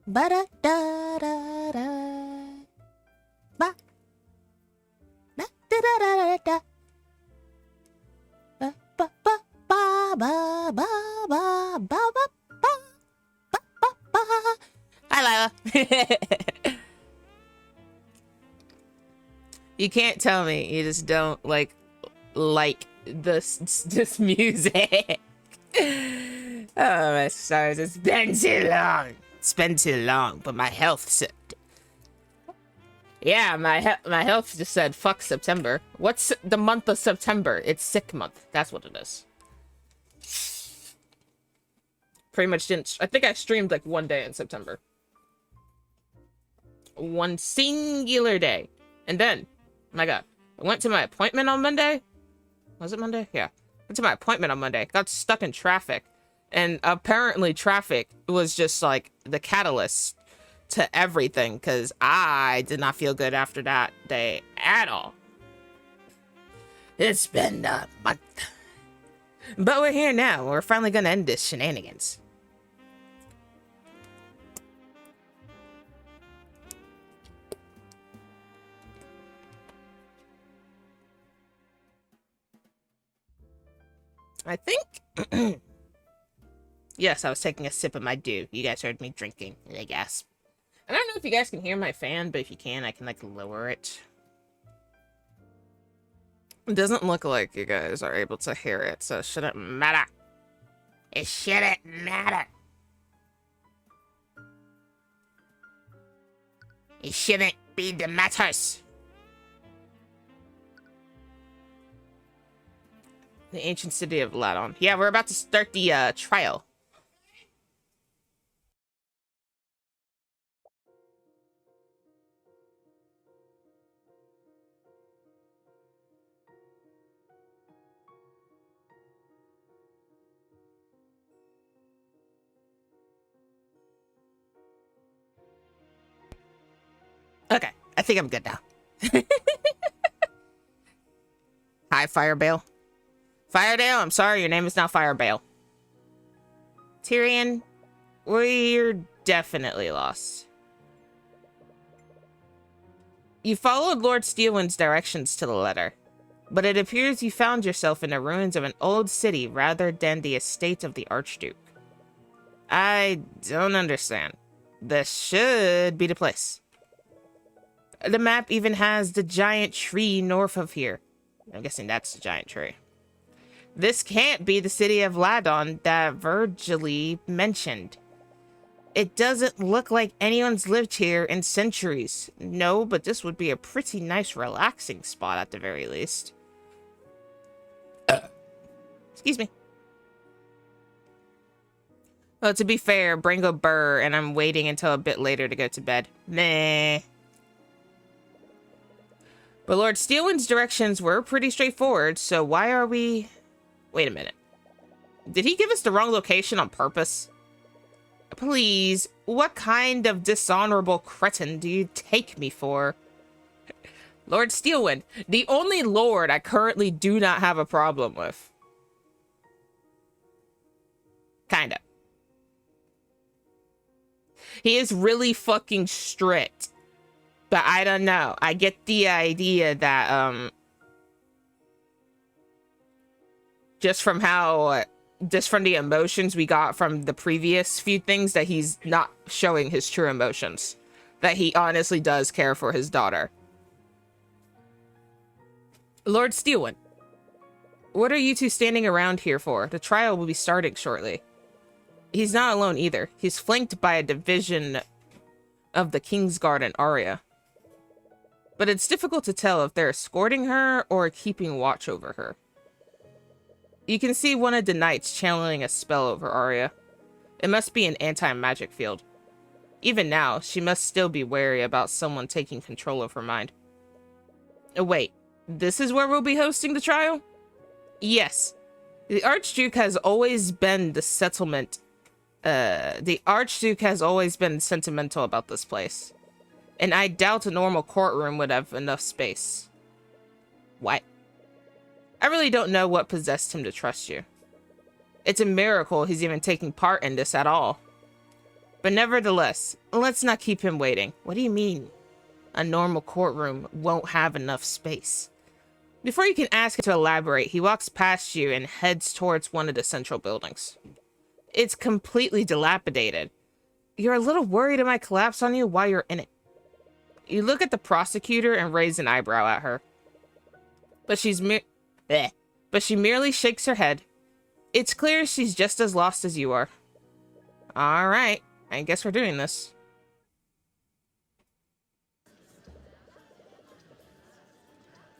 Ba da da da da. Ba. Da da da da da. Ba ba ba ba ba ba ba ba ba ba ba ba. Hi, Lila. You can't tell me you just don't like this music. Oh my stars, it's been too long. It's been too long, but my health said. Yeah, my health just said fuck September. What's the month of September? It's sick month. That's what it is. Pretty much didn't. I think I streamed like one day in September. One singular day. And then, my god, I went to my appointment on Monday. Was it Monday? Yeah. Went to my appointment on Monday. Got stuck in traffic. And apparently traffic was just like the catalyst to everything, because I did not feel good after that day at all. It's been a month. But we're here now. We're finally gonna end this shenanigans. I think... Yes, I was taking a sip of my dew. You guys heard me drinking, I guess. I don't know if you guys can hear my fan, but if you can, I can, like, lower it. It doesn't look like you guys are able to hear it, so it shouldn't matter. It shouldn't matter. It shouldn't be the matters. The ancient city of Ladon. Yeah, we're about to start the trial. Okay, I think I'm good now. Hi, Firebale. Firedale, I'm sorry, your name is now Firebale. Tyrion, we're definitely lost. You followed Lord Steelwind's directions to the letter, but it appears you found yourself in the ruins of an old city rather than the estate of the Archduke. I don't understand. This should be the place. The map even has the giant tree north of here. I'm guessing that's the giant tree. This can't be the city of Ladon that Virgil mentioned. It doesn't look like anyone's lived here in centuries. No, but this would be a pretty nice relaxing spot at the very least. Excuse me. Well, to be fair, Bringo Burr, and I'm waiting until a bit later to go to bed. Meh. But Lord Steelwind's directions were pretty straightforward, so why are we... Wait a minute. Did he give us the wrong location on purpose? Please, what kind of dishonorable cretin do you take me for? Lord Steelwind, the only lord I currently do not have a problem with. Kinda. He is really fucking strict. But I don't know. I get the idea that, just from the emotions we got from the previous few things, that he's not showing his true emotions. That he honestly does care for his daughter. Lord Steelwind, what are you two standing around here for? The trial will be starting shortly. He's not alone either. He's flanked by a division of the Kingsguard and Arya. But it's difficult to tell if they're escorting her or keeping watch over her. You can see one of the knights channeling a spell over Arya. It must be an anti-magic field. Even now, she must still be wary about someone taking control of her mind. Oh, wait, this is where we'll be hosting the trial? Yes. The Archduke has always been sentimental about this place. And I doubt a normal courtroom would have enough space. What? I really don't know what possessed him to trust you. It's a miracle he's even taking part in this at all. But nevertheless, let's not keep him waiting. What do you mean? A normal courtroom won't have enough space. Before you can ask him to elaborate, he walks past you and heads towards one of the central buildings. It's completely dilapidated. You're a little worried it might collapse on you while you're in it. You look at the prosecutor and raise an eyebrow at her. But she merely shakes her head. It's clear she's just as lost as you are. All right, I guess we're doing this.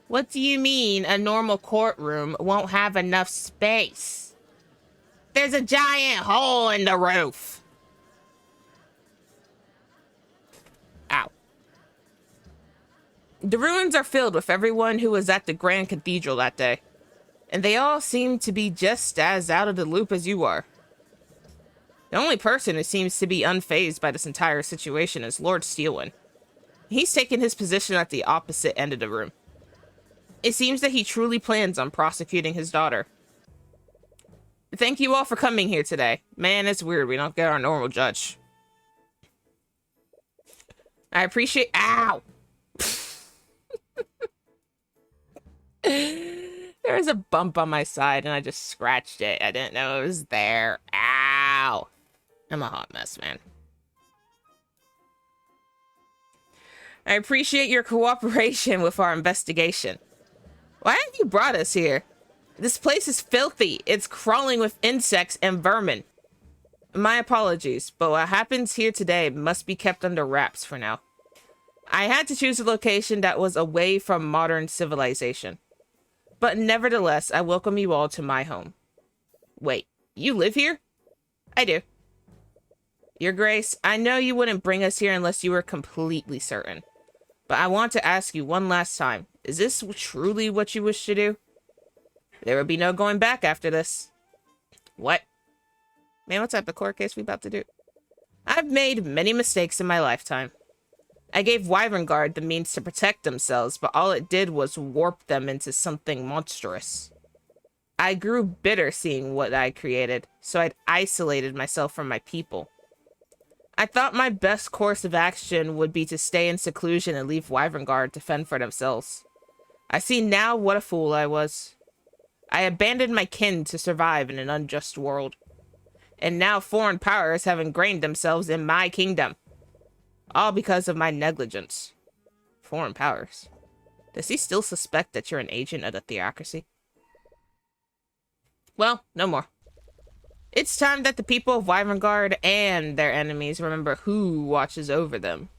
What do you mean a normal courtroom won't have enough space? There's a giant hole in the roof. Ow. The ruins are filled with everyone who was at the Grand Cathedral that day, and they all seem to be just as out of the loop as you are. The only person who seems to be unfazed by this entire situation is Lord Steelwind. He's taken his position at the opposite end of the room. It seems that he truly plans on prosecuting his daughter. Thank you all for coming here today. Man, it's weird we don't get our normal judge. I appreciate— Ow! There was a bump on my side and I just scratched it. I didn't know it was there. Ow! I'm a hot mess, man. I appreciate your cooperation with our investigation. Why have you brought us here? This place is filthy. It's crawling with insects and vermin. My apologies, but what happens here today must be kept under wraps for now. I had to choose a location that was away from modern civilization. But nevertheless, I welcome you all to my home. Wait, you live here? I do. Your Grace, I know you wouldn't bring us here unless you were completely certain. But I want to ask you one last time. Is this truly what you wish to do? There will be no going back after this. What? Man, what type of court case we about to do? I've made many mistakes in my lifetime. I gave Wyvern Guard the means to protect themselves, but all it did was warp them into something monstrous. I grew bitter seeing what I created, so I'd isolated myself from my people. I thought my best course of action would be to stay in seclusion and leave Wyvern Guard to fend for themselves. I see now what a fool I was. I abandoned my kin to survive in an unjust world. And now foreign powers have ingrained themselves in my kingdom. All because of my negligence. Foreign powers. Does he still suspect that you're an agent of the theocracy? Well, no more. It's time that the people of Wyvern Guard and their enemies remember who watches over them.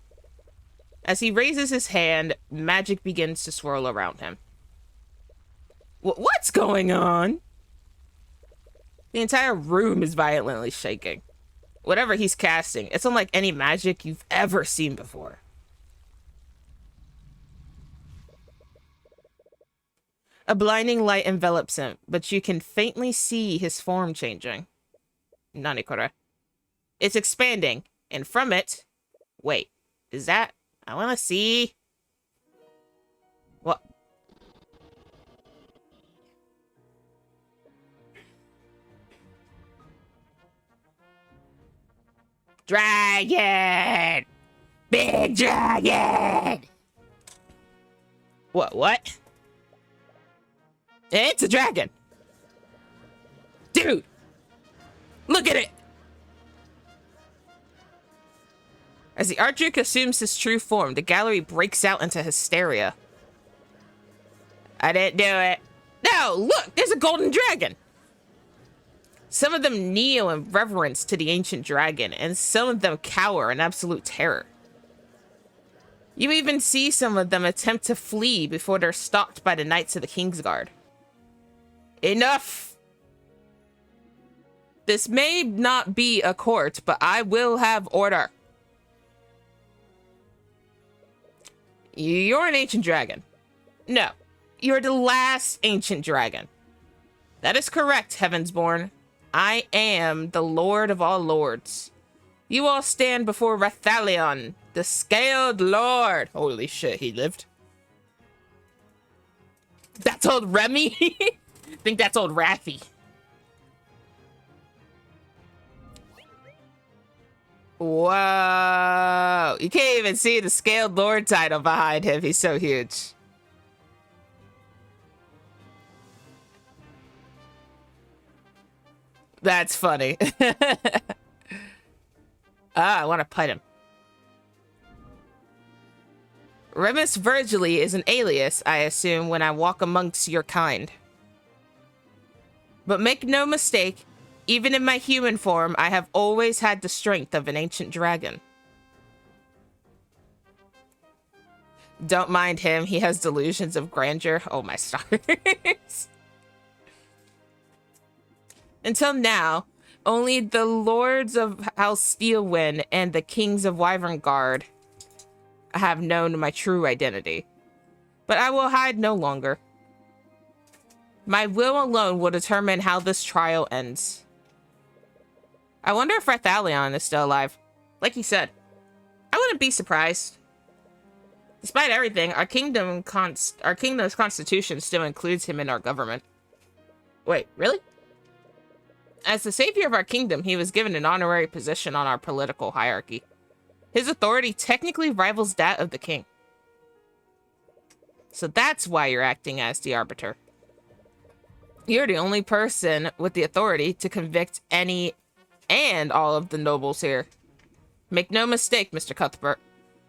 As he raises his hand, magic begins to swirl around him. What's going on? The entire room is violently shaking. Whatever he's casting, it's unlike any magic you've ever seen before. A blinding light envelops him, but you can faintly see his form changing. Nanikore. It's expanding, and from it... Wait, is that... I want to see... What? Dragon! Big dragon! What? It's a dragon! Dude! Look at it! As the Archduke assumes his true form, the gallery breaks out into hysteria. I didn't do it. No, look! There's a golden dragon! Some of them kneel in reverence to the ancient dragon, and some of them cower in absolute terror. You even see some of them attempt to flee before they're stopped by the Knights of the Kingsguard. Enough! This may not be a court, but I will have order. You're an ancient dragon. No, you're the last ancient dragon. That is correct, Heavensborn. I am the Lord of all lords. You all stand before Rathalion, the Scaled Lord. Holy shit, he lived. That's old Remy? I think that's old Rathy. Whoa. You can't even see the Scaled Lord title behind him. He's so huge. That's funny. I want to pet him. Remus Virgili is an alias, I assume, when I walk amongst your kind. But make no mistake, even in my human form, I have always had the strength of an ancient dragon. Don't mind him, he has delusions of grandeur. Oh my stars. Until now, only the lords of House Steelwind and the kings of Wyverngard have known my true identity. But I will hide no longer. My will alone will determine how this trial ends. I wonder if Rathalion is still alive. Like he said, I wouldn't be surprised. Despite everything, our kingdom's constitution still includes him in our government. Wait, really? As the savior of our kingdom, he was given an honorary position on our political hierarchy. His authority technically rivals that of the king. So that's why you're acting as the arbiter. You're the only person with the authority to convict any and all of the nobles here. Make no mistake, Mr. Cuthbert.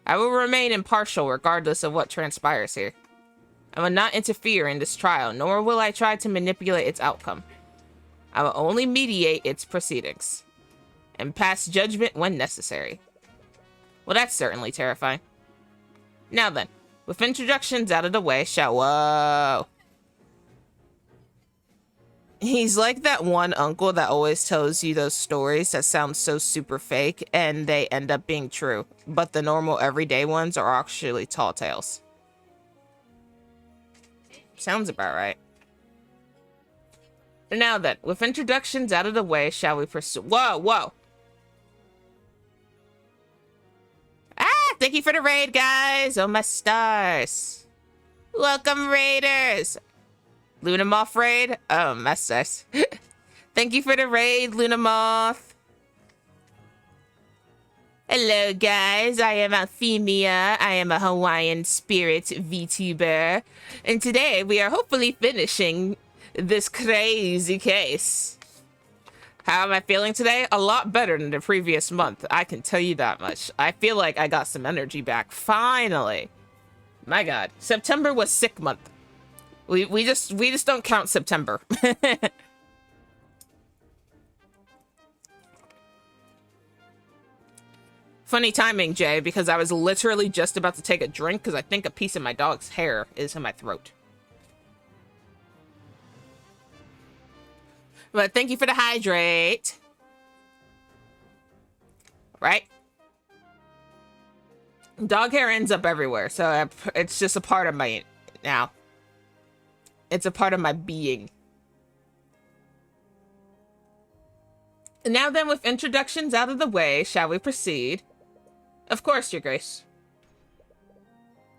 I will remain impartial regardless of what transpires here. I will not interfere in this trial, nor will I try to manipulate its outcome. I will only mediate its proceedings and pass judgment when necessary. Well, that's certainly terrifying. Now then, with introductions out of the way, whoa. He's like that one uncle that always tells you those stories that sound so super fake and they end up being true, but the normal everyday ones are actually tall tales. Sounds about right. Now then, with introductions out of the way, shall we pursue? Whoa. Thank you for the raid, guys. Oh, my stars. Welcome, raiders. Luna Moth raid. Oh, my stars. Thank you for the raid, Luna Moth. Hello, guys. I am Althemia. I am a Hawaiian spirit VTuber. And today we are hopefully finishing this crazy case. How am I feeling today? A lot better than the previous month. I can tell you that much. I feel like I got some energy back. Finally. My God. September was sick month. We just don't count September. Funny timing, Jay, because I was literally just about to take a drink because I think a piece of my dog's hair is in my throat. But thank you for the hydrate. Right? Dog hair ends up everywhere, so it's just a part of my now. It's a part of my being. Now then, with introductions out of the way, shall we proceed? Of course, Your Grace.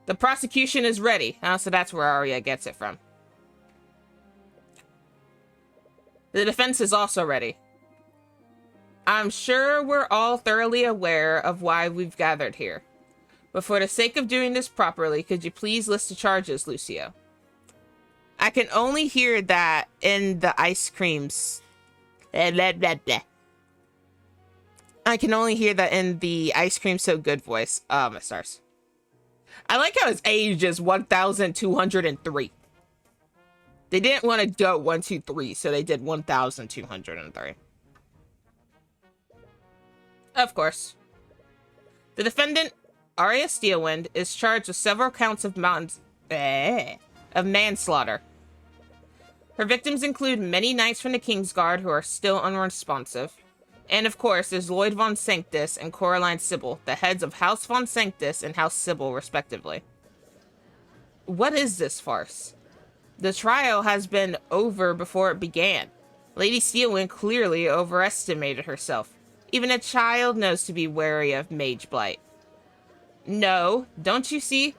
The prosecution is ready. Oh, so that's where Arya gets it from. The defense is also ready. I'm sure we're all thoroughly aware of why we've gathered here. But for the sake of doing this properly, could you please list the charges, Lucio? I can only hear that in the ice creams. I can only hear that in the ice cream so good voice. Oh, my stars. I like how his age is 1,203. They didn't want to go 1, 2, 3, so they did 1,203. Of course. The defendant, Arya Steelwind, is charged with several counts of manslaughter. Her victims include many knights from the Kingsguard who are still unresponsive. And of course, there's Lloyd von Sanctus and Coraline Sybil, the heads of House von Sanctus and House Sybil, respectively. What is this farce? The trial has been over before it began. Lady Steelwind clearly overestimated herself. Even a child knows to be wary of mage blight. No, don't you see?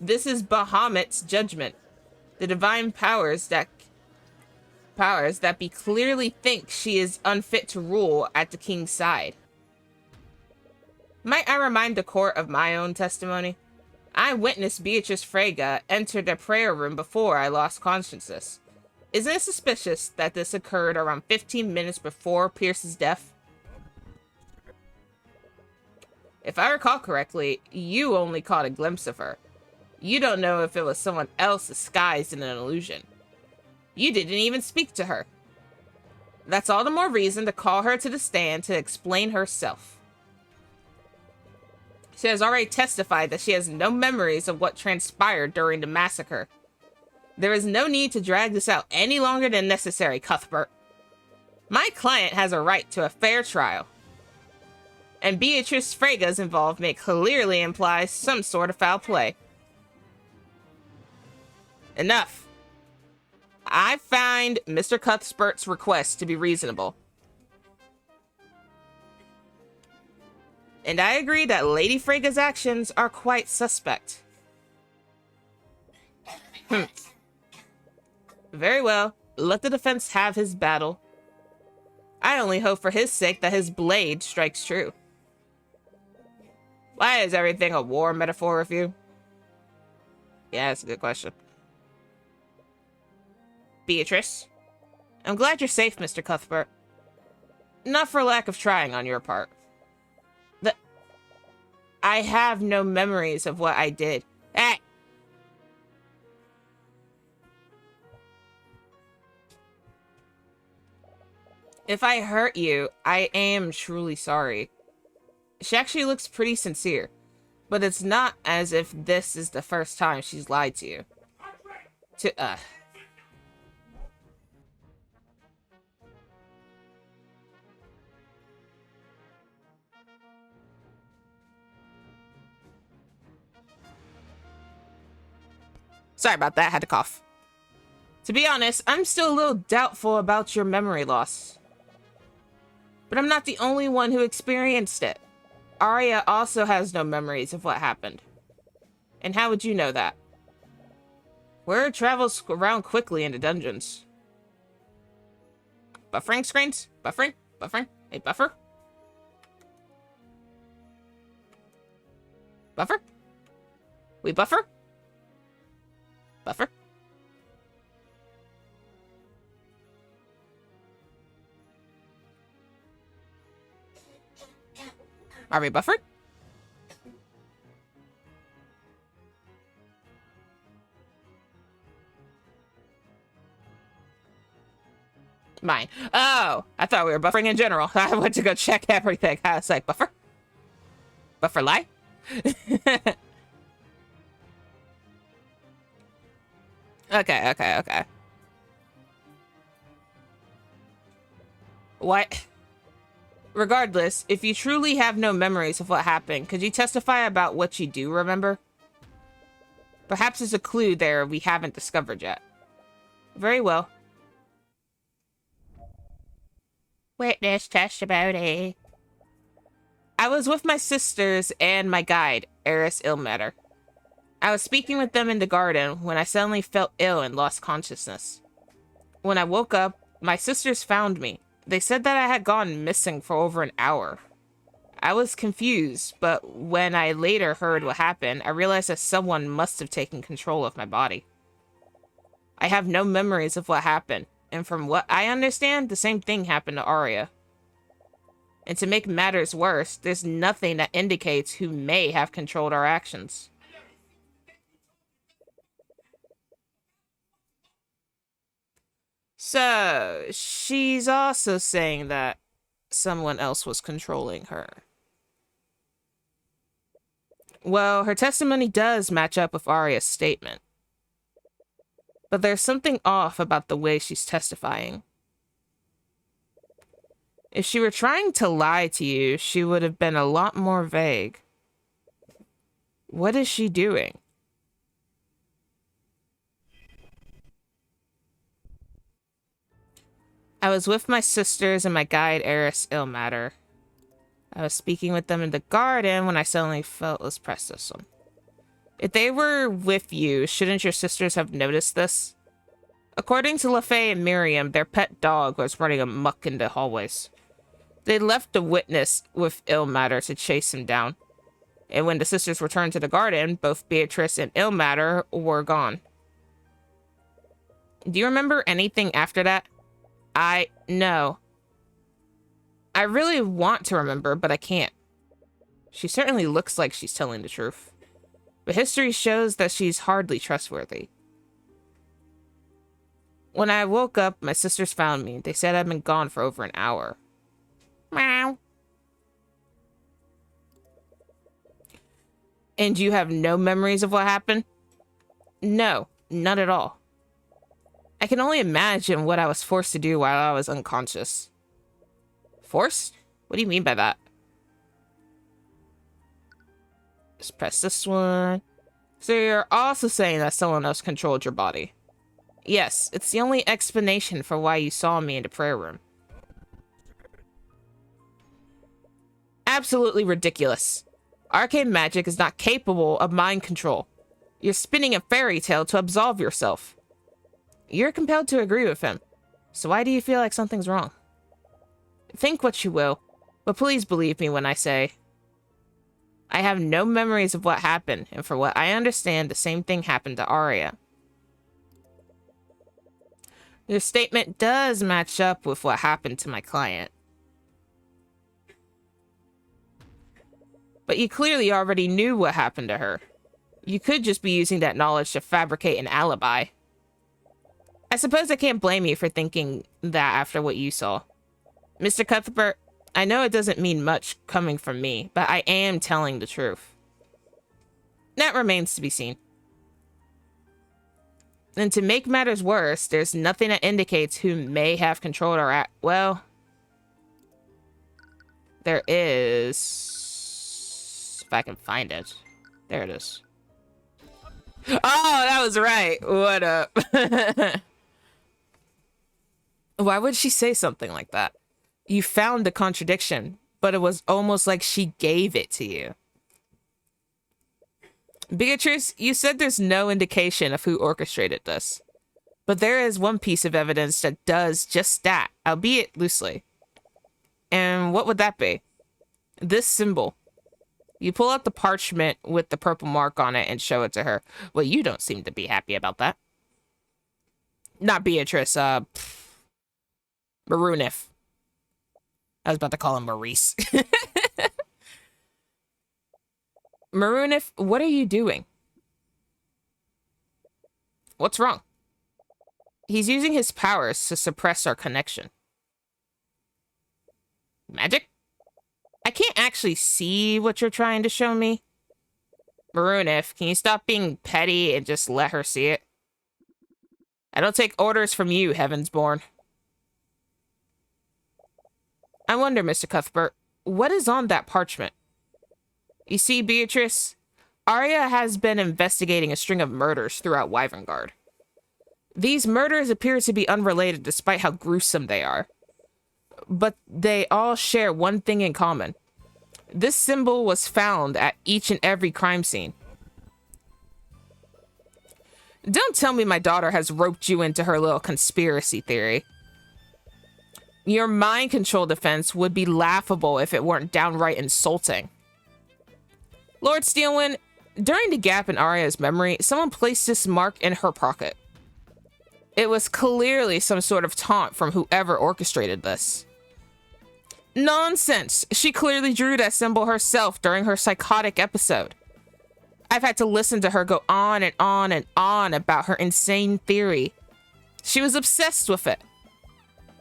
This is Bahamut's judgment. The divine powers that be clearly think she is unfit to rule at the king's side. Might I remind the court of my own testimony? I witnessed Beatrice Frege enter the prayer room before I lost consciousness. Isn't it suspicious that this occurred around 15 minutes before Pierce's death? If I recall correctly, you only caught a glimpse of her. You don't know if it was someone else disguised in an illusion. You didn't even speak to her. That's all the more reason to call her to the stand to explain herself. She has already testified that she has no memories of what transpired during the massacre. There is no need to drag this out any longer than necessary, Cuthbert. My client has a right to a fair trial. And Beatrice Frege's involvement clearly implies some sort of foul play. Enough. I find Mr. Cuthbert's request to be reasonable. And I agree that Lady Frege's actions are quite suspect. Very well. Let the defense have his battle. I only hope for his sake that his blade strikes true. Why is everything a war metaphor with you? Yeah, that's a good question. Beatrice, I'm glad you're safe, Mr. Cuthbert. Not for lack of trying on your part. I have no memories of what I did. Hey! If I hurt you, I am truly sorry. She actually looks pretty sincere, but it's not as if this is the first time she's lied to you. Sorry about that, had to cough. To be honest, I'm still a little doubtful about your memory loss. But I'm not the only one who experienced it. Arya also has no memories of what happened. And how would you know that? Word travels around quickly into dungeons. Buffering screens? Buffering? Buffering? Hey, buffer? Buffer? We buffer? Buffer? Are we buffered? Mine. Oh, I thought we were buffering in general. I went to go check everything. I was like, buffer? Buffer lie? Okay. What? Regardless, if you truly have no memories of what happened, could you testify about what you do remember? Perhaps there's a clue there we haven't discovered yet. Very well. Witness testimony. I was with my sisters and my guide, Eris Ilmatter. I was speaking with them in the garden when I suddenly felt ill and lost consciousness. When I woke up, my sisters found me. They said that I had gone missing for over an hour. I was confused, but when I later heard what happened, I realized that someone must have taken control of my body. I have no memories of what happened, and from what I understand, the same thing happened to Arya. And to make matters worse, there's nothing that indicates who may have controlled our actions. So, she's also saying that someone else was controlling her. Well, her testimony does match up with Arya's statement. But there's something off about the way she's testifying. If she were trying to lie to you, she would have been a lot more vague. What is she doing? I was with my sisters and my guide, Eris Ilmatter. I was speaking with them in the garden when I suddenly felt... Let's press this one. If they were with you, shouldn't your sisters have noticed this? According to LaFay and Miriam, their pet dog was running amok in the hallways. They left a witness with ill matter to chase him down. And when the sisters returned to the garden, both Beatrice and ill matter were gone. Do you remember anything after that? No. I really want to remember, but I can't. She certainly looks like she's telling the truth. But history shows that she's hardly trustworthy. When I woke up, my sisters found me. They said I'd been gone for over an hour. Meow. And you have no memories of what happened? No, none at all. I can only imagine what I was forced to do while I was unconscious. Forced? What do you mean by that? Just press this one. So you're also saying that someone else controlled your body? Yes, it's the only explanation for why you saw me in the prayer room. Absolutely ridiculous. Arcane magic is not capable of mind control. You're spinning a fairy tale to absolve yourself. You're compelled to agree with him. So why do you feel like something's wrong? Think what you will, but please believe me when I say I have no memories of what happened, and for what I understand, the same thing happened to Arya. Your statement does match up with what happened to my client. But you clearly already knew what happened to her. You could just be using that knowledge to fabricate an alibi. I suppose I can't blame you for thinking that after what you saw. Mr. Cuthbert, I know it doesn't mean much coming from me, but I am telling the truth. That remains to be seen. And to make matters worse, there's nothing that indicates who may have controlled our well, there is, if I can find it. There it is. Oh, that was right. What up? Why would she say something like that? You found the contradiction, but it was almost like she gave it to you. Beatrice, you said there's no indication of who orchestrated this. But there is one piece of evidence that does just that, albeit loosely. And what would that be? This symbol. You pull out the parchment with the purple mark on it and show it to her. Well, you don't seem to be happy about that. Not Beatrice, Maroonif. I was about to call him Maurice. Maroonif, what are you doing? What's wrong? He's using his powers to suppress our connection. Magic? I can't actually see what you're trying to show me. Maroonif, can you stop being petty and just let her see it? I don't take orders from you, Heavensborn. I wonder, Mr. Cuthbert, what is on that parchment? You see, Beatrice, Arya has been investigating a string of murders throughout Wyverngard. These murders appear to be unrelated despite how gruesome they are. But they all share one thing in common. This symbol was found at each and every crime scene. Don't tell me my daughter has roped you into her little conspiracy theory. Your mind control defense would be laughable if it weren't downright insulting. Lord Steelwind, during the gap in Arya's memory, someone placed this mark in her pocket. It was clearly some sort of taunt from whoever orchestrated this. Nonsense! She clearly drew that symbol herself during her psychotic episode. I've had to listen to her go on and on and on about her insane theory. She was obsessed with it.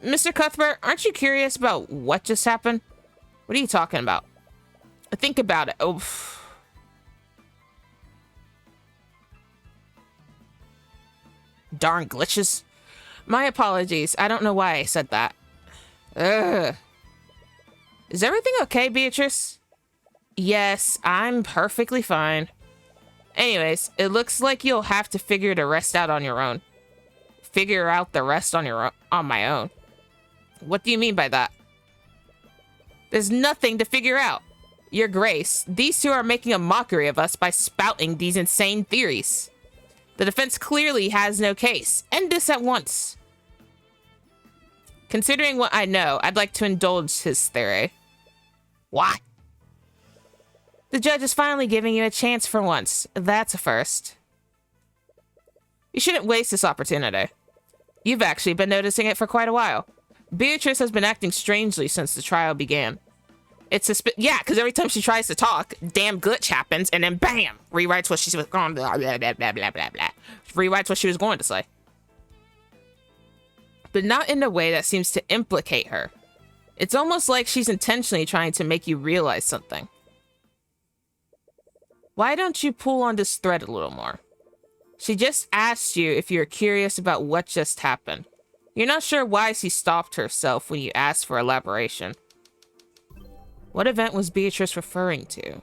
Mr. Cuthbert, aren't you curious about what just happened? What are you talking about? Think about it. Oh. Darn glitches. My apologies. I don't know why I said that. Ugh. Is everything okay, Beatrice? Yes, I'm perfectly fine. Anyways, it looks like you'll have to figure the rest out on your own. Figure out the rest on my own. What do you mean by that? There's nothing to figure out. Your Grace, these two are making a mockery of us by spouting these insane theories. The defense clearly has no case. End this at once. Considering what I know, I'd like to indulge his theory. What? The judge is finally giving you a chance for once. That's a first. You shouldn't waste this opportunity. You've actually been noticing it for quite a while. Beatrice has been acting strangely since the trial began. It's yeah, because every time she tries to talk, damn glitch happens, and then bam, rewrites what she was going blah, blah, blah, blah, blah, blah, blah. Rewrites what she was going to say. But not in a way that seems to implicate her. It's almost like she's intentionally trying to make you realize something. Why don't you pull on this thread a little more? She just asked you if you're curious about what just happened. You're not sure why she stopped herself when you asked for elaboration. What event was Beatrice referring to?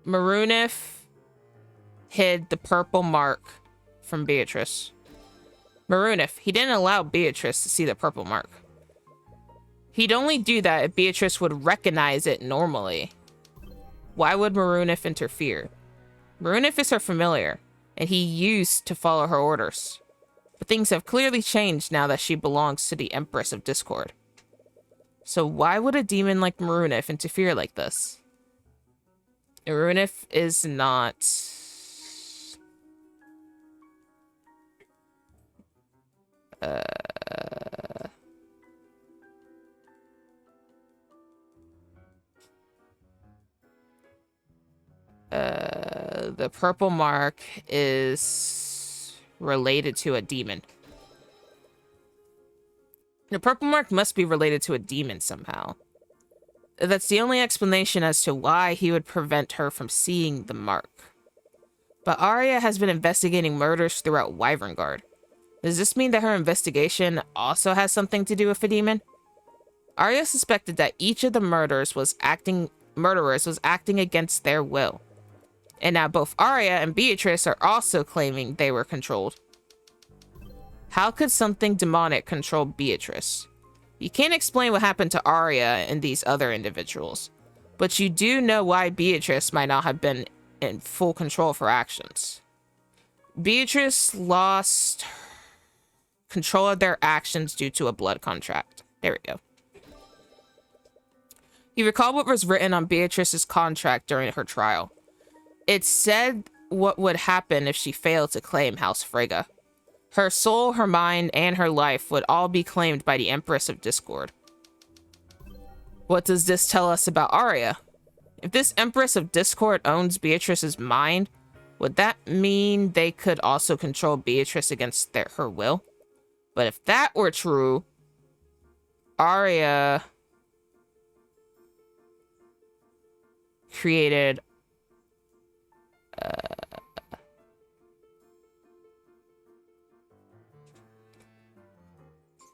Marunif hid the purple mark from Beatrice. Marunif, he didn't allow Beatrice to see the purple mark. He'd only do that if Beatrice would recognize it normally. Why would Marunif interfere? Marunif is her familiar, and he used to follow her orders. But things have clearly changed now that she belongs to the Empress of Discord. So why would a demon like Marunif interfere like this? Marunif is not... the purple mark is related to a demon. The purple mark must be related to a demon somehow. That's the only explanation as to why he would prevent her from seeing the mark. But Arya has been investigating murders throughout Wyverngard. Does this mean that her investigation also has something to do with a demon? Arya suspected that each of the murderers was acting against their will. And now both Arya and Beatrice are also claiming they were controlled. How could something demonic control Beatrice? You can't explain what happened to Arya and these other individuals, but you do know why Beatrice might not have been in full control of her actions. Beatrice lost control of their actions due to a blood contract. There we go. You recall what was written on Beatrice's contract during her trial. It said what would happen if she failed to claim House Freyga. Her soul, her mind, and her life would all be claimed by the Empress of Discord. What does this tell us about Arya? If this Empress of Discord owns Beatrice's mind, would that mean they could also control Beatrice against her will? But if that were true, Arya created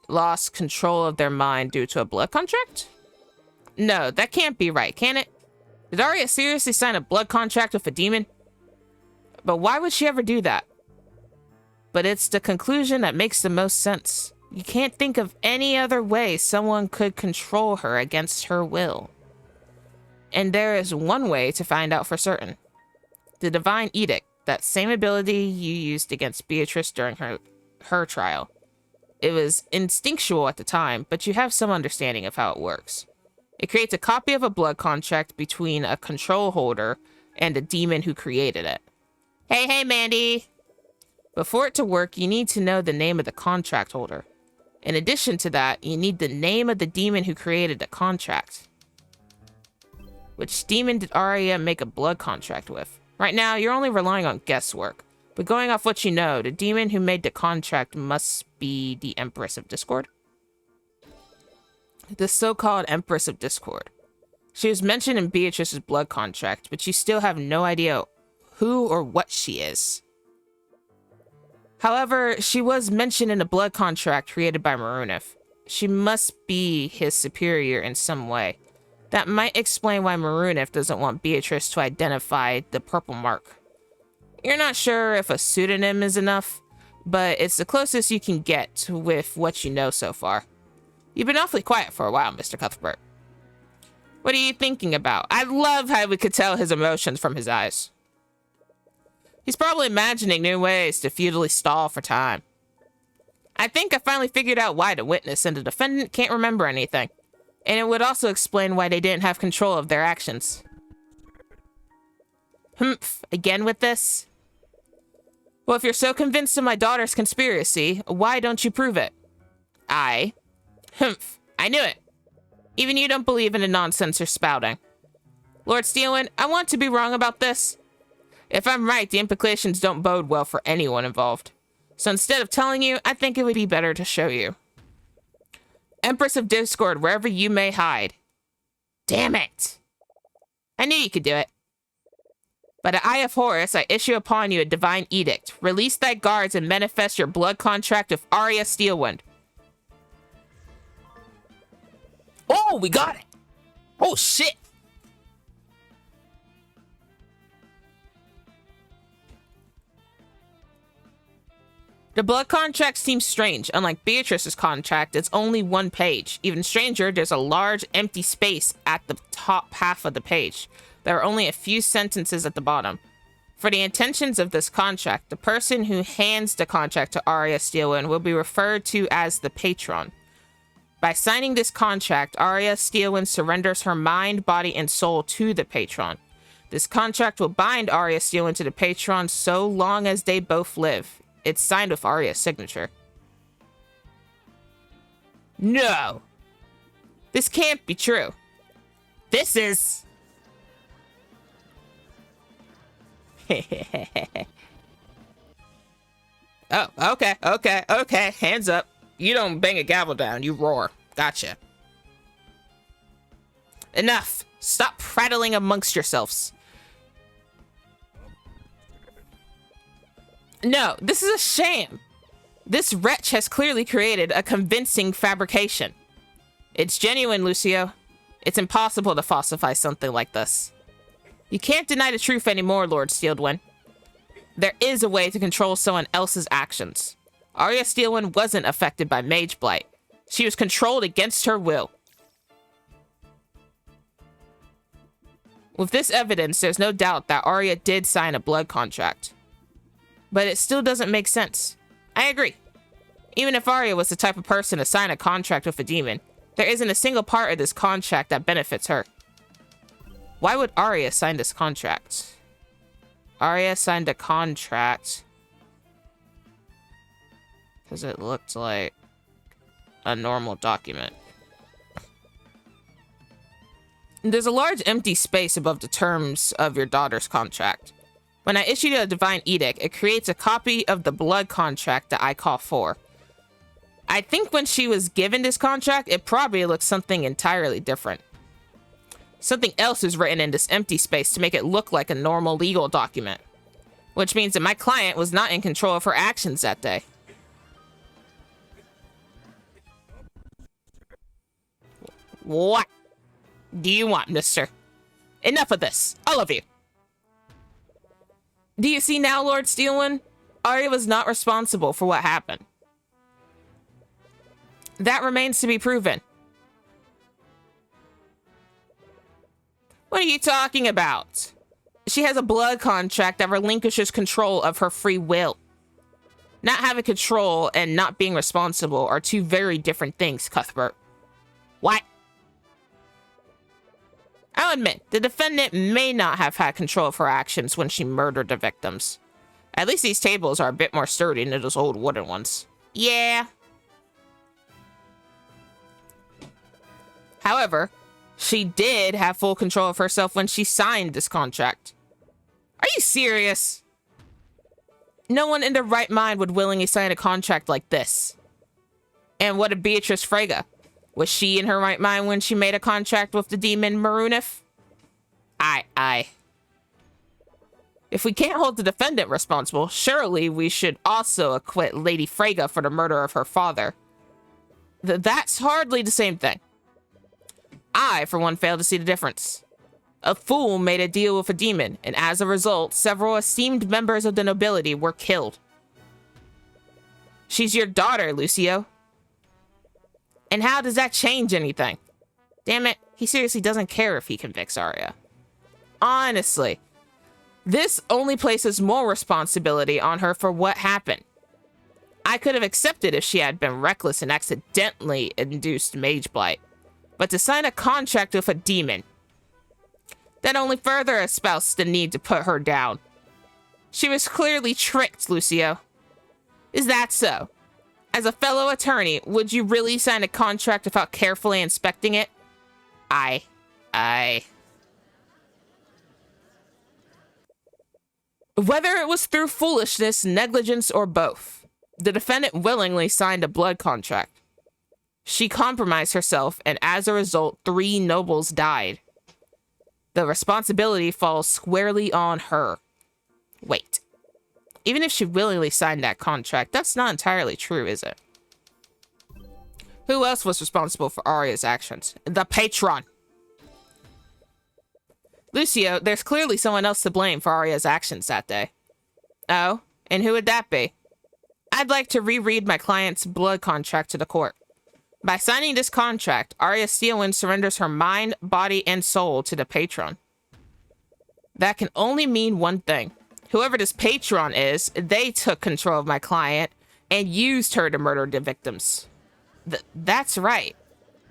lost control of their mind due to a blood contract? No, that can't be right, can it? Did Arya seriously sign a blood contract with a demon? But why would she ever do that? But it's the conclusion that makes the most sense. You can't think of any other way someone could control her against her will. And there is one way to find out for certain. The Divine Edict, that same ability you used against Beatrice during her trial. It was instinctual at the time, but you have some understanding of how it works. It creates a copy of a blood contract between a control holder and a demon who created it. Hey, Mandy! Before it to work, you need to know the name of the contract holder. In addition to that, you need the name of the demon who created the contract. Which demon did Arya make a blood contract with? Right now, you're only relying on guesswork. But going off what you know, the demon who made the contract must be the Empress of Discord. The so-called Empress of Discord. She was mentioned in Beatrice's blood contract, but you still have no idea who or what she is. However, she was mentioned in a blood contract created by Marunif. She must be his superior in some way. That might explain why Marunif doesn't want Beatrice to identify the purple mark. You're not sure if a pseudonym is enough, but it's the closest you can get with what you know so far. You've been awfully quiet for a while, Mr. Cuthbert. What are you thinking about? I love how we could tell his emotions from his eyes. He's probably imagining new ways to futilely stall for time. I think I finally figured out why the witness and the defendant can't remember anything. And it would also explain why they didn't have control of their actions. Humph, again with this? Well, if you're so convinced of my daughter's conspiracy, why don't you prove it? Humph, I knew it. Even you don't believe in the nonsense you're spouting. Lord Steelwind, I want to be wrong about this. If I'm right, the implications don't bode well for anyone involved. So instead of telling you, I think it would be better to show you. Empress of Discord, wherever you may hide. Damn it. I knew you could do it. By the Eye of Horus, I issue upon you a divine edict. Release thy guards and manifest your blood contract with Arya Steelwind. Oh, we got it. Oh, shit. The blood contract seems strange. Unlike Beatrice's contract, it's only one page. Even stranger, there's a large empty space at the top half of the page. There are only a few sentences at the bottom. For the intentions of this contract, the person who hands the contract to Arya Steelwind will be referred to as the patron. By signing this contract, Arya Steelwind surrenders her mind, body, and soul to the patron. This contract will bind Arya Steelwind to the patron so long as they both live. It's signed with Arya's signature. No! This can't be true. This is... Oh, okay. Hands up. You don't bang a gavel down, you roar. Gotcha. Enough. Stop prattling amongst yourselves. No, this is a sham. This wretch has clearly created a convincing fabrication. It's genuine, Lucio. It's impossible to falsify something like this. You can't deny the truth anymore, Lord Steelwind. There is a way to control someone else's actions. Arya Steelwind wasn't affected by Mage Blight. She was controlled against her will. With this evidence, there's no doubt that Arya did sign a blood contract. But it still doesn't make sense. I agree. Even if Arya was the type of person to sign a contract with a demon, there isn't a single part of this contract that benefits her. Why would Arya sign this contract? Arya signed a contract because it looked like a normal document. There's a large empty space above the terms of your daughter's contract. When I issued a divine edict, it creates a copy of the blood contract that I call for. I think when she was given this contract, it probably looks something entirely different. Something else is written in this empty space to make it look like a normal legal document. Which means that my client was not in control of her actions that day. What do you want, mister? Enough of this, all of you. Do you see now, Lord Steelwind? Arya was not responsible for what happened. That remains to be proven. What are you talking about? She has a blood contract that relinquishes control of her free will. Not having control and not being responsible are two very different things, Cuthbert. What? I'll admit, the defendant may not have had control of her actions when she murdered the victims. At least these tables are a bit more sturdy than those old wooden ones. Yeah. However, she did have full control of herself when she signed this contract. Are you serious? No one in their right mind would willingly sign a contract like this. And what of Beatrice Frege? Was she in her right mind when she made a contract with the demon Marunif? Aye. If we can't hold the defendant responsible, surely we should also acquit Lady Frege for the murder of her father. That's hardly the same thing. I, for one, fail to see the difference. A fool made a deal with a demon, and as a result, several esteemed members of the nobility were killed. She's your daughter, Lucio. And how does that change anything? Damn it, he seriously doesn't care if he convicts Arya. Honestly, this only places more responsibility on her for what happened. I could have accepted if she had been reckless and accidentally induced mage blight. But to sign a contract with a demon, that only further espoused the need to put her down. She was clearly tricked, Lucio. Is that so? As a fellow attorney, would you really sign a contract without carefully inspecting it? Aye. Whether it was through foolishness, negligence, or both, the defendant willingly signed a blood contract. She compromised herself, and as a result, 3 nobles died. The responsibility falls squarely on her. Wait. Even if she willingly signed that contract, that's not entirely true, is it? Who else was responsible for Arya's actions? The patron. Lucio, there's clearly someone else to blame for Arya's actions that day. Oh? And who would that be? I'd like to reread my client's blood contract to the court. By signing this contract, Arya Steelwind surrenders her mind, body, and soul to the patron. That can only mean one thing. Whoever this patron is, they took control of my client and used her to murder the victims. That's right.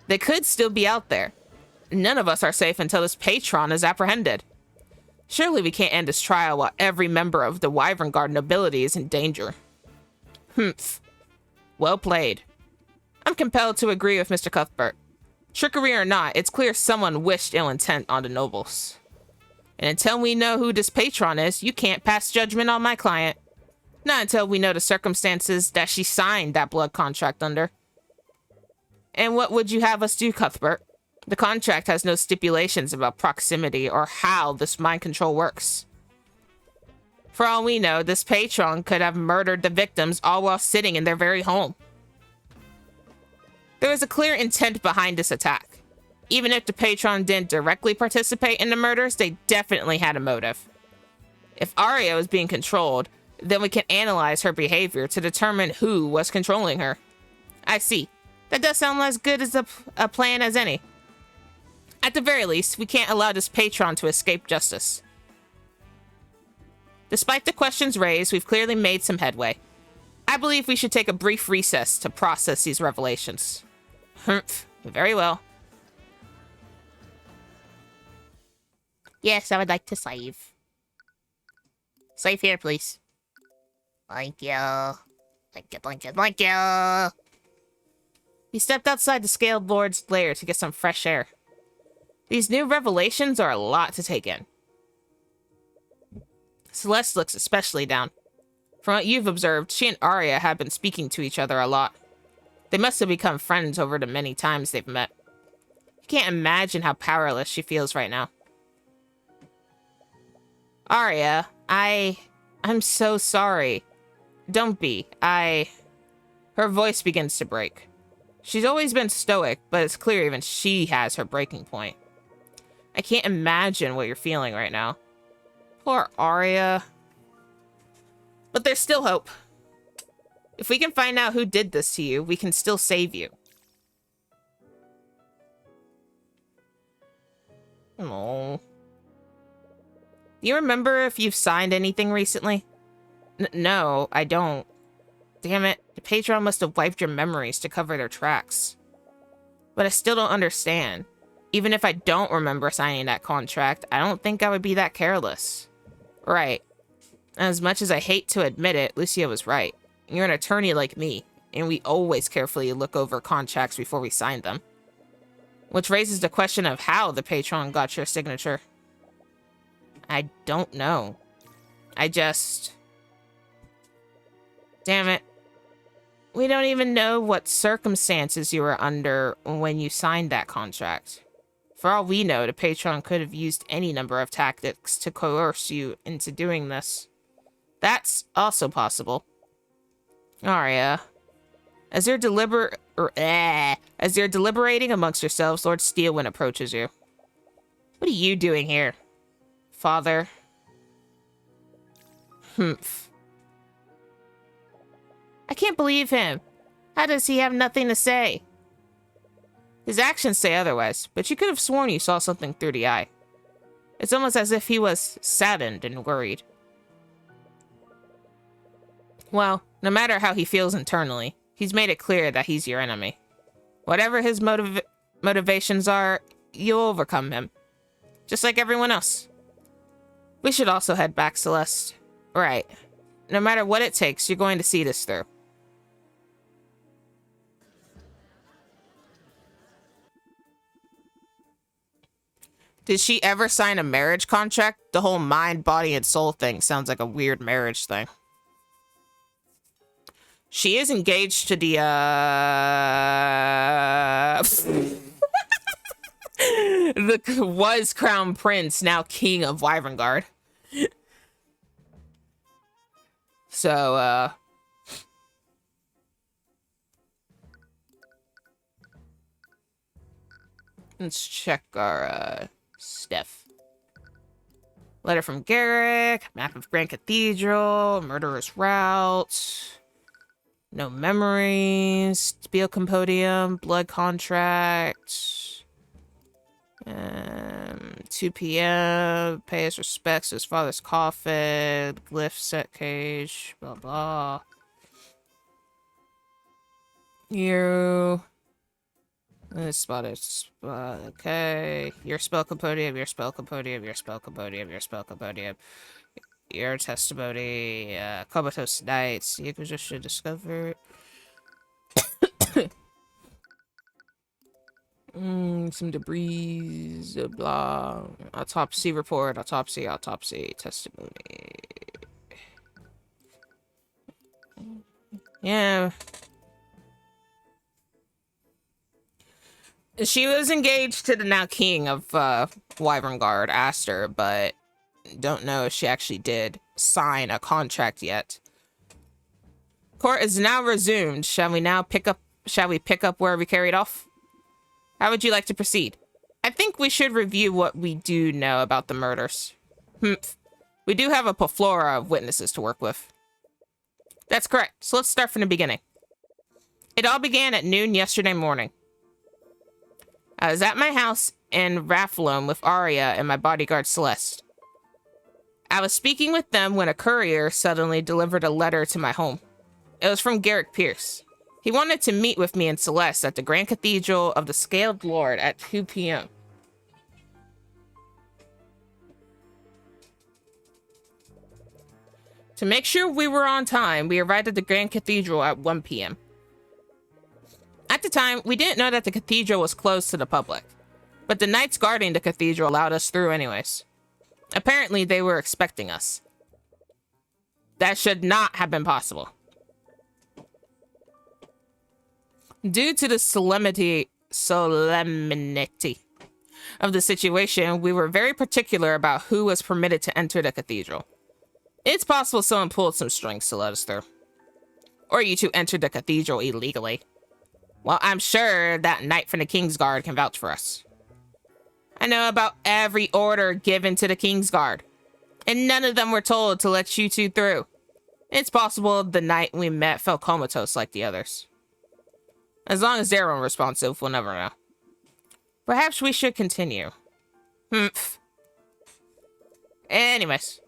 They could still be out there. None of us are safe until this patron is apprehended. Surely we can't end this trial while every member of the Wyvern Guard nobility is in danger. Humph. Well played. I'm compelled to agree with Mr. Cuthbert. Trickery or not, it's clear someone wished ill intent on the nobles. And until we know who this patron is, you can't pass judgment on my client. Not until we know the circumstances that she signed that blood contract under. And what would you have us do, Cuthbert? The contract has no stipulations about proximity or how this mind control works. For all we know, this patron could have murdered the victims all while sitting in their very home. There was a clear intent behind this attack. Even if the patron didn't directly participate in the murders, they definitely had a motive. If Arya was being controlled, then we can analyze her behavior to determine who was controlling her. I see. That does sound as good as a plan as any. At the very least, we can't allow this patron to escape justice. Despite the questions raised, we've clearly made some headway. I believe we should take a brief recess to process these revelations. Humph. Very well. Yes, I would like to save. Save here, please. Thank you. Thank you. He stepped outside the Scaled Lord's lair to get some fresh air. These new revelations are a lot to take in. Celeste looks especially down. From what you've observed, she and Arya have been speaking to each other a lot. They must have become friends over the many times they've met. You can't imagine how powerless she feels right now. Arya, I'm so sorry. Don't be. Her voice begins to break. She's always been stoic, but it's clear even she has her breaking point. I can't imagine what you're feeling right now. Poor Arya. But there's still hope. If we can find out who did this to you, we can still save you. Oh. Do you remember if you've signed anything recently? No, I don't. Damn it, the patron must have wiped your memories to cover their tracks. But I still don't understand. Even if I don't remember signing that contract, I don't think I would be that careless. Right. As much as I hate to admit it, Lucio was right. You're an attorney like me, and we always carefully look over contracts before we sign them. Which raises the question of how the patron got your signature. I don't know. Damn it. We don't even know what circumstances you were under when you signed that contract. For all we know, the patron could have used any number of tactics to coerce you into doing this. That's also possible. Arya, as you're deliberating amongst yourselves, Lord Steelwind approaches you. What are you doing here, Father? Humph. I can't believe him. How does he have nothing to say? His actions say otherwise, but you could have sworn you saw something through the eye. It's almost as if he was saddened and worried. Well, no matter how he feels internally, he's made it clear that he's your enemy. Whatever his motivations are, you'll overcome him. Just like everyone else. We should also head back, Celeste. Right. No matter what it takes, you're going to see this through. Did she ever sign a marriage contract? The whole mind, body, and soul thing sounds like a weird marriage thing. She is engaged to the, was crown prince, now king of Wyverngard. So, let's check our, Steph. Letter from Garrick, map of Grand Cathedral, murderous route, no memories, Spiel Compodium, blood contract, 2 p.m., pay his respects to his father's coffin, glyph set cage, blah blah. You... This spot is okay. Your spell compodium, your spell compodium, your spell compodium, your spell compodium. Your testimony, comatose nights, the Inquisition discovered. Some debris, blah. Autopsy report, autopsy, testimony. Yeah. She was engaged to the now king of Wyverngard, Aster, but don't know if she actually did sign a contract yet. Court is now resumed. Shall we pick up where we carried off? How would you like to proceed? I think we should review what we do know about the murders. We do have a plethora of witnesses to work with. That's correct. So let's start from the beginning. It all began at noon yesterday morning. I was at my house in Rathlum with Arya and my bodyguard Celeste. I was speaking with them when a courier suddenly delivered a letter to my home. It was from Garrick Pierce. He wanted to meet with me and Celeste at the Grand Cathedral of the Scaled Lord at 2 p.m. To make sure we were on time, we arrived at the Grand Cathedral at 1 p.m. At the time, we didn't know that the cathedral was closed to the public, but the knights guarding the cathedral allowed us through anyways. Apparently, they were expecting us. That should not have been possible. Due to the solemnity of the situation, we were very particular about who was permitted to enter the cathedral. It's possible someone pulled some strings to let us through. Or you two entered the cathedral illegally. Well, I'm sure that knight from the Kingsguard can vouch for us. I know about every order given to the Kingsguard, and none of them were told to let you two through. It's possible the night we met felt comatose like the others. As long as they're unresponsive, we'll never know. Perhaps we should continue. Anyways,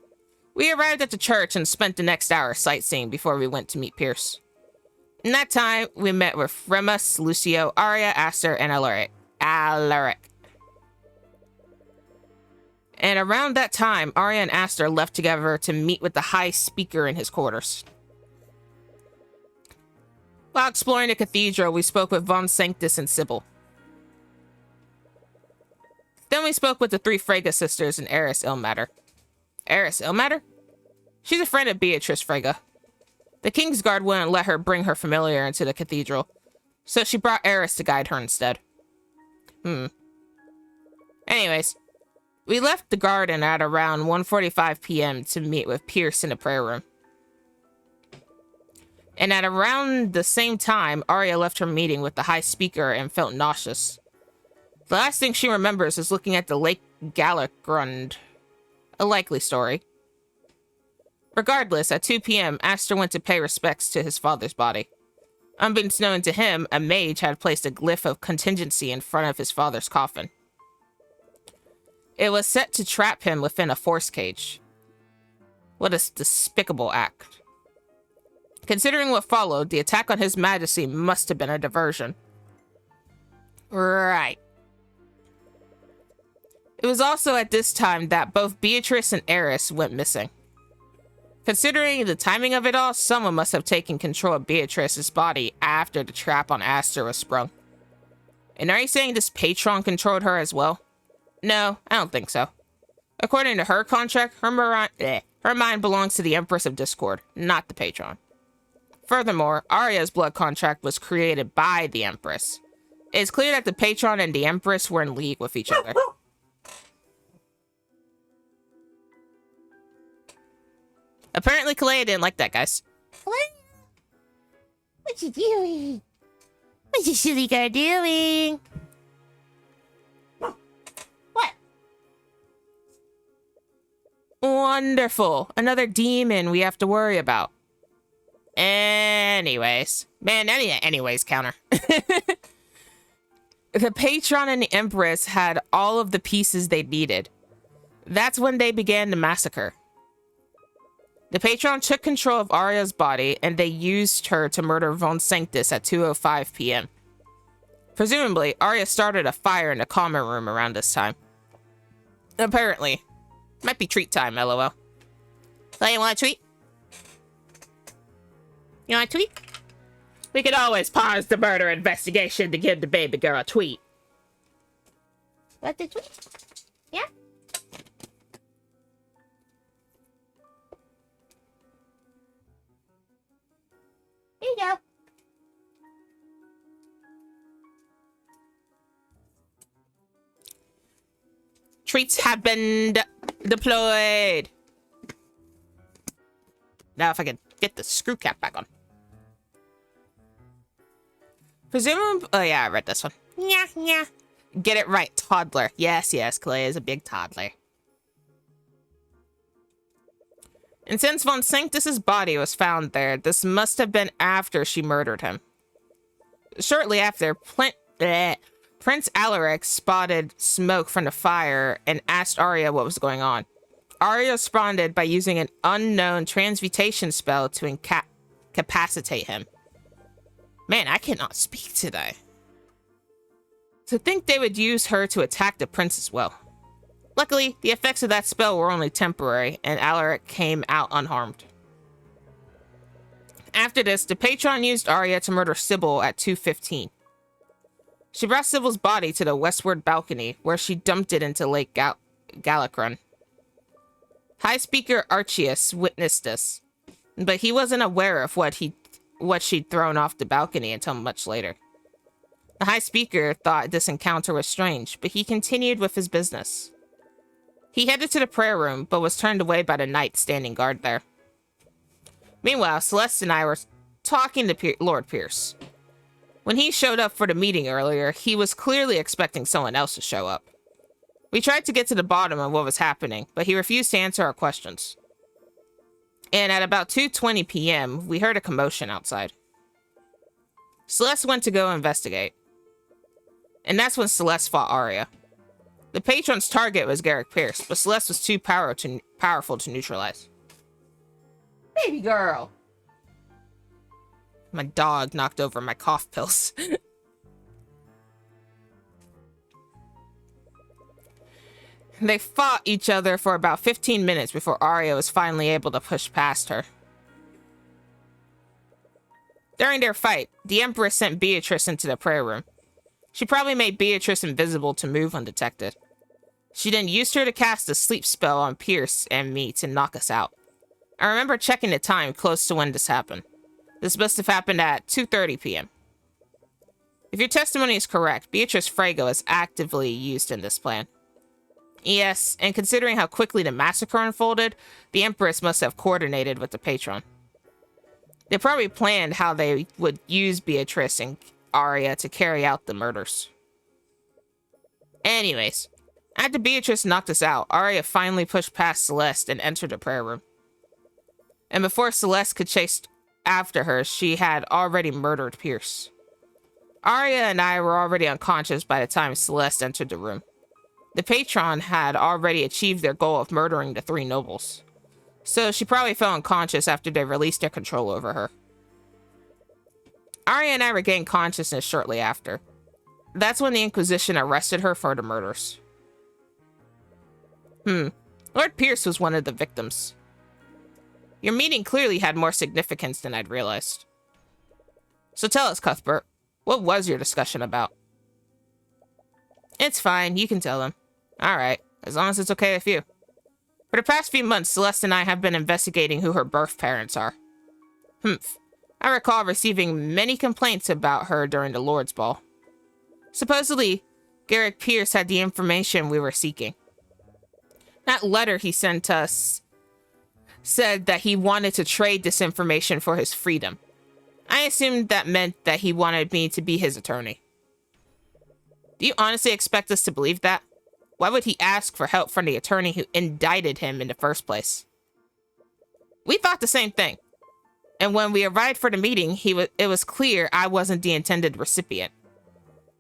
we arrived at the church and spent the next hour sightseeing before we went to meet Pierce. In that time, we met with Remus, Lucio, Arya, Aster, and Alaric. And around that time, Arya and Aster left together to meet with the High Speaker in his quarters. While exploring the cathedral, we spoke with Von Sanctus and Sybil. Then we spoke with the 3 Frege sisters and Eris Ilmater. Eris Ilmater? She's a friend of Beatrice Frege. The Kingsguard wouldn't let her bring her familiar into the cathedral, so she brought Eris to guide her instead. Anyways, we left the garden at around 1:45 p.m. to meet with Pierce in the prayer room. And at around the same time, Arya left her meeting with the High Speaker and felt nauseous. The last thing she remembers is looking at the Lake Galagrund. A likely story. Regardless, at 2 p.m., Aster went to pay respects to his father's body. Unbeknownst known to him, a mage had placed a glyph of contingency in front of his father's coffin. It was set to trap him within a force cage. What a despicable act. Considering what followed, the attack on His Majesty must have been a diversion. Right. It was also at this time that both Beatrice and Eris went missing. Considering the timing of it all, someone must have taken control of Beatrice's body after the trap on Aster was sprung. And are you saying this patron controlled her as well? No, I don't think so. According to her contract, her mind belongs to the Empress of Discord, not the patron. Furthermore, Arya's blood contract was created by the Empress. It's clear that the patron and the Empress were in league with each other. Apparently, Kalea didn't like that, guys. What you doing? What's your silly girl doing? What? Wonderful. Another demon we have to worry about. Anyways. Man, anyways counter. The patron and the Empress had all of the pieces they needed. That's when they began the massacre. The patron took control of Arya's body, and they used her to murder Von Sanctus at 2:05 p.m. Presumably, Arya started a fire in the common room around this time. Apparently. Might be treat time, lol. So you want a treat? You want a tweet? We could always pause the murder investigation to give the baby girl a tweet. What the tweet? Yeah? Here you go. Treats have been deployed. Now if I could get the screw cap back on. Presumably, oh yeah, I read this one. Yeah, yeah. Get it right, toddler. Yes, Kalea is a big toddler. And since Von Sanctus's body was found there, this must have been after she murdered him. Shortly after, Prince Alaric spotted smoke from the fire and asked Arya what was going on. Arya responded by using an unknown transmutation spell to incapacitate him. Man, I cannot speak today. To think they would use her to attack the prince as well. Luckily, the effects of that spell were only temporary, and Alaric came out unharmed. After this, the patron used Arya to murder Sybil at 2:15. She brought Sybil's body to the westward balcony, where she dumped it into Lake Galacron. High Speaker Archias witnessed this, but he wasn't aware of what she'd thrown off the balcony until much later. The High Speaker thought this encounter was strange, but he continued with his business. He headed to the prayer room, but was turned away by the knight standing guard there. Meanwhile, Celeste and I were talking to Lord Pierce. When he showed up for the meeting earlier, he was clearly expecting someone else to show up. We tried to get to the bottom of what was happening, but he refused to answer our questions. And at about 2:20 p.m., we heard a commotion outside. Celeste went to go investigate. And that's when Celeste fought Arya. The patron's target was Garrick Pierce, but Celeste was too powerful to neutralize. Baby girl! My dog knocked over my cough pills. They fought each other for about 15 minutes before Arya was finally able to push past her. During their fight, the Empress sent Beatrice into the prayer room. She probably made Beatrice invisible to move undetected. She then used her to cast a sleep spell on Pierce and me to knock us out. I remember checking the time close to when this happened. This must have happened at 2:30 p.m. If your testimony is correct, Beatrice Frago is actively used in this plan. Yes, and considering how quickly the massacre unfolded, the Empress must have coordinated with the patron. They probably planned how they would use Beatrice and Arya to carry out the murders. Anyways, after Beatrice knocked us out, Arya finally pushed past Celeste and entered the prayer room. And before Celeste could chase after her, she had already murdered Pierce. Arya and I were already unconscious by the time Celeste entered the room. The patron had already achieved their goal of murdering the three nobles, so she probably fell unconscious after they released their control over her. Arya and I regained consciousness shortly after. That's when the Inquisition arrested her for the murders. Lord Pierce was one of the victims. Your meeting clearly had more significance than I'd realized. So tell us, Cuthbert, what was your discussion about? It's fine, you can tell them. Alright, as long as it's okay with you. For the past few months, Celeste and I have been investigating who her birth parents are. I recall receiving many complaints about her during the Lord's Ball. Supposedly, Garrick Pierce had the information we were seeking. That letter he sent us said that he wanted to trade this information for his freedom. I assumed that meant that he wanted me to be his attorney. Do you honestly expect us to believe that? Why would he ask for help from the attorney who indicted him in the first place? We thought the same thing. And when we arrived for the meeting, it was clear I wasn't the intended recipient.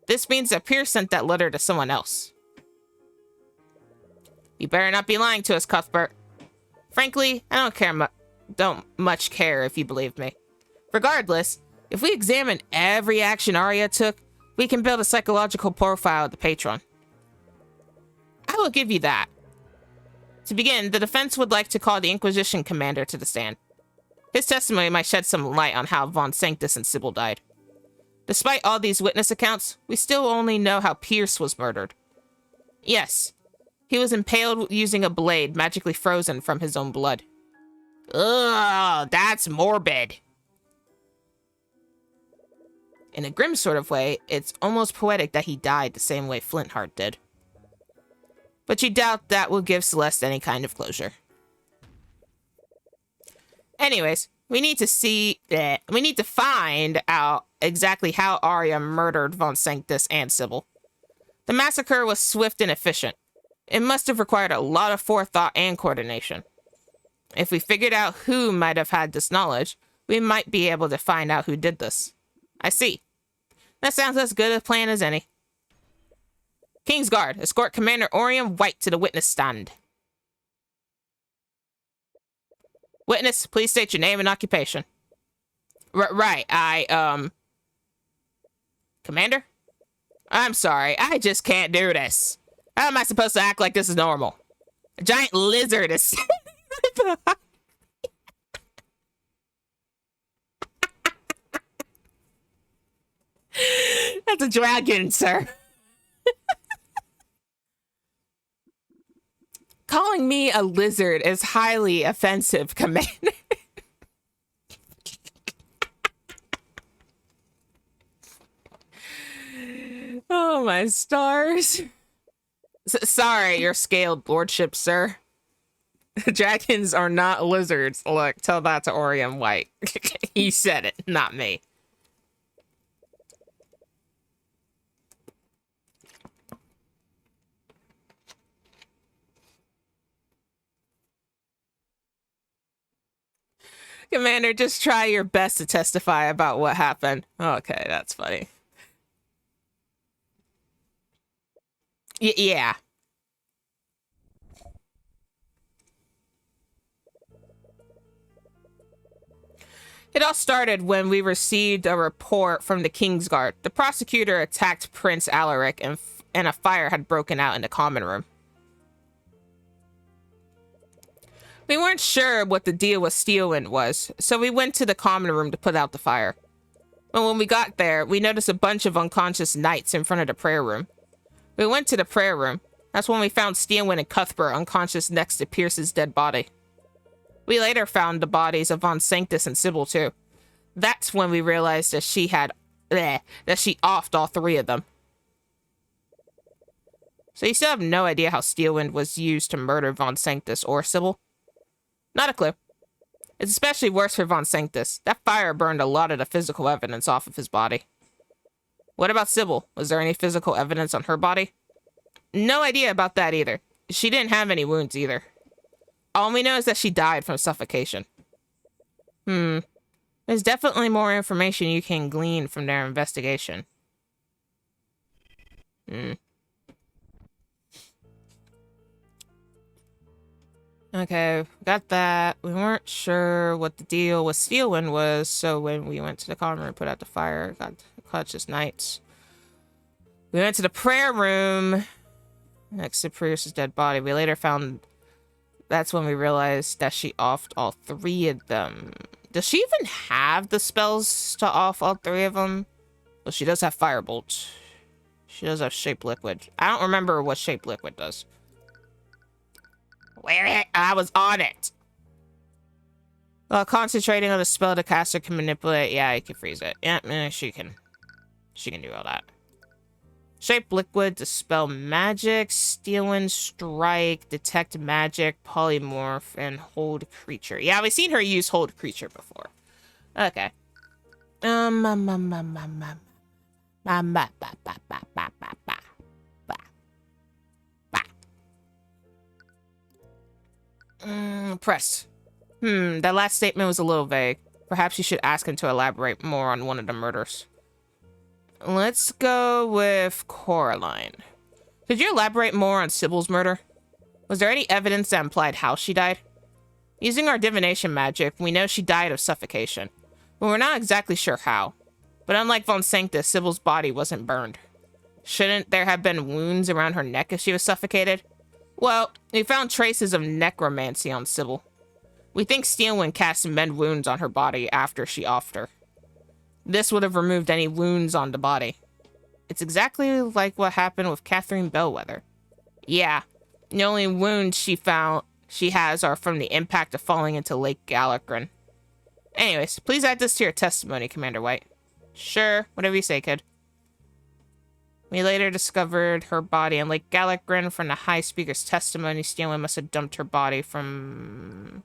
This means that Pierce sent that letter to someone else. You better not be lying to us, Cuthbert. Frankly, I don't much care if you believe me. Regardless, if we examine every action Arya took, we can build a psychological profile of the patron. I will give you that. To begin, the defense would like to call the Inquisition commander to the stand. His testimony might shed some light on how Von Sanctus and Sybil died. Despite all these witness accounts, we still only know how Pierce was murdered. Yes, he was impaled using a blade magically frozen from his own blood. Ugh, that's morbid. In a grim sort of way, it's almost poetic that he died the same way Flintheart did. But you doubt that will give Celeste any kind of closure. Anyways, we need to find out exactly how Arya murdered Von Sanctus and Sybil. The massacre was swift and efficient. It must have required a lot of forethought and coordination. If we figured out who might have had this knowledge, we might be able to find out who did this. I see. That sounds as good a plan as any. Kingsguard, escort Commander Orion White to the witness stand. Witness, please state your name and occupation. Right, Commander? I'm sorry, I just can't do this. How am I supposed to act like this is normal? A giant lizard is... That's a dragon, sir. Calling me a lizard is highly offensive, Commander. Oh, my stars. Sorry, your scaled lordship, sir. Dragons are not lizards. Look, tell that to Orion White. He said it, not me. Commander, just try your best to testify about what happened. Okay, that's funny. Yeah. It all started when we received a report from the Kingsguard. The prosecutor attacked Prince Alaric and a fire had broken out in the common room. We weren't sure what the deal with Steelwind was, so we went to the common room to put out the fire. And when we got there, we noticed a bunch of unconscious knights in front of the prayer room. We went to the prayer room. That's when we found Steelwind and Cuthbert unconscious next to Pierce's dead body. We later found the bodies of Von Sanctus and Sybil too. That's when we realized that she offed all three of them. So you still have no idea how Steelwind was used to murder Von Sanctus or Sybil? Not a clue. It's especially worse for Von Sanctus. That fire burned a lot of the physical evidence off of his body. What about Sybil? Was there any physical evidence on her body? No idea about that either. She didn't have any wounds either. All we know is that she died from suffocation. There's definitely more information you can glean from their investigation. Okay, got that. We weren't sure what the deal with Steelwind was, so when we went to the common room, put out the fire, got clutch as knights. We went to the prayer room next to Prius's dead body. We later found that's when we realized that she offed all 3 of them. Does she even have the spells to off all 3 of them? Well, she does have Firebolt. She does have Shape Liquid. I don't remember what Shape Liquid does. Where I was on it. While concentrating on the spell, the caster can manipulate. Yeah, he can freeze it. Yeah, she can do all that. Shape Liquid, dispel magic, Steelwind, strike, detect magic, polymorph, and hold creature. Yeah, we've seen her use hold creature before. Okay. Press. That last statement was a little vague. Perhaps you should ask him to elaborate more on one of the murders. Let's go with Coraline. Could you elaborate more on Sybil's murder? Was there any evidence that implied how she died? Using our divination magic, we know she died of suffocation, but we're not exactly sure how. But unlike Von Sanctus, Sybil's body wasn't burned. Shouldn't there have been wounds around her neck if she was suffocated? Well, we found traces of necromancy on Sybil. We think Steelwind cast mend wounds on her body after she offed her. This would have removed any wounds on the body. It's exactly like what happened with Catherine Bellwether. Yeah, the only wounds she has are from the impact of falling into Lake Galacrin. Anyways, please add this to your testimony, Commander White. Sure, whatever you say, kid. We later discovered her body in Lake Galacrin from the High Speaker's testimony. Steelwind must have dumped her body from...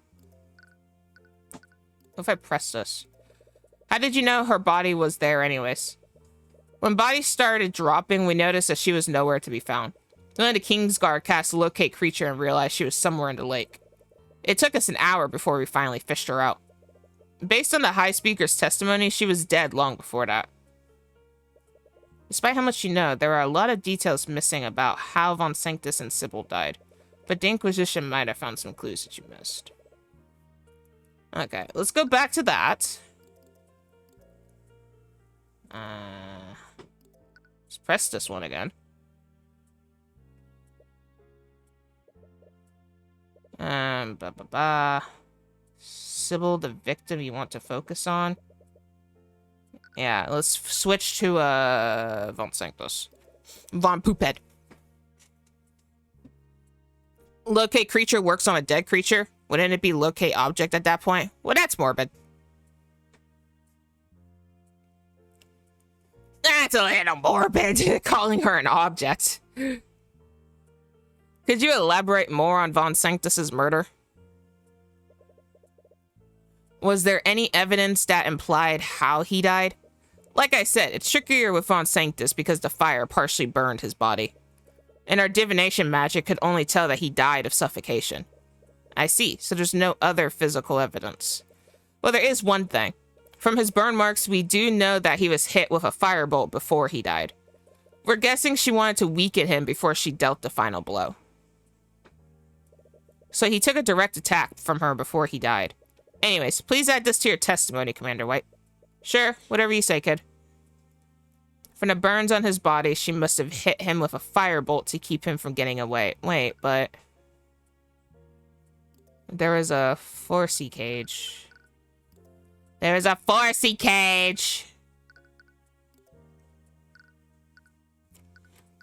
What if I press this? How did you know her body was there anyways? When bodies started dropping, we noticed that she was nowhere to be found. Then the Kingsguard cast Locate Creature and realized she was somewhere in the lake. It took us an hour before we finally fished her out. Based on the High Speaker's testimony, she was dead long before that. Despite how much you know, there are a lot of details missing about how Von Sanctus and Sybil died, but the Inquisition might have found some clues that you missed. Okay, let's go back to that. Let's press this one again. Sybil, the victim you want to focus on. Yeah, let's switch to, Von Sanctus. Von Poophead. Locate creature works on a dead creature. Wouldn't it be locate object at that point? Well, that's morbid. That's a little morbid, calling her an object. Could you elaborate more on Von Sanctus's murder? Was there any evidence that implied how he died? Like I said, it's trickier with Von Sanctus because the fire partially burned his body. And our divination magic could only tell that he died of suffocation. I see, so there's no other physical evidence. Well, there is one thing. From his burn marks, we do know that he was hit with a firebolt before he died. We're guessing she wanted to weaken him before she dealt the final blow. So he took a direct attack from her before he died. Anyways, please add this to your testimony, Commander White. Sure, whatever you say, kid. From the burns on his body, she must have hit him with a firebolt to keep him from getting away. Wait, but... there was a Forcey cage. There is a Forcey cage!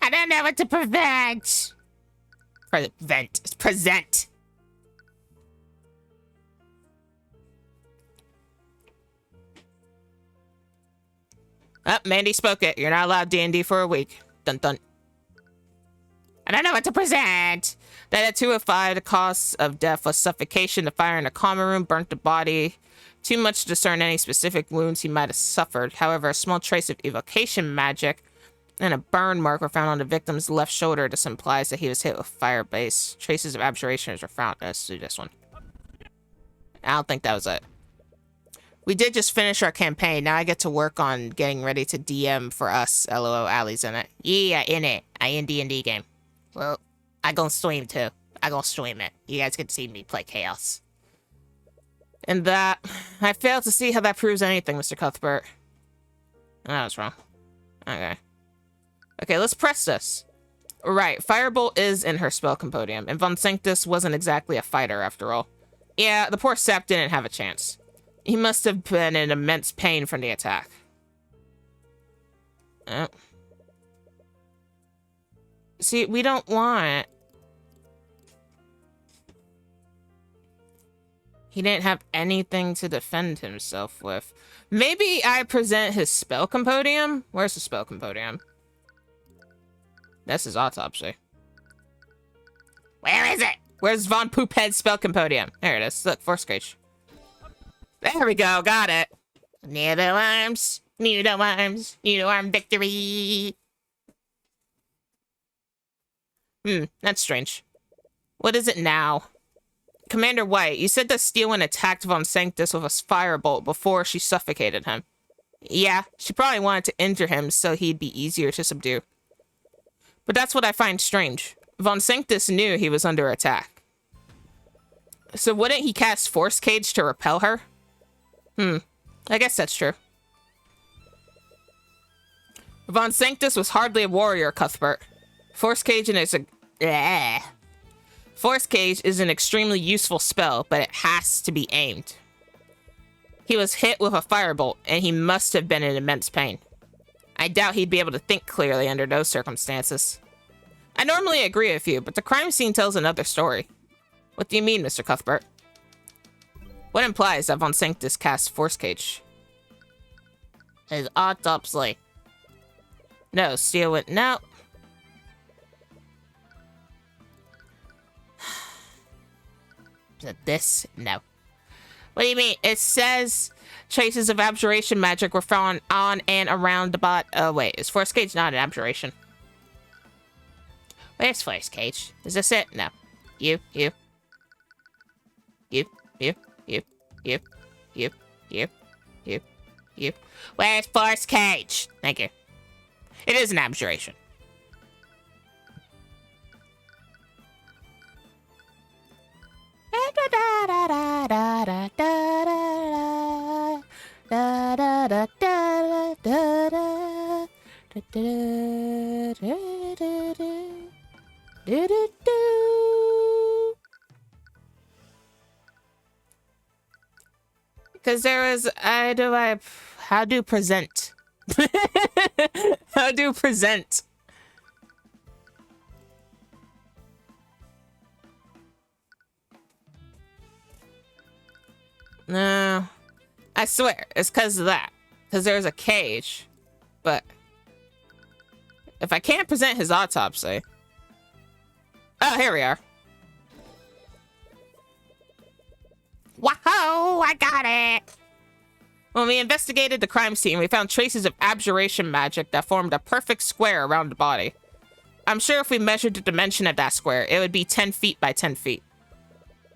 I don't know what to prevent. Present. Oh, Mandy spoke it. You're not allowed D&D for a week. Dun dun. I don't know what to present. That at 2 of 5, the cause of death was suffocation. The fire in the common room burnt the body. Too much to discern any specific wounds he might have suffered. However, a small trace of evocation magic and a burn mark were found on the victim's left shoulder. This implies that he was hit with fire base. Traces of abjurations were found. Let's do this one. I don't think that was it. We did just finish our campaign. Now I get to work on getting ready to DM for us. LOL, Allie's in it. Yeah, in it. I in D&D game. Well, I gonna stream too. I'm gonna stream it. You guys can see me play Chaos. And that... I fail to see how that proves anything, Mr. Cuthbert. Oh, I was wrong. Okay. Okay, let's press this. Right, Firebolt is in her spell compendium, and Von Sanctus wasn't exactly a fighter after all. Yeah, the poor sap didn't have a chance. He must have been in immense pain from the attack. Oh. See, we don't want... He didn't have anything to defend himself with. Maybe I present his spell compendium? Where's the spell compendium? That's his autopsy. Where is it? Where's Von Poophead's spell compendium? There it is. Look, Force Cage. There we go. Got it. Noodle arms. Noodle arms. Noodle arm victory. That's strange. What is it now? Commander White, you said that Steelwind attacked Von Sanctus with a firebolt before she suffocated him. Yeah, she probably wanted to injure him so he'd be easier to subdue. But that's what I find strange. Von Sanctus knew he was under attack. So wouldn't he cast Force Cage to repel her? I guess that's true. Von Sanctus was hardly a warrior, Cuthbert. Force Cage is an extremely useful spell, but it has to be aimed. He was hit with a firebolt, and he must have been in immense pain. I doubt he'd be able to think clearly under those circumstances. I normally agree with you, but the crime scene tells another story. What do you mean, Mr. Cuthbert? What implies that Von Sanctus cast Force Cage? His autopsy. No, Steelwind. No. This? No. What do you mean? It says traces of abjuration magic were found on and around the bot. Oh, wait. Is Force Cage not an abjuration? Where's Force Cage? Is this it? No. You. Where's Force Cage? Thank you. It is an abjuration. Because there was, how do present? How do present? No, I swear, it's because of that. Because there's a cage. But if I can't present his autopsy... Oh, here we are. Whoa, I got it! When we investigated the crime scene, we found traces of abjuration magic that formed a perfect square around the body. I'm sure if we measured the dimension of that square, it would be 10 feet by 10 feet.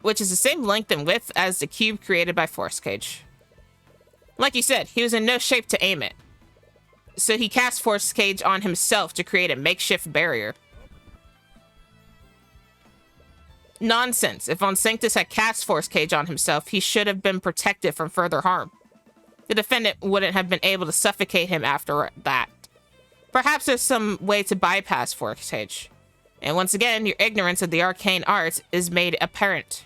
Which is the same length and width as the cube created by Force Cage. Like you said, he was in no shape to aim it. So he cast Force Cage on himself to create a makeshift barrier. Nonsense. If Von Sanctus had cast Force Cage on himself, he should have been protected from further harm. The defendant wouldn't have been able to suffocate him after that. Perhaps there's some way to bypass Force Cage. And once again, your ignorance of the arcane art is made apparent.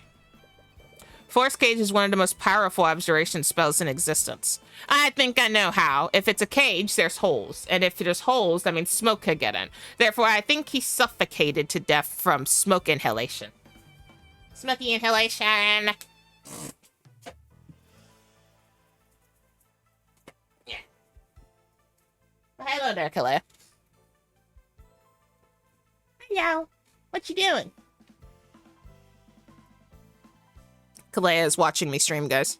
Force Cage is one of the most powerful abjuration spells in existence. I think I know how. If it's a cage, there's holes. And if there's holes, that means smoke could get in. Therefore, I think he suffocated to death from smoke inhalation. Smoky inhalation. Yeah. Well, hello there, Kalea. Hello. What you doing? Kalea is watching me stream, guys.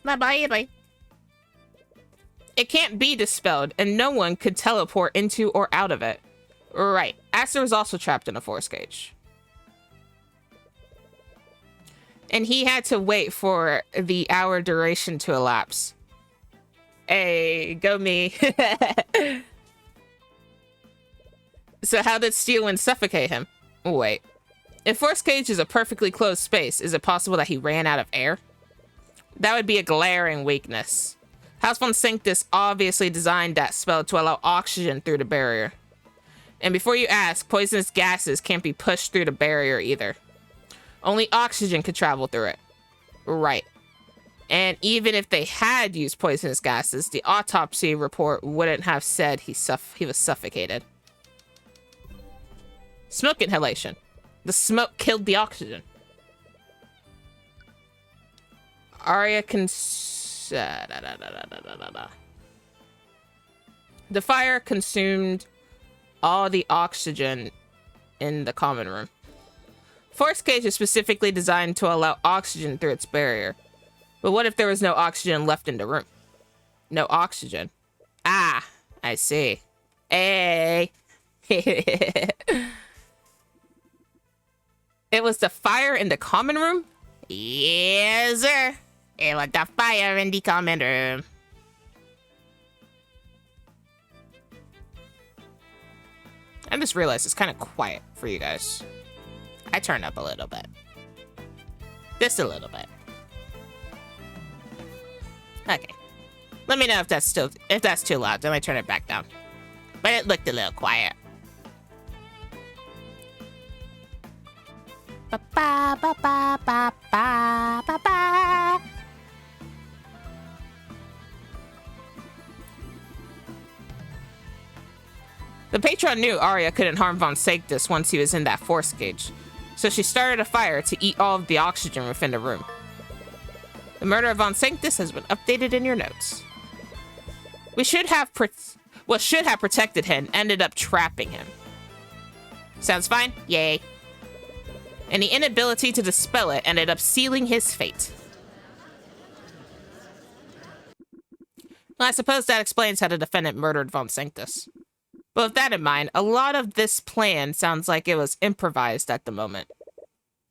Bye-bye. It can't be dispelled, and no one could teleport into or out of it. Right. Aster was also trapped in a Force Cage. And he had to wait for the hour duration to elapse. Hey, go me. So how did Steelwind suffocate him? Wait, If Force Cage is a perfectly closed space, is it possible that he ran out of air? That would be a glaring weakness. House von Sanctus obviously designed that spell to allow oxygen through the barrier. And before you ask, poisonous gases can't be pushed through the barrier either. Only oxygen could travel through it. Right. And even if they had used poisonous gases, the autopsy report wouldn't have said he was suffocated. Smoke inhalation. The smoke killed the oxygen. Arya can... The fire consumed all the oxygen in the common room. Force Cage is specifically designed to allow oxygen through its barrier. But what if there was no oxygen left in the room? No oxygen. Ah, I see. Hey. It was the fire in the common room? Yes, sir. It was the fire in the common room. I just realized it's kind of quiet for you guys. I turn up a little bit. Just a little bit. Okay. Let me know if that's too loud. Then I turn it back down. But it looked a little quiet. Ba ba ba ba ba ba ba ba. The patron knew Arya couldn't harm von Sanctus once he was in that force cage, so she started a fire to eat all of the oxygen within the room. The murder of von Sanctus has been updated in your notes. What should have protected him ended up trapping him. Sounds fine? Yay. And the inability to dispel it ended up sealing his fate. Well, I suppose that explains how the defendant murdered von Sanctus. But with that in mind, a lot of this plan sounds like it was improvised at the moment.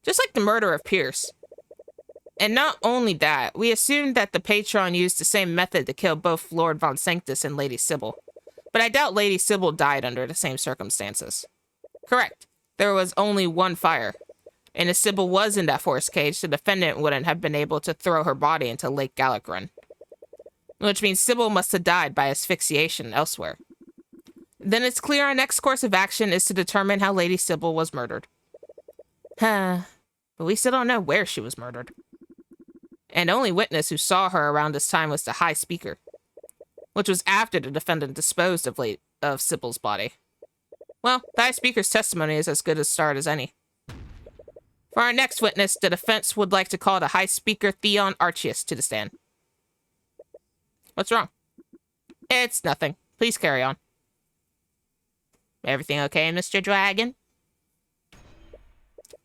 Just like the murder of Pierce. And not only that, we assumed that the patron used the same method to kill both Lord von Sanctus and Lady Sybil. But I doubt Lady Sybil died under the same circumstances. Correct. There was only one fire. And if Sybil was in that force cage, the defendant wouldn't have been able to throw her body into Lake Galacrun. Which means Sybil must have died by asphyxiation elsewhere. Then it's clear our next course of action is to determine how Lady Sybil was murdered. But we still don't know where she was murdered. And the only witness who saw her around this time was the High Speaker, which was after the defendant disposed of Sybil's body. Well, the High Speaker's testimony is as good a start as any. For our next witness, the defense would like to call the High Speaker Theon Archius to the stand. What's wrong? It's nothing. Please carry on. Everything okay, Mr. Dragon?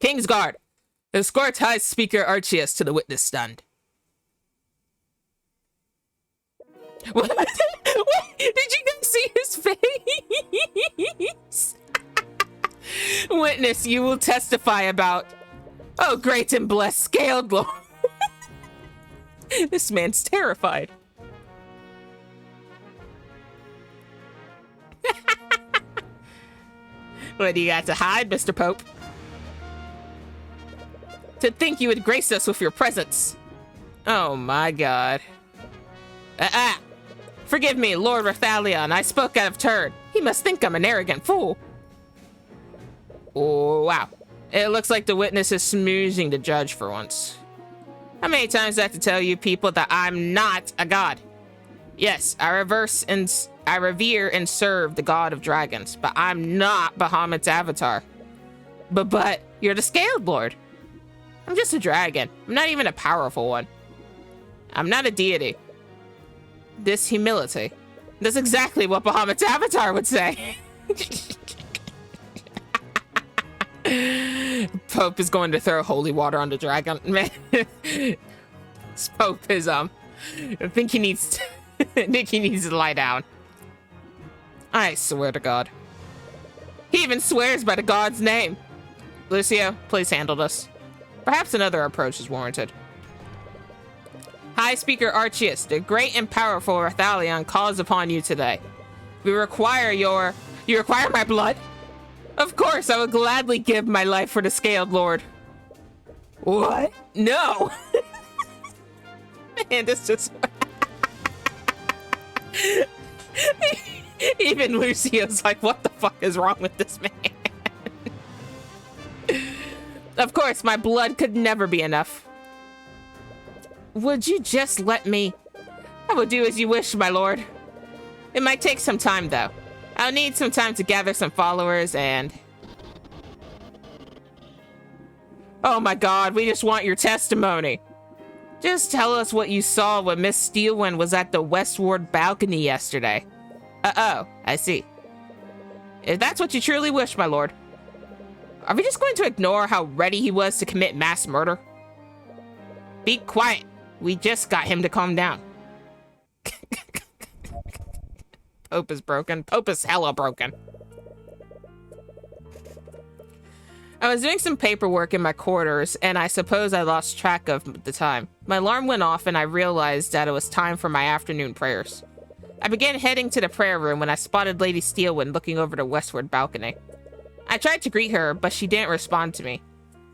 Kingsguard! Escort High Speaker Archius to the witness stand. What? Did you guys see his face? Witness, you will testify about... Oh, great and blessed scaled Lord. This man's terrified. What do you got to hide, Mr. Pope? To think you would grace us with your presence. Oh my god. Forgive me, Lord Rathalion. I spoke out of turn. He must think I'm an arrogant fool. Oh, wow. It looks like the witness is smoozing the judge for once. How many times do I have to tell you people that I'm not a god? Yes, I revere and serve the god of dragons, but I'm not Bahamut's avatar. But you're the Scaled Lord. I'm just a dragon. I'm not even a powerful one. I'm not a deity. This humility. That's exactly what Bahamut's avatar would say. Pope is going to throw holy water on the dragon. Man, this Pope is, I think he needs to lie down. I swear to God. He even swears by the god's name. Lucio, please handle this. Perhaps another approach is warranted. High Speaker Archius, the great and powerful Rathalion calls upon you today. You require my blood? Of course, I would gladly give my life for the Scaled Lord. What? No! Man, this just... Even Lucio's like, what the fuck is wrong with this man? Of course, my blood could never be enough. Would you just let me? I will do as you wish, my lord. It might take some time, though. I'll need some time to gather some followers and... Oh my god, we just want your testimony. Just tell us what you saw when Miss Steelwind was at the westward balcony yesterday. Uh-oh, I see. If that's what you truly wish, my lord. Are we just going to ignore how ready he was to commit mass murder? Be quiet. We just got him to calm down. Pope is broken. Pope is hella broken. I was doing some paperwork in my quarters, and I suppose I lost track of the time. My alarm went off, and I realized that it was time for my afternoon prayers. I began heading to the prayer room when I spotted Lady Steelwind looking over the westward balcony. I tried to greet her, but she didn't respond to me.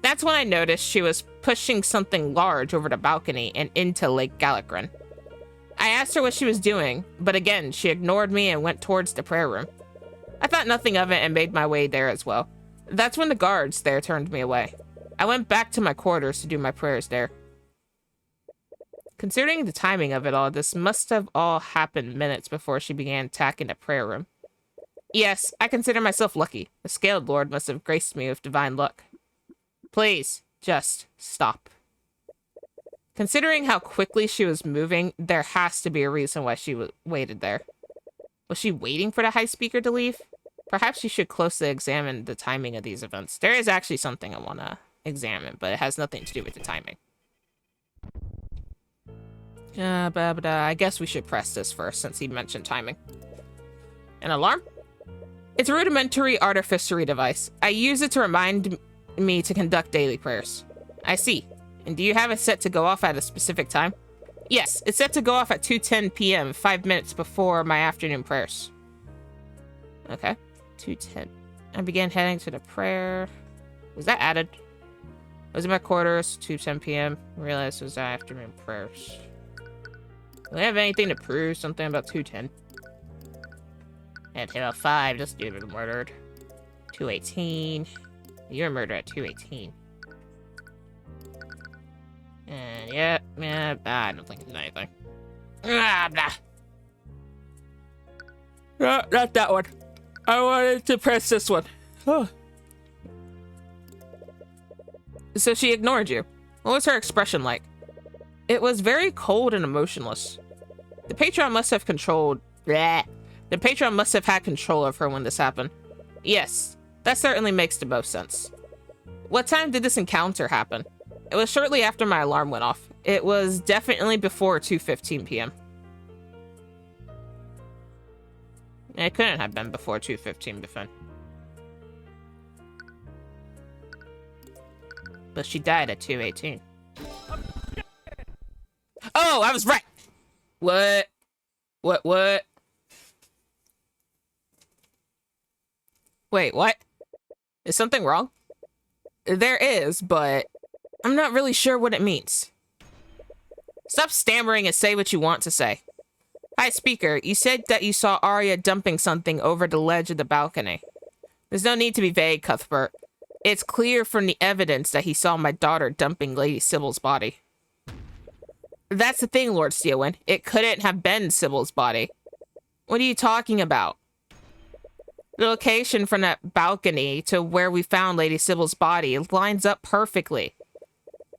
That's when I noticed she was pushing something large over the balcony and into Lake Galakrin. I asked her what she was doing, but again, she ignored me and went towards the prayer room. I thought nothing of it and made my way there as well. That's when the guards there turned me away. I went back to my quarters to do my prayers there. Considering the timing of it all, this must have all happened minutes before she began attacking the prayer room. Yes, I consider myself lucky. The Scaled Lord must have graced me with divine luck. Please, just stop. Considering how quickly she was moving, there has to be a reason why she waited there. Was she waiting for the High Speaker to leave? Perhaps you should closely examine the timing of these events. There is actually something I want to examine, but it has nothing to do with the timing. I guess we should press this first, since he mentioned timing. An alarm? It's a rudimentary artificery device. I use it to remind me to conduct daily prayers. I see. And do you have it set to go off at a specific time? Yes, it's set to go off at 2:10 p.m., 5 minutes before my afternoon prayers. Okay, 2:10. I began heading to the prayer. Was that added? I was in my quarters, 2:10 p.m. Realized it was afternoon prayers. Do we have anything to prove something about 2:10? At 2:05, this dude was murdered. 2:18. You were murdered at 2:18. And yeah, I don't think it's anything. No, not that one. I wanted to press this one. Oh. So she ignored you. What was her expression like? It was very cold and emotionless. The patron must have controlled... Bleh. The patron must have had control of her when this happened. Yes, that certainly makes the most sense. What time did this encounter happen? It was shortly after my alarm went off. It was definitely before 2:15 p.m. It couldn't have been before 2:15 p.m. But she died at 2:18. Oh, I was right! What? What? Wait, what? Is something wrong? There is, but I'm not really sure what it means. Stop stammering and say what you want to say. Hi, Speaker. You said that you saw Arya dumping something over the ledge of the balcony. There's no need to be vague, Cuthbert. It's clear from the evidence that he saw my daughter dumping Lady Sybil's body. That's the thing, Lord Steelwind. It couldn't have been Sybil's body. What are you talking about? The location from that balcony to where we found Lady Sybil's body lines up perfectly.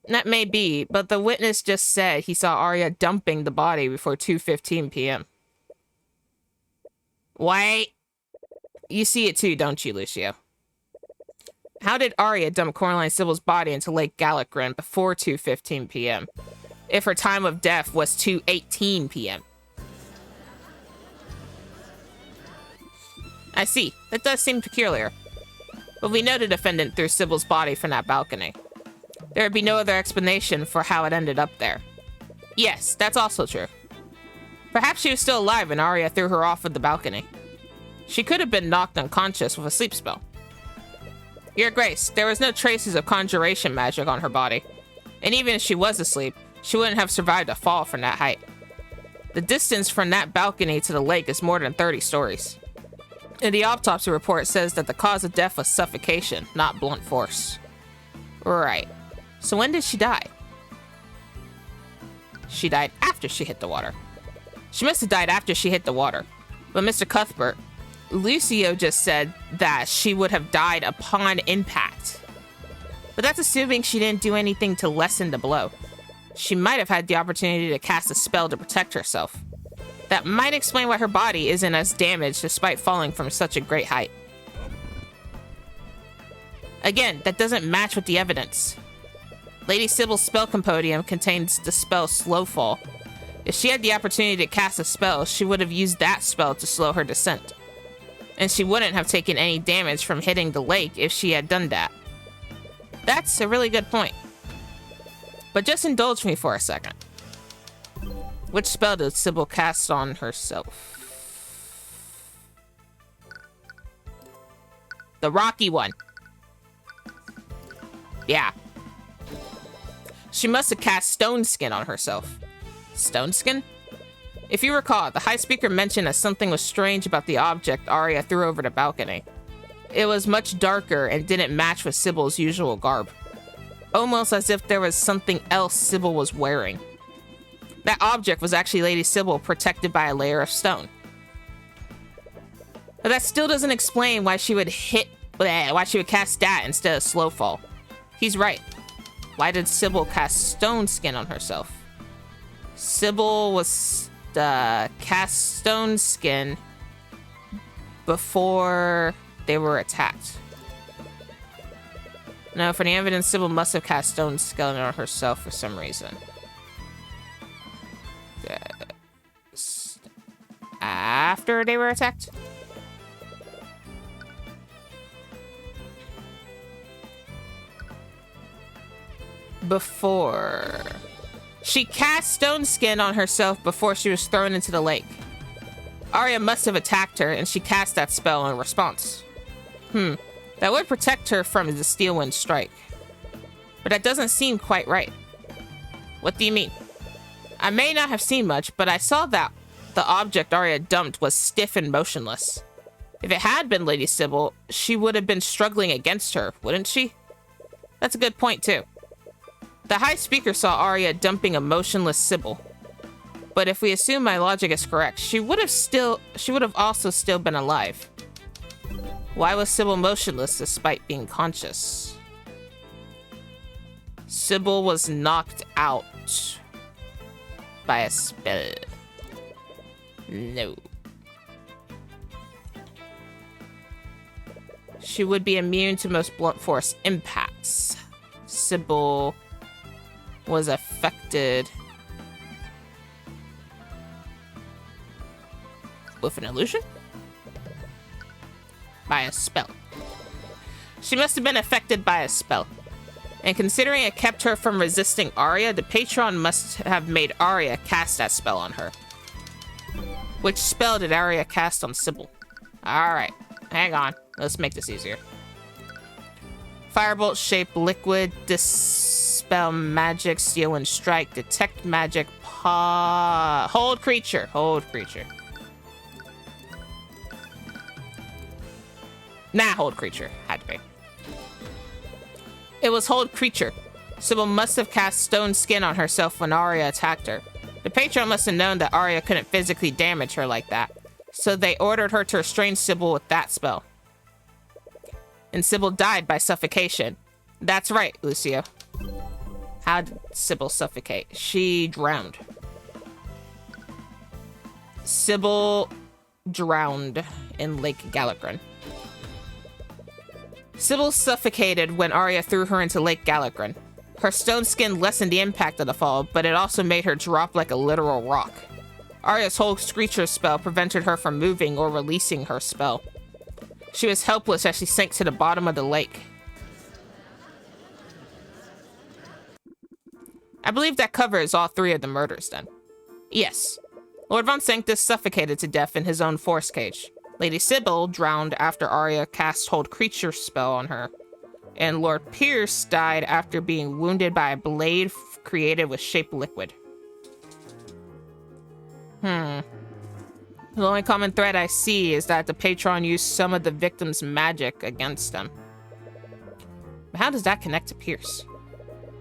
That may be, but the witness just said he saw Arya dumping the body before 2:15 p.m. Wait. You see it too, don't you, Lucio? How did Arya dump Coraline Sybil's body into Lake Galakrin before 2:15 p.m. if her time of death was 2:18 p.m.? I see. That does seem peculiar. But we know the defendant threw Sybil's body from that balcony. There would be no other explanation for how it ended up there. Yes, that's also true. Perhaps she was still alive and Arya threw her off of the balcony. She could have been knocked unconscious with a sleep spell. Your Grace, there was no traces of conjuration magic on her body. And even if she was asleep, she wouldn't have survived a fall from that height. The distance from that balcony to the lake is more than 30 stories. And the autopsy report says that the cause of death was suffocation, not blunt force. Right. So when did she die? She died after she hit the water. She must have died after she hit the water. But Mr. Cuthbert, Lucio just said that she would have died upon impact. But that's assuming she didn't do anything to lessen the blow. She might have had the opportunity to cast a spell to protect herself. That might explain why her body isn't as damaged despite falling from such a great height. Again, that doesn't match with the evidence. Lady Sybil's spell compendium contains the spell Slow Fall. If she had the opportunity to cast a spell, she would have used that spell to slow her descent. And she wouldn't have taken any damage from hitting the lake if she had done that. That's a really good point. But just indulge me for a second. Which spell did Sybil cast on herself? The rocky one. Yeah. She must have cast Stone Skin on herself. Stone Skin? If you recall, the High Speaker mentioned that something was strange about the object Arya threw over the balcony. It was much darker and didn't match with Sybil's usual garb. Almost as if there was something else Sybil was wearing. That object was actually Lady Sybil protected by a layer of stone. But that still doesn't explain why she would cast that instead of Slow Fall. He's right. Why did Sybil cast Stone Skin on herself? Sybil was cast Stone Skin before they were attacked. No, for the evidence, Sybil must have cast Stone Skin on herself for some reason. After they were attacked? Before. She cast Stone Skin on herself before she was thrown into the lake. Arya must have attacked her, and she cast that spell in response. That would protect her from the Steel Wind strike. But that doesn't seem quite right. What do you mean? I may not have seen much, but I saw that the object Arya dumped was stiff and motionless. If it had been Lady Sybil, she would have been struggling against her, wouldn't she? That's a good point, too. The High Speaker saw Arya dumping a motionless Sybil. But if we assume my logic is correct, she would have also still been alive. Why was Sybil motionless despite being conscious? Sybil was knocked out by a spell. No. She would be immune to most blunt force impacts. Sybil was affected with an illusion? By a spell. She must have been affected by a spell. And considering it kept her from resisting Arya, the patron must have made Arya cast that spell on her. Which spell did Arya cast on Sybil? Alright, hang on. Let's make this easier. Firebolt shaped liquid, dispel magic, steal and strike, detect magic, hold creature. Hold creature. Had to be. It was hold creature. Sybil must have cast Stone Skin on herself when Arya attacked her. The patron must have known that Arya couldn't physically damage her like that, so they ordered her to restrain Sybil with that spell. And Sybil died by suffocation. That's right, Lucio. How did Sybil suffocate? She drowned. Sybil drowned in Lake Galacron. Sybil suffocated when Arya threw her into Lake Galacron. Her stone skin lessened the impact of the fall, but it also made her drop like a literal rock. Arya's whole Screecher spell prevented her from moving or releasing her spell. She was helpless as she sank to the bottom of the lake. I believe that covers all three of the murders then. Yes. Lord Von Sanctus suffocated to death in his own force cage. Lady Sybil drowned after Arya cast Hold Creature spell on her. and Lord Pierce died after being wounded by a blade created with shape liquid. The only common thread I see is that the patron used some of the victim's magic against them. But how does that connect to Pierce?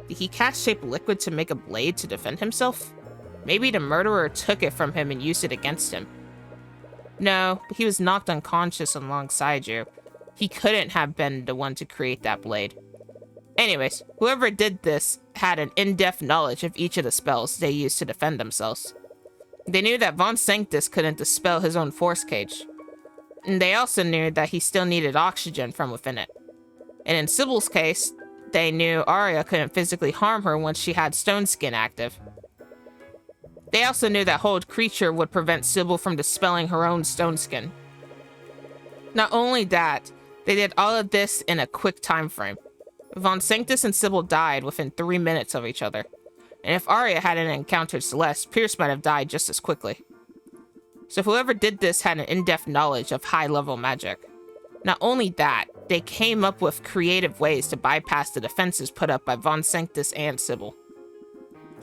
Did he cast shape liquid to make a blade to defend himself? Maybe the murderer took it from him and used it against him. No, but he was knocked unconscious alongside you. He couldn't have been the one to create that blade. Anyways, whoever did this had an in-depth knowledge of each of the spells they used to defend themselves. They knew that Von Sanctus couldn't dispel his own force cage. And they also knew that he still needed oxygen from within it. And in Sybil's case, they knew Arya couldn't physically harm her once she had Stone Skin active. They also knew that Hold Creature would prevent Sybil from dispelling her own Stone Skin. Not only that, they did all of this in a quick time frame. Von Sanctus and Sybil died within 3 minutes of each other. And if Arya hadn't encountered Celeste, Pierce might have died just as quickly. So whoever did this had an in-depth knowledge of high-level magic. Not only that, they came up with creative ways to bypass the defenses put up by Von Sanctus and Sybil.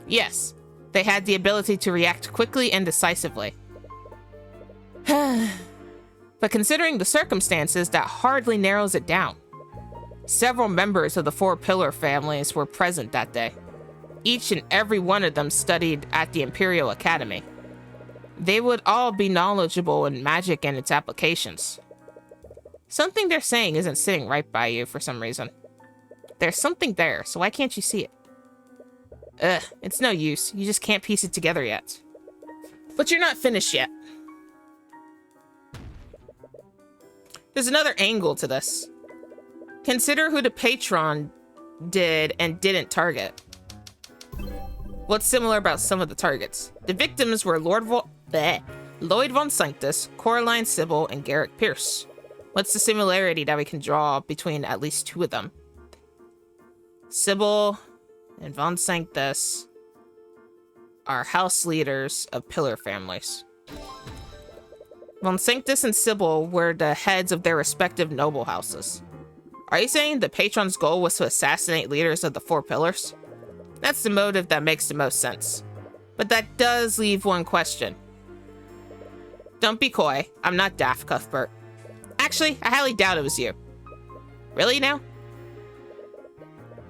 Yes, they had the ability to react quickly and decisively. But considering the circumstances, that hardly narrows it down. Several members of the Four Pillar families were present that day. Each and every one of them studied at the Imperial Academy. They would all be knowledgeable in magic and its applications. Something they're saying isn't sitting right by you for some reason. There's something there, so why can't you see it? It's no use. You just can't piece it together yet. But you're not finished yet. There's another angle to this. Consider who the patron did and didn't target. What's similar about some of the targets? The victims were Lloyd Von Sanctus, Coraline Sybil, and Garrick Pierce. What's the similarity that we can draw between at least two of them? Sybil and Von Sanctus are house leaders of pillar families. Von Sanctus and Sybil were the heads of their respective noble houses. Are you saying the patron's goal was to assassinate leaders of the Four Pillars? That's the motive that makes the most sense. But that does leave one question. Don't be coy. I'm not daft, Cuthbert. Actually, I highly doubt it was you. Really now?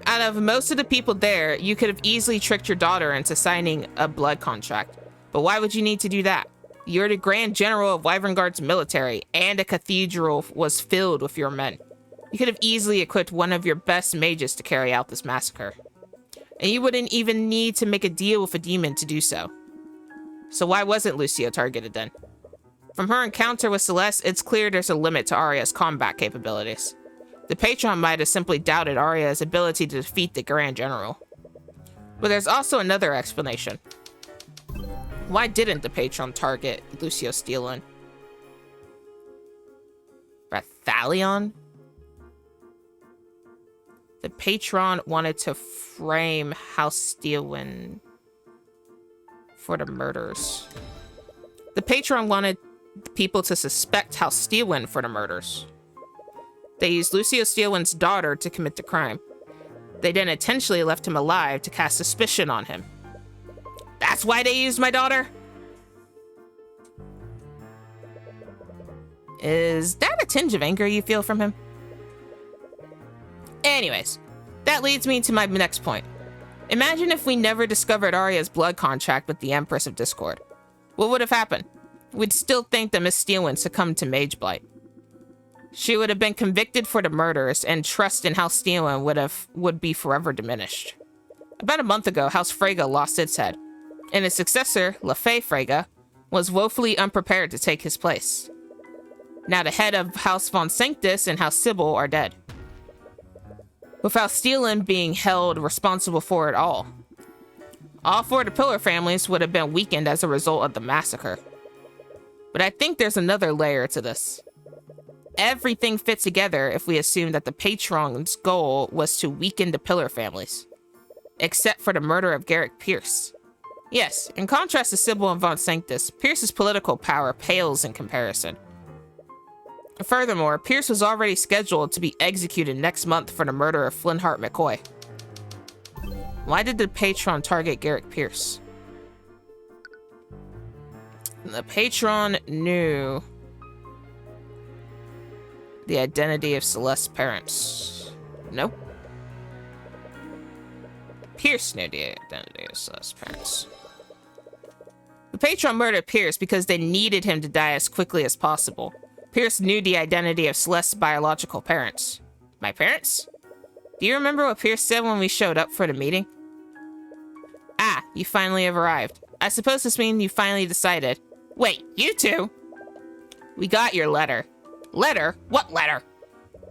Out of most of the people there, you could have easily tricked your daughter into signing a blood contract. But why would you need to do that? You're the Grand General of Wyverngard's military, and a cathedral was filled with your men. You could have easily equipped one of your best mages to carry out this massacre. And you wouldn't even need to make a deal with a demon to do so. So why wasn't Lucio targeted then? From her encounter with Celeste, it's clear there's a limit to Arya's combat capabilities. The patron might have simply doubted Arya's ability to defeat the Grand General. But there's also another explanation. Why didn't the patron target Lucio Steelin? Rathalion? The patron wanted to frame House Steelwyn for the murders. The patron wanted people to suspect House Steelwyn for the murders. They used Lucio Steelwyn's daughter to commit the crime. They then intentionally left him alive to cast suspicion on him. That's why they used my daughter? Is that a tinge of anger you feel from him? Anyways, that leads me to my next point. Imagine if we never discovered Arya's blood contract with the Empress of Discord. What would have happened? We'd still think that Miss Steelwyn succumbed to Mage Blight. She would have been convicted for the murders, and trust in House Steelwyn would be forever diminished. About a month ago, House Freyga lost its head, and its successor, LaFay Freyga, was woefully unprepared to take his place. Now the head of House Von Sanctus and House Sybil are dead, without Steelwyn being held responsible for it all. All four of the Pillar families would have been weakened as a result of the massacre. But I think there's another layer to this. Everything fits together if we assume that the patron's goal was to weaken the Pillar families, except for the murder of Garrick Pierce. Yes, in contrast to Sybil and Von Sanctus, Pierce's political power pales in comparison. Furthermore, Pierce was already scheduled to be executed next month for the murder of Flintheart McCoy. Why did the patron target Garrick Pierce? The patron knew the identity of Celeste's parents. Nope. Pierce knew the identity of Celeste's parents. The patron murdered Pierce because they needed him to die as quickly as possible. Pierce knew the identity of Celeste's biological parents. My parents? Do you remember what Pierce said when we showed up for the meeting? Ah, you finally have arrived. I suppose this means you finally decided. Wait, you two? We got your letter. Letter? What letter?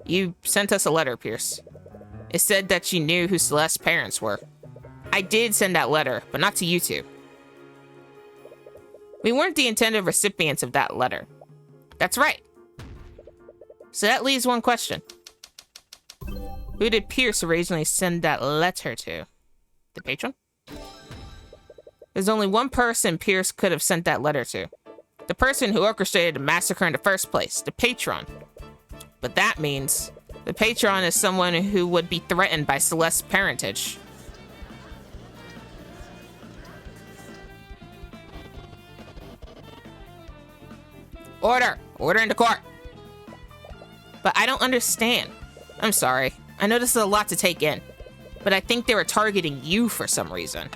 You sent us a letter, Pierce. It said that you knew who Celeste's parents were. I did send that letter, but not to you two. We weren't the intended recipients of that letter. That's right. So that leaves one question. Who did Pierce originally send that letter to? The patron? There's only one person Pierce could have sent that letter to. The person who orchestrated the massacre in the first place, the patron. But that means the patron is someone who would be threatened by Celeste's parentage. Order! Order in the court! But I don't understand. I'm sorry. I know this is a lot to take in, but I think they were targeting you for some reason.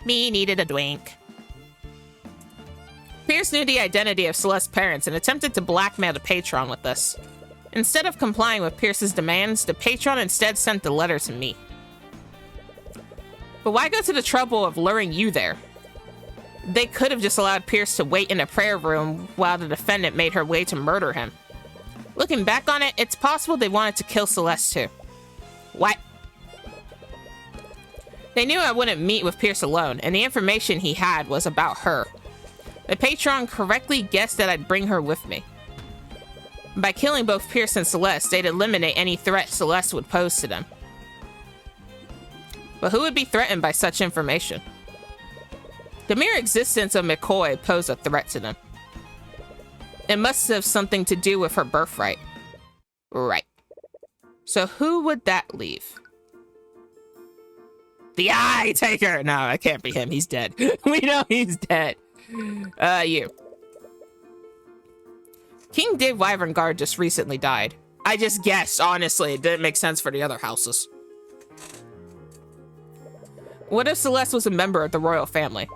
Me needed a drink. Pierce knew the identity of Celeste's parents and attempted to blackmail the patron with this. Instead of complying with Pierce's demands, the patron instead sent the letter to me. But why go to the trouble of luring you there? They could have just allowed Pierce to wait in a prayer room while the defendant made her way to murder him. Looking back on it, it's possible they wanted to kill Celeste too. What? They knew I wouldn't meet with Pierce alone, and the information he had was about her. The patron correctly guessed that I'd bring her with me. By killing both Pierce and Celeste, they'd eliminate any threat Celeste would pose to them. But who would be threatened by such information? The mere existence of McCoy posed a threat to them. It must have something to do with her birthright. Right. So who would that leave? The Eye Taker! No, it can't be him. He's dead. We know he's dead. You. King Dave Wyverngard just recently died. I just guessed, honestly. It didn't make sense for the other houses. What if Celeste was a member of the royal family?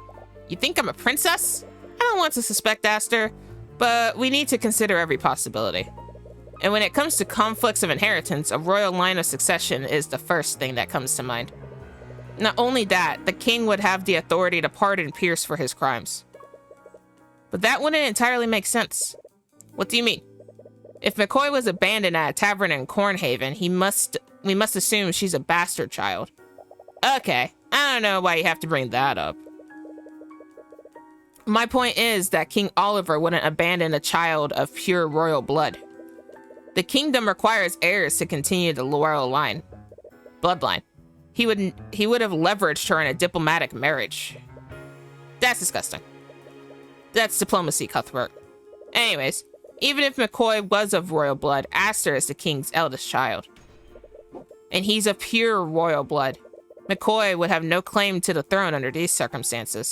You think I'm a princess? I don't want to suspect Aster, but we need to consider every possibility. And when it comes to conflicts of inheritance, a royal line of succession is the first thing that comes to mind. Not only that, the king would have the authority to pardon Pierce for his crimes. But that wouldn't entirely make sense. What do you mean? If McCoy was abandoned at a tavern in Cornhaven, we must assume she's a bastard child. Okay, I don't know why you have to bring that up. My point is that King Oliver wouldn't abandon a child of pure royal blood. The kingdom requires heirs to continue the royal bloodline. He would have leveraged her in a diplomatic marriage. That's disgusting. That's diplomacy, Cuthbert. Anyways, even if McCoy was of royal blood, Aster is the king's eldest child. And he's of pure royal blood. McCoy would have no claim to the throne under these circumstances.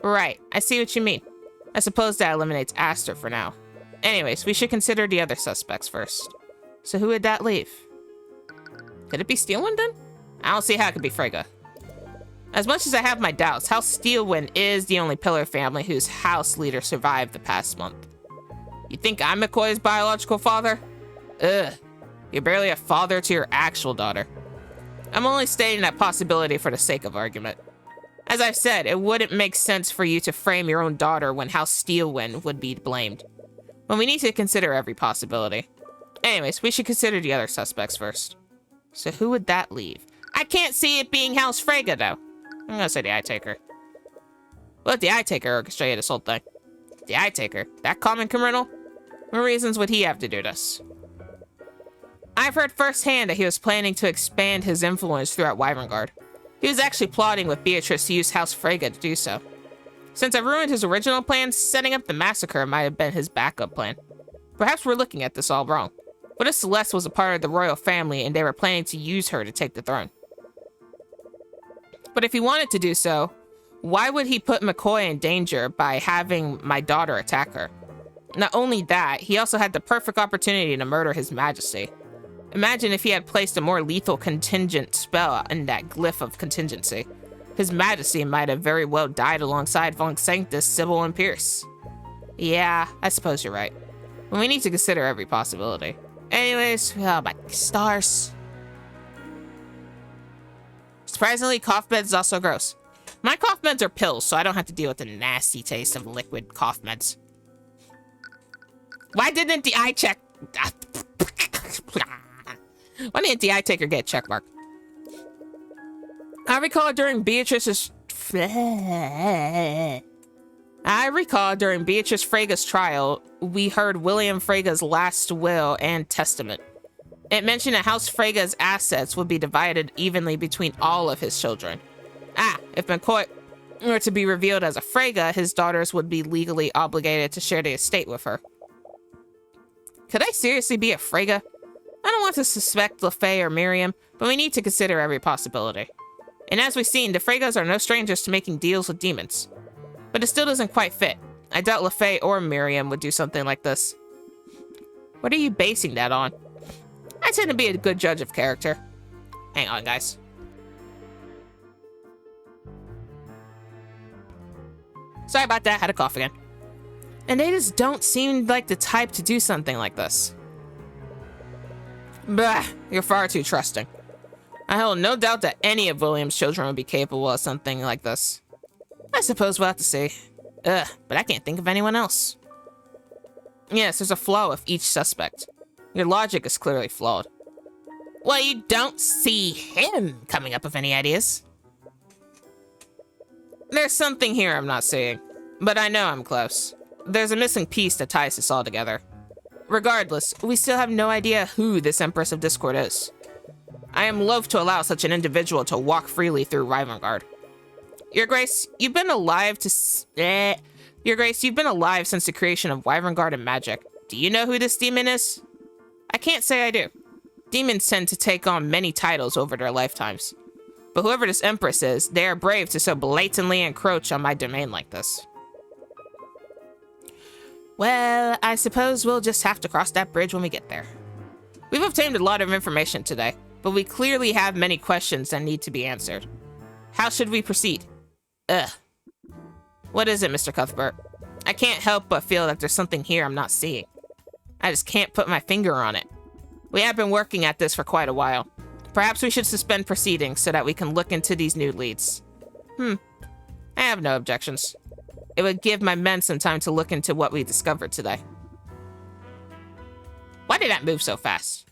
Right, I see what you mean. I suppose that eliminates Aster for now. Anyways, we should consider the other suspects first. So who would that leave? Could it be Steelwind then? I don't see how it could be Frigga. As much as I have my doubts, House Steelwind is the only Pillar family whose house leader survived the past month. You think I'm McCoy's biological father? Ugh. You're barely a father to your actual daughter. I'm only stating that possibility for the sake of argument. As I've said, it wouldn't make sense for you to frame your own daughter when House Steelwind would be blamed. But we need to consider every possibility. Anyways, we should consider the other suspects first. So who would that leave? I can't see it being House Freyga, though. I'm gonna say the Eye Taker. Let the Eye Taker orchestrate this whole thing. The Eye Taker? That common criminal? What reasons would he have to do this? I've heard firsthand that he was planning to expand his influence throughout Wyverngard. He was actually plotting with Beatrice to use House Freyga to do so. Since I ruined his original plan, setting up the massacre might have been his backup plan. Perhaps we're looking at this all wrong. What if Celeste was a part of the royal family and they were planning to use her to take the throne? But if he wanted to do so, why would he put McCoy in danger by having my daughter attack her? Not only that, he also had the perfect opportunity to murder His Majesty. Imagine if he had placed a more lethal contingent spell in that glyph of contingency. His Majesty might have very well died alongside Von Sanctus, Sybil, and Pierce. Yeah, I suppose you're right. But we need to consider every possibility. Anyways, oh my stars. Surprisingly, cough meds is also gross. My cough meds are pills, so I don't have to deal with the nasty taste of liquid cough meds. Why didn't the eye check... Why didn't the eye taker get a check mark? I recall during Beatrice Freyga's trial, we heard William Freyga's last will and testament. It mentioned that House Freyga's assets would be divided evenly between all of his children. If McCoy were to be revealed as a Freyga, his daughters would be legally obligated to share the estate with her. Could I seriously be a Freyga? I don't want to suspect LaFay or Miriam, but we need to consider every possibility. And as we've seen, the Freygas are no strangers to making deals with demons. But it still doesn't quite fit. I doubt LaFay or Miriam would do something like this. What are you basing that on? I tend to be a good judge of character. Hang on, guys. Sorry about that, had a cough again. And they just don't seem like the type to do something like this. Bah, you're far too trusting. I hold no doubt that any of William's children would be capable of something like this. I suppose we'll have to see. But I can't think of anyone else. Yes, there's a flaw with each suspect. Your logic is clearly flawed. Well, you don't see him coming up with any ideas. There's something here I'm not seeing, but I know I'm close. There's a missing piece that ties this all together. Regardless, we still have no idea who this Empress of Discord is. I am loath to allow such an individual to walk freely through Wyverngard. Your Grace, you've been alive since the creation of Wyverngard and magic. Do you know who this demon is? I can't say I do. Demons tend to take on many titles over their lifetimes. But whoever this Empress is, they are brave to so blatantly encroach on my domain like this. Well, I suppose we'll just have to cross that bridge when we get there. We've obtained a lot of information today, but we clearly have many questions that need to be answered. How should we proceed? What is it, Mr. Cuthbert? I can't help but feel that there's something here I'm not seeing. I just can't put my finger on it. We have been working at this for quite a while. Perhaps we should suspend proceedings so that we can look into these new leads. I have no objections. It would give my men some time to look into what we discovered today. Why did that move so fast?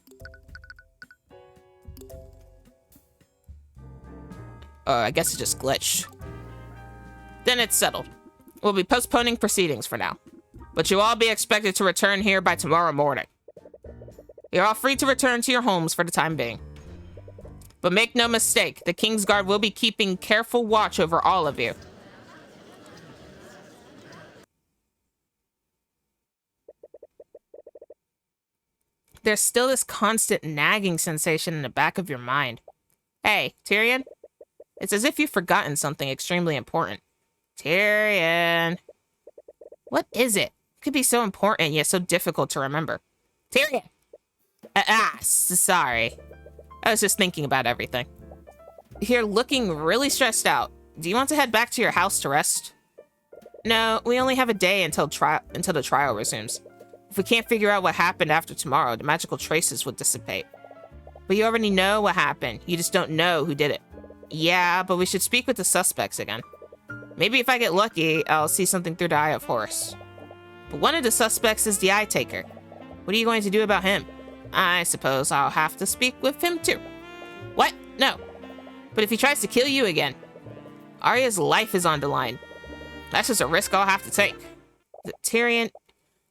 Oh, I guess it just glitched. Then it's settled. We'll be postponing proceedings for now. But you'll all be expected to return here by tomorrow morning. You're all free to return to your homes for the time being. But make no mistake, the Kingsguard will be keeping careful watch over all of you. There's still this constant nagging sensation in the back of your mind. Hey, Tyrion? It's as if you've forgotten something extremely important. Tyrion. What is it? It could be so important, yet so difficult to remember. Tyrion! Sorry. I was just thinking about everything. You're looking really stressed out. Do you want to head back to your house to rest? No, we only have a day until the trial resumes. If we can't figure out what happened after tomorrow, the magical traces would dissipate. But you already know what happened. You just don't know who did it. Yeah, but we should speak with the suspects again. Maybe if I get lucky, I'll see something through the Eye of Horus. But one of the suspects is the Eye Taker. What are you going to do about him? I suppose I'll have to speak with him too. What? No. But if he tries to kill you again, Arya's life is on the line. That's just a risk I'll have to take. Tyrion,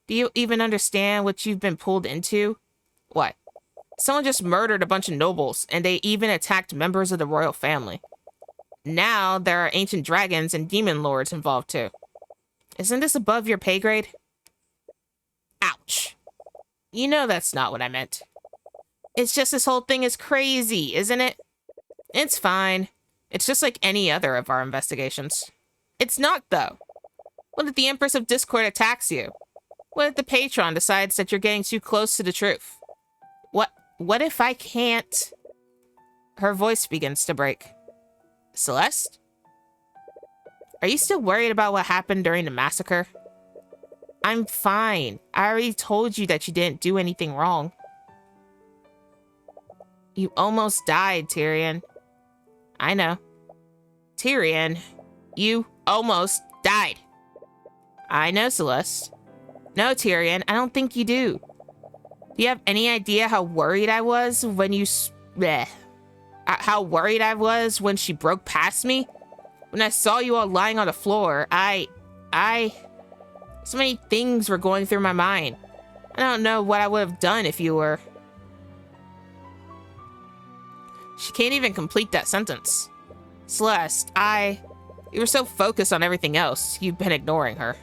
do you even understand what you've been pulled into? What? Someone just murdered a bunch of nobles, and they even attacked members of the royal family. Now, there are ancient dragons and demon lords involved too. Isn't this above your pay grade? Ouch. You know that's not what I meant. It's just this whole thing is crazy, isn't it? It's fine. It's just like any other of our investigations. It's not, though. What if the Empress of Discord attacks you? What if the patron decides that you're getting too close to the truth? What if I can't? Her voice begins to break. Celeste? Are you still worried about what happened during the massacre? I'm fine. I already told you that you didn't do anything wrong. You almost died, Tyrion. I know. Tyrion, you almost died. I know, Celeste. No, Tyrion, I don't think you do. Do you have any idea how worried I was when you... How worried I was when she broke past me? When I saw you all lying on the floor, so many things were going through my mind. I don't know what I would have done if you were... She can't even complete that sentence. Celeste, you were so focused on everything else, you've been ignoring her.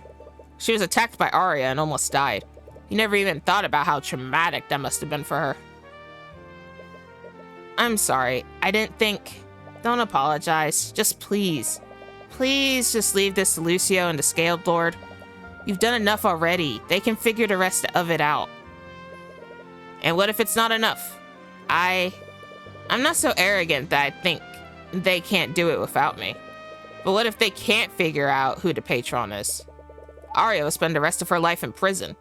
She was attacked by Arya and almost died. You never even thought about how traumatic that must have been for her. I'm sorry, I didn't think... Don't apologize, just please. Please just leave this to Lucio and the Scaled Lord. You've done enough already. They can figure the rest of it out. And what if it's not enough? I'm not so arrogant that I think they can't do it without me. But what if they can't figure out who the patron is? Arya will spend the rest of her life in prison.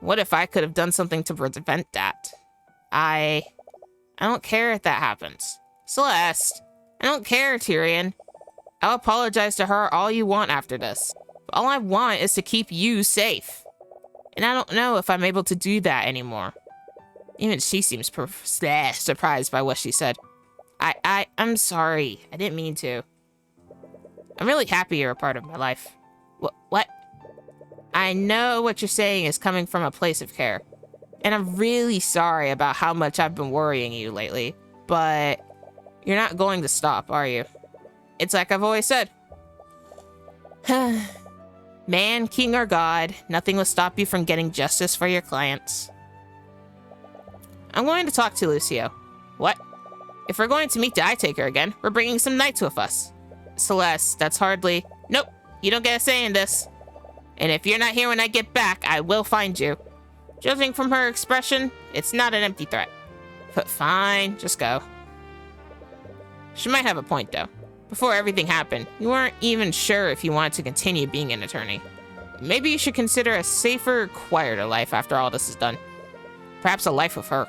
What if I could have done something to prevent that? I don't care if that happens. Celeste, I don't care, Tyrion. I'll apologize to her all you want after this. But all I want is to keep you safe. And I don't know if I'm able to do that anymore. Even she seems surprised by what she said. I'm sorry. I didn't mean to. I'm really happy you're a part of my life. What? I know what you're saying is coming from a place of care. And I'm really sorry about how much I've been worrying you lately. But you're not going to stop, are you? It's like I've always said. Man, king, or god, nothing will stop you from getting justice for your clients. I'm going to talk to Lucio. What? If we're going to meet the Eye Taker again, we're bringing some knights with us. Celeste, that's hardly... Nope, you don't get a say in this. And if you're not here when I get back, I will find you. Judging from her expression, it's not an empty threat. But fine, just go. She might have a point, though. Before everything happened, you weren't even sure if you wanted to continue being an attorney. Maybe you should consider a safer, quieter life after all this is done. Perhaps a life with her.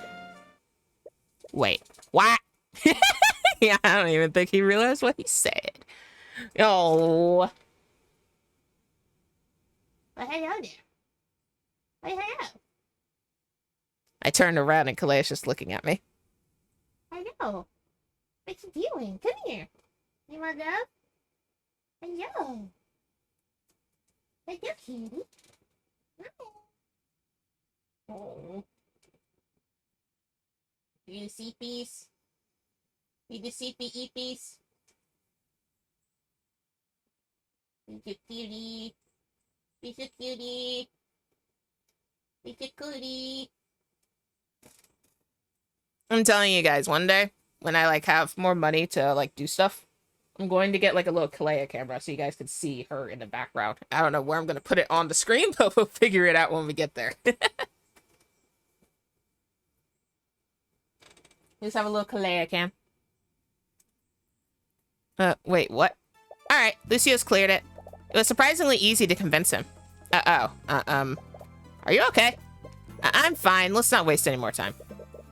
Wait, what? Yeah, I don't even think he realized what he said. Oh. Well, hello there. Well, hello. I turned around and Kalea's just looking at me. Hello. What you doing? Come here. You want love? Hello. Hello, cutie. Oh. You see peace? You see peace? You cutie. You cutie. You cutie. I'm telling you guys, one day, when I, like, have more money to, like, do stuff, I'm going to get, like, a little Kalea camera so you guys can see her in the background. I don't know where I'm going to put it on the screen, but we'll figure it out when we get there. Let's have a little Kalea cam. Wait, what? Alright, Lucio's cleared it. It was surprisingly easy to convince him. Are you okay? I'm fine. Let's not waste any more time.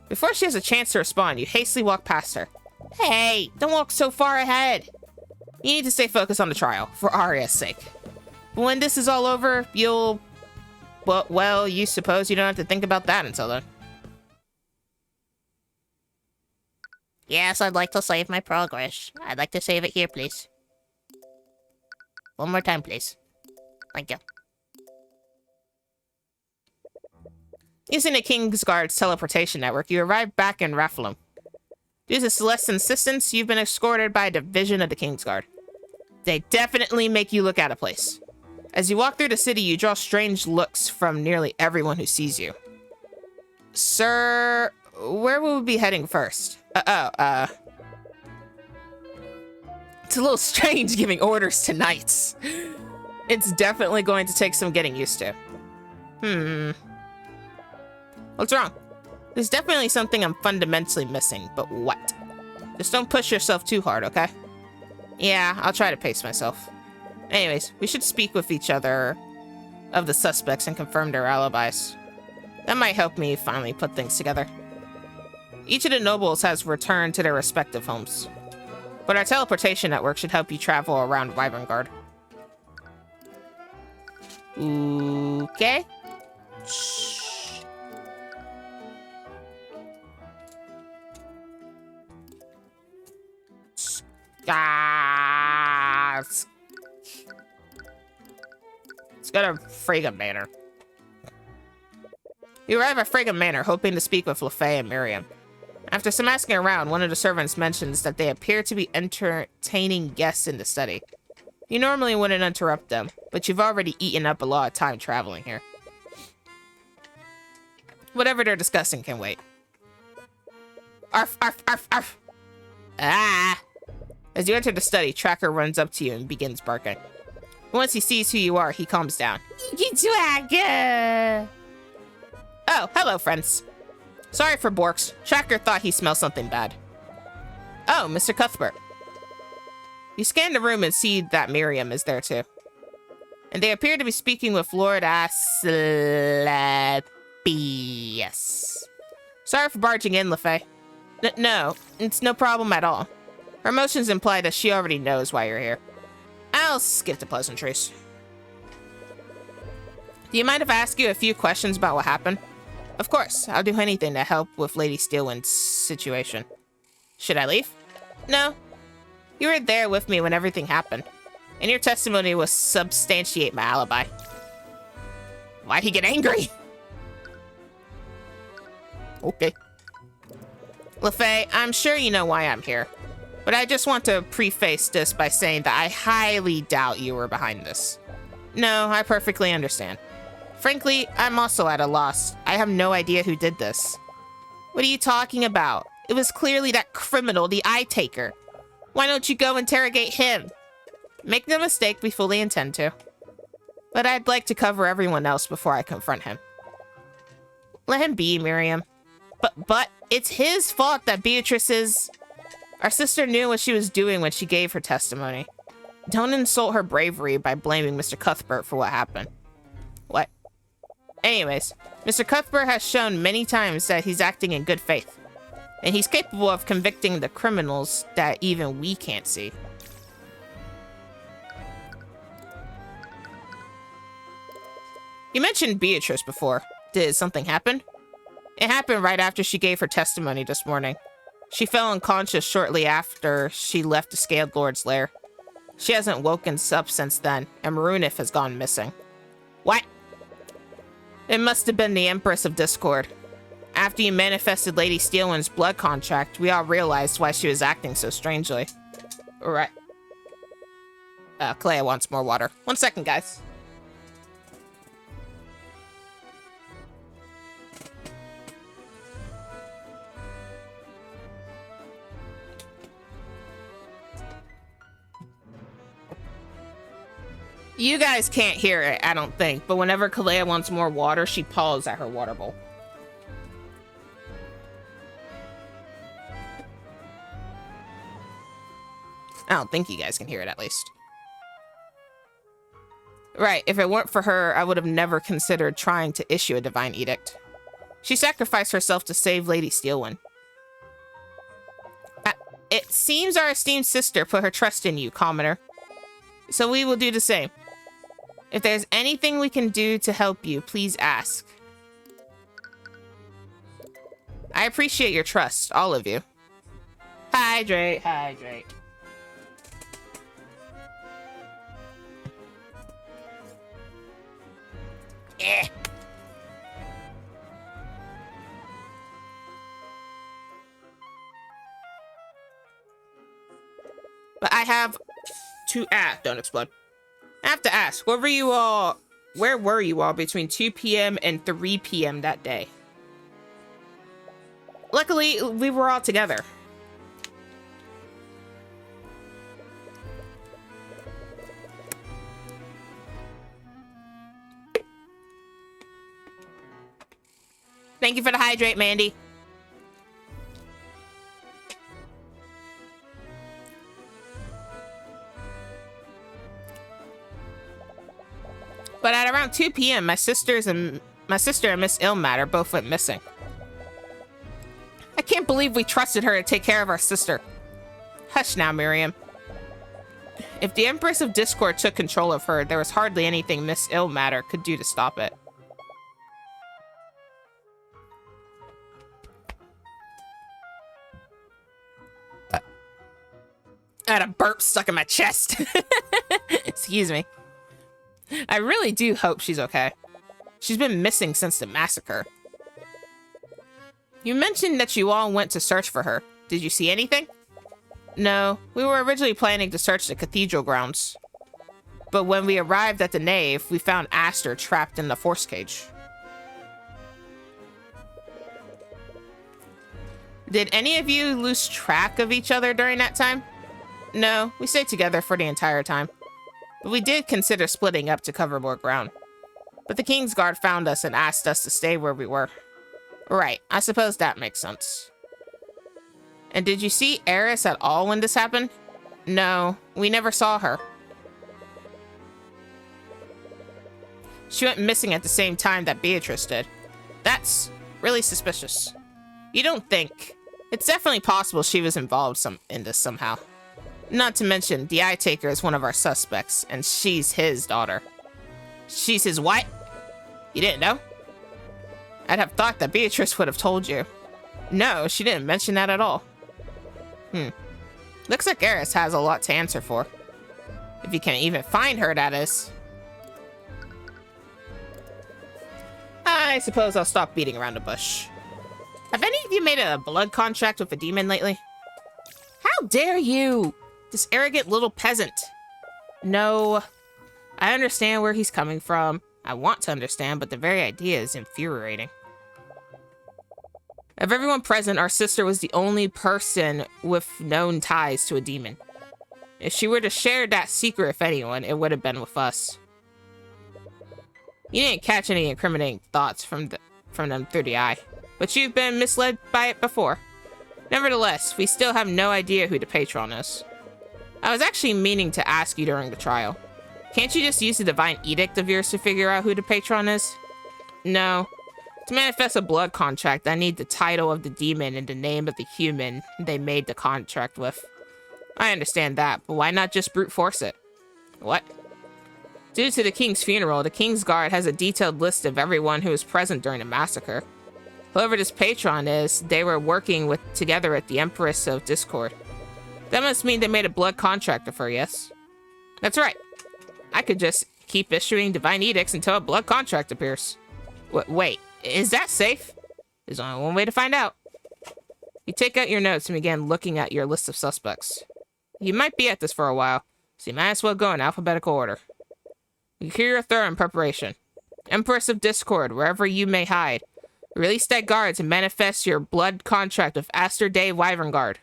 Before she has a chance to respond, you hastily walk past her. Hey, don't walk so far ahead. You need to stay focused on the trial, for Arya's sake. But when this is all over, you'll... Well, you suppose you don't have to think about that until then. Yes, I'd like to save my progress. I'd like to save it here, please. One more time, please. Thank you. Using the Kingsguard's teleportation network, you arrive back in Raphalum. Due to Celeste's insistence, you've been escorted by a division of the Kingsguard. They definitely make you look out of place. As you walk through the city, you draw strange looks from nearly everyone who sees you. Sir, where will we be heading first? It's a little strange giving orders to knights. It's definitely going to take some getting used to. What's wrong? There's definitely something I'm fundamentally missing, but what? Just don't push yourself too hard, okay? Yeah, I'll try to pace myself. Anyways, we should speak with each other of the suspects and confirm their alibis. That might help me finally put things together. Each of the nobles has returned to their respective homes, but our teleportation network should help you travel around Wyverngard. Okay. Shh. Let's go to Frigga Manor. You arrive at Frigga Manor, hoping to speak with Lefay and Miriam. After some asking around, one of the servants mentions that they appear to be entertaining guests in the study. You normally wouldn't interrupt them, but you've already eaten up a lot of time traveling here. Whatever they're discussing can wait. Arf, arf, arf, arf. Ah! As you enter the study, Tracker runs up to you and begins barking. Once he sees who you are, he calms down. Oh, hello, friends. Sorry for Borks. Tracker thought he smelled something bad. Oh, Mr. Cuthbert. You scan the room and see that Miriam is there too. And they appear to be speaking with Lord Asclepius. Sorry for barging in, Lefay. No, it's no problem at all. Her emotions imply that she already knows why you're here. I'll skip the pleasantries. Do you mind if I ask you a few questions about what happened? Of course, I'll do anything to help with Lady Steelwind's situation. Should I leave? No. You were there with me when everything happened, and your testimony will substantiate my alibi. Why'd he get angry? Okay. Lefay, I'm sure you know why I'm here, but I just want to preface this by saying that I highly doubt you were behind this. No, I perfectly understand. Frankly, I'm also at a loss. I have no idea who did this. What are you talking about? It was clearly that criminal, the Eye Taker. Why don't you go interrogate him? Make no mistake, we fully intend to. But I'd like to cover everyone else before I confront him. Let him be, Miriam. But it's his fault that Beatrice is... Our sister knew what she was doing when she gave her testimony. Don't insult her bravery by blaming Mr. Cuthbert for what happened. What? Anyways, Mr. Cuthbert has shown many times that he's acting in good faith. And he's capable of convicting the criminals that even we can't see. You mentioned Beatrice before. Did something happen? It happened right after she gave her testimony this morning. She fell unconscious shortly after she left the Scaled Lord's lair. She hasn't woken up since then, and Marunif has gone missing. What? It must have been the Empress of Discord. After you manifested Lady Steelwind's blood contract, we all realized why she was acting so strangely. Right. Clea wants more water. 1 second, guys. You guys can't hear it, I don't think, but whenever Kalea wants more water, she paws at her water bowl. I don't think you guys can hear it, at least. Right, if it weren't for her, I would have never considered trying to issue a divine edict. She sacrificed herself to save Lady Steelwind. It seems our esteemed sister put her trust in you, Commoner. So we will do the same. If there's anything we can do to help you, please ask. I appreciate your trust, all of you. Hydrate, hydrate. have to ask. Don't explode. I have to ask, where were you all between 2 p.m. and 3 p.m. that day? Luckily, we were all together. Thank you for the hydrate, Mandy. But at around 2 p.m., my sister and Miss Ilmatter both went missing. I can't believe we trusted her to take care of our sister. Hush now, Miriam. If the Empress of Discord took control of her, there was hardly anything Miss Ilmatter could do to stop it. I had a burp stuck in my chest. Excuse me. I really do hope she's okay. She's been missing since the massacre. You mentioned that you all went to search for her. Did you see anything? No, we were originally planning to search the cathedral grounds. But when we arrived at the nave, we found Aster trapped in the force cage. Did any of you lose track of each other during that time? No, we stayed together for the entire time. But we did consider splitting up to cover more ground. But the Kingsguard found us and asked us to stay where we were. Right, I suppose that makes sense. And did you see Eris at all when this happened? No, we never saw her. She went missing at the same time that Beatrice did. That's really suspicious. You don't think? It's definitely possible she was involved in this somehow. Not to mention, the Eye Taker is one of our suspects, and she's his daughter. She's his what? You didn't know? I'd have thought that Beatrice would have told you. No, she didn't mention that at all. Looks like Eris has a lot to answer for. If you can even find her, that is. I suppose I'll stop beating around the bush. Have any of you made a blood contract with a demon lately? How dare you! This arrogant little peasant. No, I understand where he's coming from. I want to understand, but the very idea is infuriating. Of everyone present, our sister was the only person with known ties to a demon. If she were to share that secret with anyone, it would have been with us. You didn't catch any incriminating thoughts from them through the eye, but you've been misled by it before. Nevertheless, we still have no idea who the patron is. I was actually meaning to ask you during the trial. Can't you just use the divine edict of yours to figure out who the patron is? No. To manifest a blood contract, I need the title of the demon and the name of the human they made the contract with. I understand that, but why not just brute force it? What? Due to the king's funeral, the Kingsguard has a detailed list of everyone who was present during the massacre. Whoever this patron is, they were working together at the Empress of Discord. That must mean they made a blood contract with her, yes? That's right. I could just keep issuing divine edicts until a blood contract appears. Wait, is that safe? There's only one way to find out. You take out your notes and begin looking at your list of suspects. You might be at this for a while, so you might as well go in alphabetical order. You hear your thorough in preparation. Empress of Discord, wherever you may hide. Release that guards and manifest your blood contract with Aster Day Wyverngard.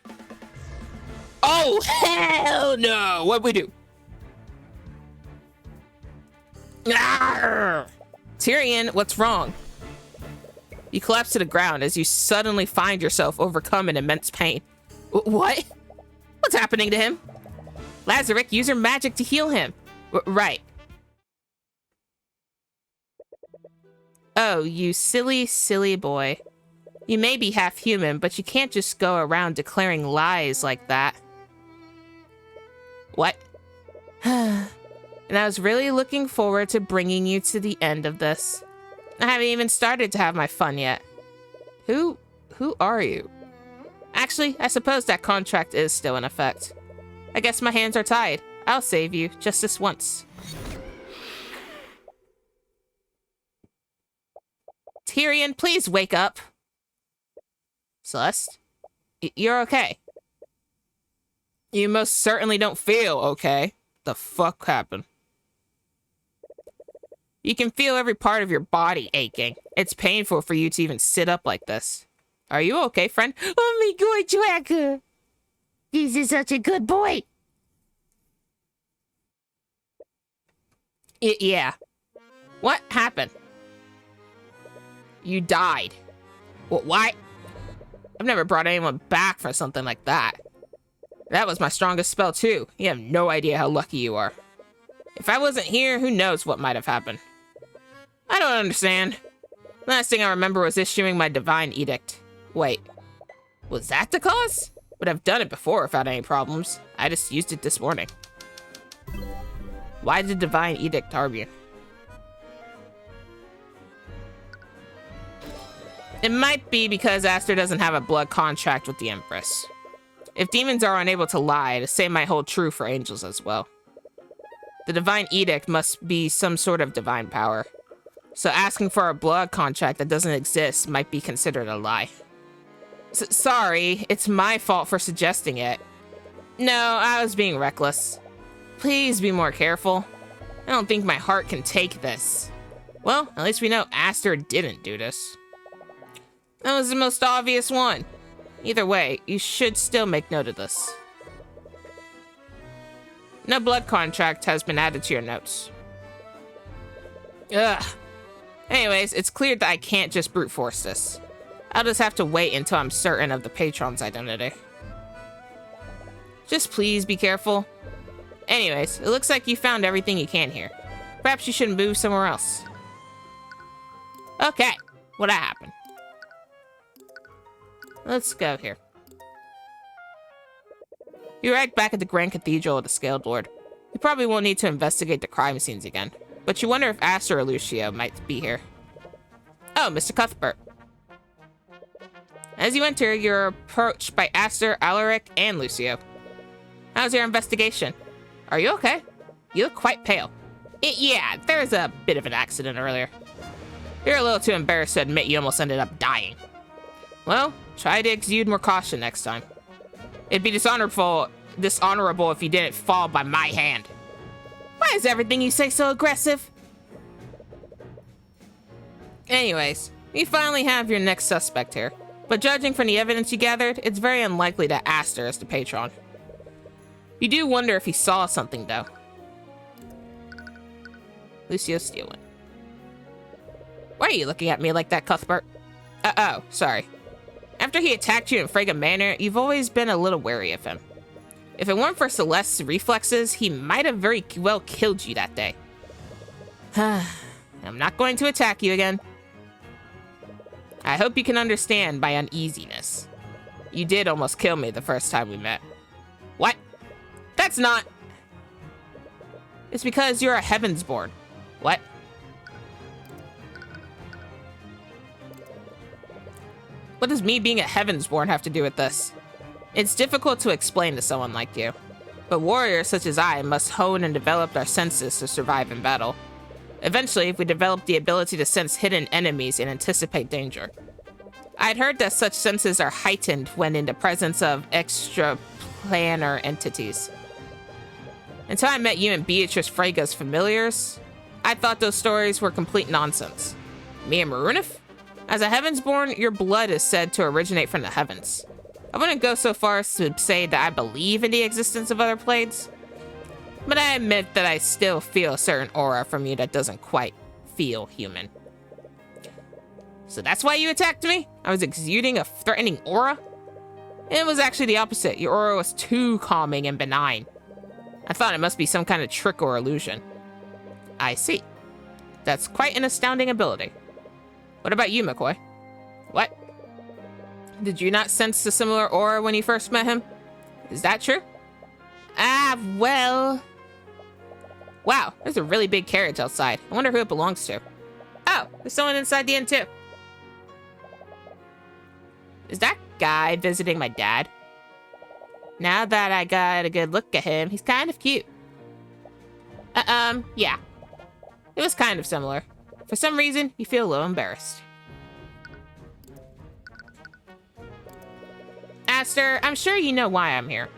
Oh, hell no! What'd we do? Arrgh! Tyrion, what's wrong? You collapse to the ground as you suddenly find yourself overcome in immense pain. What? What's happening to him? Lazarick, use your magic to heal him. Right. Oh, you silly, silly boy. You may be half human, but you can't just go around declaring lies like that. What? And I was really looking forward to bringing you to the end of this. I haven't even started to have my fun yet. Who are you? Actually, I suppose that contract is still in effect. I guess my hands are tied. I'll save you, just this once. Tyrion, please wake up. Celeste? You're okay. You most certainly don't feel okay. The fuck happened? You can feel every part of your body aching. It's painful for you to even sit up like this. Are you okay, friend? Oh my god, Tracker! This is such a good boy! Yeah. What happened? You died. What? I've never brought anyone back for something like that. That was my strongest spell, too. You have no idea how lucky you are. If I wasn't here, who knows what might have happened. I don't understand. Last thing I remember was issuing my divine edict. Wait, was that the cause? But I've done it before without any problems. I just used it this morning. Why did divine edict harm you? It might be because Aster doesn't have a blood contract with the Empress. If demons are unable to lie, the same might hold true for angels as well. The divine edict must be some sort of divine power. So asking for a blood contract that doesn't exist might be considered a lie. Sorry, it's my fault for suggesting it. No, I was being reckless. Please be more careful. I don't think my heart can take this. Well, at least we know Aster didn't do this. That was the most obvious one. Either way, you should still make note of this. No blood contract has been added to your notes. Ugh. Anyways, it's clear that I can't just brute force this. I'll just have to wait until I'm certain of the patron's identity. Just please be careful. Anyways, it looks like you found everything you can here. Perhaps you should move somewhere else. Okay, what happened? Let's go here. You're right back at the Grand Cathedral of the Scaled Lord. You probably won't need to investigate the crime scenes again, but you wonder if Aster or Lucio might be here. Oh, Mr. Cuthbert. As you enter, you're approached by Aster, Alaric, and Lucio. How's your investigation? Are you okay? You look quite pale. Yeah, there was a bit of an accident earlier. You're a little too embarrassed to admit you almost ended up dying. Well, try to exude more caution next time. It'd be dishonorable if you didn't fall by my hand. Why is everything you say so aggressive? Anyways, you finally have your next suspect here. But judging from the evidence you gathered, it's very unlikely that Aster is the patron. You do wonder if he saw something, though. Lucio Steelman. Why are you looking at me like that, Cuthbert? Oh, sorry. After he attacked you in Frega Manor, you've always been a little wary of him. If it weren't for Celeste's reflexes, he might have very well killed you that day. I'm not going to attack you again. I hope you can understand my uneasiness. You did almost kill me the first time we met. What? That's not... It's because you're a Heavensborn. What? What does me being a Heavensborn have to do with this? It's difficult to explain to someone like you, but warriors such as I must hone and develop our senses to survive in battle. Eventually, we develop the ability to sense hidden enemies and anticipate danger. I'd heard that such senses are heightened when in the presence of extraplanar entities. Until I met you and Beatrice Frega's familiars, I thought those stories were complete nonsense. Me and Marunif? As a Heavensborn, your blood is said to originate from the heavens. I wouldn't go so far as to say that I believe in the existence of other planes, but I admit that I still feel a certain aura from you that doesn't quite feel human. So that's why you attacked me? I was exuding a threatening aura? It was actually the opposite. Your aura was too calming and benign. I thought it must be some kind of trick or illusion. I see. That's quite an astounding ability. What about you, McCoy? What? Did you not sense a similar aura when you first met him? Is that true? Well... Wow, there's a really big carriage outside. I wonder who it belongs to. Oh, there's someone inside the inn too. Is that guy visiting my dad? Now that I got a good look at him, he's kind of cute. Yeah. It was kind of similar. For some reason, you feel a little embarrassed. Aster, I'm sure you know why I'm here.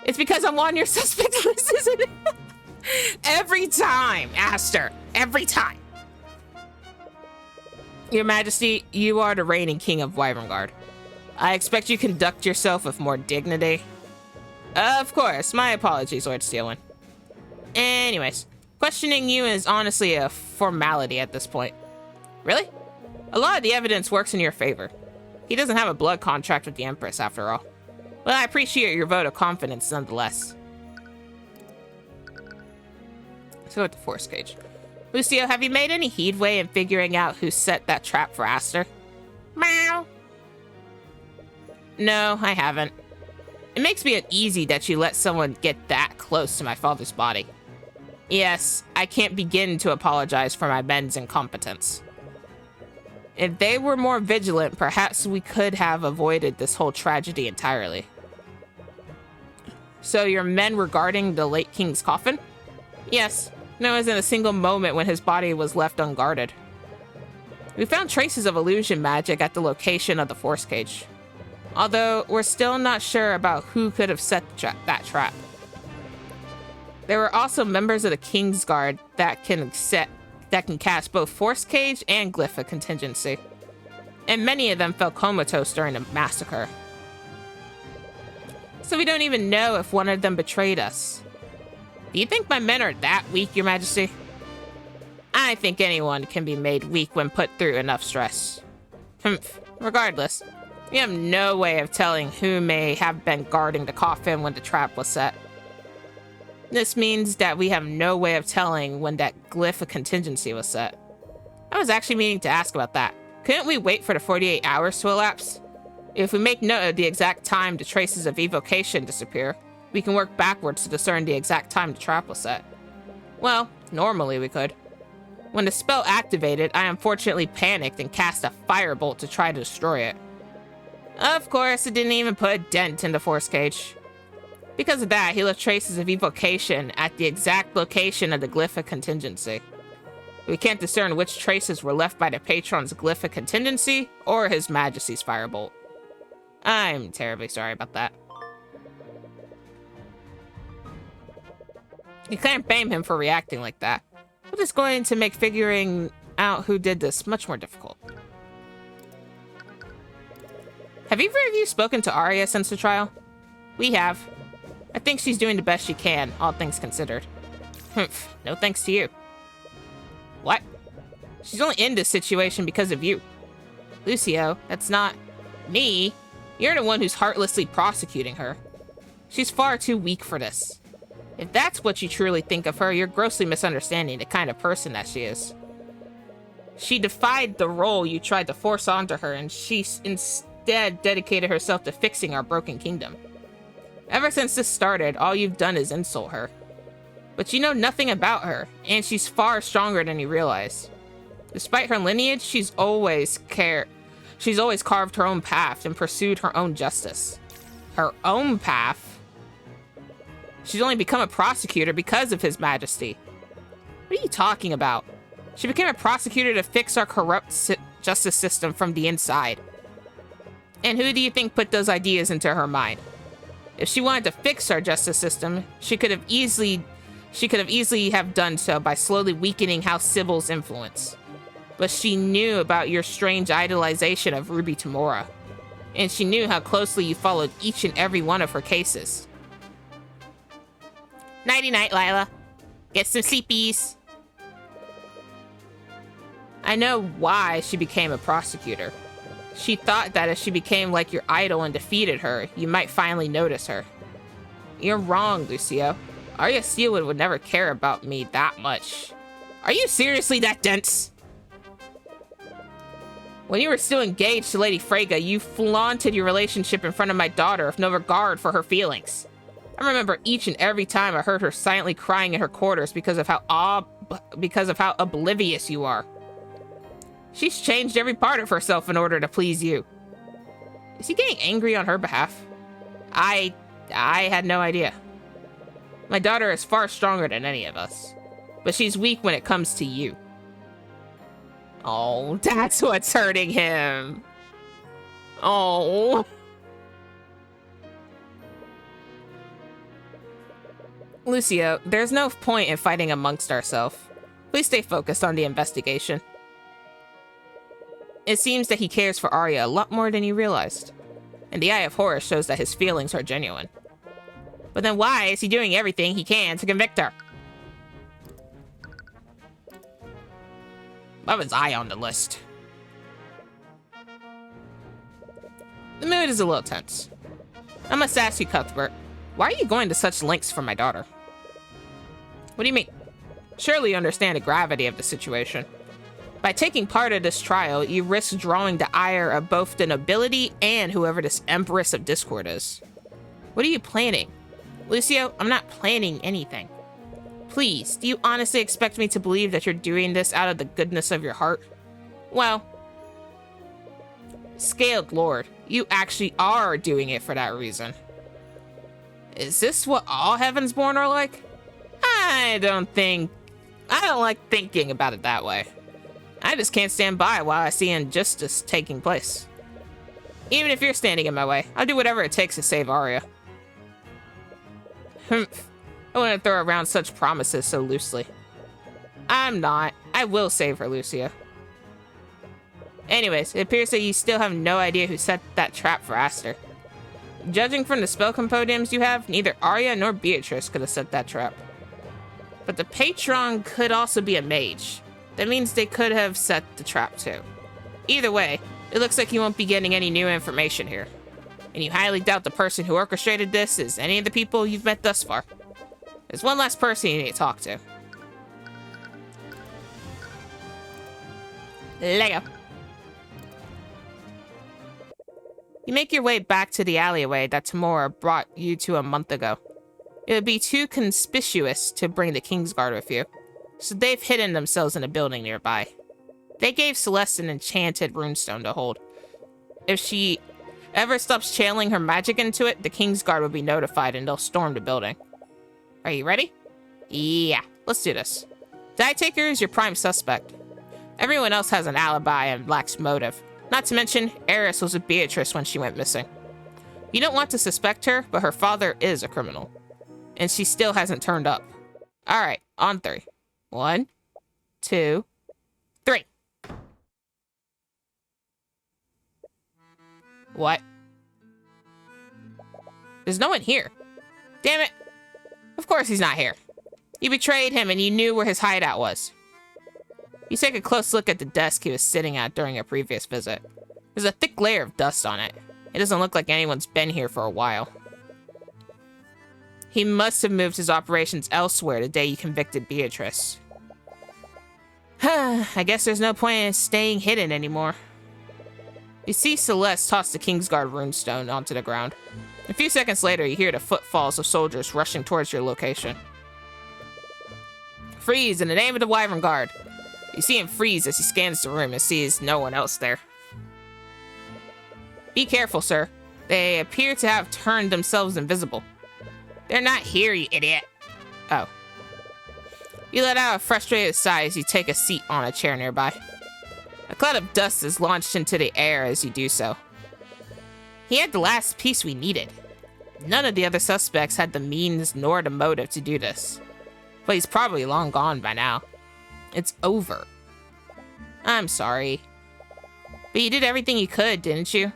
It's because I'm on your suspect list, isn't it? Every time, Aster. Every time. Your Majesty, you are the reigning king of Wyverngard. I expect you conduct yourself with more dignity. Of course, my apologies, Lord Steelwind. Anyways, questioning you is honestly a formality at this point. Really? A lot of the evidence works in your favor. He doesn't have a blood contract with the Empress, after all. Well, I appreciate your vote of confidence nonetheless. Let's go with the force cage. Lucio, have you made any headway in figuring out who set that trap for Aster? Meow. No, I haven't. It makes me uneasy that you let someone get that close to my father's body. Yes, I can't begin to apologize for my men's incompetence. If they were more vigilant, perhaps we could have avoided this whole tragedy entirely. So your men regarding the late king's coffin? Yes, there wasn't a single moment when his body was left unguarded. We found traces of illusion magic at the location of the force cage. Although, we're still not sure about who could have set that trap. There were also members of the King's Guard that can cast both Force Cage and Glypha Contingency. And many of them fell comatose during the massacre. So we don't even know if one of them betrayed us. Do you think my men are that weak, Your Majesty? I think anyone can be made weak when put through enough stress. Regardless, we have no way of telling who may have been guarding the coffin when the trap was set. This means that we have no way of telling when that glyph of contingency was set. I was actually meaning to ask about that. Couldn't we wait for the 48 hours to elapse? If we make note of the exact time the traces of evocation disappear, we can work backwards to discern the exact time the trap was set. Well, normally we could. When the spell activated, I unfortunately panicked and cast a firebolt to try to destroy it. Of course, it didn't even put a dent in the force cage. Because of that, he left traces of evocation at the exact location of the glyph of contingency. We can't discern which traces were left by the patron's glyph of contingency or His Majesty's firebolt. I'm terribly sorry about that. You can't blame him for reacting like that. But it's going to make figuring out who did this much more difficult. Have either of you spoken to Arya since the trial? We have. I think she's doing the best she can, all things considered. Humph, no thanks to you. What? She's only in this situation because of you. Lucio, that's not me. You're the one who's heartlessly prosecuting her. She's far too weak for this. If that's what you truly think of her, you're grossly misunderstanding the kind of person that she is. She defied the role you tried to force onto her, and she instead dedicated herself to fixing our broken kingdom. Ever since this started, all you've done is insult her. But you know nothing about her, and she's far stronger than you realize. Despite her lineage, she's always carved her own path and pursued her own justice. Her own path? She's only become a prosecutor because of His Majesty. What are you talking about? She became a prosecutor to fix our corrupt justice system from the inside. And who do you think put those ideas into her mind? If she wanted to fix our justice system, she could have easily have done so by slowly weakening House Sybil's influence. But she knew about your strange idolization of Ruby Tamora, and she knew how closely you followed each and every one of her cases. Nighty-night, Lila. Get some sleepies. I know why she became a prosecutor. She thought that if she became like your idol and defeated her, you might finally notice her. You're wrong, Lucio. Arya Steelwood would never care about me that much. Are you seriously that dense? When you were still engaged to Lady Freyga, you flaunted your relationship in front of my daughter with no regard for her feelings. I remember each and every time I heard her silently crying in her quarters because of how oblivious you are. She's changed every part of herself in order to please you. Is he getting angry on her behalf? I had no idea. My daughter is far stronger than any of us, but she's weak when it comes to you. Oh, that's what's hurting him. Oh. Lucio, there's no point in fighting amongst ourselves. Please stay focused on the investigation. It seems that he cares for Arya a lot more than you realized. And the Eye of Horus shows that his feelings are genuine. But then why is he doing everything he can to convict her? Why was I on the list? The mood is a little tense. I must ask you, Cuthbert, why are you going to such lengths for my daughter? What do you mean? Surely you understand the gravity of the situation. By taking part of this trial, you risk drawing the ire of both the nobility and whoever this Empress of Discord is. What are you planning? Lucio, I'm not planning anything. Please, do you honestly expect me to believe that you're doing this out of the goodness of your heart? Well, Scaled Lord, you actually are doing it for that reason. Is this what all Heavensborn are like? I don't like thinking about it that way. I just can't stand by while I see injustice taking place. Even if you're standing in my way, I'll do whatever it takes to save Arya. Humph. I wouldn't throw around such promises so loosely. I'm not. I will save her, Lucia. Anyways, it appears that you still have no idea who set that trap for Aster. Judging from the spell compendiums you have, neither Arya nor Beatrice could have set that trap. But the patron could also be a mage. That means they could have set the trap too. Either way, it looks like you won't be getting any new information here. And you highly doubt the person who orchestrated this is any of the people you've met thus far. There's one last person you need to talk to. Lego. You make your way back to the alleyway that Tamora brought you to a month ago. It would be too conspicuous to bring the Kingsguard with you, so they've hidden themselves in a building nearby. They gave Celeste an enchanted runestone to hold. If she ever stops channeling her magic into it, the Kingsguard will be notified and they'll storm the building. Are you ready? Yeah, let's do this. Die Taker is your prime suspect. Everyone else has an alibi and lacks motive. Not to mention, Eris was with Beatrice when she went missing. You don't want to suspect her, but her father is a criminal. And she still hasn't turned up. Alright, on 3. 1, 2, 3. What? There's no one here. Damn it. Of course he's not here. You betrayed him and you knew where his hideout was. You take a close look at the desk he was sitting at during a previous visit. There's a thick layer of dust on it. It doesn't look like anyone's been here for a while. He must have moved his operations elsewhere the day you convicted Beatrice. I guess there's no point in staying hidden anymore. You see Celeste toss the Kingsguard runestone onto the ground. A few seconds later, you hear the footfalls of soldiers rushing towards your location. Freeze in the name of the Wyvern Guard. You see him freeze as he scans the room and sees no one else there. Be careful, sir. They appear to have turned themselves invisible. They're not here, you idiot. Oh. You let out a frustrated sigh as you take a seat on a chair nearby. A cloud of dust is launched into the air as you do so. He had the last piece we needed. None of the other suspects had the means nor the motive to do this. But he's probably long gone by now. It's over. I'm sorry. But you did everything you could, didn't you?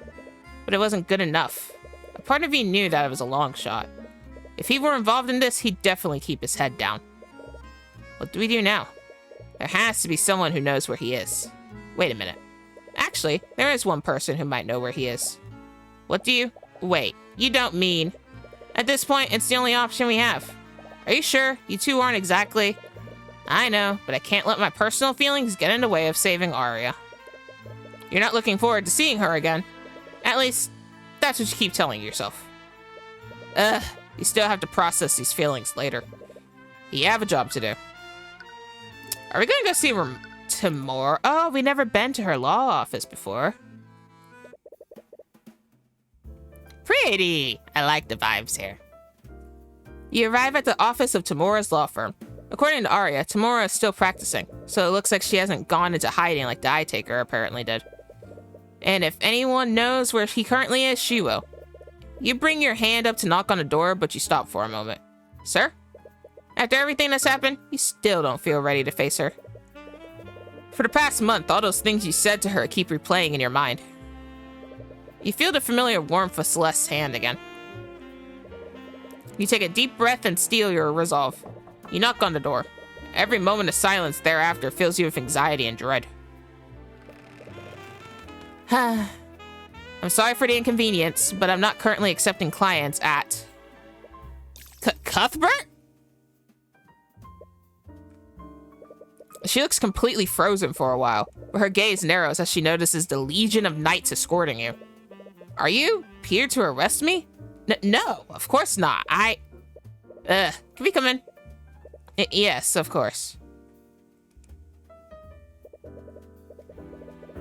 But it wasn't good enough. A part of you knew that it was a long shot. If he were involved in this, he'd definitely keep his head down. What do we do now? There has to be someone who knows where he is. Wait a minute. Actually, there is one person who might know where he is. What do you? Wait, you don't mean... At this point, it's the only option we have. Are you sure? You two aren't exactly... I know, but I can't let my personal feelings get in the way of saving Arya. You're not looking forward to seeing her again. At least, that's what you keep telling yourself. You still have to process these feelings later. You have a job to do. Are we gonna go see her tomorrow? Oh, we never been to her law office before. Pretty! I like the vibes here. You arrive at the office of Tamora's law firm. According to Arya, Tamora is still practicing, so it looks like she hasn't gone into hiding like the Eye Taker apparently did. And if anyone knows where he currently is, she will. You bring your hand up to knock on the door, but you stop for a moment. Sir? After everything that's happened, you still don't feel ready to face her. For the past month, all those things you said to her keep replaying in your mind. You feel the familiar warmth of Celeste's hand again. You take a deep breath and steel your resolve. You knock on the door. Every moment of silence thereafter fills you with anxiety and dread. I'm sorry for the inconvenience, but I'm not currently accepting clients at... Cuthbert? She looks completely frozen for a while, but her gaze narrows as she notices the legion of knights escorting you. Are you here to arrest me? No, of course not. Can we come in? Yes, of course.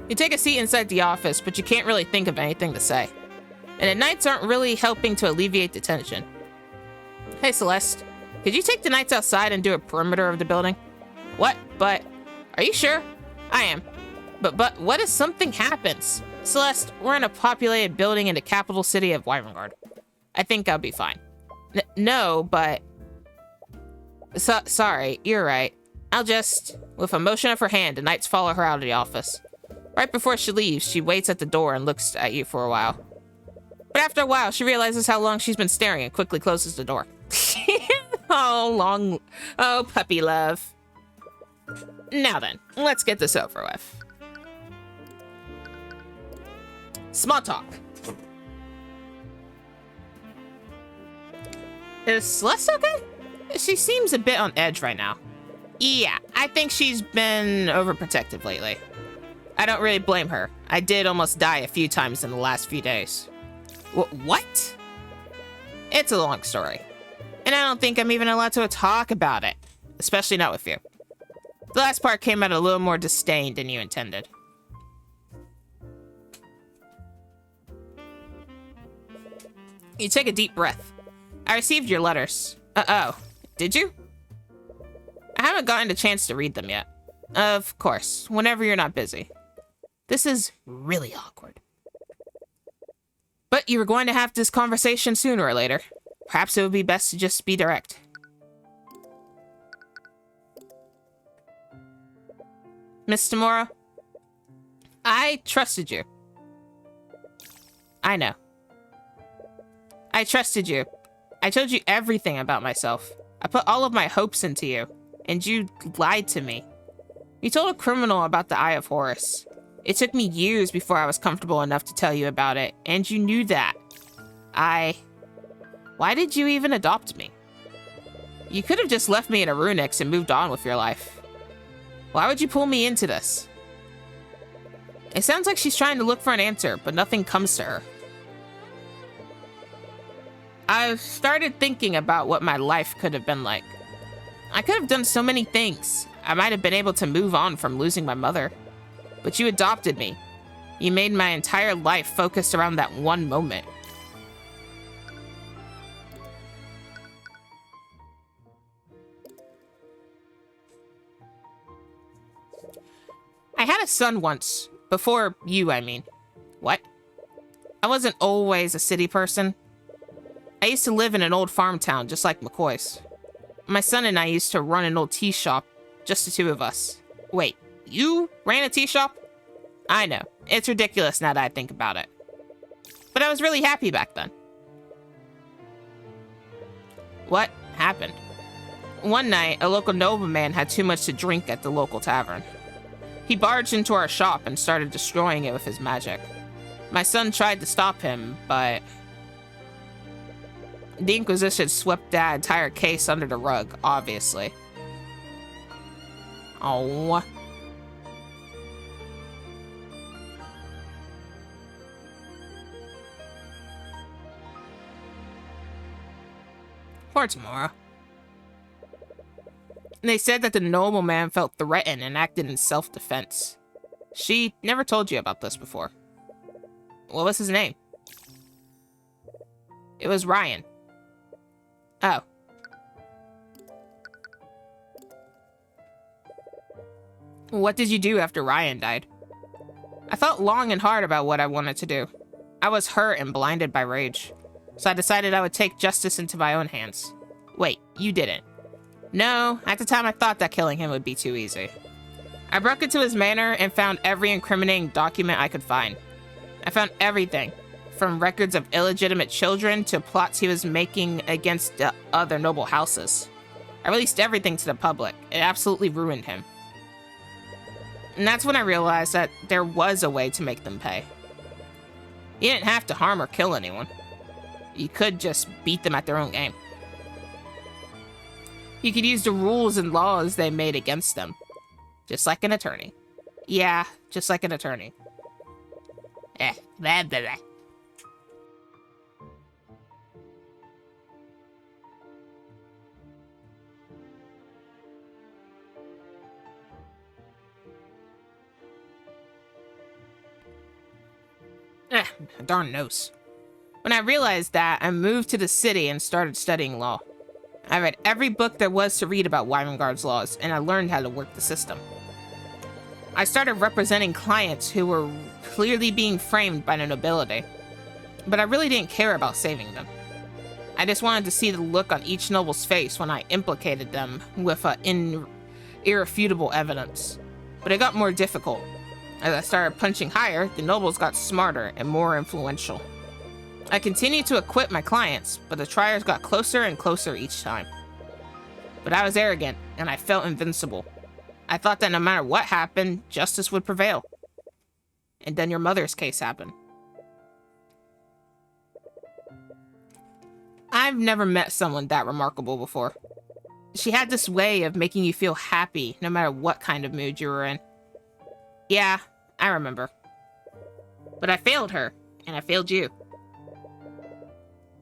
You take a seat inside the office, but you can't really think of anything to say. And the knights aren't really helping to alleviate the tension. Hey, Celeste, could you take the knights outside and do a perimeter of the building? What? But, are you sure? I am. But what if something happens? Celeste, we're in a populated building in the capital city of Wyverngard. I think I'll be fine. No, but... Sorry, you're right. I'll just... With a motion of her hand, the knights follow her out of the office. Right before she leaves, she waits at the door and looks at you for a while. But after a while, she realizes how long she's been staring and quickly closes the door. Oh, puppy love. Now then, let's get this over with. Small talk. Is Celeste okay? She seems a bit on edge right now. Yeah, I think she's been overprotective lately. I don't really blame her. I did almost die a few times in the last few days. What? It's a long story. And I don't think I'm even allowed to talk about it. Especially not with you. The last part came out a little more disdain than you intended. You take a deep breath. I received your letters. Oh, did you? I haven't gotten a chance to read them yet. Of course, whenever you're not busy. This is really awkward. But you were going to have this conversation sooner or later. Perhaps it would be best to just be direct. Miss Tamora, I trusted you. I know. I trusted you. I told you everything about myself. I put all of my hopes into you, and you lied to me. You told a criminal about the Eye of Horus. It took me years before I was comfortable enough to tell you about it, and you knew that. Why did you even adopt me? You could have just left me in a Runix and moved on with your life. Why would you pull me into this? It sounds like she's trying to look for an answer, but nothing comes to her. I've started thinking about what my life could have been like. I could have done so many things. I might have been able to move on from losing my mother. But you adopted me. You made my entire life focused around that one moment. I had a son once. Before you, I mean. What? I wasn't always a city person. I used to live in an old farm town, just like McCoy's. My son and I used to run an old tea shop, just the two of us. Wait, you ran a tea shop? I know, it's ridiculous now that I think about it. But I was really happy back then. What happened? One night, a local nobleman had too much to drink at the local tavern. He barged into our shop and started destroying it with his magic. My son tried to stop him, but... the Inquisition swept that entire case under the rug, obviously. Oh. Poor Tamora. They said that the nobleman felt threatened and acted in self-defense. She never told you about this before. What was his name? It was Ryan. Oh. What did you do after Ryan died? I thought long and hard about what I wanted to do. I was hurt and blinded by rage, so I decided I would take justice into my own hands. Wait, you didn't. No, at the time I thought that killing him would be too easy. I broke into his manor and found every incriminating document I could find. I found everything, from records of illegitimate children to plots he was making against other noble houses. I released everything to the public. It absolutely ruined him. And that's when I realized that there was a way to make them pay. You didn't have to harm or kill anyone. You could just beat them at their own game. You could use the rules and laws they made against them. Just like an attorney. Yeah, just like an attorney. Blah, blah, blah. Darn nose. When I realized that, I moved to the city and started studying law. I read every book there was to read about Wyvernguard's laws, and I learned how to work the system. I started representing clients who were clearly being framed by the nobility, but I really didn't care about saving them. I just wanted to see the look on each noble's face when I implicated them with irrefutable evidence. But it got more difficult. As I started punching higher, the nobles got smarter and more influential. I continued to acquit my clients, but the triers got closer and closer each time. But I was arrogant, and I felt invincible. I thought that no matter what happened, justice would prevail. And then your mother's case happened. I've never met someone that remarkable before. She had this way of making you feel happy no matter what kind of mood you were in. Yeah, I remember. But I failed her, and I failed you.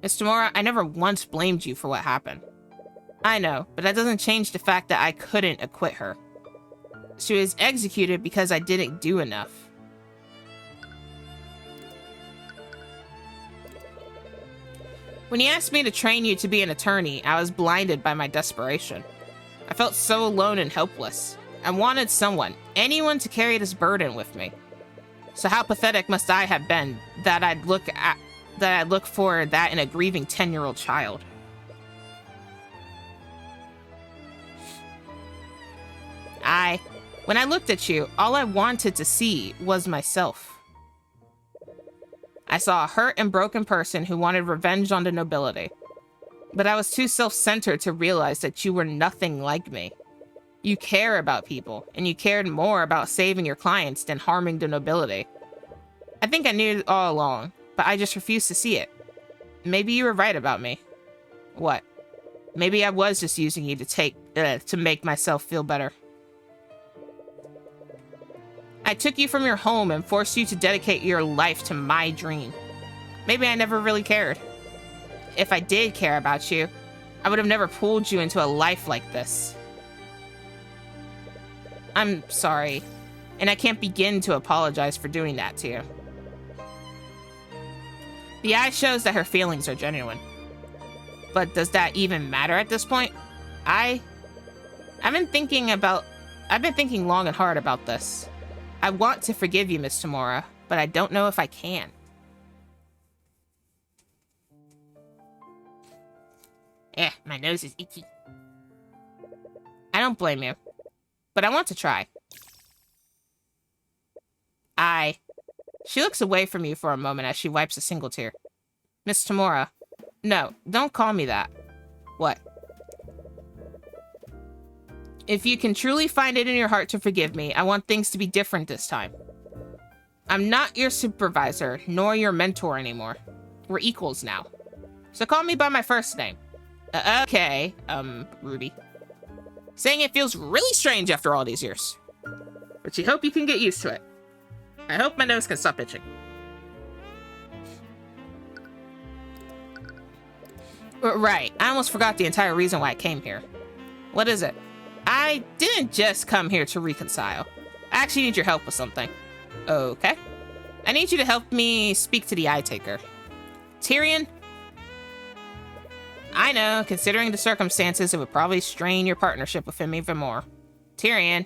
Miss Tamora, I never once blamed you for what happened. I know, but that doesn't change the fact that I couldn't acquit her. She was executed because I didn't do enough. When you asked me to train you to be an attorney, I was blinded by my desperation. I felt so alone and helpless. I wanted someone, anyone, to carry this burden with me. So how pathetic must I have been that I'd look for that in a grieving 10-year-old child? When I looked at you, all I wanted to see was myself. I saw a hurt and broken person who wanted revenge on the nobility. But I was too self-centered to realize that you were nothing like me. You care about people, and you cared more about saving your clients than harming the nobility. I think I knew it all along, but I just refused to see it. Maybe you were right about me. What? Maybe I was just using you to make myself feel better. I took you from your home and forced you to dedicate your life to my dream. Maybe I never really cared. If I did care about you, I would have never pulled you into a life like this. I'm sorry, and I can't begin to apologize for doing that to you. The eye shows that her feelings are genuine. But does that even matter at this point? I've been thinking long and hard about this. I want to forgive you, Miss Tamora, but I don't know if I can. My nose is itchy. I don't blame you, but I want to try. She looks away from you for a moment as she wipes a single tear. Miss Tamora, no, don't call me that. What? If you can truly find it in your heart to forgive me, I want things to be different this time. I'm not your supervisor, nor your mentor anymore. We're equals now. So call me by my first name. Okay, Ruby. Saying it feels really strange after all these years. But you hope you can get used to it. I hope my nose can stop itching. Right, I almost forgot the entire reason why I came here. What is it? I didn't just come here to reconcile. I actually need your help with something. Okay. I need you to help me speak to the Eye Taker. Tyrion? I know, considering the circumstances, it would probably strain your partnership with him even more. Tyrion,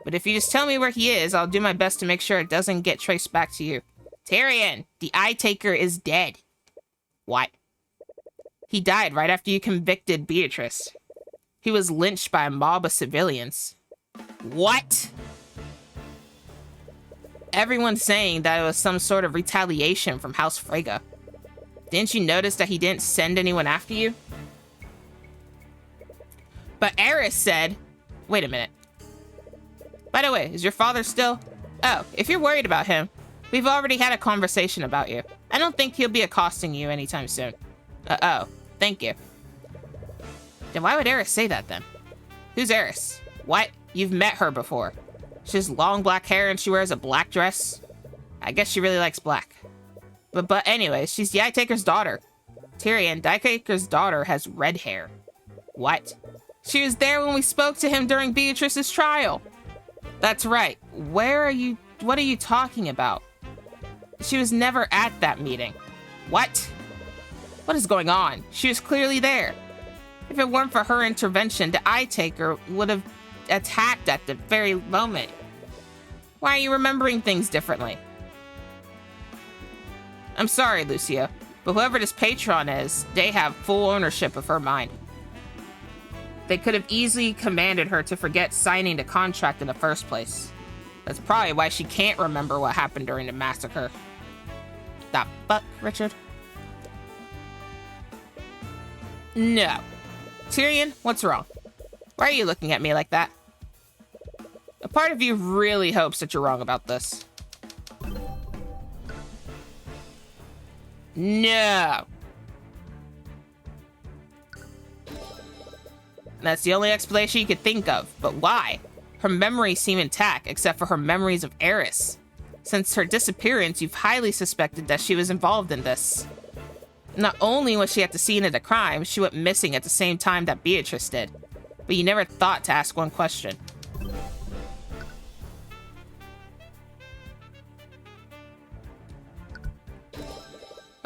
but if you just tell me where he is, I'll do my best to make sure it doesn't get traced back to you. Tyrion, the Eye Taker is dead. What? He died right after you convicted Beatrice. He was lynched by a mob of civilians. What? Everyone's saying that it was some sort of retaliation from House Frege. Didn't you notice that he didn't send anyone after you? But Eris said... Wait a minute. By the way, is your father still... Oh, if you're worried about him, we've already had a conversation about you. I don't think he'll be accosting you anytime soon. Oh, thank you. Then why would Eris say that then? Who's Eris? What? You've met her before. She has long black hair and she wears a black dress. I guess she really likes black. But anyway, she's the Eye Taker's daughter. Tyrion, the Eye Taker's daughter, has red hair. What? She was there when we spoke to him during Beatrice's trial. That's right. Where are you? What are you talking about? She was never at that meeting. What? What is going on? She was clearly there. If it weren't for her intervention, the Eye Taker would have attacked at the very moment. Why are you remembering things differently? I'm sorry, Lucia, but whoever this patron is, they have full ownership of her mind. They could have easily commanded her to forget signing the contract in the first place. That's probably why she can't remember what happened during the massacre. The fuck, Richard? No. Tyrion, what's wrong? Why are you looking at me like that? A part of you really hopes that you're wrong about this. No. That's the only explanation you could think of, but why? Her memories seem intact, except for her memories of Eris. Since her disappearance, you've highly suspected that she was involved in this. Not only was she at the scene of the crime, she went missing at the same time that Beatrice did. But you never thought to ask one question.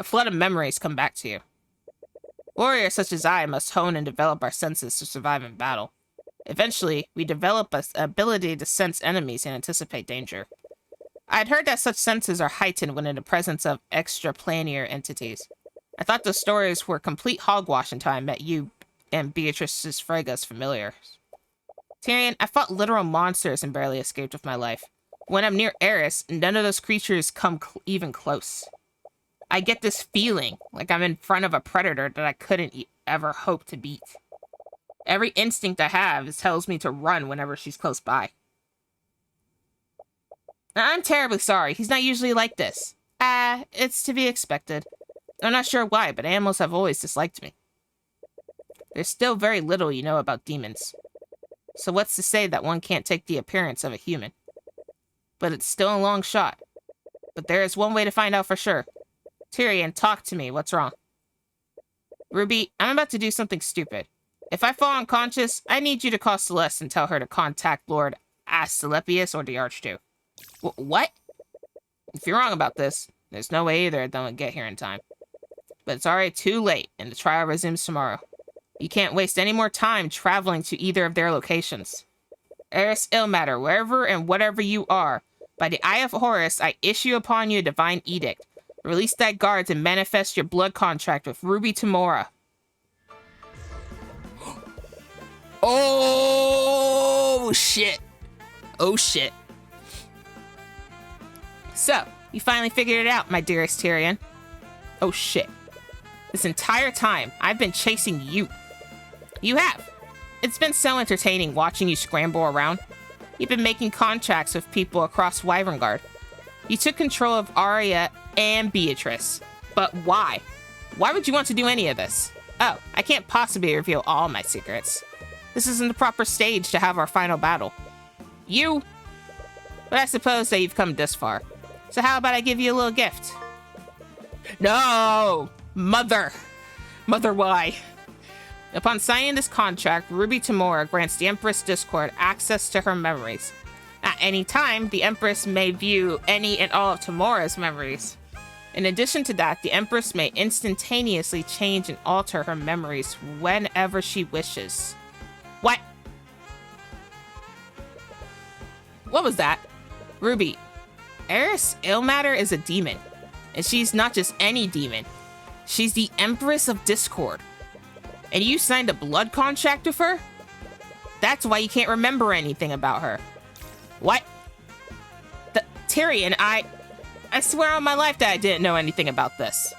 A flood of memories come back to you. Warriors such as I must hone and develop our senses to survive in battle. Eventually, we develop an ability to sense enemies and anticipate danger. I had heard that such senses are heightened when in the presence of extraplanar entities. I thought those stories were complete hogwash until I met you and Beatrice's Frege's familiars. Tyrion, I fought literal monsters and barely escaped with my life. When I'm near Eris, none of those creatures come even close. I get this feeling like I'm in front of a predator that I couldn't ever hope to beat. Every instinct I have tells me to run whenever she's close by. I'm terribly sorry. He's not usually like this. It's to be expected. I'm not sure why, but animals have always disliked me. There's still very little you know about demons. So what's to say that one can't take the appearance of a human? But it's still a long shot. But there is one way to find out for sure. Tyrion, talk to me. What's wrong? Ruby, I'm about to do something stupid. If I fall unconscious, I need you to call Celeste and tell her to contact Lord Asclepius or the Archduke. What? If you're wrong about this, there's no way either of them will get here in time. But it's already too late, and the trial resumes tomorrow. You can't waste any more time traveling to either of their locations. Eris Ilmater, wherever and whatever you are, by the Eye of Horus, I issue upon you a divine edict. Release that guards and manifest your blood contract with Ruby Tamora. Oh, shit. Oh, shit. So, you finally figured it out, my dearest Tyrion. Oh, shit. This entire time, I've been chasing you. You have. It's been so entertaining watching you scramble around. You've been making contracts with people across Wyverngard. You took control of Arya and Beatrice. But why? Why would you want to do any of this? Oh, I can't possibly reveal all my secrets. This isn't the proper stage to have our final battle. You? But I suppose that you've come this far. So how about I give you a little gift? No! Mother! Mother, why? Upon signing this contract, Ruby Tamora grants the Empress Discord access to her memories. At any time, the Empress may view any and all of Tamora's memories. In addition to that, the Empress may instantaneously change and alter her memories whenever she wishes. What? What was that? Ruby, Eris Ilmater is a demon. And she's not just any demon. She's the Empress of Discord. And you signed a blood contract with her? That's why you can't remember anything about her. What? Tyrion, I swear on my life that I didn't know anything about this.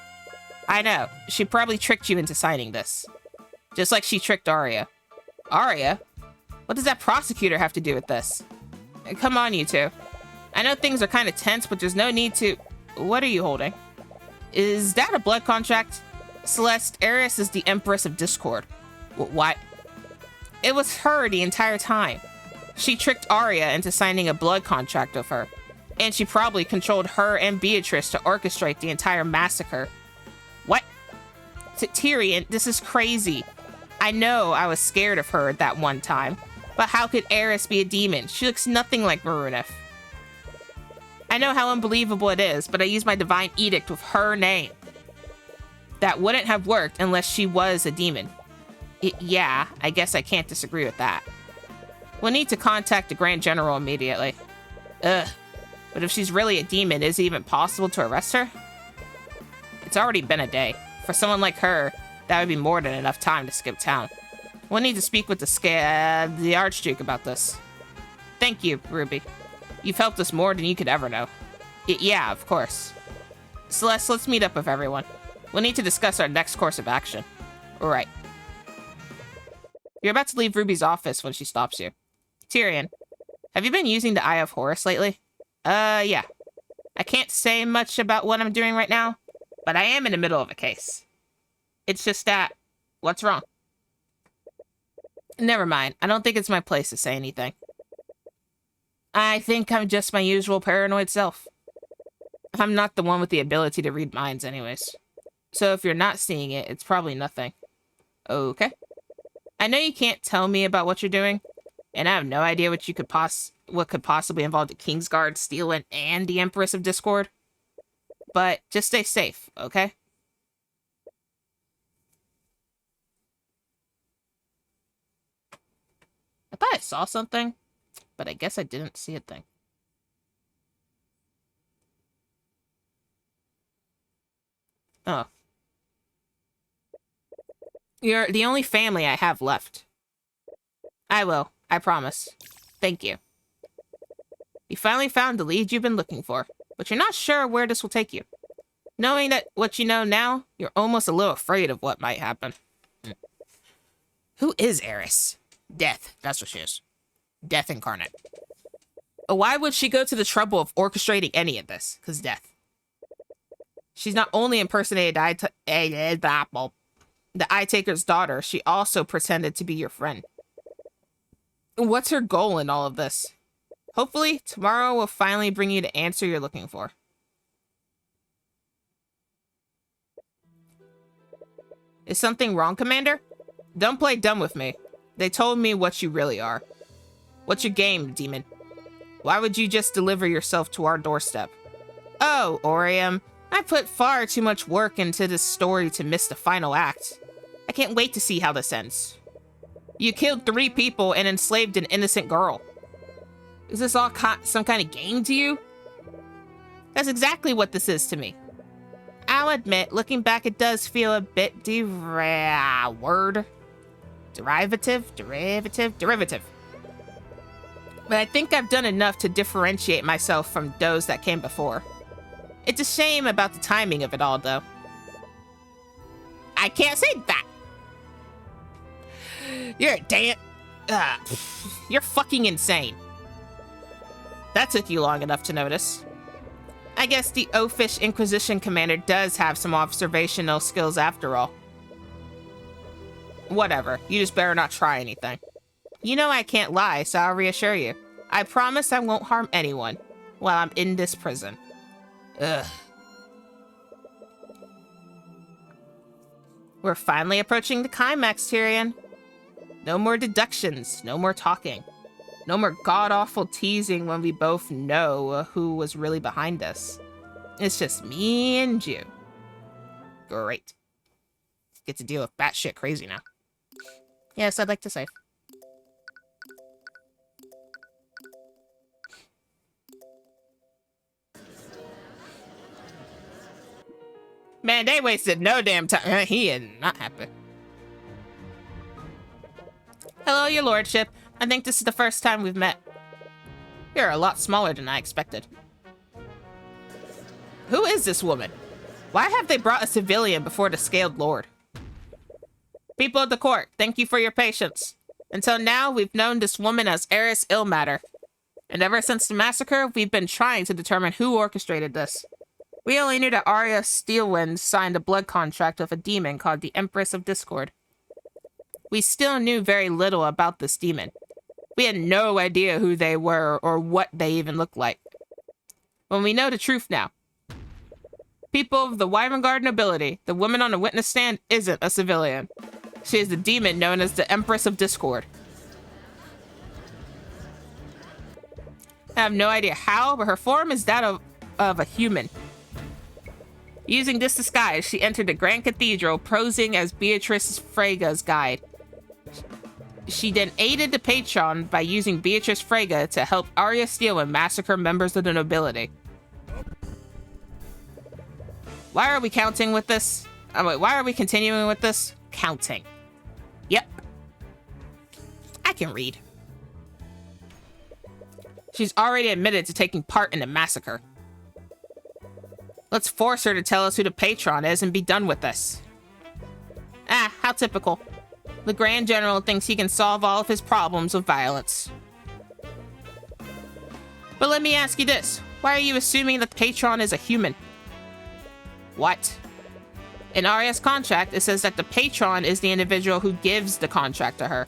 I know. She probably tricked you into signing this. Just like she tricked Arya. Arya? What does that prosecutor have to do with this? Come on, you two. I know things are kind of tense, but there's no need to... What are you holding? Is that a blood contract? Celeste, Aerys is the Empress of Discord. What? It was her the entire time. She tricked Arya into signing a blood contract with her. And she probably controlled her and Beatrice to orchestrate the entire massacre. What? Tyrion, this is crazy. I know I was scared of her that one time, but how could Aerys be a demon? She looks nothing like Marunef. I know how unbelievable it is, but I used my divine edict with her name. That wouldn't have worked unless she was a demon. Yeah, I guess I can't disagree with that. We'll need to contact the Grand General immediately. Ugh. But if she's really a demon, is it even possible to arrest her? It's already been a day. For someone like her, that would be more than enough time to skip town. We'll need to speak with the Archduke about this. Thank you, Ruby. You've helped us more than you could ever know. Yeah, of course. Celeste, let's meet up with everyone. We'll need to discuss our next course of action. Right. You're about to leave Ruby's office when she stops you. Tyrion, have you been using the Eye of Horus lately? Yeah. I can't say much about what I'm doing right now, but I am in the middle of a case. It's just that... What's wrong? Never mind. I don't think it's my place to say anything. I think I'm just my usual paranoid self. I'm not the one with the ability to read minds anyways. So if you're not seeing it, it's probably nothing. Okay. I know you can't tell me about what you're doing, and I have no idea what could possibly involve the Kingsguard, Steelwind, and the Empress of Discord. But just stay safe, okay? I thought I saw something, but I guess I didn't see a thing. Oh. You're the only family I have left. I will. I promise. Thank you. You finally found the lead you've been looking for, but you're not sure where this will take you. Knowing that what you know now, you're almost a little afraid of what might happen. Who is Aerys? Death. That's what she is. Death incarnate. Why would she go to the trouble of orchestrating any of this? Because death. She's not only impersonated the Eye Taker's daughter, she also pretended to be your friend. What's her goal in all of this? Hopefully, tomorrow will finally bring you the answer you're looking for. Is something wrong, Commander? Don't play dumb with me. They told me what you really are. What's your game, demon? Why would you just deliver yourself to our doorstep? Oh, Orium, I put far too much work into this story to miss the final act. I can't wait to see how this ends. You killed 3 people and enslaved an innocent girl. Is this all some kind of game to you? That's exactly what this is to me. I'll admit, looking back, it does feel a bit derivative. But I think I've done enough to differentiate myself from those that came before. It's a shame about the timing of it all, though. I can't say that. You're a damn... you're fucking insane. That took you long enough to notice. I guess the Oafish Inquisition Commander does have some observational skills after all. Whatever, you just better not try anything. You know I can't lie, so I'll reassure you. I promise I won't harm anyone while I'm in this prison. Ugh. We're finally approaching the climax, Tyrion. No more deductions, no more talking. No more god-awful teasing when we both know who was really behind us. It's just me and you. Great. Get to deal with batshit crazy now. Yes, I'd like to save. Man, they wasted no damn time. He is not happy. Hello, your lordship. I think this is the first time we've met. You're a lot smaller than I expected. Who is this woman? Why have they brought a civilian before the Scaled Lord? People of the court, thank you for your patience. Until now, we've known this woman as Eris Illmatter. And ever since the massacre, we've been trying to determine who orchestrated this. We only knew that Arya Steelwind signed a blood contract with a demon called the Empress of Discord. We still knew very little about this demon. We had no idea who they were or what they even looked like. Well, we know the truth now. People of the Wyvern nobility, the woman on the witness stand isn't a civilian. She is the demon known as the Empress of Discord. I have no idea how, but her form is that of a human. Using this disguise, she entered the Grand Cathedral, posing as Beatrice Frega's guide. She then aided the patron by using Beatrice Frega to help Arya Steelwind massacre members of the nobility. Why are we counting with this? Why are we continuing with this? Counting. Yep. I can read. She's already admitted to taking part in the massacre. Let's force her to tell us who the patron is and be done with this. Ah, how typical. The Grand General thinks he can solve all of his problems with violence. But let me ask you this. Why are you assuming that the patron is a human? What? In Arya's contract, it says that the patron is the individual who gives the contract to her.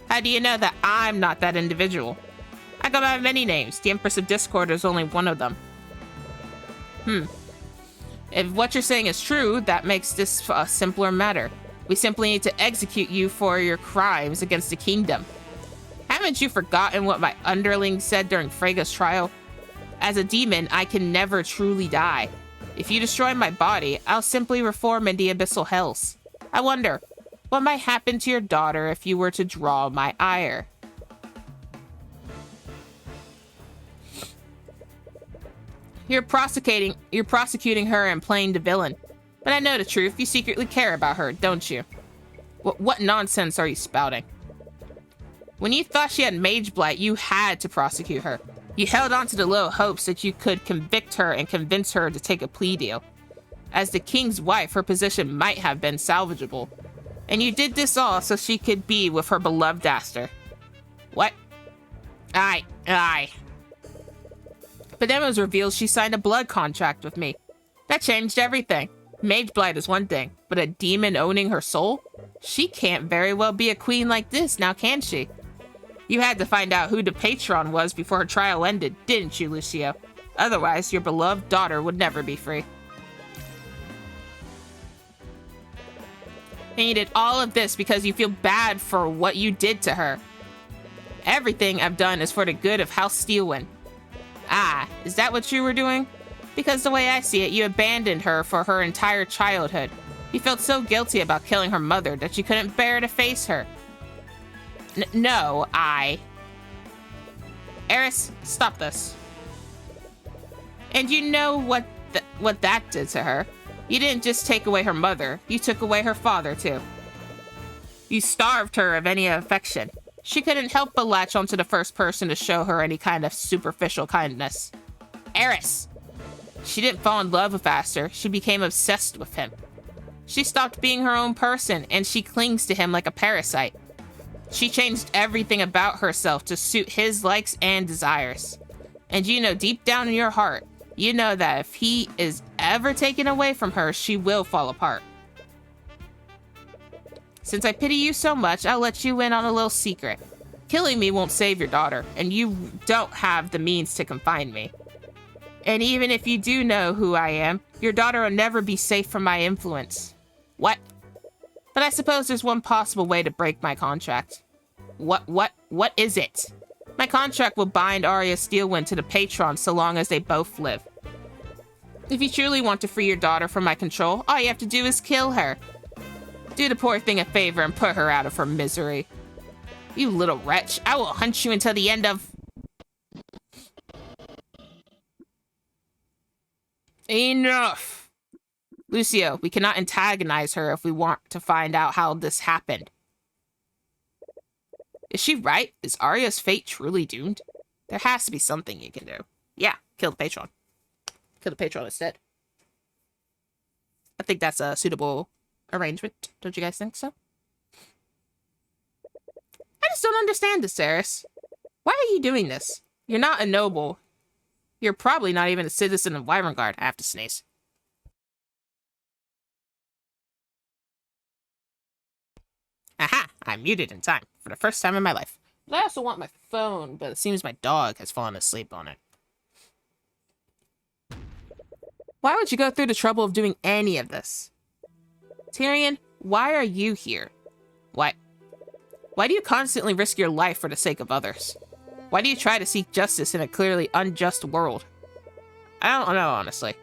How do you know that I'm not that individual? I go by many names. The Empress of Discord is only one of them. If what you're saying is true, that makes this a simpler matter. We simply need to execute you for your crimes against the kingdom. Haven't you forgotten what my underling said during Frega's trial? As a demon, I can never truly die. If you destroy my body, I'll simply reform in the abyssal hells. I wonder, what might happen to your daughter if you were to draw my ire? You're prosecuting her and playing the villain. But I know the truth. You secretly care about her, don't you? What nonsense are you spouting? When you thought she had mage blight, you had to prosecute her. You held on to the low hopes that you could convict her and convince her to take a plea deal. As the king's wife, her position might have been salvageable. And you did this all so she could be with her beloved Aster. What? Aye. But then it was revealed she signed a blood contract with me. That changed everything. Mage blight is one thing, but a demon owning her soul? She can't very well be a queen like this, now can she? You had to find out who the patron was before her trial ended, didn't you, Lucio? Otherwise, your beloved daughter would never be free. And you did all of this because you feel bad for what you did to her. Everything I've done is for the good of House Steelwind. Ah, is that what you were doing? Because the way I see it, you abandoned her for her entire childhood. You felt so guilty about killing her mother that you couldn't bear to face her. No, Eris, stop this. And you know what that did to her. You didn't just take away her mother, you took away her father too. You starved her of any affection. She couldn't help but latch onto the first person to show her any kind of superficial kindness. Eris! She didn't fall in love with Aster, she became obsessed with him. She stopped being her own person, and she clings to him like a parasite. She changed everything about herself to suit his likes and desires. And you know deep down in your heart, you know that if he is ever taken away from her, she will fall apart. Since I pity you so much, I'll let you in on a little secret. Killing me won't save your daughter, and you don't have the means to confine me. And even if you do know who I am, your daughter will never be safe from my influence. What? But I suppose there's one possible way to break my contract. What is it? My contract will bind Arya Steelwind to the patron so long as they both live. If you truly want to free your daughter from my control, all you have to do is kill her. Do the poor thing a favor and put her out of her misery. You little wretch, I will hunt you until the end of... Enough! Lucio, we cannot antagonize her if we want to find out how this happened. Is she right? Is Arya's fate truly doomed? There has to be something you can do. Yeah, kill the patron. Kill the patron instead. I think that's a suitable arrangement. Don't you guys think so? I just don't understand this, Ceres. Why are you doing this? You're not a noble. You're probably not even a citizen of Wyverngard. I have to sneeze. Aha! I'm muted in time. For the first time in my life. But I also want my phone, but it seems my dog has fallen asleep on it. Why would you go through the trouble of doing any of this? Tyrion, why are you here? Why do you constantly risk your life for the sake of others? Why do you try to seek justice in a clearly unjust world? I don't know, honestly.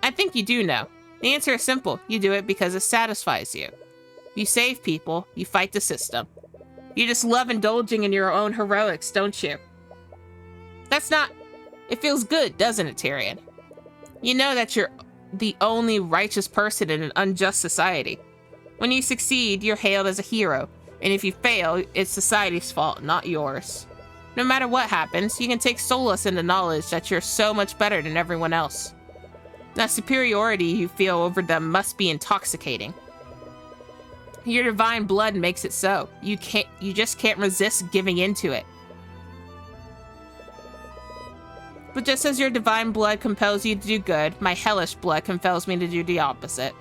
I think you do know. The answer is simple. You do it because it satisfies you. You save people, you fight the system. You just love indulging in your own heroics, don't you? That's not... It feels good, doesn't it, Tyrion? You know that you're the only righteous person in an unjust society. When you succeed, you're hailed as a hero. And if you fail, it's society's fault, not yours. No matter what happens, you can take solace in the knowledge that you're so much better than everyone else. That superiority you feel over them must be intoxicating. Your divine blood makes it so. You just can't resist giving into it. But just as your divine blood compels you to do good, my hellish blood compels me to do the opposite.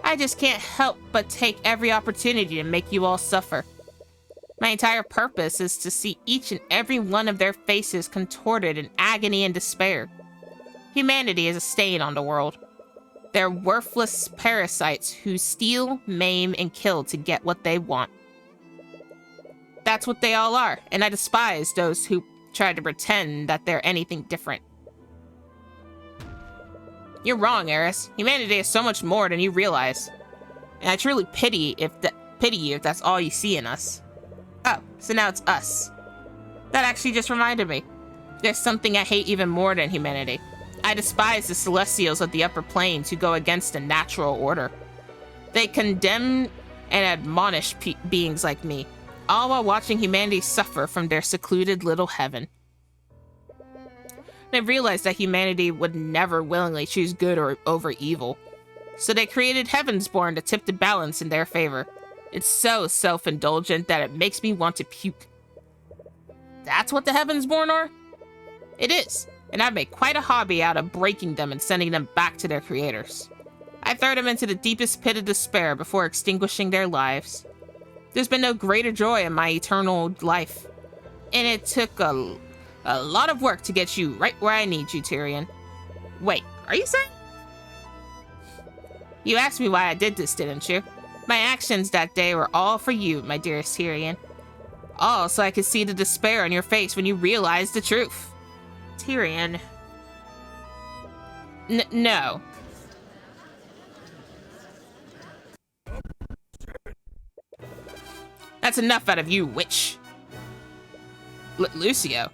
I just can't help but take every opportunity to make you all suffer. My entire purpose is to see each and every one of their faces contorted in agony and despair. Humanity is a stain on the world. They're worthless parasites who steal, maim, and kill to get what they want. That's what they all are, and I despise those who try to pretend that they're anything different. You're wrong, Eris. Humanity is so much more than you realize. And I truly pity you if that's all you see in us. Oh, so now it's us. That actually just reminded me. There's something I hate even more than humanity. I despise the Celestials of the upper planes who go against the natural order. They condemn and admonish beings like me, all while watching humanity suffer from their secluded little heaven. They realized that humanity would never willingly choose good over evil, so they created Heavensborn to tip the balance in their favor. It's so self-indulgent that it makes me want to puke. That's what the Heavensborn are? It is, and I've made quite a hobby out of breaking them and sending them back to their creators. I throw them into the deepest pit of despair before extinguishing their lives. There's been no greater joy in my eternal life, and it took a lot of work to get you right where I need you, Tyrion. Wait, are you saying? You asked me why I did this, didn't you? My actions that day were all for you, my dearest Tyrion. All so I could see the despair on your face when you realized the truth. Tyrion. No. That's enough out of you, witch. Lucio.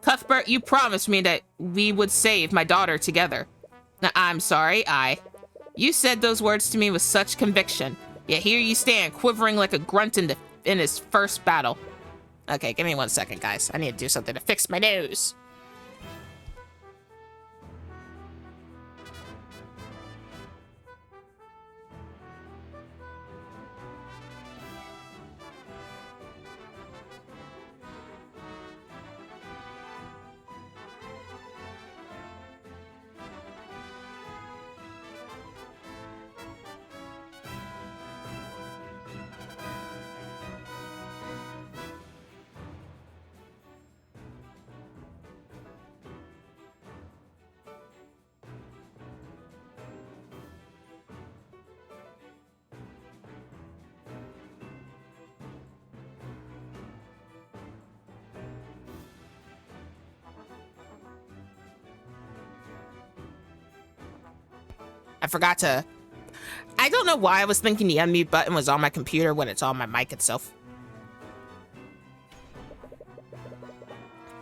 Cuthbert, you promised me that we would save my daughter together. I'm sorry, You said those words to me with such conviction, yet here you stand, quivering like a grunt in his first battle. Okay, give me 1 second, guys. I need to do something to fix my nose. I forgot to... I don't know why I was thinking the unmute button was on my computer when it's on my mic itself.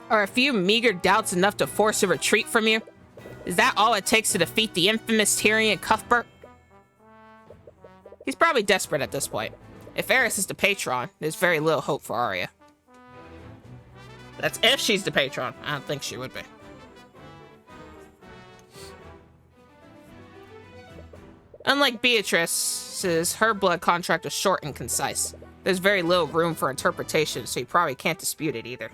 Are a few meager doubts enough to force a retreat from you? Is that all it takes to defeat the infamous Tyrion Cuthbert? He's probably desperate at this point. If Eris is the patron, there's very little hope for Arya. That's if she's the patron. I don't think she would be. Unlike Beatrice's, her blood contract is short and concise. There's very little room for interpretation, so you probably can't dispute it either.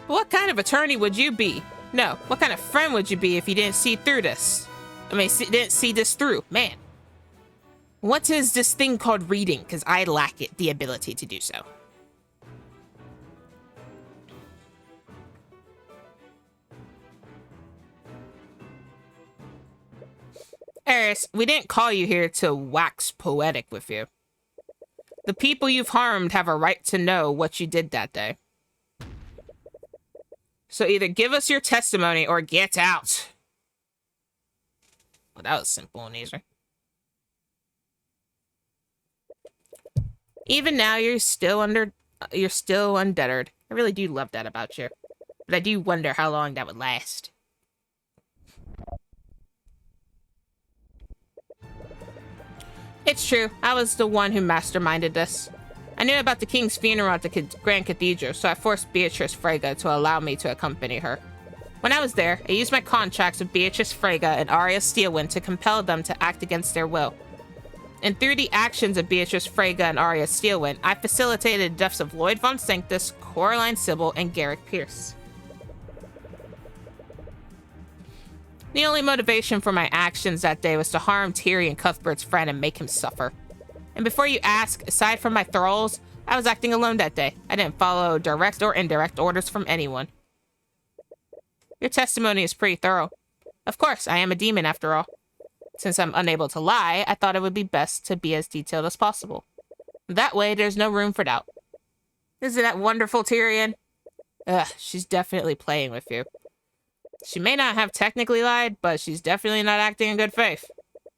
What kind of attorney would you be? No, what kind of friend would you be if you didn't see through this? Didn't see this through, man. What is this thing called reading? Because I lack the ability to do so. Eris, we didn't call you here to wax poetic with you. The people you've harmed have a right to know what you did that day. So either give us your testimony or get out. Well, that was simple and easy. Even now, you're still undeterred. I really do love that about you. But I do wonder how long that would last. It's true. I was the one who masterminded this. I knew about the king's funeral at the Grand Cathedral, so I forced Beatrice Freyga to allow me to accompany her. When I was there, I used my contracts with Beatrice Freyga and Arya Steelwind to compel them to act against their will. And through the actions of Beatrice Freyga and Arya Steelwind, I facilitated the deaths of Lloyd von Sanctus, Coraline Sybil, and Garrick Pierce. The only motivation for my actions that day was to harm Tyrion, Cuthbert's friend, and make him suffer. And before you ask, aside from my thralls, I was acting alone that day. I didn't follow direct or indirect orders from anyone. Your testimony is pretty thorough. Of course, I am a demon after all. Since I'm unable to lie, I thought it would be best to be as detailed as possible. That way, there's no room for doubt. Isn't that wonderful, Tyrion? Ugh, she's definitely playing with you. She may not have technically lied, but she's definitely not acting in good faith.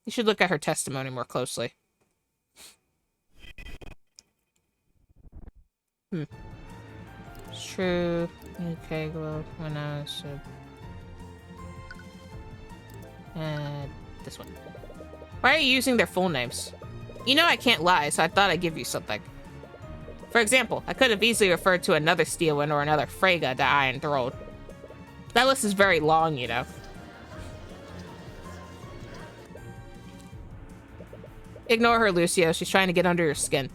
You should look at her testimony more closely. It's true. Okay, well, when I was... this one. Why are you using their full names? You know I can't lie, so I thought I'd give you something. For example, I could have easily referred to another Steelwind or another Freyga that I enthralled. That list is very long, you know. Ignore her, Lucio. She's trying to get under your skin.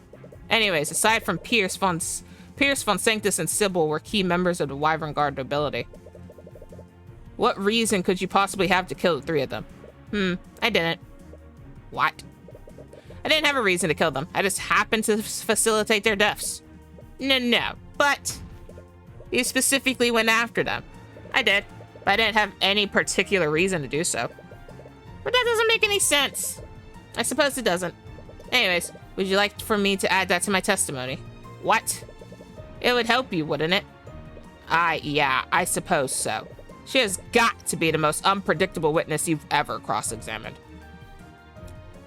Anyways, aside from Pierce von Sanctus and Sybil were key members of the Wyvern Guard nobility. What reason could you possibly have to kill the three of them? I didn't. What? I didn't have a reason to kill them. I just happened to facilitate their deaths. No, but you specifically went after them. I did, but I didn't have any particular reason to do so. But that doesn't make any sense. I suppose it doesn't. Anyways, would you like for me to add that to my testimony? What? It would help you, wouldn't it? Yeah, I suppose so. She has got to be the most unpredictable witness you've ever cross-examined.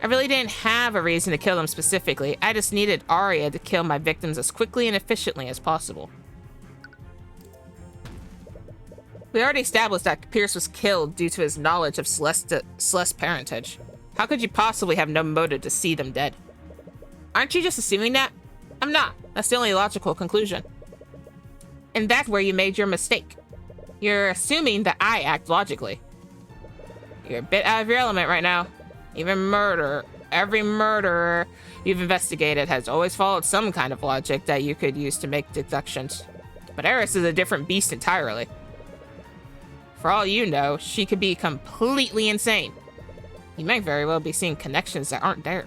I really didn't have a reason to kill them specifically. I just needed Arya to kill my victims as quickly and efficiently as possible. We already established that Pierce was killed due to his knowledge of Celeste's parentage. How could you possibly have no motive to see them dead? Aren't you just assuming that? I'm not. That's the only logical conclusion. And that's where you made your mistake. You're assuming that I act logically. You're a bit out of your element right now. Every murderer you've investigated has always followed some kind of logic that you could use to make deductions. But Eris is a different beast entirely. For all you know, she could be completely insane. You might very well be seeing connections that aren't there.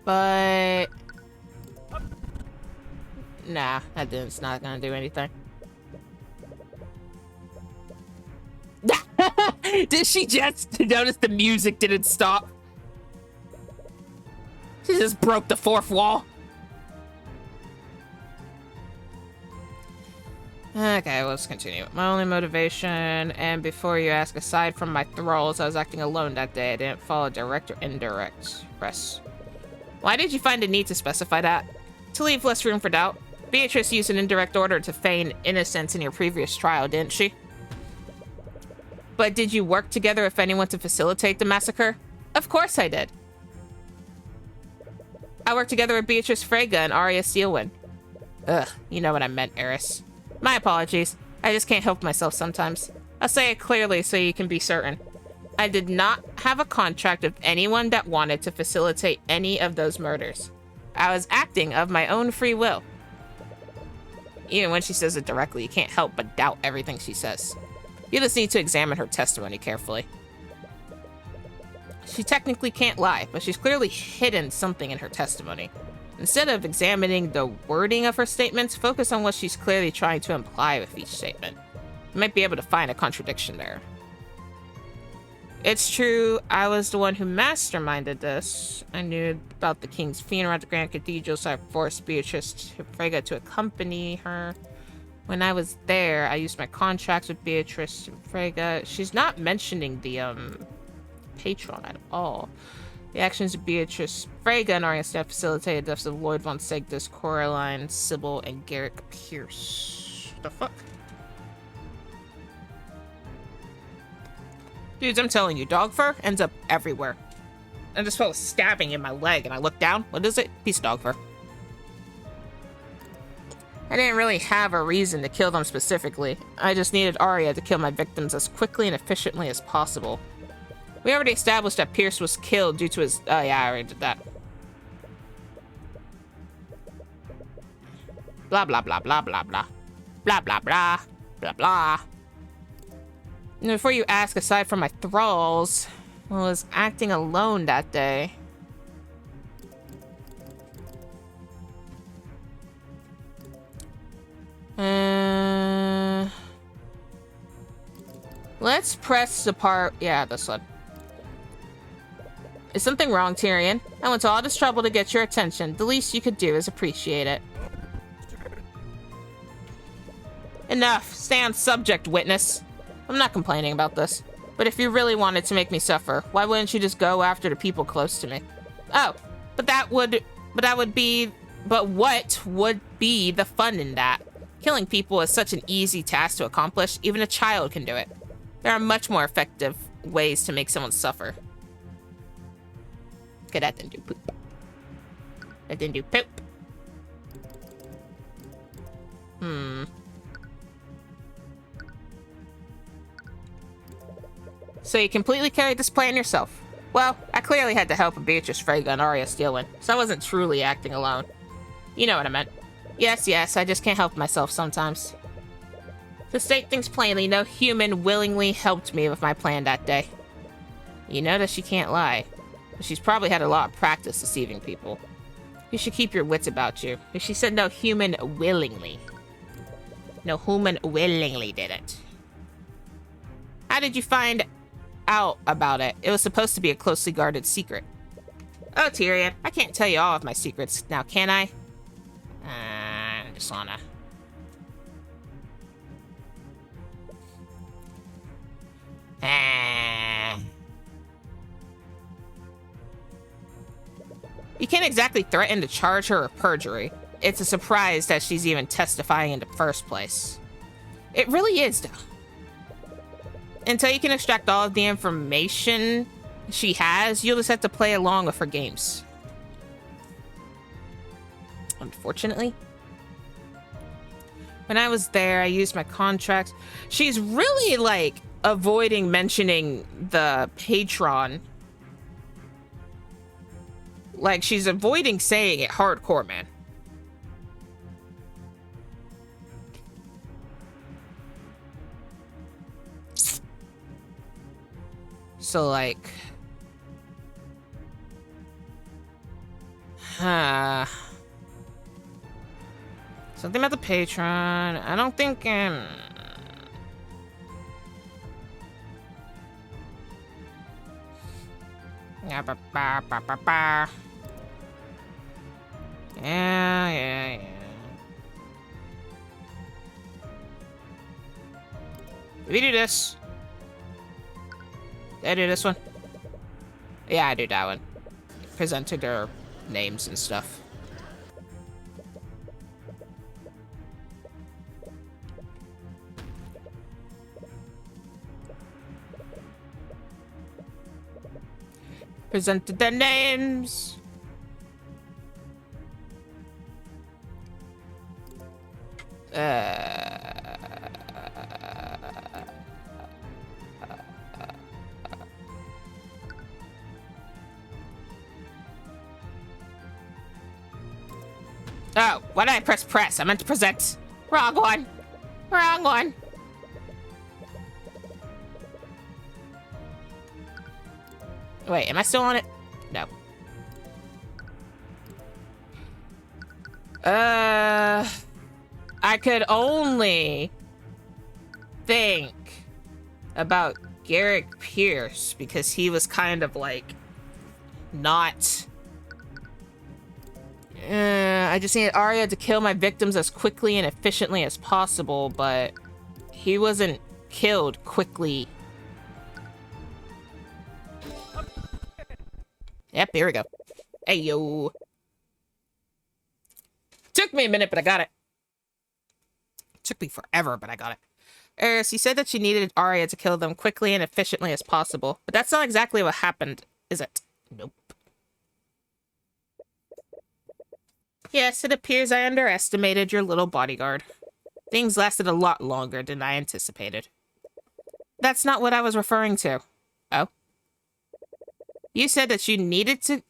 But... nah, it's not gonna do anything. Did she just notice the music didn't stop? She just broke the fourth wall. Okay, let's continue. My only motivation, and before you ask, aside from my thralls, I was acting alone that day. I didn't follow direct or indirect. Press. Why did you find a need to specify that? To leave less room for doubt. Beatrice used an indirect order to feign innocence in your previous trial, didn't she? But did you work together, if anyone, to facilitate the massacre? Of course I did. I worked together with Beatrice Frege and Arya Steelwind. Ugh, you know what I meant, Eris. My apologies. I just can't help myself sometimes. I'll say it clearly so you can be certain. I did not have a contract with anyone that wanted to facilitate any of those murders. I was acting of my own free will. Even when she says it directly, you can't help but doubt everything she says. You just need to examine her testimony carefully. She technically can't lie, but she's clearly hidden something in her testimony. Instead of examining the wording of her statements, focus on what she's clearly trying to imply with each statement. You might be able to find a contradiction there. It's true, I was the one who masterminded this. I knew about the king's funeral at the Grand Cathedral, so I forced Beatrice Frege to accompany her. When I was there, I used my contracts with Beatrice Frege. She's not mentioning the, patron at all. The actions of Beatrice Frege and Arya Stead facilitated the deaths of Lloyd von Segdus, Coraline, Sybil, and Garrick Pierce. What the fuck? Dudes, I'm telling you, dog fur ends up everywhere. I just felt a stabbing in my leg and I looked down. What is it? Piece of dog fur. I didn't really have a reason to kill them specifically. I just needed Arya to kill my victims as quickly and efficiently as possible. We already established that Pierce was killed due to his... Oh yeah, I already did that. Blah, blah, blah, blah, blah, blah. Blah, blah, blah. Blah, blah. And before you ask, aside from my thralls, I was acting alone that day. Let's press the part... Yeah, this one. Is something wrong, Tyrion? I went to all this trouble to get your attention. The least you could do is appreciate it. Enough. Stay on subject, witness. I'm not complaining about this. But if you really wanted to make me suffer, why wouldn't you just go after the people close to me? Oh, but what would be the fun in that? Killing people is such an easy task to accomplish. Even a child can do it. There are much more effective ways to make someone suffer. Okay, that didn't do poop. That didn't do poop. So you completely carried this plan yourself. Well, I clearly had the help of Beatrice Frege and Arya Steelwind, so I wasn't truly acting alone. You know what I meant. Yes, I just can't help myself sometimes. To state things plainly, no human willingly helped me with my plan that day. You notice she can't lie. She's probably had a lot of practice deceiving people. You should keep your wits about you. If she said no human willingly. No human willingly did it. How did you find out about it? It was supposed to be a closely guarded secret. Oh, Tyrion, I can't tell you all of my secrets now, can I? I just wanna... You can't exactly threaten to charge her with perjury. It's a surprise that she's even testifying in the first place. It really is, though. Until you can extract all of the information she has, you'll just have to play along with her games. Unfortunately. When I was there, I used my contract. She's really, like, avoiding mentioning the patron. Like, she's avoiding saying it hardcore, man. So, like... Something about the patron. I don't think... Yeah, we do this. Did I do this one? Yeah, I do that one. Presented their names and stuff. Presented their names. Oh, why did I press? I meant to present. Wrong one. Wrong one. Wait, am I still on it? No. I could only think about Garrick Pierce because he was kind of like not. I just needed Arya to kill my victims as quickly and efficiently as possible, but he wasn't killed quickly. Yep, here we go. Hey, yo. Took me a minute, but I got it. Took me forever, but I got it. Eris, you said that you needed Arya to kill them quickly and efficiently as possible, but that's not exactly what happened, is it? Nope. Yes, it appears I underestimated your little bodyguard. Things lasted a lot longer than I anticipated. That's not what I was referring to. Oh? You said that you needed to...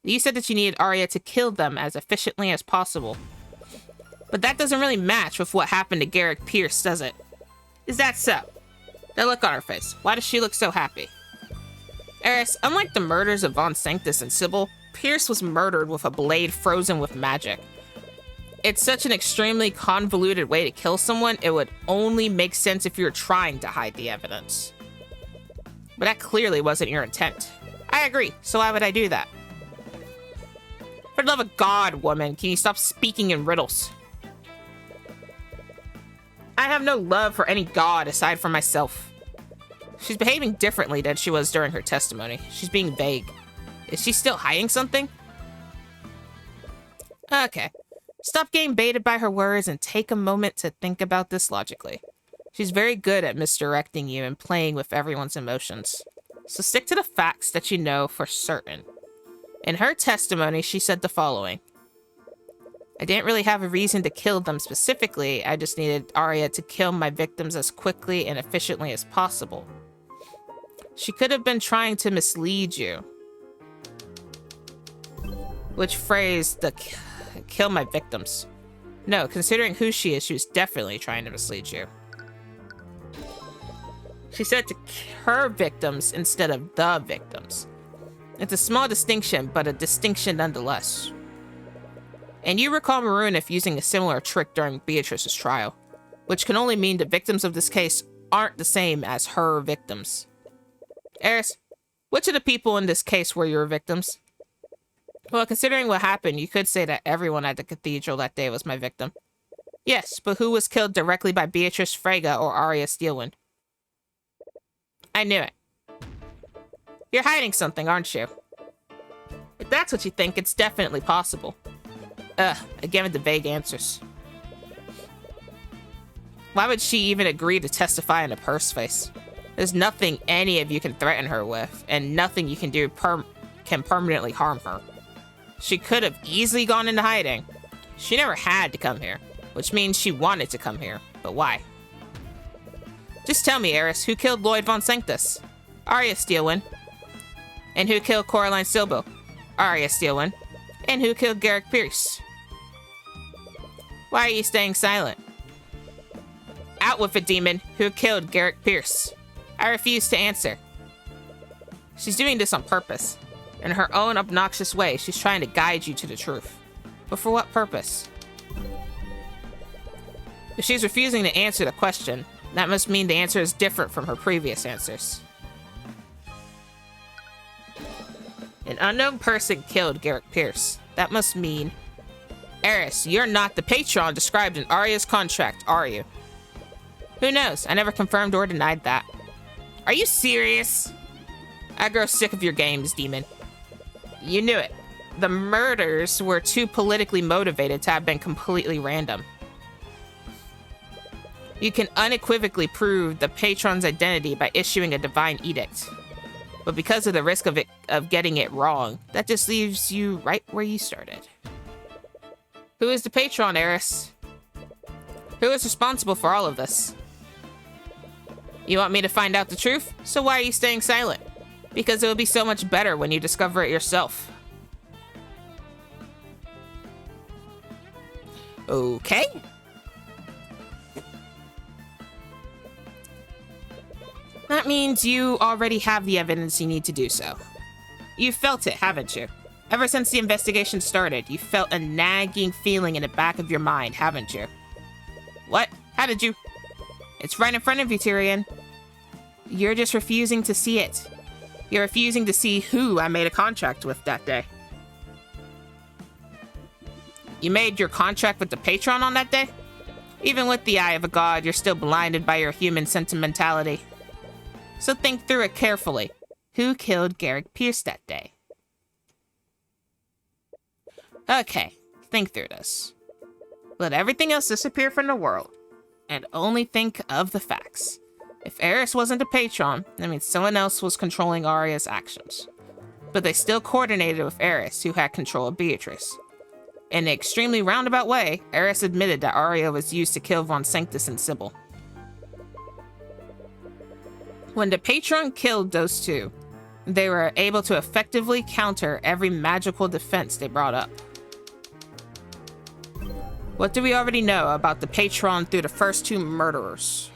You said that you needed Arya to kill them as efficiently as possible. But that doesn't really match with what happened to Garrick Pierce, does it? Is that so? That look on her face. Why does she look so happy? Eris, unlike the murders of Von Sanctus and Sybil, Pierce was murdered with a blade frozen with magic. It's such an extremely convoluted way to kill someone, it would only make sense if you were trying to hide the evidence. But that clearly wasn't your intent. I agree, so why would I do that? For the love of God, woman, can you stop speaking in riddles? I have no love for any god aside from myself. She's behaving differently than she was during her testimony. She's being vague. Is she still hiding something? Okay. Stop getting baited by her words and take a moment to think about this logically. She's very good at misdirecting you and playing with everyone's emotions. So stick to the facts that you know for certain. In her testimony, she said the following. I didn't really have a reason to kill them specifically. I just needed Arya to kill my victims as quickly and efficiently as possible. She could have been trying to mislead you. Which phrase, the kill my victims? No, considering who she is, she was definitely trying to mislead you. She said to her victims instead of the victims. It's a small distinction, but a distinction nonetheless. And you recall Maroon using a similar trick during Beatrice's trial, which can only mean the victims of this case aren't the same as her victims. Eris, which of the people in this case were your victims? Well, considering what happened, you could say that everyone at the cathedral that day was my victim. Yes, but who was killed directly by Beatrice Frege or Arya Steelwind? I knew it. You're hiding something, aren't you? If that's what you think, it's definitely possible. Again with the vague answers. Why would she even agree to testify in a purse face? There's nothing any of you can threaten her with, and nothing you can do can permanently harm her. She could have easily gone into hiding. She never had to come here, which means she wanted to come here. But why? Just tell me, Eris, who killed Lloyd Von Sanctus? Arya Steelwind. And who killed Coraline Silbo? Arya Steelwind. And who killed Garrick Pierce? Why are you staying silent? Out with it, demon. Who killed Garrick Pierce? I refuse to answer. She's doing this on purpose. In her own obnoxious way, she's trying to guide you to the truth. But for what purpose? If she's refusing to answer the question, that must mean the answer is different from her previous answers. An unknown person killed Garrick Pierce. That must mean... Eris, you're not the patron described in Arya's contract, are you? Who knows? I never confirmed or denied that. Are you serious? I grow sick of your games, demon. You knew it. The murders were too politically motivated to have been completely random. You can unequivocally prove the patron's identity by issuing a divine edict. But because of the risk of getting it wrong, that just leaves you right where you started. Who is the patron, Eris? Who is responsible for all of this? You want me to find out the truth? So why are you staying silent? Because it will be so much better when you discover it yourself. Okay. That means you already have the evidence you need to do so. You've felt it, haven't you? Ever since the investigation started, you felt a nagging feeling in the back of your mind, haven't you? What? How did you? It's right in front of you, Tyrion. You're just refusing to see it. You're refusing to see who I made a contract with that day. You made your contract with the patron on that day? Even with the eye of a god, you're still blinded by your human sentimentality. So think through it carefully. Who killed Garrick Pierce that day? Okay, think through this. Let everything else disappear from the world, and only think of the facts. If Eris wasn't a patron, that means someone else was controlling Arya's actions. But they still coordinated with Eris, who had control of Beatrice. In an extremely roundabout way, Eris admitted that Arya was used to kill Von Sanctus and Sybil. When the patron killed those two, they were able to effectively counter every magical defense they brought up. What do we already know about the patron through the first two murderers?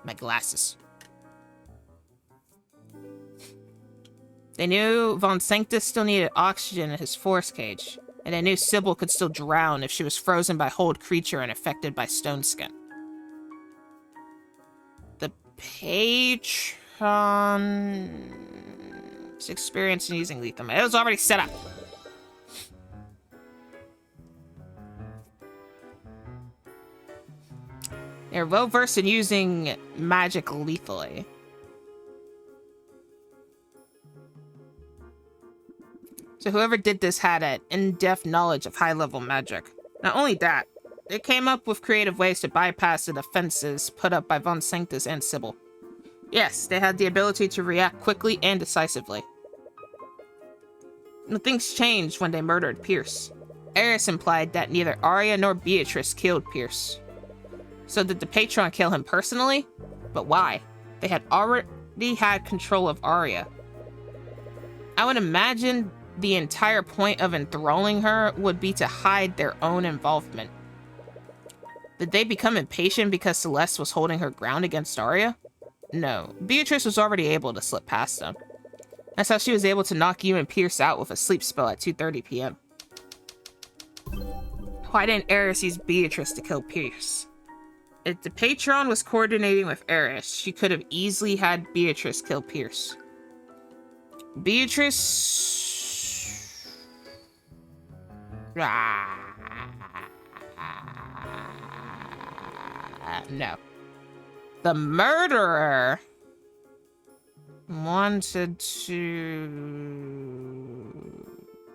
My glasses. They knew Von Sanctus still needed oxygen in his force cage, and they knew Sybil could still drown if she was frozen by hold creature and affected by stone skin. The patron's experience in using lethal. It was already set up. They're well versed in using magic lethally. So whoever did this had an in-depth knowledge of high-level magic. Not only that, they came up with creative ways to bypass the defenses put up by Von Sanctus and Sybil. Yes, they had the ability to react quickly and decisively. But things changed when they murdered Pierce. Eris implied that neither Arya nor Beatrice killed Pierce. So did the patron kill him personally? But why? They had already had control of Arya. I would imagine the entire point of enthralling her would be to hide their own involvement. Did they become impatient because Celeste was holding her ground against Arya? No, Beatrice was already able to slip past them. That's how she was able to knock you and Pierce out with a sleep spell at 2:30 p.m. Why didn't Eris use Beatrice to kill Pierce? If the patron was coordinating with Eris, she could have easily had Beatrice kill Pierce. Beatrice... no. The murderer wanted to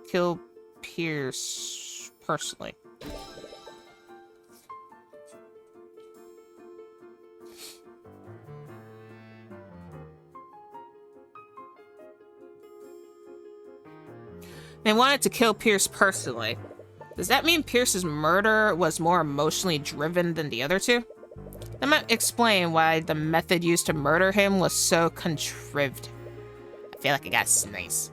kill Pierce personally. They wanted to kill Pierce personally. Does that mean Pierce's murder was more emotionally driven than the other two? That might explain why the method used to murder him was so contrived. I feel like I got sneeze.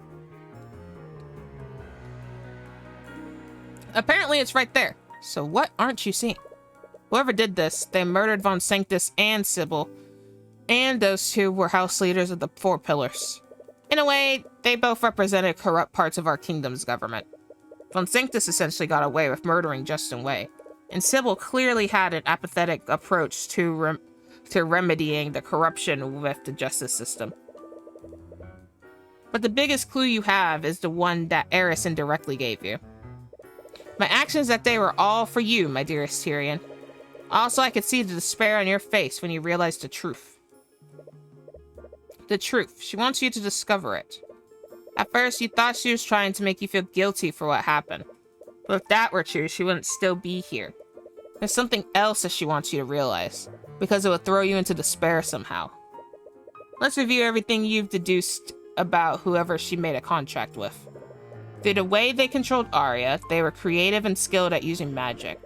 Apparently it's right there. So what aren't you seeing? Whoever did this, they murdered Von Sanctus and Sybil, and those two were house leaders of the Four Pillars. In a way, they both represented corrupt parts of our kingdom's government. Von Sanctus essentially got away with murdering Justin Way, and Sybil clearly had an apathetic approach to remedying the corruption with the justice system. But the biggest clue you have is the one that Eris indirectly gave you. My actions that day were all for you, my dearest Tyrion. Also, I could see the despair on your face when you realized the truth. The truth. She wants you to discover it. At first, you thought she was trying to make you feel guilty for what happened. But if that were true, she wouldn't still be here. There's something else that she wants you to realize, because it will throw you into despair somehow. Let's review everything you've deduced about whoever she made a contract with. Through the way they controlled Arya, they were creative and skilled at using magic.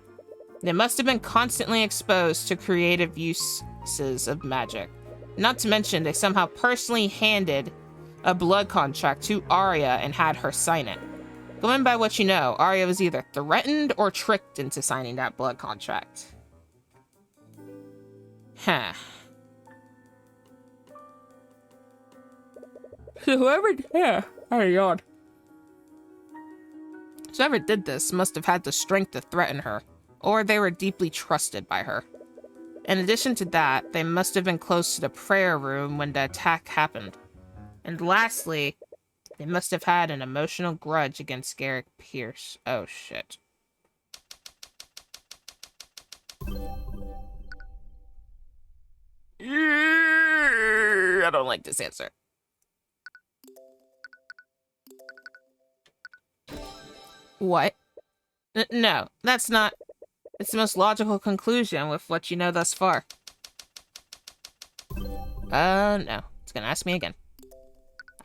They must have been constantly exposed to creative uses of magic. Not to mention, they somehow personally handed a blood contract to Arya and had her sign it. Going by what you know, Arya was either threatened or tricked into signing that blood contract. Huh. So whoever did this must have had the strength to threaten her, or they were deeply trusted by her. In addition to that, they must have been close to the prayer room when the attack happened. And lastly, they must have had an emotional grudge against Garrick Pierce. Oh, shit. I don't like this answer. What? No, that's not... It's the most logical conclusion with what you know thus far. No. It's gonna ask me again.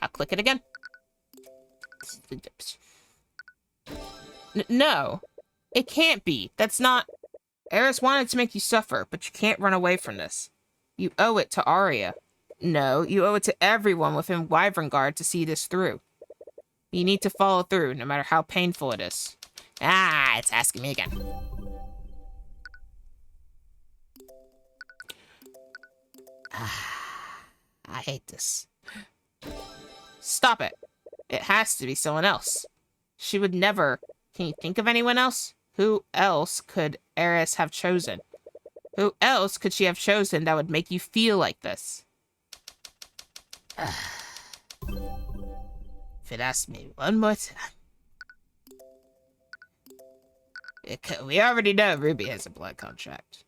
I'll click it again. No. It can't be. That's not... Eris wanted to make you suffer, but you can't run away from this. You owe it to Arya. No, you owe it to everyone within Wyverngard to see this through. You need to follow through, no matter how painful it is. Ah, it's asking me again. I hate this. Stop it. It has to be someone else. She would never... Can you think of anyone else? Who else could Eris have chosen? Who else could she have chosen that would make you feel like this? If it asks me one more time... We already know Ruby has a blood contract.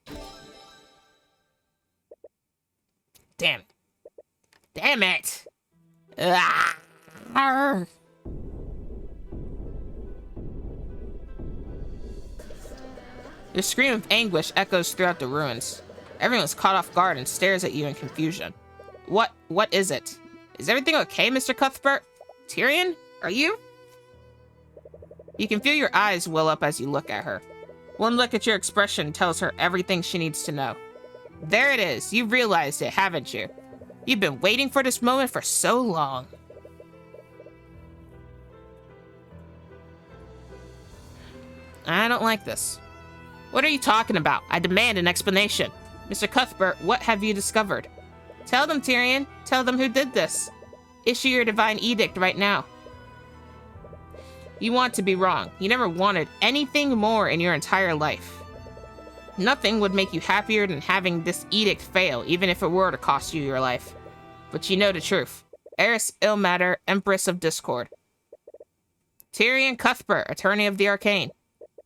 Damn it. Damn it! Ah! Your scream of anguish echoes throughout the ruins. Everyone's caught off guard and stares at you in confusion. What is it? Is everything okay, Mr. Cuthbert? Tyrion? Are you? You can feel your eyes well up as you look at her. One look at your expression tells her everything she needs to know. There it is. You've realized it, haven't you? You've been waiting for this moment for so long. I don't like this. What are you talking about? I demand an explanation. Mr. Cuthbert, what have you discovered? Tell them, Tyrion. Tell them who did this. Issue your divine edict right now. You want to be wrong. You never wanted anything more in your entire life. Nothing would make you happier than having this edict fail, even if it were to cost you your life. But you know the truth. Eris Ilmater, Empress of Discord. Tyrion Cuthbert, Attorney of the Arcane.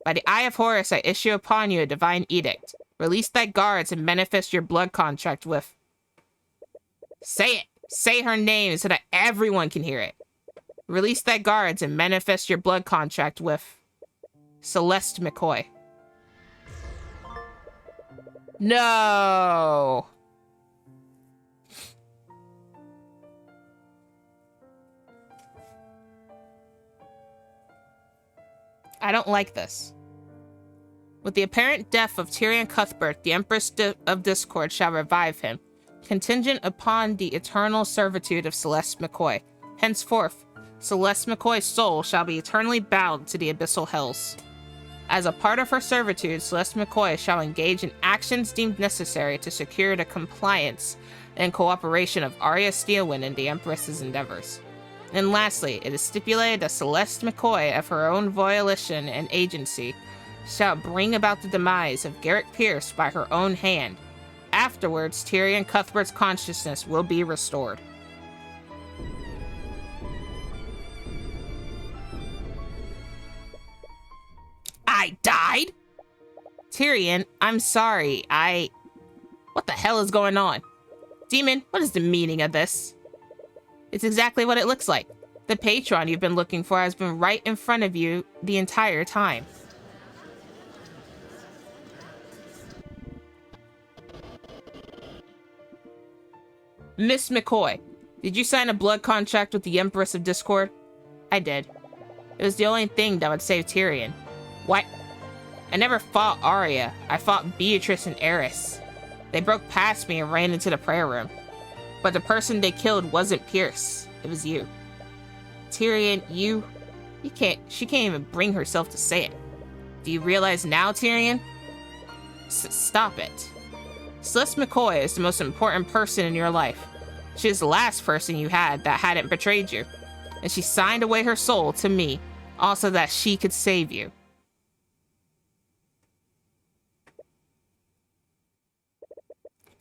By the Eye of Horus, I issue upon you a divine edict. Release thy guards and manifest your blood contract with... Say it! Say her name so that everyone can hear it. Release thy guards and manifest your blood contract with... Celeste McCoy. No! I don't like this. With the apparent death of Tyrion Cuthbert, the Empress of Discord shall revive him, contingent upon the eternal servitude of Celeste McCoy. Henceforth, Celeste McCoy's soul shall be eternally bound to the abyssal hells. As a part of her servitude, Celeste McCoy shall engage in actions deemed necessary to secure the compliance and cooperation of Arya Steelwind in the Empress's endeavors. And lastly, it is stipulated that Celeste McCoy, of her own volition and agency, shall bring about the demise of Garrick Pierce by her own hand. Afterwards, Tyrion Cuthbert's consciousness will be restored. I died? Tyrion, I'm sorry. What the hell is going on? Demon, what is the meaning of this? It's exactly what it looks like. The patron you've been looking for has been right in front of you the entire time. Miss McCoy, did you sign a blood contract with the Empress of Discord? I did. It was the only thing that would save Tyrion. What? I never fought Arya. I fought Beatrice and Eris. They broke past me and ran into the prayer room. But the person they killed wasn't Pierce. It was you. Tyrion, she can't even bring herself to say it. Do you realize now, Tyrion? Stop it. Celeste McCoy is the most important person in your life. She is the last person you had that hadn't betrayed you. And she signed away her soul to me, also that she could save you.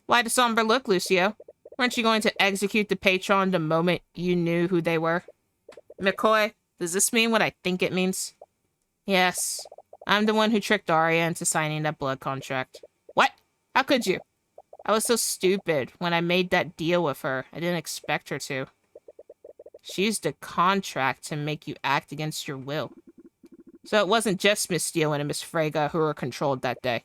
Why the somber look, Lucio? Weren't you going to execute the patron the moment you knew who they were? McCoy, does this mean what I think it means? Yes. I'm the one who tricked Arya into signing that blood contract. What? How could you? I was so stupid when I made that deal with her. I didn't expect her to. She used a contract to make you act against your will. So it wasn't just Miss Steele and Miss Freyga who were controlled that day.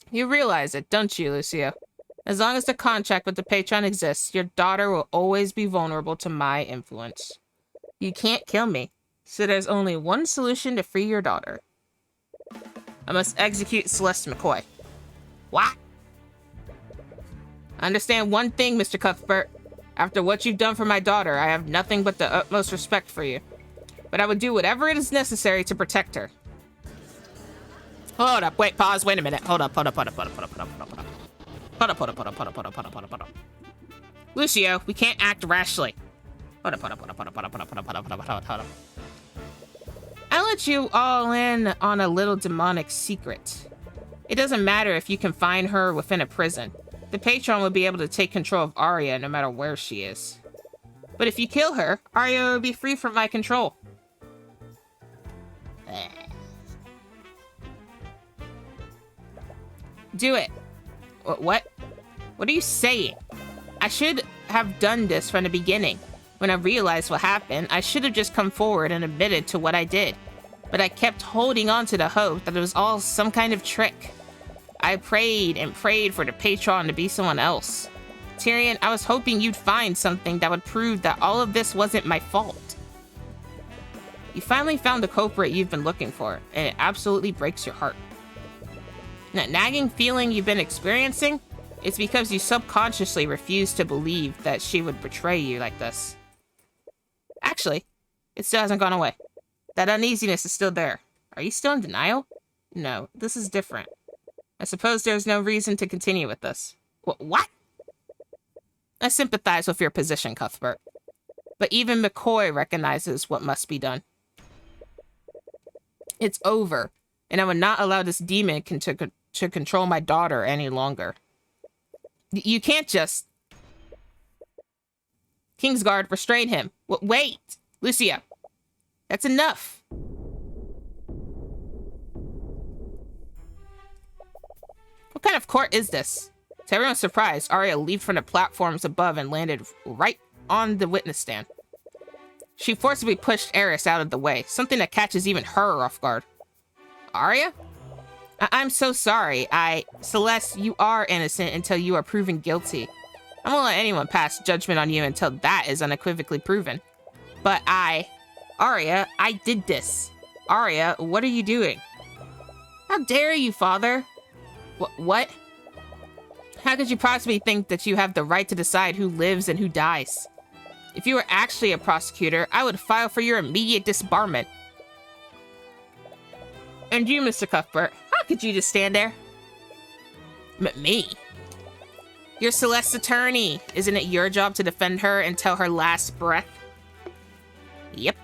You realize it, don't you, Lucio? As long as the contract with the patron exists, your daughter will always be vulnerable to my influence. You can't kill me, so there's only one solution to free your daughter. I must execute Celeste McCoy. What? Understand one thing, Mr. Cuthbert. After what you've done for my daughter, I have nothing but the utmost respect for you. But I would do whatever it is necessary to protect her. Hold up, wait, pause, wait a minute. Hold up. Lucio, we can't act rashly. Hold up. I'll let you all in on a little demonic secret. It doesn't matter if you confine her within a prison. The patron will be able to take control of Arya no matter where she is. But if you kill her, Arya will be free from my control. Do it. What? What are you saying? I should have done this from the beginning. When I realized what happened, I should have just come forward and admitted to what I did. But I kept holding on to the hope that it was all some kind of trick. I prayed and prayed for the patron to be someone else. Tyrion, I was hoping you'd find something that would prove that all of this wasn't my fault. You finally found the culprit you've been looking for, and it absolutely breaks your heart. That nagging feeling you've been experiencing, it's because you subconsciously refuse to believe that she would betray you like this. Actually, it still hasn't gone away. That uneasiness is still there. Are you still in denial? No, this is different. I suppose there's no reason to continue with this. What? I sympathize with your position, Cuthbert. But even McCoy recognizes what must be done. It's over, and I would not allow this demon to control my daughter any longer. You can't just... Kingsguard, restrain him. Wait! Lucio. That's enough. What kind of court is this? To everyone's surprise, Arya leaped from the platforms above and landed right on the witness stand. She forcibly pushed Eris out of the way, something that catches even her off guard. Arya? I'm so sorry. Celeste, you are innocent until you are proven guilty. I won't let anyone pass judgment on you until that is unequivocally proven. But Arya, I did this. Arya, what are you doing? How dare you, father? What? How could you possibly think that you have the right to decide who lives and who dies? If you were actually a prosecutor, I would file for your immediate disbarment. And you, Mr. Cuthbert, how could you just stand there? Me? You're Celeste's attorney. Isn't it your job to defend her until her last breath? Yep.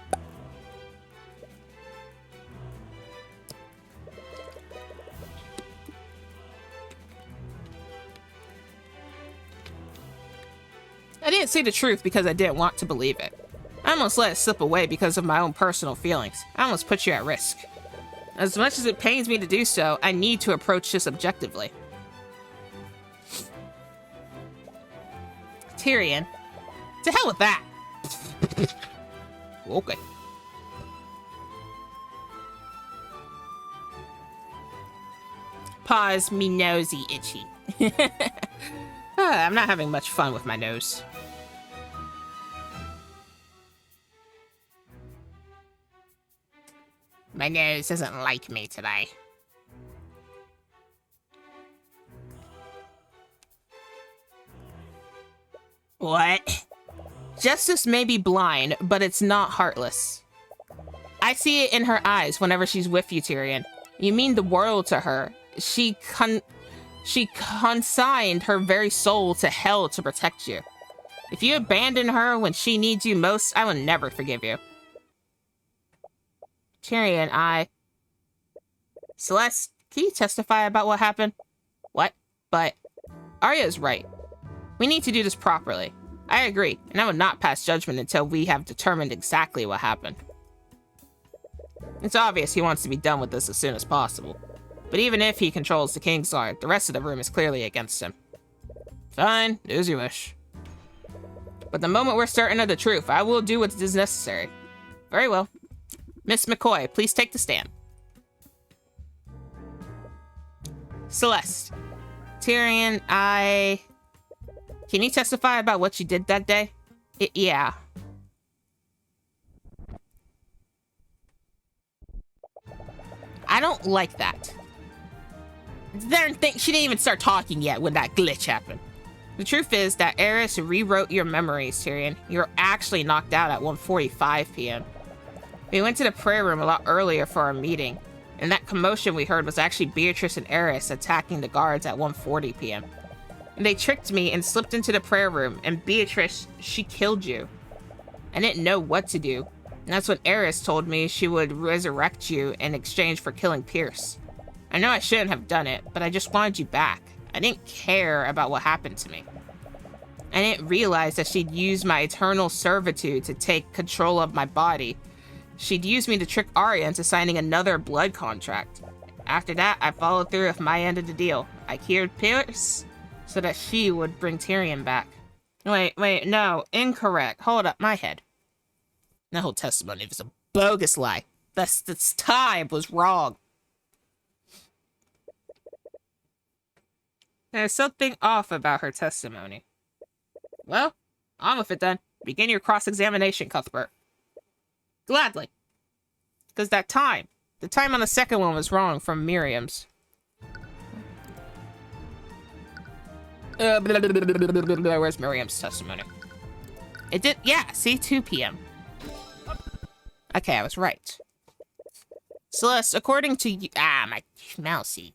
I didn't say the truth because I didn't want to believe it. I almost let it slip away because of my own personal feelings. I almost put you at risk. As much as it pains me to do so, I need to approach this objectively. Tyrion. To hell with that. Okay. Pause, me nosy itchy. I'm not having much fun with my nose. My nose doesn't like me today. What? Justice may be blind, but it's not heartless. I see it in her eyes whenever she's with you, Tyrion. You mean the world to her. She consigned her very soul to hell to protect you. If you abandon her when she needs you most, I will never forgive you. Tyrion, Celeste, can you testify about what happened? What? But Arya's right. We need to do this properly. I agree, and I will not pass judgment until we have determined exactly what happened. It's obvious he wants to be done with this as soon as possible. But even if he controls the Kingsguard, the rest of the room is clearly against him. Fine, do as you wish. But the moment we're certain of the truth, I will do what is necessary. Very well. Miss McCoy, please take the stand. Celeste. Tyrion, Can you testify about what you did that day? Yeah. I don't like that. She didn't even start talking yet when that glitch happened. The truth is that Eris rewrote your memories, Tyrion. You were actually knocked out at 1:45 p.m. We went to the prayer room a lot earlier for our meeting, and that commotion we heard was actually Beatrice and Eris attacking the guards at 1:40 p.m. And they tricked me and slipped into the prayer room, and Beatrice, she killed you. I didn't know what to do, and that's when Eris told me she would resurrect you in exchange for killing Pierce. I know I shouldn't have done it, but I just wanted you back. I didn't care about what happened to me. I didn't realize that she'd use my eternal servitude to take control of my body. She'd use me to trick Arya into signing another blood contract. After that, I followed through with my end of the deal. I cured Pierce so that she would bring Tyrion back. Wait, no, incorrect. Hold up, my head. That whole testimony was a bogus lie. This time was wrong. There's something off about her testimony. Well, on with it then. Begin your cross-examination, Cuthbert. Gladly. Because the time on the second one was wrong from Miriam's. Where's Miriam's testimony? It did, yeah, see, 2 p.m. Okay, I was right. Celeste, according to you, my mousey.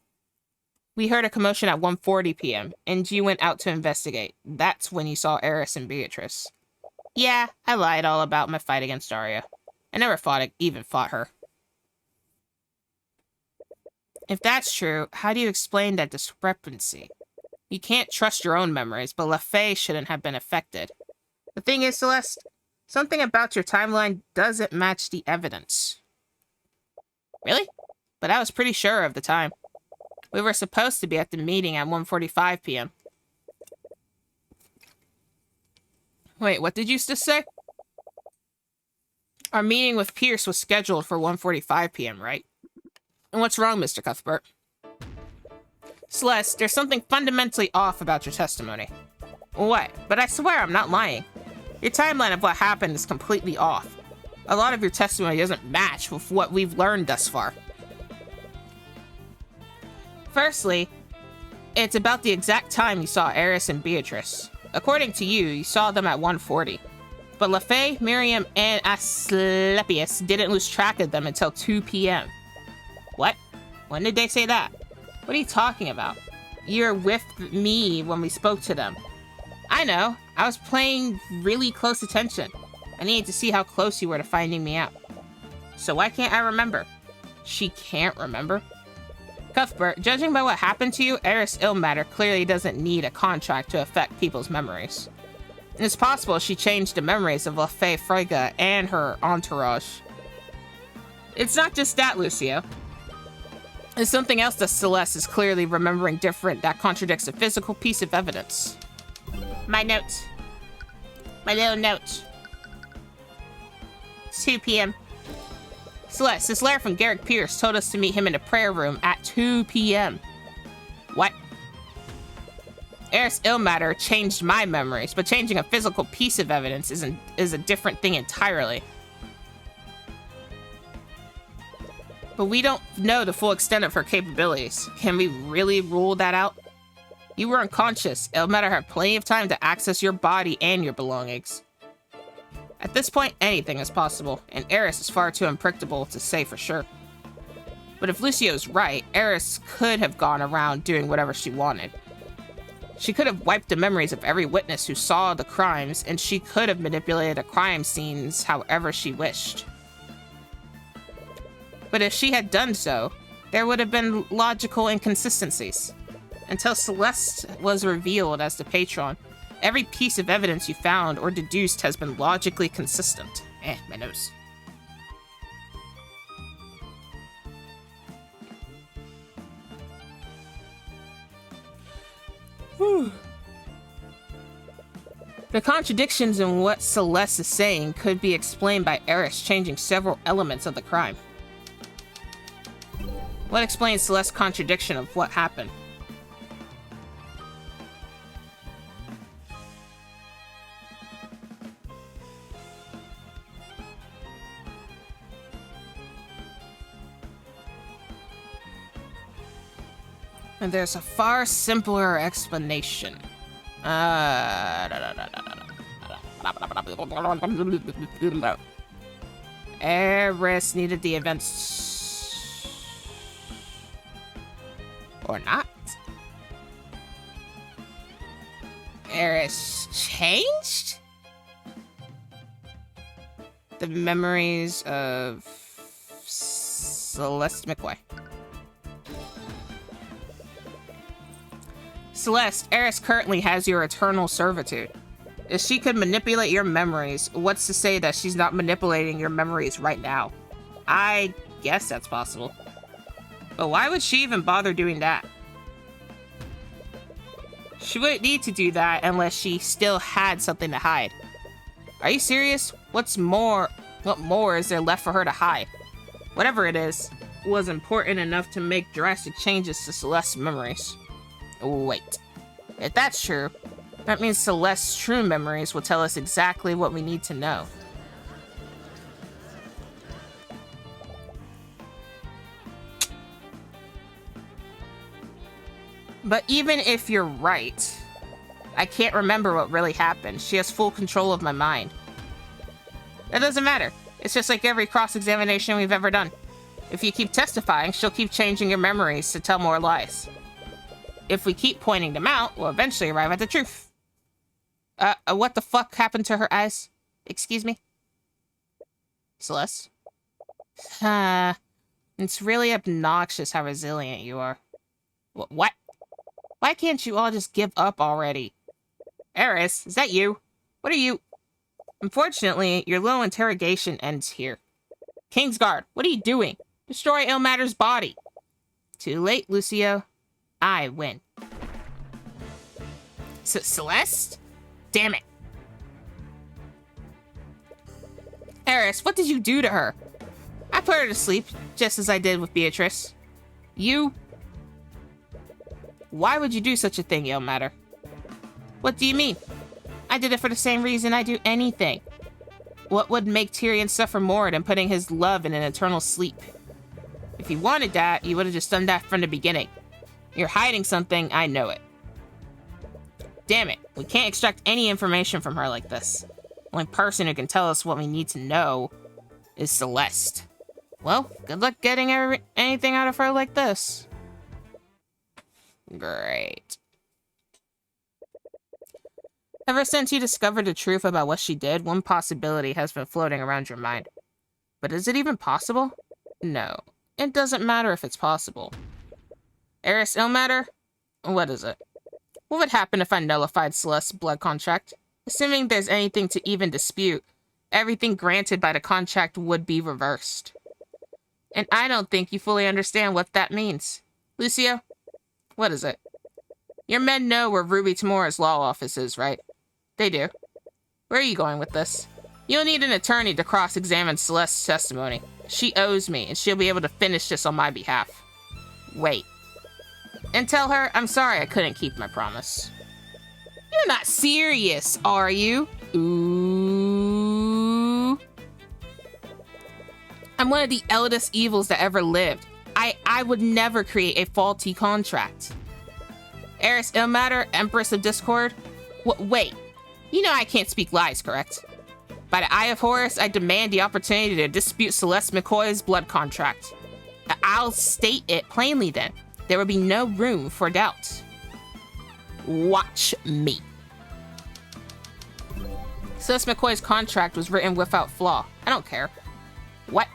We heard a commotion at 1:40 p.m., and you went out to investigate. That's when you saw Eris and Beatrice. Yeah, I lied all about my fight against Arya. I never even fought her. If that's true, how do you explain that discrepancy? You can't trust your own memories, but LaFay shouldn't have been affected. The thing is, Celeste, something about your timeline doesn't match the evidence. Really? But I was pretty sure of the time. We were supposed to be at the meeting at 1:45 p.m. Wait, what did you just say? Our meeting with Pierce was scheduled for 1:45 p.m., right? And what's wrong, Mr. Cuthbert? Celeste, there's something fundamentally off about your testimony. What? But I swear I'm not lying. Your timeline of what happened is completely off. A lot of your testimony doesn't match with what we've learned thus far. Firstly, it's about the exact time you saw Eris and Beatrice. According to you, you saw them at 1:40. But LaFay, Miriam, and Asclepius didn't lose track of them until 2 p.m. What? When did they say that? What are you talking about? You were with me when we spoke to them. I know. I was paying really close attention. I needed to see how close you were to finding me out. So why can't I remember? She can't remember? Cuthbert, judging by what happened to you, Eris Illmatter clearly doesn't need a contract to affect people's memories. It's possible she changed the memories of Lefay Frege and her entourage. It's not just that, Lucio. There's something else that Celeste is clearly remembering different that contradicts a physical piece of evidence. My notes. My little notes. 2 p.m. Celeste, this letter from Garrick Pierce told us to meet him in the prayer room at 2 p.m. What? Eris Illmatter changed my memories, but changing a physical piece of evidence is a different thing entirely. But we don't know the full extent of her capabilities. Can we really rule that out? You were unconscious. Illmatter had plenty of time to access your body and your belongings. At this point, anything is possible, and Eris is far too unpredictable to say for sure. But if Lucio's right, Eris could have gone around doing whatever she wanted. She could have wiped the memories of every witness who saw the crimes, and she could have manipulated the crime scenes however she wished. But if she had done so, there would have been logical inconsistencies. Until Celeste was revealed as the patron, every piece of evidence you found or deduced has been logically consistent. My nose. Whew. The contradictions in what Celeste is saying could be explained by Eris changing several elements of the crime. What explains Celeste's contradiction of what happened? And there's a far simpler explanation. Eris needed the events. Or not. Eris changed? The memories of Celeste McCoy. Celeste, Eris currently has your eternal servitude. If she could manipulate your memories, what's to say that she's not manipulating your memories right now? I guess that's possible. But why would she even bother doing that? She wouldn't need to do that unless she still had something to hide. Are you serious? What more is there left for her to hide? Whatever it is, was important enough to make drastic changes to Celeste's memories. Wait, if that's true, that means Celeste's true memories will tell us exactly what we need to know. But even if you're right, I can't remember what really happened. She has full control of my mind. That doesn't matter. It's just like every cross-examination we've ever done. If you keep testifying, she'll keep changing your memories to tell more lies. If we keep pointing them out, we'll eventually arrive at the truth. What the fuck happened to her eyes? Excuse me? Celeste? It's really obnoxious how resilient you are. What? Why can't you all just give up already? Eris, is that you? What are you? Unfortunately, your little interrogation ends here. Kingsguard, what are you doing? Destroy Illmatter's body. Too late, Lucio. I win. Celeste? Damn it. Eris, what did you do to her? I put her to sleep, just as I did with Beatrice. You? Why would you do such a thing, Illmatter? What do you mean? I did it for the same reason I do anything. What would make Tyrion suffer more than putting his love in an eternal sleep? If you wanted that, you would have just done that from the beginning. You're hiding something, I know it. Damn it, we can't extract any information from her like this. The only person who can tell us what we need to know is Celeste. Well, good luck getting anything out of her like this. Great. Ever since you discovered the truth about what she did, one possibility has been floating around your mind. But is it even possible? No, it doesn't matter if it's possible. Eris Illmatter? What is it? What would happen if I nullified Celeste's blood contract? Assuming there's anything to even dispute, everything granted by the contract would be reversed. And I don't think you fully understand what that means. Lucio, what is it? Your men know where Ruby Tamura's law office is, right? They do. Where are you going with this? You'll need an attorney to cross-examine Celeste's testimony. She owes me, and she'll be able to finish this on my behalf. Wait. And tell her I'm sorry I couldn't keep my promise. You're not serious, are you? Ooh. I'm one of the eldest evils that ever lived. I would never create a faulty contract. Eris Illmatter, Empress of Discord? Wait. You know I can't speak lies, correct? By the Eye of Horus, I demand the opportunity to dispute Celeste McCoy's blood contract. I'll state it plainly then. There will be no room for doubt. Watch me. Celeste McCoy's contract was written without flaw. I don't care. What?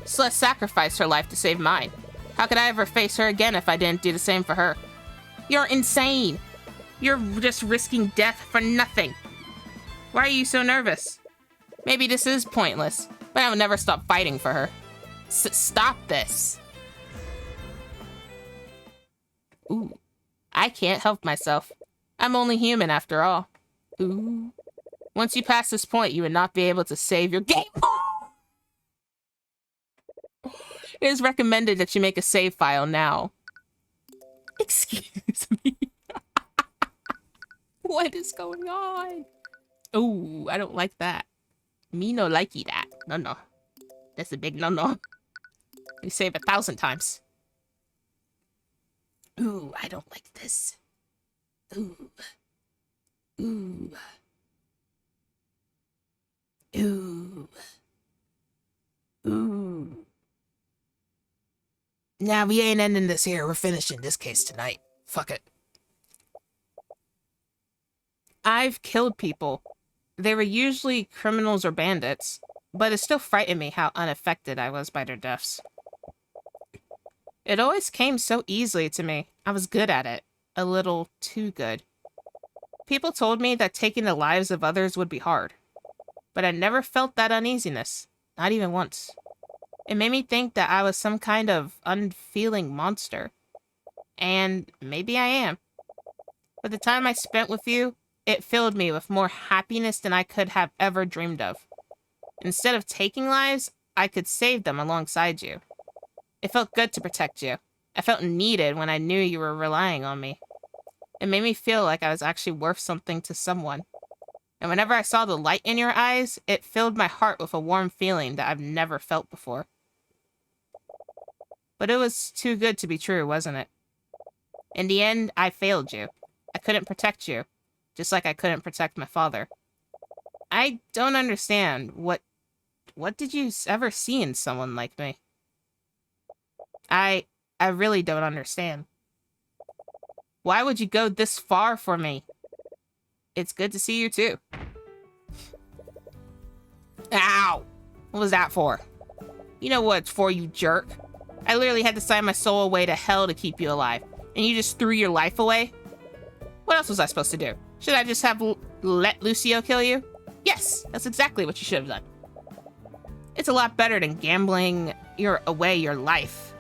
Celeste sacrificed her life to save mine. How could I ever face her again if I didn't do the same for her? You're insane. You're just risking death for nothing. Why are you so nervous? Maybe this is pointless, but I will never stop fighting for her. Stop this. Ooh, I can't help myself. I'm only human after all. Ooh. Once you pass this point, you would not be able to save your game. It is recommended that you make a save file now. Excuse me. What is going on? Oh, I don't like that. Me no likey that. No. That's a big no. You save 1,000 times. Ooh, I don't like this. Ooh. Ooh. Ooh. Ooh. Nah, we ain't ending this here. We're finishing this case tonight. Fuck it. I've killed people. They were usually criminals or bandits, but it still frightened me how unaffected I was by their deaths. It always came so easily to me. I was good at it. A little too good. People told me that taking the lives of others would be hard, but I never felt that uneasiness. Not even once. It made me think that I was some kind of unfeeling monster. And maybe I am. But the time I spent with you, it filled me with more happiness than I could have ever dreamed of. Instead of taking lives, I could save them alongside you. It felt good to protect you. I felt needed when I knew you were relying on me. It made me feel like I was actually worth something to someone. And whenever I saw the light in your eyes, it filled my heart with a warm feeling that I've never felt before. But it was too good to be true, wasn't it? In the end, I failed you. I couldn't protect you, just like I couldn't protect my father. I don't understand. What did you ever see in someone like me? I really don't understand. Why would you go this far for me? It's good to see you too. Ow! What was that for? You know what it's for, you jerk. I literally had to sign my soul away to hell to keep you alive, and you just threw your life away? What else was I supposed to do? Should I just have let Lucio kill you? Yes, that's exactly what you should have done. It's a lot better than gambling away your life.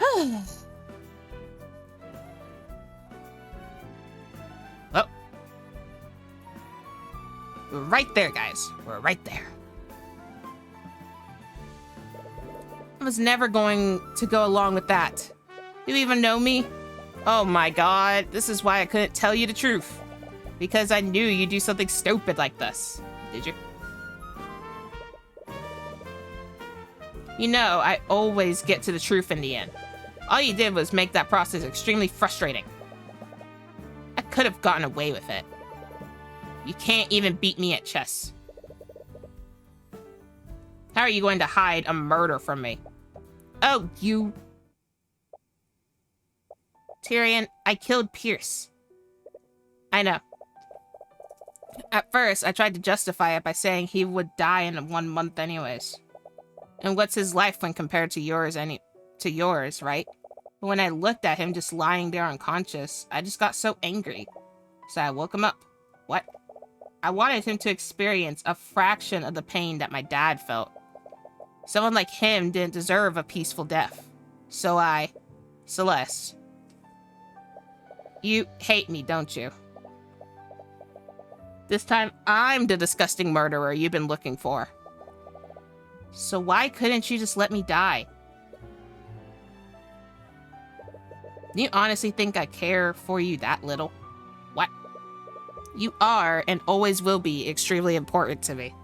Oh. We're right there, guys. We're right there. I was never going to go along with that. You even know me? Oh my god, this is why I couldn't tell you the truth. Because I knew you'd do something stupid like this. Did you? You know, I always get to the truth in the end. All you did was make that process extremely frustrating. I could have gotten away with it. You can't even beat me at chess. How are you going to hide a murder from me? Oh, you... Tyrion, I killed Pierce. I know. At first, I tried to justify it by saying he would die in 1 month anyways. And what's his life when compared to yours, right? But when I looked at him just lying there unconscious, I just got so angry. so I woke him up. What? I wanted him to experience a fraction of the pain that my dad felt. Someone like him didn't deserve a peaceful death. So Celeste. You hate me, don't you? This time, I'm the disgusting murderer you've been looking for. So why couldn't you just let me die? Do you honestly think I care for you that little? What? You are, and always will be, extremely important to me.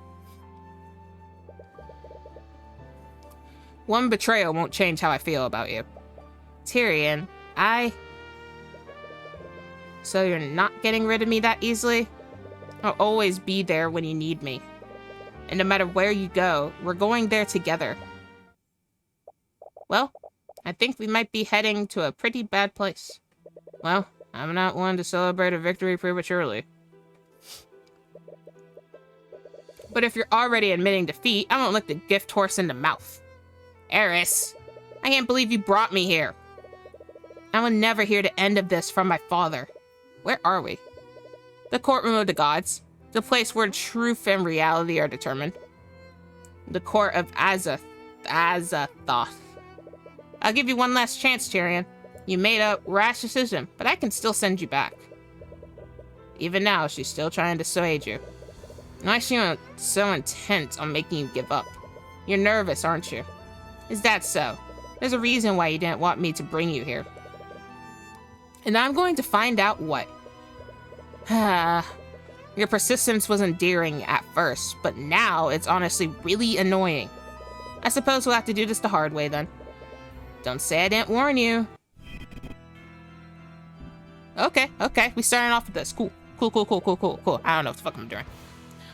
One betrayal won't change how I feel about you. Tyrion, So you're not getting rid of me that easily? I'll always be there when you need me. And no matter where you go, we're going there together. Well, I think we might be heading to a pretty bad place. Well, I'm not one to celebrate a victory prematurely. But if you're already admitting defeat, I won't look the gift horse in the mouth. Eris, I can't believe you brought me here. I will never hear the end of this from my father. Where are we? The courtroom of the gods. The place where truth and reality are determined. The court of Azathoth. I'll give you one last chance, Tyrion. You made a rash decision, but I can still send you back. Even now, she's still trying to dissuade you. Why is she so intent on making you give up? You're nervous, aren't you? Is that so? There's a reason why you didn't want me to bring you here. And I'm going to find out what. Your persistence was endearing at first, but now it's honestly really annoying. I suppose we'll have to do this the hard way then. Don't say I didn't warn you. Okay, we started off with this. Cool. I don't know what the fuck I'm doing.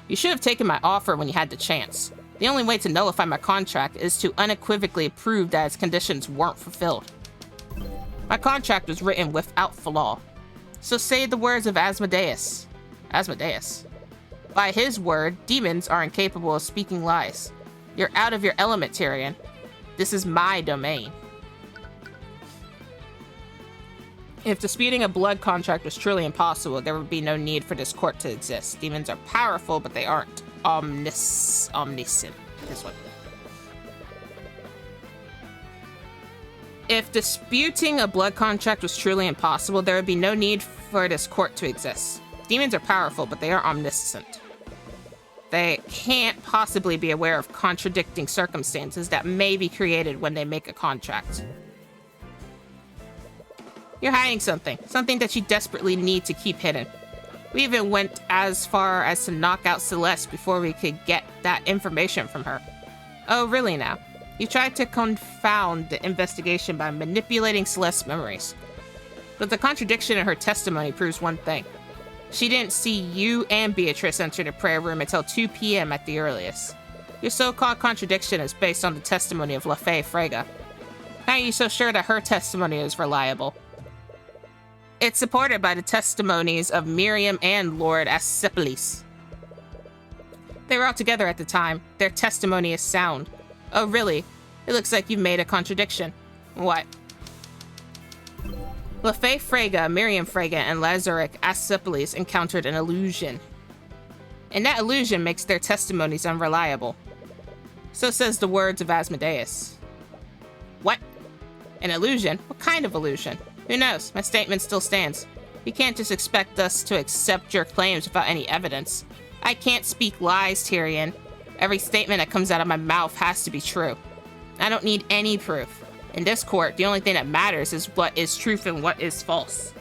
You should have taken my offer when you had the chance. The only way to nullify my contract is to unequivocally prove that its conditions weren't fulfilled. My contract was written without flaw. So say the words of Asmodeus. Asmodeus. By his word, demons are incapable of speaking lies. You're out of your element, Tyrion. This is my domain. If disputing a blood contract was truly impossible, there would be no need for this court to exist. Demons are powerful, but they aren't omniscient. This one. If disputing a blood contract was truly impossible, there would be no need for this court to exist. Demons are powerful, but they are omniscient. They can't possibly be aware of contradicting circumstances that may be created when they make a contract. You're hiding something that you desperately need to keep hidden. We even went as far as to knock out Celeste before we could get that information from her. Oh, really now? You tried to confound the investigation by manipulating Celeste's memories. But the contradiction in her testimony proves one thing. She didn't see you and Beatrice enter the prayer room until 2 p.m. at the earliest. Your so-called contradiction is based on the testimony of Lefay Frega. How are you so sure that her testimony is reliable? It's supported by the testimonies of Miriam and Lord Asclepius. They were all together at the time. Their testimony is sound. Oh, really? It looks like you've made a contradiction. What? Lefay Frega, Miriam Frega, and Lazaric Asclepius encountered an illusion. And that illusion makes their testimonies unreliable. So says the words of Asmodeus. What? An illusion? What kind of illusion? Who knows? My statement still stands. You can't just expect us to accept your claims without any evidence. I can't speak lies, Tyrion. Every statement that comes out of my mouth has to be true. I don't need any proof. In this court, the only thing that matters is what is truth and what is false.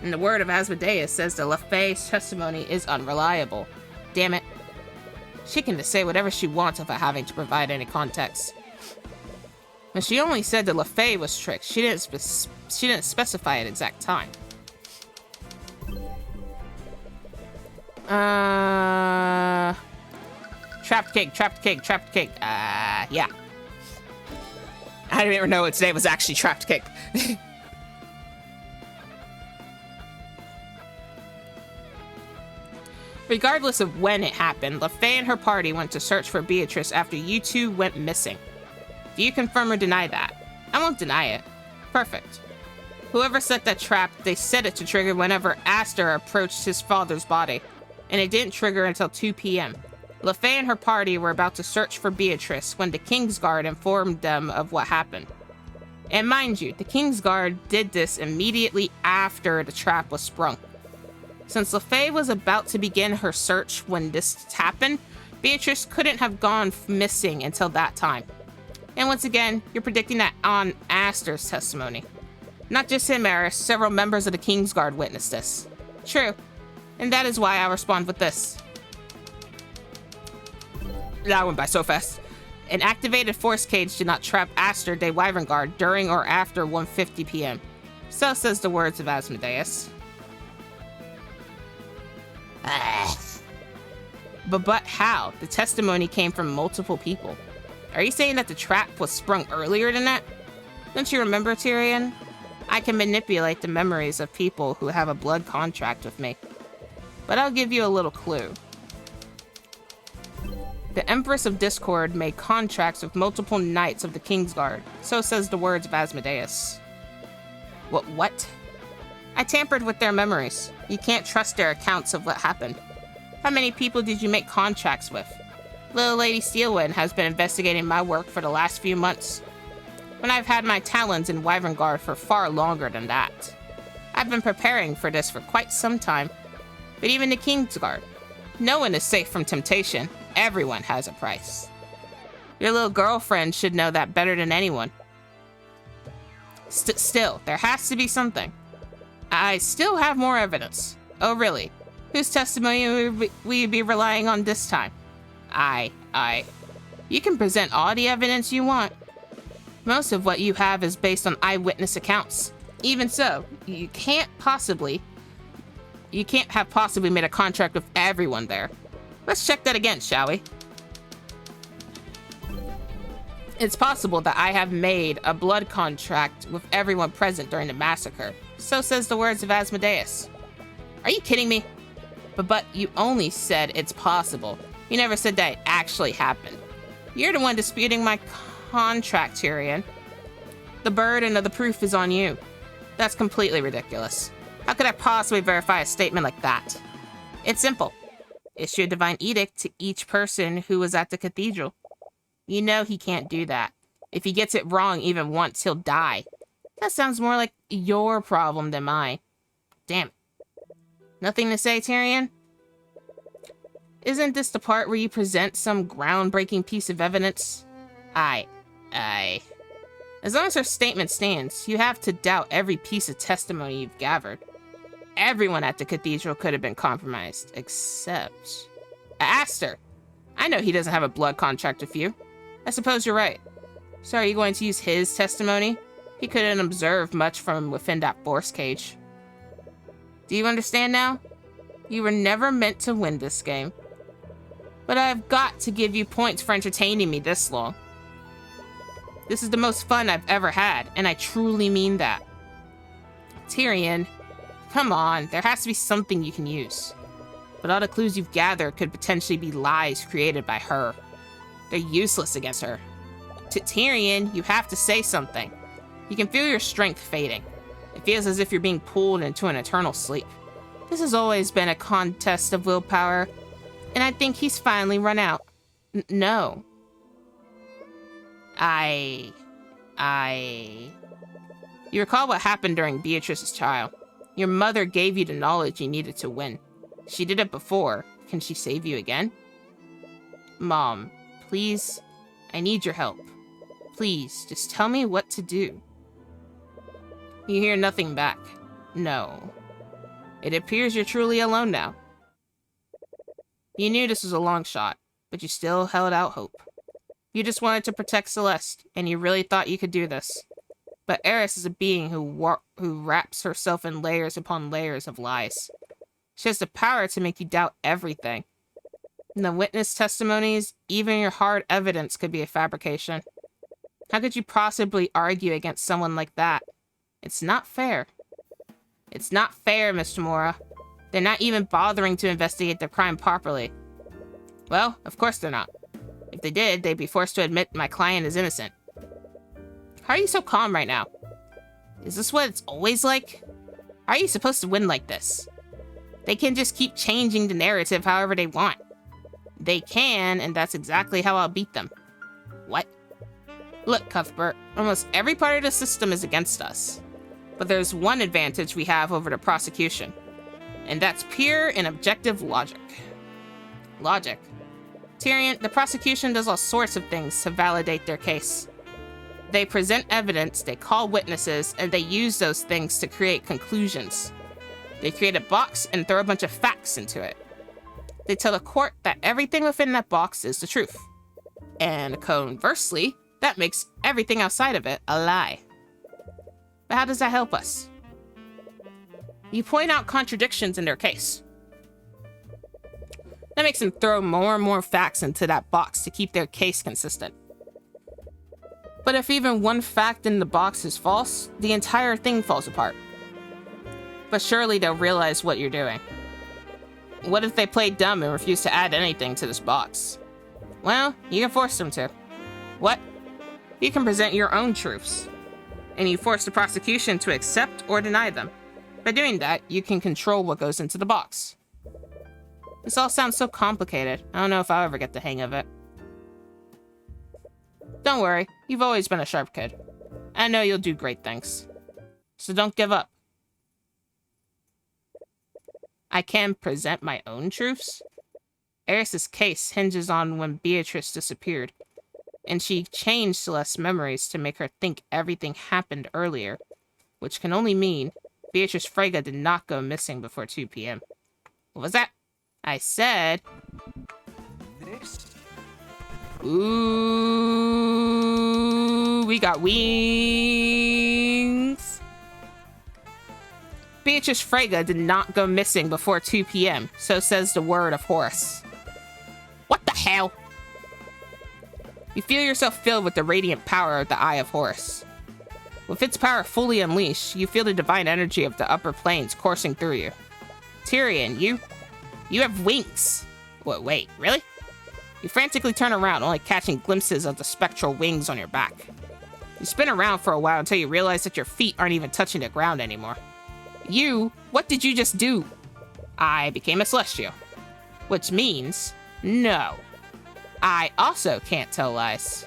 And the word of Asmodeus says that Lefay's testimony is unreliable. Damn it. She can just say whatever she wants without having to provide any context. When she only said that Lefay was tricked, she didn't specify an exact time. Trapped cake. Yeah. I didn't even know its name was actually Trapped Cake. Regardless of when it happened, Lefay and her party went to search for Beatrice after you two went missing. Do you confirm or deny that? I won't deny it. Perfect. Whoever set that trap, they set it to trigger whenever Aster approached his father's body, and it didn't trigger until 2 p.m. LaFay and her party were about to search for Beatrice when the Kingsguard informed them of what happened. And mind you, the Kingsguard did this immediately after the trap was sprung. Since LaFay was about to begin her search when this happened, Beatrice couldn't have gone missing until that time. And once again, you're predicting that on Aster's testimony. Not just him, Eris, several members of the Kingsguard witnessed this. True, and that is why I'll respond with this. That went by so fast. An activated force cage did not trap Aster de Wyverngard during or after 1:50 p.m. So says the words of Asmodeus. But how? The testimony came from multiple people. Are you saying that the trap was sprung earlier than that? Don't you remember, Tyrion? I can manipulate the memories of people who have a blood contract with me. But I'll give you a little clue. The Empress of Discord made contracts with multiple knights of the Kingsguard. So says the words of Asmodeus. What? I tampered with their memories. You can't trust their accounts of what happened. How many people did you make contracts with? Little Lady Steelwind has been investigating my work for the last few months. When I've had my talons in Wyverngard for far longer than that. I've been preparing for this for quite some time. But even the Kingsguard. No one is safe from temptation. Everyone has a price. Your little girlfriend should know that better than anyone. Still, there has to be something. I still have more evidence. Oh, really? Whose testimony will you be relying on this time? You can present all the evidence you want. Most of what you have is based on eyewitness accounts. Even so, you can't have possibly made a contract with everyone there. Let's check that again, shall we? It's possible that I have made a blood contract with everyone present during the massacre. So says the words of Asmodeus. Are you kidding me? But you only said it's possible. You never said that it actually happened. You're the one disputing my contract, Tyrion. The burden of the proof is on you. That's completely ridiculous. How could I possibly verify a statement like that? It's simple. Issue a divine edict to each person who was at the cathedral. You know he can't do that. If he gets it wrong even once, he'll die. That sounds more like your problem than mine. Damn it. Nothing to say, Tyrion? Isn't this the part where you present some groundbreaking piece of evidence? Aye. As long as her statement stands, you have to doubt every piece of testimony you've gathered. Everyone at the cathedral could have been compromised, except Aster. I know he doesn't have a blood contract with you. I suppose you're right. So are you going to use his testimony? He couldn't observe much from within that force cage. Do you understand now? You were never meant to win this game. But I've got to give you points for entertaining me this long. This is the most fun I've ever had, and I truly mean that. Tyrion, come on, there has to be something you can use. But all the clues you've gathered could potentially be lies created by her. They're useless against her. To Tyrion, you have to say something. You can feel your strength fading. It feels as if you're being pulled into an eternal sleep. This has always been a contest of willpower, and I think he's finally run out. No. You recall what happened during Beatrice's trial. Your mother gave you the knowledge you needed to win. She did it before. Can she save you again? Mom, please, I need your help. Please, just tell me what to do. You hear nothing back. No. It appears you're truly alone now. You knew this was a long shot, but you still held out hope. You just wanted to protect Celeste, and you really thought you could do this. But Eris is a being who wraps herself in layers upon layers of lies. She has the power to make you doubt everything. And the witness testimonies, even your hard evidence could be a fabrication. How could you possibly argue against someone like that? It's not fair. It's not fair, Mr. Mora. They're not even bothering to investigate the crime properly. Well, of course they're not. If they did, they'd be forced to admit my client is innocent. How are you so calm right now? Is this what it's always like? How are you supposed to win like this? They can just keep changing the narrative however they want. They can, and that's exactly how I'll beat them. What? Look, Cuthbert, almost every part of the system is against us. But there's one advantage we have over the prosecution, and that's pure and objective logic. Logic? Tyrion, the prosecution does all sorts of things to validate their case. They present evidence, they call witnesses, and they use those things to create conclusions. They create a box and throw a bunch of facts into it. They tell the court that everything within that box is the truth. And conversely, that makes everything outside of it a lie. But how does that help us? You point out contradictions in their case. That makes them throw more and more facts into that box to keep their case consistent. But if even one fact in the box is false, the entire thing falls apart. But surely they'll realize what you're doing. What if they play dumb and refuse to add anything to this box? Well, you can force them to. What? You can present your own truths. And you force the prosecution to accept or deny them. By doing that, you can control what goes into the box. This all sounds so complicated. I don't know if I'll ever get the hang of it. Don't worry, you've always been a sharp kid. I know you'll do great things. So don't give up. I can present my own truths? Eris's case hinges on when Beatrice disappeared, and she changed Celeste's memories to make her think everything happened earlier, which can only mean Beatrice Frege did not go missing before 2 p.m. What was that? I said... Ooh, we got wings. Beatrice Frege did not go missing before 2 p.m., so says the word of Horus. What the hell? You feel yourself filled with the radiant power of the Eye of Horus. With its power fully unleashed, you feel the divine energy of the upper planes coursing through you. Tyrion, you have wings. Wait, really? You frantically turn around, only catching glimpses of the spectral wings on your back. You spin around for a while until you realize that your feet aren't even touching the ground anymore. What did you just do? I became a celestial. Which means, no. I also can't tell lies.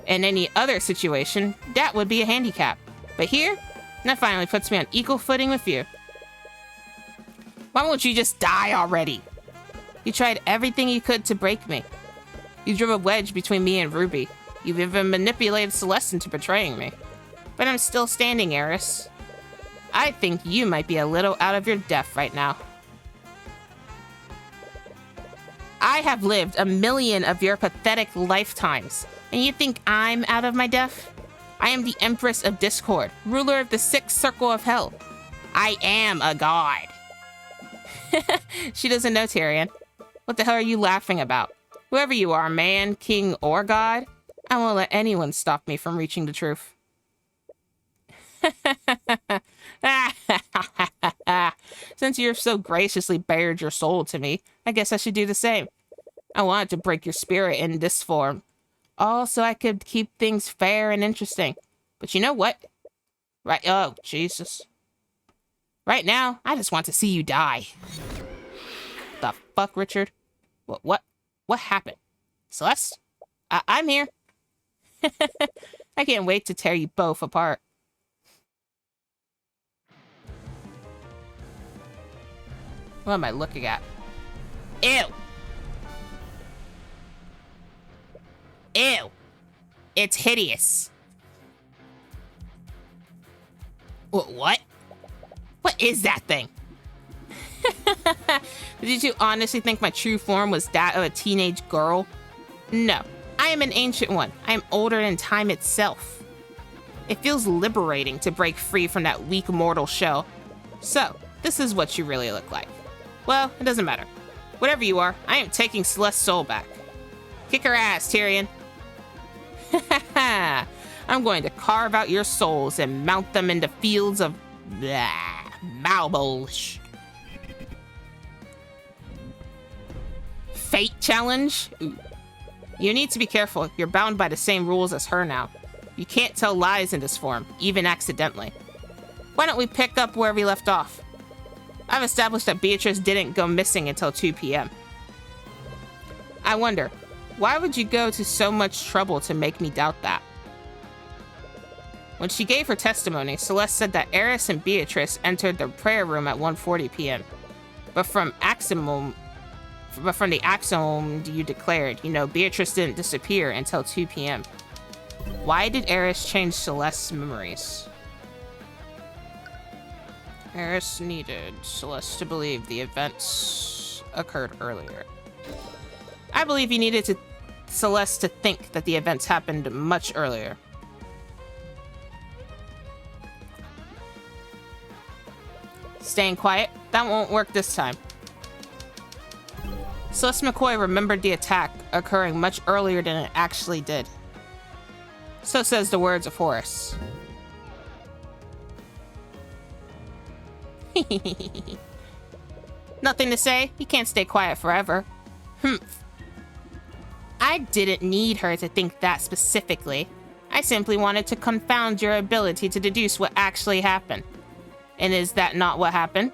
In any other situation, that would be a handicap. But here, that finally puts me on equal footing with you. Why won't you just die already? You tried everything you could to break me. You drove a wedge between me and Ruby. You've even manipulated Celeste into betraying me. But I'm still standing, Eris. I think you might be a little out of your depth right now. I have lived 1,000,000 of your pathetic lifetimes, and you think I'm out of my depth? I am the Empress of Discord, ruler of the 6th circle of hell. I am a god. She doesn't know, Tyrion. What the hell are you laughing about? Whoever you are, man, king, or god, I won't let anyone stop me from reaching the truth. Since you've so graciously bared your soul to me, I guess I should do the same. I wanted to break your spirit in this form, all so I could keep things fair and interesting. But you know what? Oh, Jesus. Right now, I just want to see you die. The fuck, Richard? What happened? Celeste? I'm here. I can't wait to tear you both apart. What am I looking at? Ew! Ew! It's hideous. What? What is that thing? Did you honestly think my true form was that of a teenage girl? No, I am an ancient one. I am older than time itself. It feels liberating to break free from that weak mortal shell. So, this is what you really look like. Well, it doesn't matter. Whatever you are, I am taking Celeste's soul back. Kick her ass, Tyrion. I'm going to carve out your souls and mount them into fields of Malbolge. Fate challenge? Ooh. You need to be careful. You're bound by the same rules as her now. You can't tell lies in this form, even accidentally. Why don't we pick up where we left off? I've established that Beatrice didn't go missing until 2 p.m. I wonder, why would you go to so much trouble to make me doubt that? When she gave her testimony, Celeste said that Eris and Beatrice entered the prayer room at 1:40 p.m. But from the axiom you declared, Beatrice didn't disappear until 2 p.m. Why did Eris change Celeste's memories? Eris needed Celeste to believe the events occurred earlier. I believe he needed Celeste to think that the events happened much earlier. Staying quiet? That won't work this time. Celeste McCoy remembered the attack occurring much earlier than it actually did. So says the words of Horace. Nothing to say? You can't stay quiet forever. I didn't need her to think that specifically. I simply wanted to confound your ability to deduce what actually happened. And is that not what happened?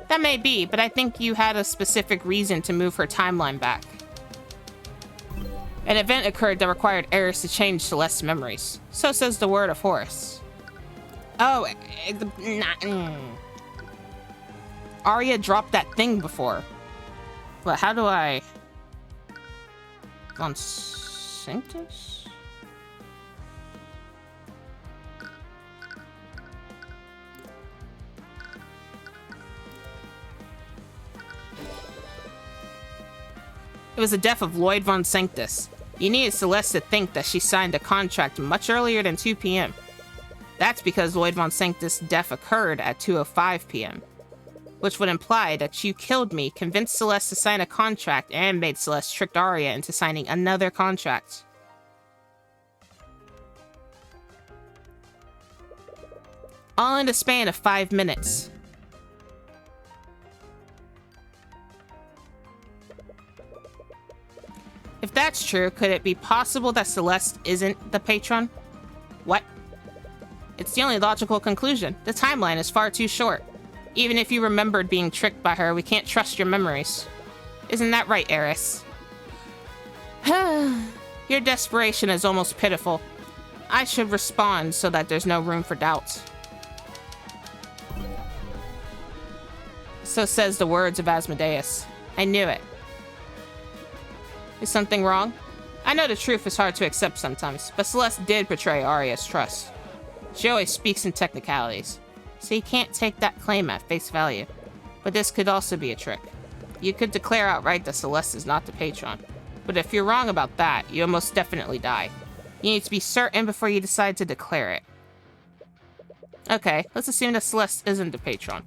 That may be, but I think you had a specific reason to move her timeline back. An event occurred that required Eris to change Celeste's memories. So says the word of Horace. Oh, Arya dropped that thing before. But how do I... On Sanctus? It was the death of Lloyd von Sanctus. You needed Celeste to think that she signed a contract much earlier than 2 p.m. That's because Lloyd von Sanctus' death occurred at 2:05 p.m., which would imply that you killed me, convinced Celeste to sign a contract, and made Celeste trick Arya into signing another contract. All in the span of 5 minutes. If that's true, could it be possible that Celeste isn't the patron? What? It's the only logical conclusion. The timeline is far too short. Even if you remembered being tricked by her, we can't trust your memories. Isn't that right, Eris? Your desperation is almost pitiful. I should respond so that there's no room for doubt. So says the words of Asmodeus. I knew it. Is something wrong? I know the truth is hard to accept sometimes, but Celeste did betray Arya's trust. She always speaks in technicalities, so you can't take that claim at face value. But this could also be a trick. You could declare outright that Celeste is not the patron, but if you're wrong about that, you'll most definitely die. You need to be certain before you decide to declare it. Okay, let's assume that Celeste isn't the patron.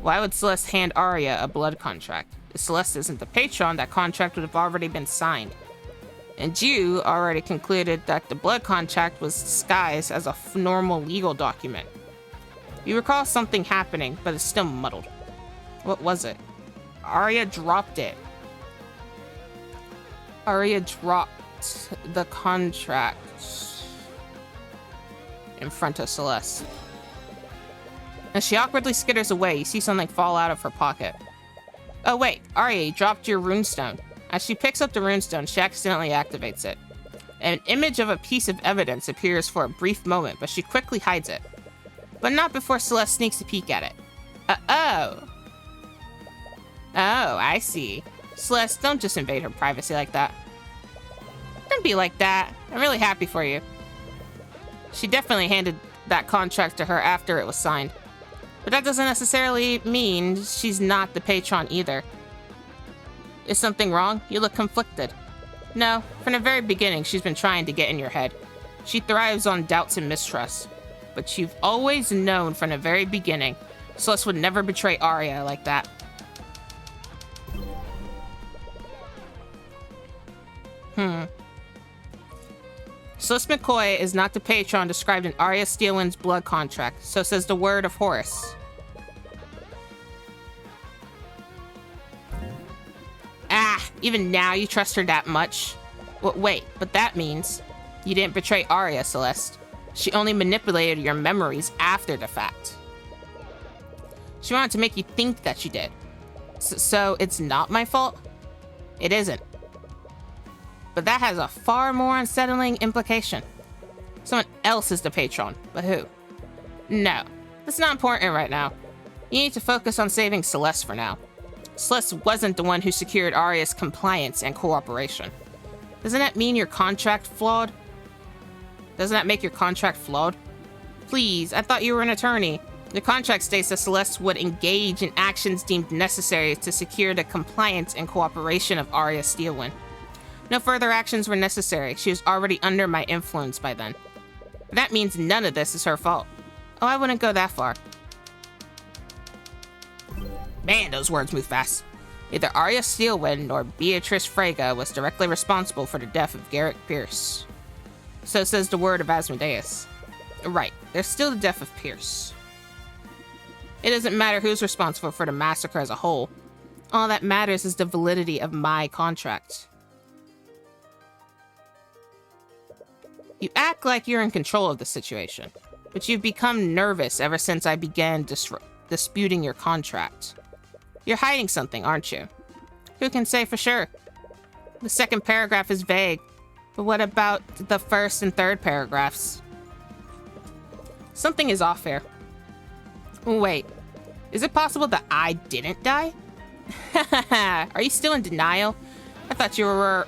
Why would Celeste hand Arya a blood contract? If Celeste isn't the patron, that contract would have already been signed. And you already concluded that the blood contract was disguised as a normal legal document. You recall something happening, but it's still muddled. What was it? Arya dropped it. Arya dropped the contract in front of Celeste. As she awkwardly skitters away, you see something fall out of her pocket. Oh wait, Arya, you dropped your runestone. As she picks up the runestone, she accidentally activates it. An image of a piece of evidence appears for a brief moment, but she quickly hides it. But not before Celeste sneaks a peek at it. Oh, I see. Celeste, don't just invade her privacy like that. Don't be like that. I'm really happy for you. She definitely handed that contract to her after it was signed. But that doesn't necessarily mean she's not the patron either. Is something wrong? You look conflicted. No, from the very beginning, she's been trying to get in your head. She thrives on doubts and mistrust. But you've always known from the very beginning, Celeste would never betray Arya like that. Celeste McCoy is not the patron described in Arya Steelwind's blood contract, so says the word of Horace. Even now you trust her that much? Wait, but that means you didn't betray Arya, Celeste. She only manipulated your memories after the fact. She wanted to make you think that she did. So it's not my fault? It isn't. But that has a far more unsettling implication. Someone else is the patron, but who? No, that's not important right now. You need to focus on saving Celeste for now. Celeste wasn't the one who secured Arya's compliance and cooperation. Doesn't that mean your contract flawed? Doesn't that make your contract flawed? Please, I thought you were an attorney. The contract states that Celeste would engage in actions deemed necessary to secure the compliance and cooperation of Arya Steelwind. No further actions were necessary. She was already under my influence by then. That means none of this is her fault. Oh, I wouldn't go that far. Man, those words move fast. Neither Arya Steelwind nor Beatrice Freyga was directly responsible for the death of Garrett Pierce. So says the word of Asmodeus. Right, there's still the death of Pierce. It doesn't matter who's responsible for the massacre as a whole. All that matters is the validity of my contract. You act like you're in control of the situation, but you've become nervous ever since I began disputing your contract. You're hiding something, aren't you? Who can say for sure? The second paragraph is vague, but what about the first and third paragraphs? Something is off here. Wait, is it possible that I didn't die? Are you still in denial? I thought you were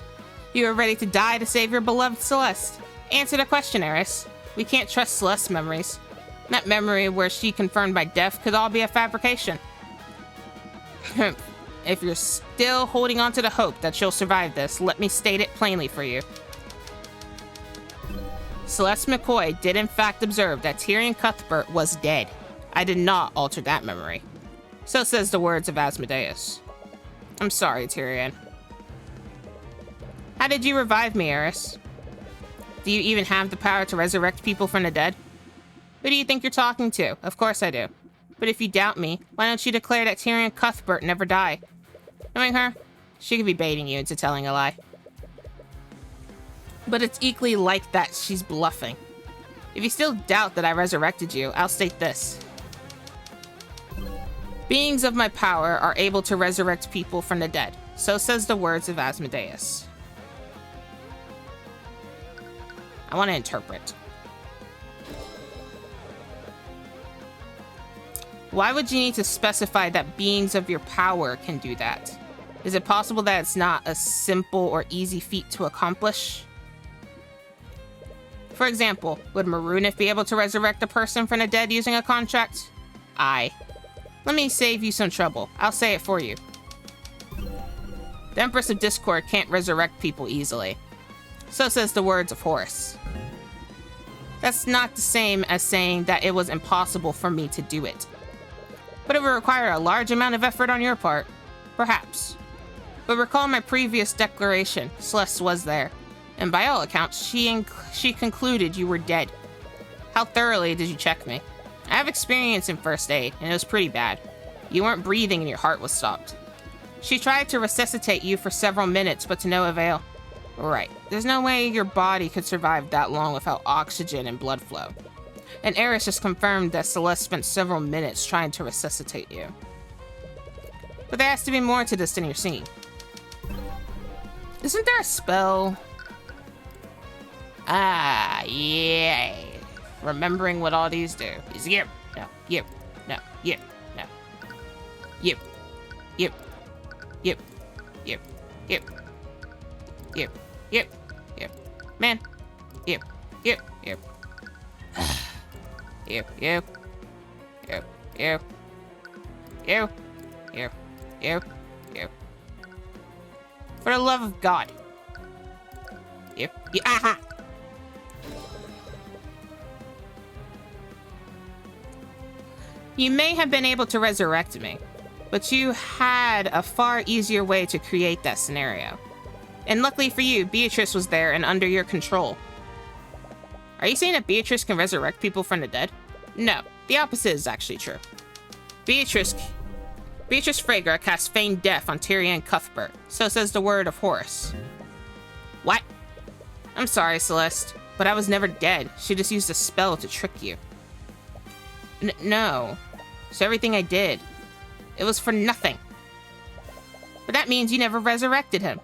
ready to die to save your beloved Celeste. Answer the question, Eris. We can't trust Celeste's memories. That memory where she confirmed my death could all be a fabrication. If you're still holding on to the hope that she'll survive this, let me state it plainly for you. Celeste McCoy did in fact observe that Tyrion Cuthbert was dead. I did not alter that memory. So says the words of Asmodeus. I'm sorry, Tyrion. How did you revive me, Eris? Do you even have the power to resurrect people from the dead? Who do you think you're talking to? Of course I do. But if you doubt me, why don't you declare that Tyrion Cuthbert never died? Knowing her, she could be baiting you into telling a lie. But it's equally like that she's bluffing. If you still doubt that I resurrected you, I'll state this. Beings of my power are able to resurrect people from the dead. So says the words of Asmodeus. I want to interpret. Why would you need to specify that beings of your power can do that? Is it possible that it's not a simple or easy feat to accomplish? For example, would Marunith be able to resurrect a person from the dead using a contract? Aye. Let me save you some trouble. I'll say it for you. The Empress of Discord can't resurrect people easily. So says the words of Horus. That's not the same as saying that it was impossible for me to do it. But it would require a large amount of effort on your part. Perhaps. But recall my previous declaration. Celeste was there. And by all accounts, she concluded you were dead. How thoroughly did you check me? I have experience in first aid, and it was pretty bad. You weren't breathing and your heart was stopped. She tried to resuscitate you for several minutes, but to no avail. Right. There's no way your body could survive that long without oxygen and blood flow. And Eris just confirmed that Celeste spent several minutes trying to resuscitate you. But there has to be more to this than you're seeing. Isn't there a spell? Ah, yeah. Remembering what all these do. Is you. No, you. No, you. No. You. You. You. You. You. You. You. You. Man. You. You. You. You. You. You. You. You. You. You. You. For the love of God. You. You. Aha! You may have been able to resurrect me, but you had a far easier way to create that scenario. And luckily for you, Beatrice was there and under your control. Are you saying that Beatrice can resurrect people from the dead? No, the opposite is actually true. Beatrice Freyga cast feigned death on Tyrion Cuthbert, so says the word of Horus. What? I'm sorry, Celeste. But I was never dead. She just used a spell to trick you. No. So everything I did, it was for nothing. But that means you never resurrected him.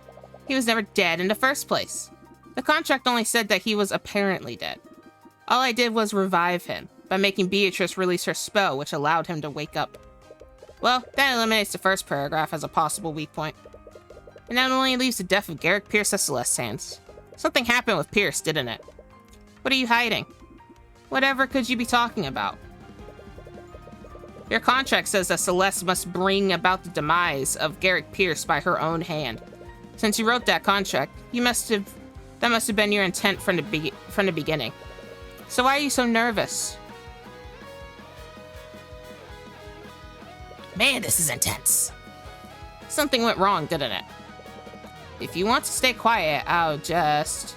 He was never dead in the first place. The contract only said that he was apparently dead. All I did was revive him by making Beatrice release her spell, which allowed him to wake up. Well, that eliminates the first paragraph as a possible weak point. And that only leaves the death of Garrick Pierce at Celeste's hands. Something happened with Pierce, didn't it? What are you hiding? Whatever could you be talking about? Your contract says that Celeste must bring about the demise of Garrick Pierce by her own hand. Since you wrote that contract, that must have been your intent from the beginning. So why are you so nervous? Man, this is intense. Something went wrong, didn't it? If you want to stay quiet, I'll just...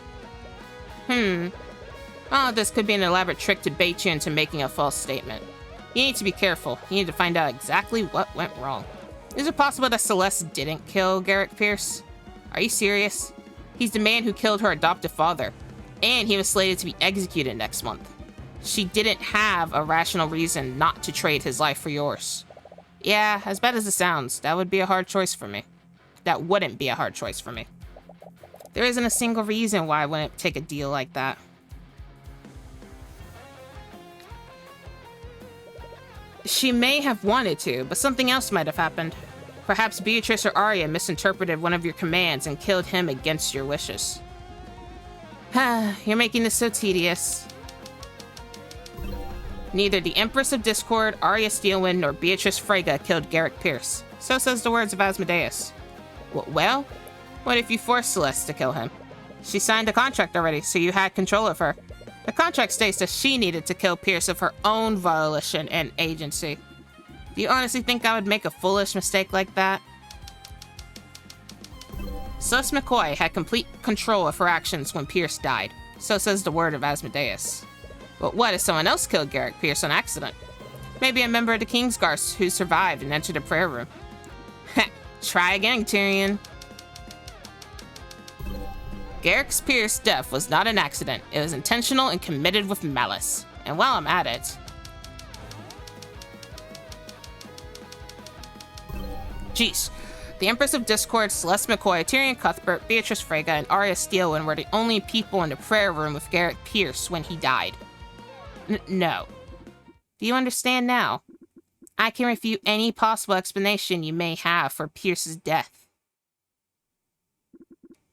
Oh, this could be an elaborate trick to bait you into making a false statement. You need to be careful. You need to find out exactly what went wrong. Is it possible that Celeste didn't kill Garrick Pierce? Are you serious? He's the man who killed her adoptive father, and he was slated to be executed next month. She didn't have a rational reason not to trade his life for yours. Yeah, as bad as it sounds, that would be a hard choice for me. That wouldn't be a hard choice for me. There isn't a single reason why I wouldn't take a deal like that. She may have wanted to, but something else might have happened. Perhaps Beatrice or Arya misinterpreted one of your commands and killed him against your wishes. You're making this so tedious. Neither the Empress of Discord, Arya Steelwind, nor Beatrice Freyga killed Garrick Pierce. So says the words of Asmodeus. Well, what if you forced Celeste to kill him? She signed a contract already, so you had control of her. The contract states that she needed to kill Pierce of her own volition and agency. Do you honestly think I would make a foolish mistake like that? Celeste McCoy had complete control of her actions when Pierce died. So says the word of Asmodeus. But what if someone else killed Garrick Pierce on accident? Maybe a member of the Kingsguard who survived and entered the prayer room. Try again, Tyrion. Garrick Pierce's death was not an accident. It was intentional and committed with malice. And while I'm at it... Jeez. The Empress of Discord, Celeste McCoy, Tyrion Cuthbert, Beatrice Freyga, and Arya Steelwind were the only people in the prayer room with Garrick Pierce when he died. No. Do you understand now? I can refute any possible explanation you may have for Pierce's death.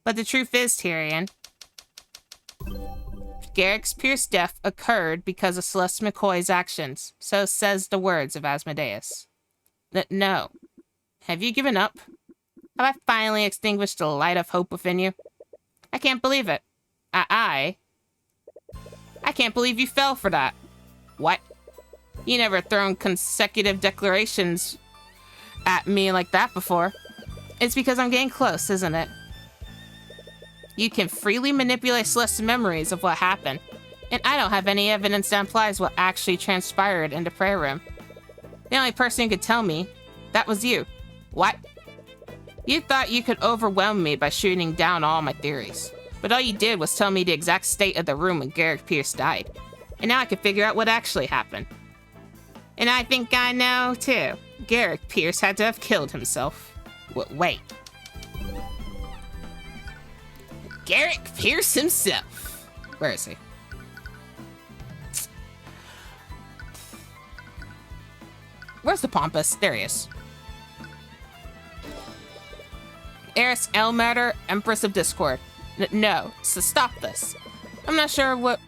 But the truth is, Tyrion, Garrick Pierce's death occurred because of Celeste McCoy's actions. So says the words of Asmodeus. No. Have you given up? Have I finally extinguished the light of hope within you? I can't believe it. I can't believe you fell for that. What? You never thrown consecutive declarations at me like that before. It's because I'm getting close, isn't it? You can freely manipulate Celeste's memories of what happened, and I don't have any evidence that implies what actually transpired in the prayer room. The only person who could tell me, that was you. What? You thought you could overwhelm me by shooting down all my theories, but all you did was tell me the exact state of the room when Garrick Pierce died, and now I can figure out what actually happened. And I think I know, too. Garrick Pierce had to have killed himself. Wait. Garrick Pierce himself. Where is he? Where's the pompous? There he is. Eris Elmatter, Empress of Discord. No, so stop this. I'm not sure what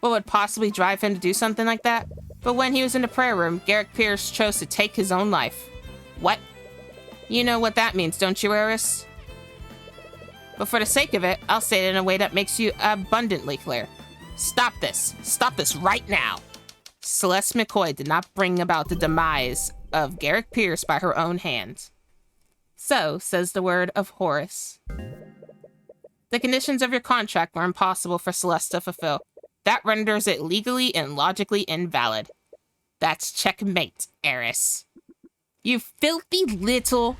would possibly drive him to do something like that, but when he was in the prayer room, Garrick Pierce chose to take his own life. What? You know what that means, don't you, Eris? But for the sake of it, I'll say it in a way that makes you abundantly clear. Stop this. Stop this right now. Celeste McCoy did not bring about the demise of Garrick Pierce by her own hands. So, says the word of Horus. The conditions of your contract were impossible for Celeste to fulfill. That renders it legally and logically invalid. That's checkmate, Eris. You filthy little...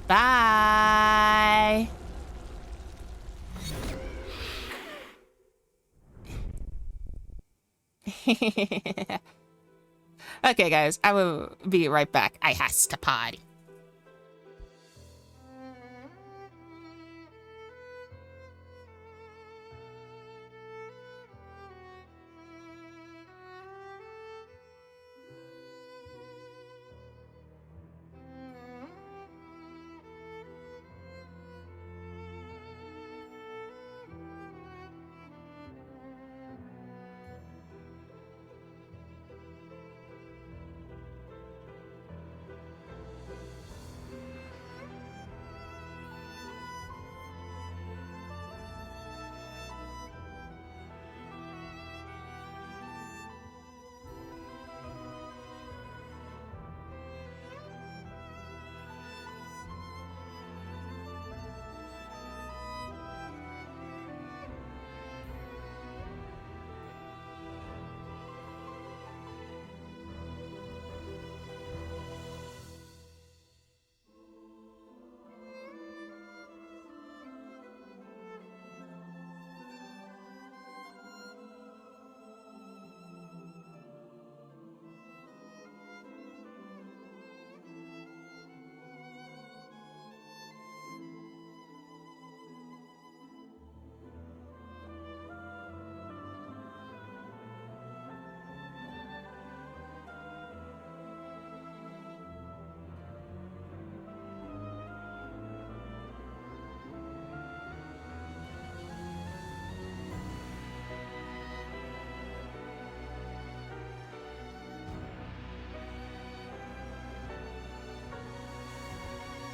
Bye. Okay, guys, I will be right back. I has to potty.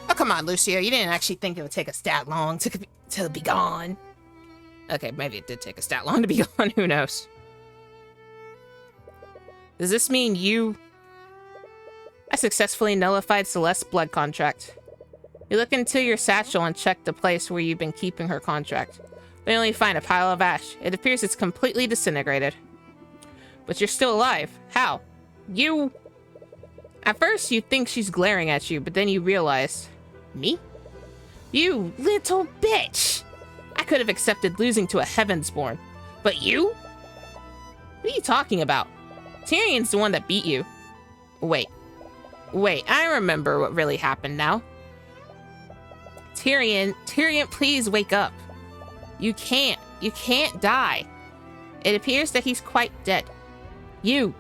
Oh, come on, Lucio. You didn't actually think it would take us that long to be gone. Okay, maybe it did take us that long to be gone. Who knows? Does this mean you... I successfully nullified Celeste's blood contract. You look into your satchel and check the place where you've been keeping her contract. But you only find a pile of ash. It appears it's completely disintegrated. But you're still alive. How? You... At first, you think she's glaring at you, but then you realize... Me? You little bitch! I could have accepted losing to a Heavensborn. But you? What are you talking about? Tyrion's the one that beat you. Wait, I remember what really happened now. Tyrion, please wake up. You can't die. It appears that he's quite dead. You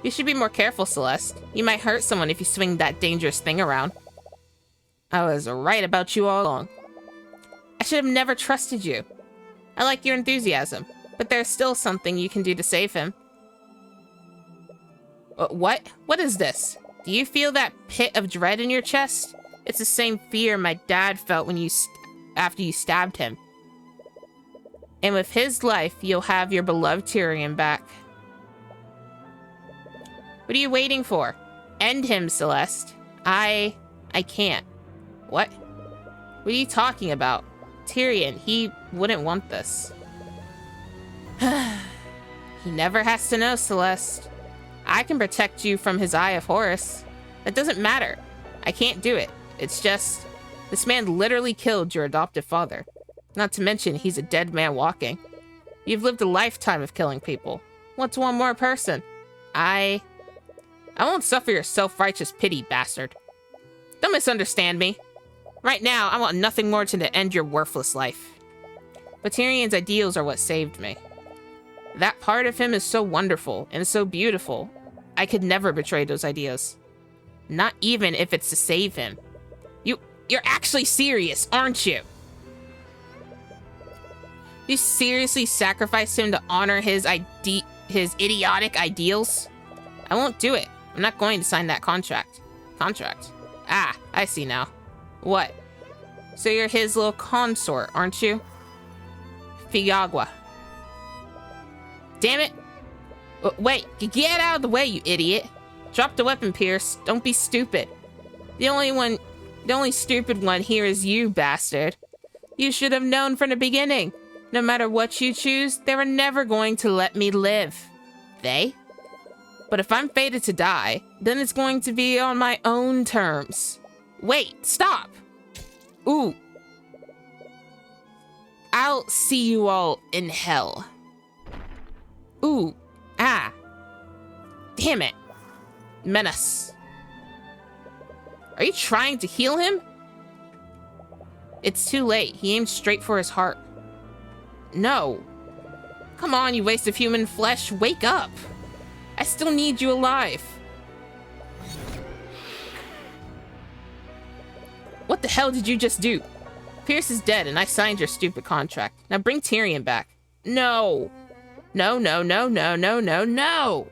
should be more careful, Celeste. You might hurt someone if you swing that dangerous thing around. I was right about you all along. I should have never trusted you. I like your enthusiasm, but there's still something you can do to save him. What? What is this? Do you feel that pit of dread in your chest? It's the same fear my dad felt when after you stabbed him. And with his life, you'll have your beloved Tyrion back. What are you waiting for? End him, Celeste. I can't. What? What are you talking about? Tyrion, he wouldn't want this. He never has to know, Celeste. I can protect you from his Eye of Horus. That doesn't matter. I can't do it. It's just... This man literally killed your adoptive father. Not to mention, he's a dead man walking. You've lived a lifetime of killing people. What's one more person? I won't suffer your self-righteous pity, bastard. Don't misunderstand me. Right now, I want nothing more than to end your worthless life. But Tyrion's ideals are what saved me. That part of him is so wonderful and so beautiful. I could never betray those ideas. Not even if it's to save him. You're actually serious, aren't you? You seriously sacrificed him to honor his idiotic ideals? I won't do it. I'm not going to sign that contract. Ah, I see now. What? So you're his little consort, aren't you? Fiagua. Damn it! Wait, get out of the way, you idiot! Drop the weapon, Pierce. Don't be stupid. The only stupid one here is you, bastard. You should have known from the beginning. No matter what you choose, they were never going to let me live. They? But if I'm fated to die, then it's going to be on my own terms. Wait, stop! Ooh. I'll see you all in hell. Ooh. Ah. Damn it. Menace. Are you trying to heal him? It's too late. He aimed straight for his heart. No. Come on, you waste of human flesh. Wake up. I still need you alive. What the hell did you just do? Pierce is dead and I signed your stupid contract. Now bring Tyrion back. No. No, no, no, no, no, no, no.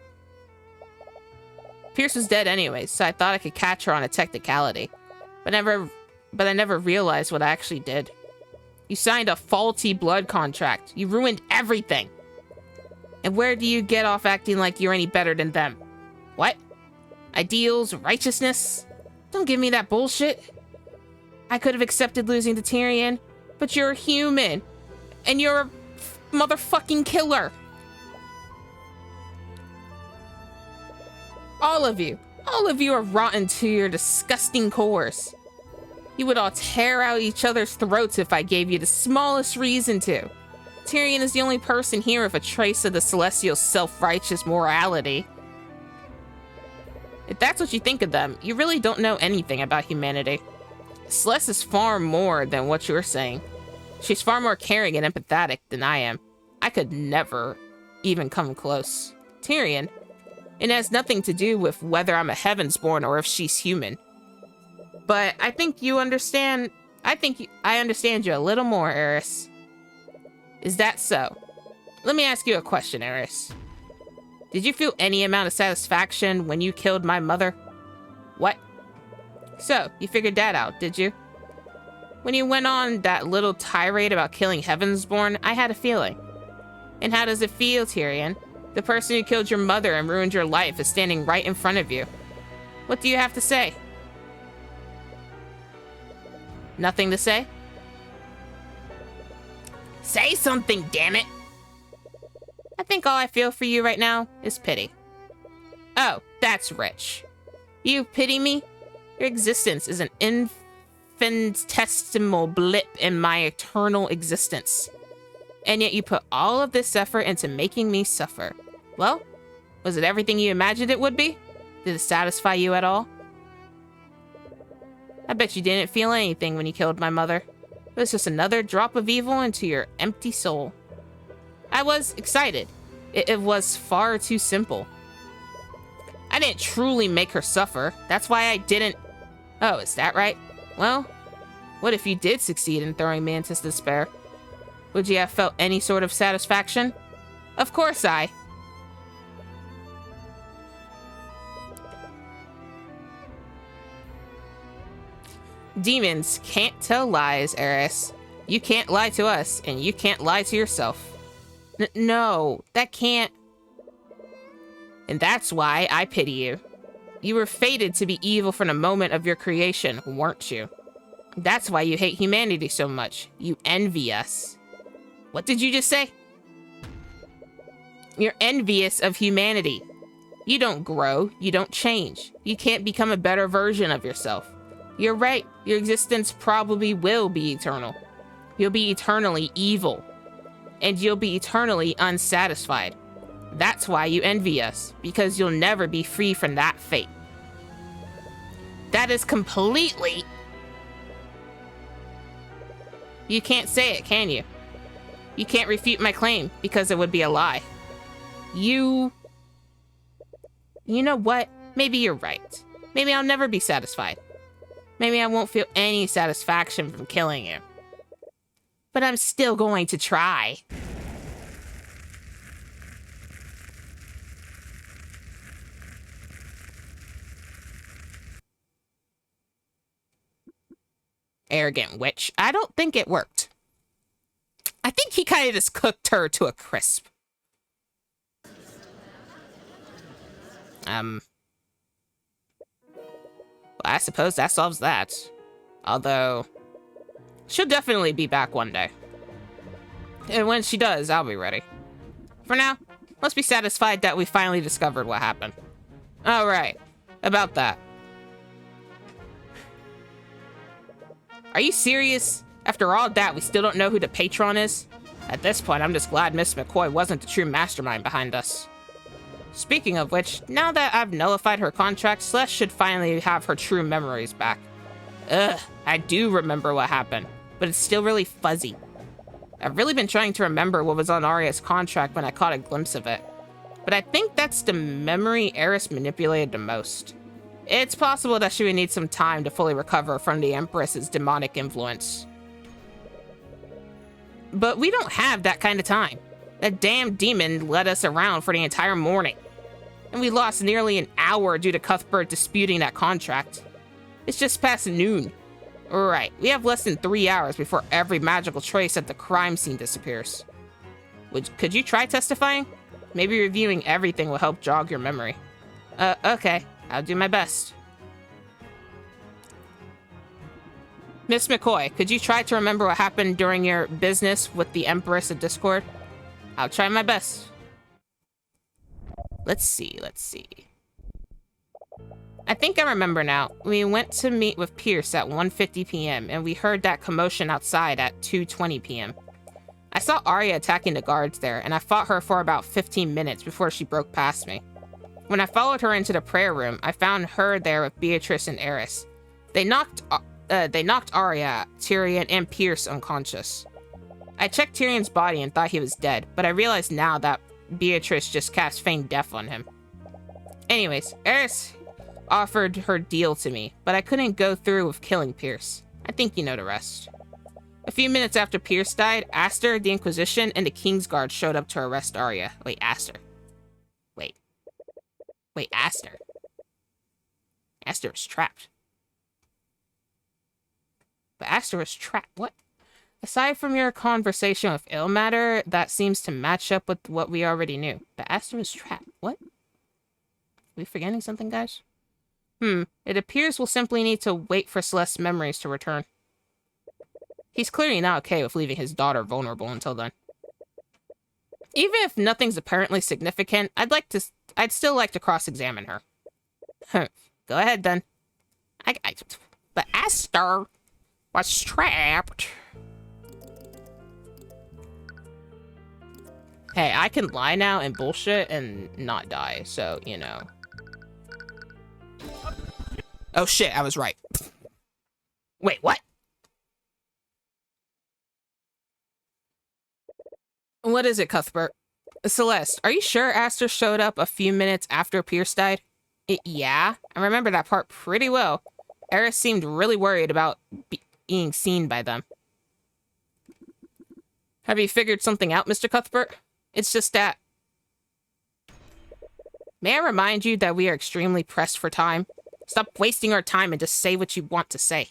Pierce was dead anyways, so I thought I could catch her on a technicality. But I never realized what I actually did. You signed a faulty blood contract. You ruined everything. And where do you get off acting like you're any better than them? What? Ideals? Righteousness? Don't give me that bullshit. I could have accepted losing to Tyrion, but you're a human. And you're a motherfucking killer. All of you are rotten to your disgusting cores. You would all tear out each other's throats if I gave you the smallest reason to. Tyrion is the only person here with a trace of the Celestial self-righteous morality. If that's what you think of them, you really don't know anything about humanity. Celeste is far more than what you're saying. She's far more caring and empathetic than I am. I could never even come close. Tyrion, it has nothing to do with whether I'm a Heavensborn or if she's human. But I think you understand. I understand you a little more, Eris. Is that so? Let me ask you a question, Eris. Did you feel any amount of satisfaction when you killed my mother? What? So, you figured that out, did you? When you went on that little tirade about killing Heavensborn, I had a feeling. And how does it feel, Tyrion? The person who killed your mother and ruined your life is standing right in front of you. What do you have to say? Nothing to say? Say something, damn it! I think all I feel for you right now is pity. Oh, that's rich. You pity me? Your existence is an infinitesimal blip in my eternal existence. And yet you put all of this effort into making me suffer. Well, was it everything you imagined it would be? Did it satisfy you at all? I bet you didn't feel anything when you killed my mother. It was just another drop of evil into your empty soul. I was excited. It was far too simple. I didn't truly make her suffer. That's why I didn't... Oh, is that right? Well, what if you did succeed in throwing me into despair? Would you have felt any sort of satisfaction? Of course I. Demons can't tell lies, Eris. You can't lie to us, and you can't lie to yourself. No, that can't... And that's why I pity you. You were fated to be evil from the moment of your creation, weren't you? That's why you hate humanity so much. You envy us. What did you just say? You're envious of humanity. You don't grow, you don't change. You can't become a better version of yourself. You're right, your existence probably will be eternal. You'll be eternally evil. And you'll be eternally unsatisfied. That's why you envy us, because you'll never be free from that fate. That is completely... You can't say it, can you? You can't refute my claim, because it would be a lie. You know what? Maybe you're right. Maybe I'll never be satisfied. Maybe I won't feel any satisfaction from killing you. But I'm still going to try. Arrogant witch. I don't think it worked. I think he kind of just cooked her to a crisp. Well, I suppose that solves that. Although, she'll definitely be back one day. And when she does, I'll be ready. For now, let's be satisfied that we finally discovered what happened. Alright, about that. Are you serious? After all that, we still don't know who the patron is? At this point, I'm just glad Miss McCoy wasn't the true mastermind behind us. Speaking of which, now that I've nullified her contract, Celeste should finally have her true memories back. Ugh, I do remember what happened, but it's still really fuzzy. I've really been trying to remember what was on Arya's contract when I caught a glimpse of it. But I think that's the memory Eris manipulated the most. It's possible that she would need some time to fully recover from the Empress's demonic influence. But we don't have that kind of time. That damn demon led us around for the entire morning. And we lost nearly an hour due to Cuthbert disputing that contract. It's just past noon. Right, we have less than 3 hours before every magical trace at the crime scene disappears. Could you try testifying? Maybe reviewing everything will help jog your memory. Okay, I'll do my best. Miss McCoy, could you try to remember what happened during your business with the Empress of Discord? I'll try my best. Let's see. I think I remember now. We went to meet with Pierce at 1:50 p.m. and we heard that commotion outside at 2:20 p.m. I saw Arya attacking the guards there, and I fought her for about 15 minutes before she broke past me. When I followed her into the prayer room, I found her there with Beatrice and Eris. They knocked Arya, Tyrion, and Pierce unconscious. I checked Tyrion's body and thought he was dead, but I realized now that Beatrice just cast feign death on him. Anyways, Eris offered her deal to me, but I couldn't go through with killing Pierce. I think you know the rest. A few minutes after Pierce died, Aster, the Inquisition, and the Kingsguard showed up to arrest Arya. Wait, Aster. Wait, Aster. Aster was trapped. But Aster was trapped. What? Aside from your conversation with Ilmater, that seems to match up with what we already knew. But Aster was trapped. What? Are we forgetting something, guys? It appears we'll simply need to wait for Celeste's memories to return. He's clearly not okay with leaving his daughter vulnerable until then. Even if nothing's apparently significant, I'd still like to cross-examine her. Go ahead, then. But Aster was trapped. Hey, I can lie now and bullshit and not die, so, you know. Oh shit, I was right. Wait, what? What is it, Cuthbert? Celeste, are you sure Aster showed up a few minutes after Pierce died? Yeah, I remember that part pretty well. Eris seemed really worried about being seen by them. Have you figured something out, Mr. Cuthbert? It's just that... May I remind you that we are extremely pressed for time? Stop wasting our time and just say what you want to say.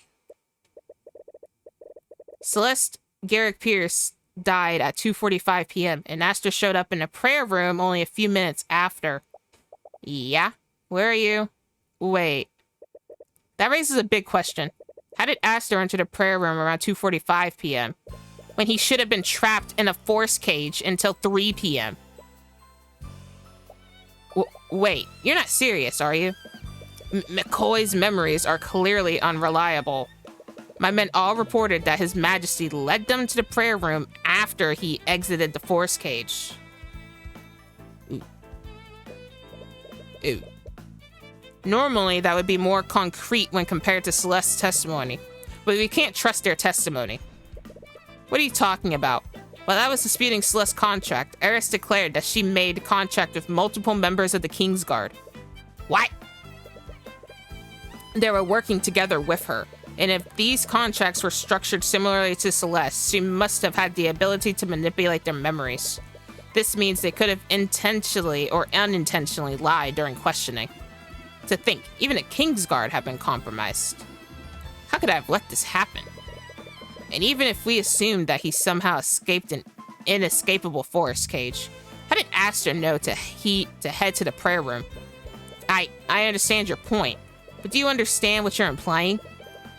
Celeste Garrick Pierce died at 2:45 p.m. and Aster showed up in a prayer room only a few minutes after. Yeah? Where are you? Wait. That raises a big question. How did Aster enter the prayer room around 2:45 p.m. when he should have been trapped in a force cage until 3 p.m.? Wait, you're not serious, are you? McCoy's memories are clearly unreliable. My men all reported that His Majesty led them to the prayer room after he exited the force cage. Ooh. Normally, that would be more concrete when compared to Celeste's testimony, but we can't trust their testimony. What are you talking about? While I was disputing Celeste's contract, Eris declared that she made contract with multiple members of the Kingsguard. What? They were working together with her, and if these contracts were structured similarly to Celeste, she must have had the ability to manipulate their memories. This means they could have intentionally or unintentionally lied during questioning. To think, even a Kingsguard had been compromised. How could I have let this happen? And even if we assumed that he somehow escaped an inescapable forest cage, how did Aster know to head to the prayer room? I understand your point, but do you understand what you're implying?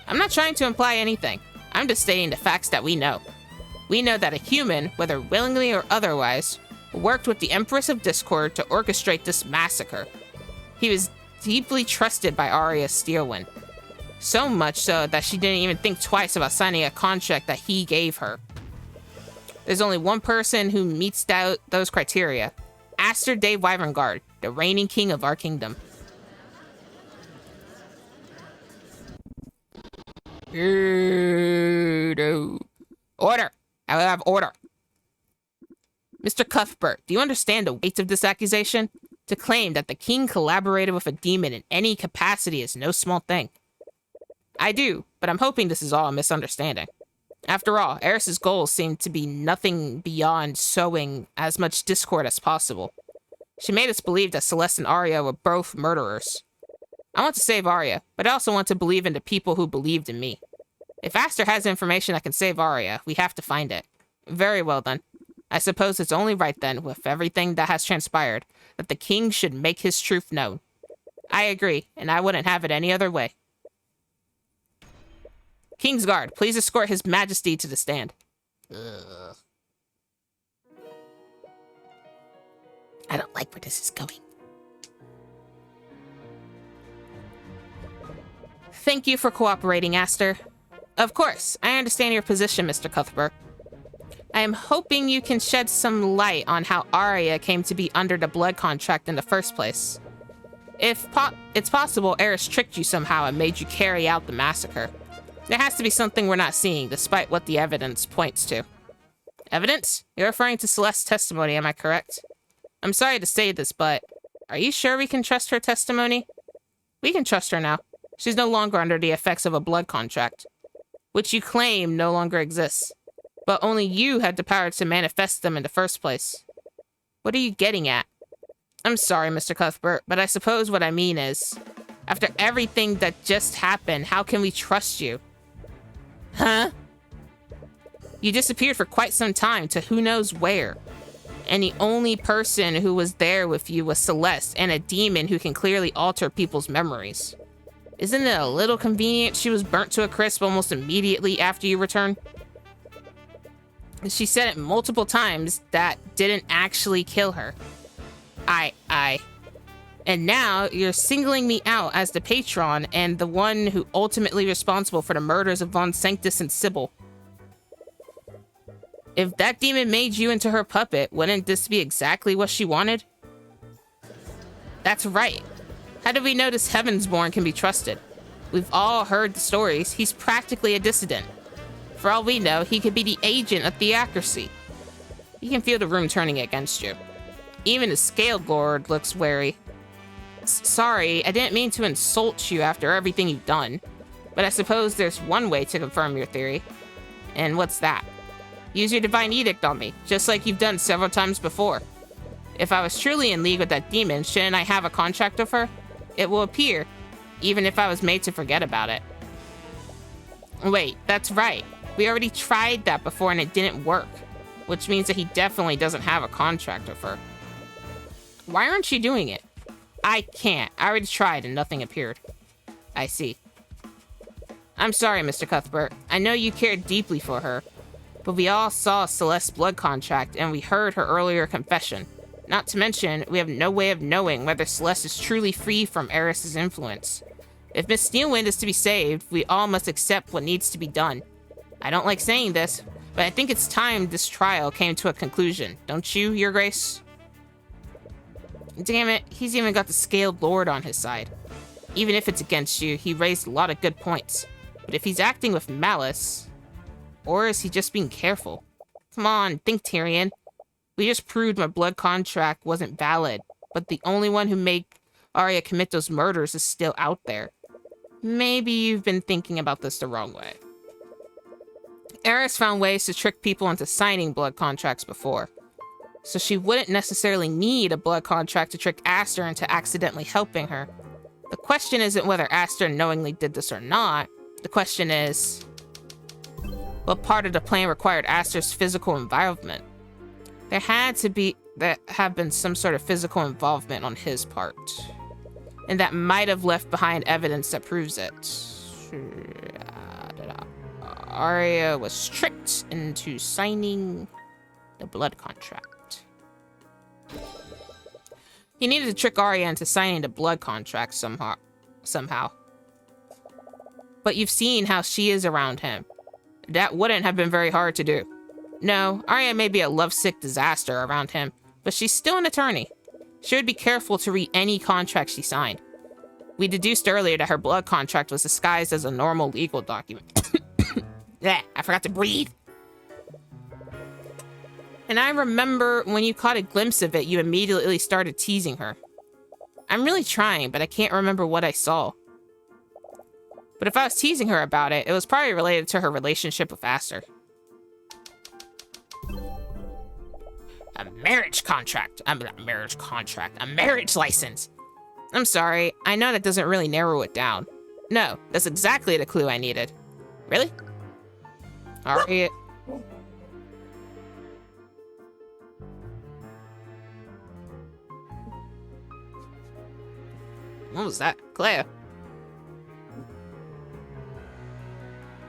I'm not trying to imply anything. I'm just stating the facts that we know. We know that a human, whether willingly or otherwise, worked with the Empress of Discord to orchestrate this massacre. He was deeply trusted by Arya Steelwind. So much so that she didn't even think twice about signing a contract that he gave her. There's only one person who meets those criteria. Aster Dave Wyverngard, the reigning king of our kingdom. Order! I will have order. Mr. Cuthbert, do you understand the weight of this accusation? To claim that the king collaborated with a demon in any capacity is no small thing. I do, but I'm hoping this is all a misunderstanding. After all, Eris's goals seem to be nothing beyond sowing as much discord as possible. She made us believe that Celeste and Arya were both murderers. I want to save Arya, but I also want to believe in the people who believed in me. If Aster has information that can save Arya, we have to find it. Very well then. I suppose it's only right then, with everything that has transpired, that the king should make his truth known. I agree, and I wouldn't have it any other way. Kingsguard, please escort His Majesty to the stand. Ugh. I don't like where this is going. Thank you for cooperating, Aster. Of course, I understand your position, Mr. Cuthbert. I am hoping you can shed some light on how Arya came to be under the blood contract in the first place. If it's possible Eris tricked you somehow and made you carry out the massacre. There has to be something we're not seeing, despite what the evidence points to. Evidence? You're referring to Celeste's testimony, am I correct? I'm sorry to say this, but are you sure we can trust her testimony? We can trust her now. She's no longer under the effects of a blood contract, which you claim no longer exists. But only you had the power to manifest them in the first place. What are you getting at? I'm sorry, Mr. Cuthbert, but I suppose what I mean is, after everything that just happened, how can we trust you? Huh? You disappeared for quite some time to who knows where. And the only person who was there with you was Celeste and a demon who can clearly alter people's memories. Isn't it a little convenient she was burnt to a crisp almost immediately after you returned? She said it multiple times that didn't actually kill her. And now you're singling me out as the patron and the one who ultimately responsible for the murders of Von Sanctus and Sybil. If that demon made you into her puppet, wouldn't this be exactly what she wanted? That's right. How do we know this Heavensborn can be trusted? We've all heard the stories. He's practically a dissident. For all we know, he could be the agent of theocracy. You can feel the room turning against you. Even the Scaled Lord looks wary. Sorry, I didn't mean to insult you after everything you've done. But I suppose there's one way to confirm your theory. And what's that? Use your divine edict on me, just like you've done several times before. If I was truly in league with that demon, shouldn't I have a contract with her? It will appear, even if I was made to forget about it. Wait, that's right. We already tried that before and it didn't work, which means that he definitely doesn't have a contract with her. Why aren't you doing it? I can't. I already tried and nothing appeared. I see. I'm sorry, Mr. Cuthbert. I know you cared deeply for her, but we all saw Celeste's blood contract and we heard her earlier confession. Not to mention, we have no way of knowing whether Celeste is truly free from Eris's influence. If Miss Steelwind is to be saved, we all must accept what needs to be done. I don't like saying this, but I think it's time this trial came to a conclusion. Don't you, Your Grace? Damn it, he's even got the Scaled Lord on his side. Even if it's against you, he raised a lot of good points. But if he's acting with malice, or is he just being careful? Come on, think, Tyrion. We just proved my blood contract wasn't valid, but the only one who made Arya commit those murders is still out there. Maybe you've been thinking about this the wrong way. Eris found ways to trick people into signing blood contracts before, so she wouldn't necessarily need a blood contract to trick Aster into accidentally helping her. The question isn't whether Aster knowingly did this or not. The question is, what part of the plan required Aster's physical involvement? There have been some sort of physical involvement on his part, and that might have left behind evidence that proves it. Arya was tricked into signing the blood contract. He needed to trick Arya into signing the blood contract somehow. But you've seen how she is around him. That wouldn't have been very hard to do. No, Arya may be a lovesick disaster around him, but she's still an attorney. She would be careful to read any contract she signed. We deduced earlier that her blood contract was disguised as a normal legal document. Yeah, I forgot to breathe. And I remember when you caught a glimpse of it, you immediately started teasing her. I'm really trying, but I can't remember what I saw. But if I was teasing her about it, it was probably related to her relationship with Aster. A marriage contract. A marriage license. I'm sorry, I know that doesn't really narrow it down. No, that's exactly the clue I needed. Really? Alright. What was that? Claire.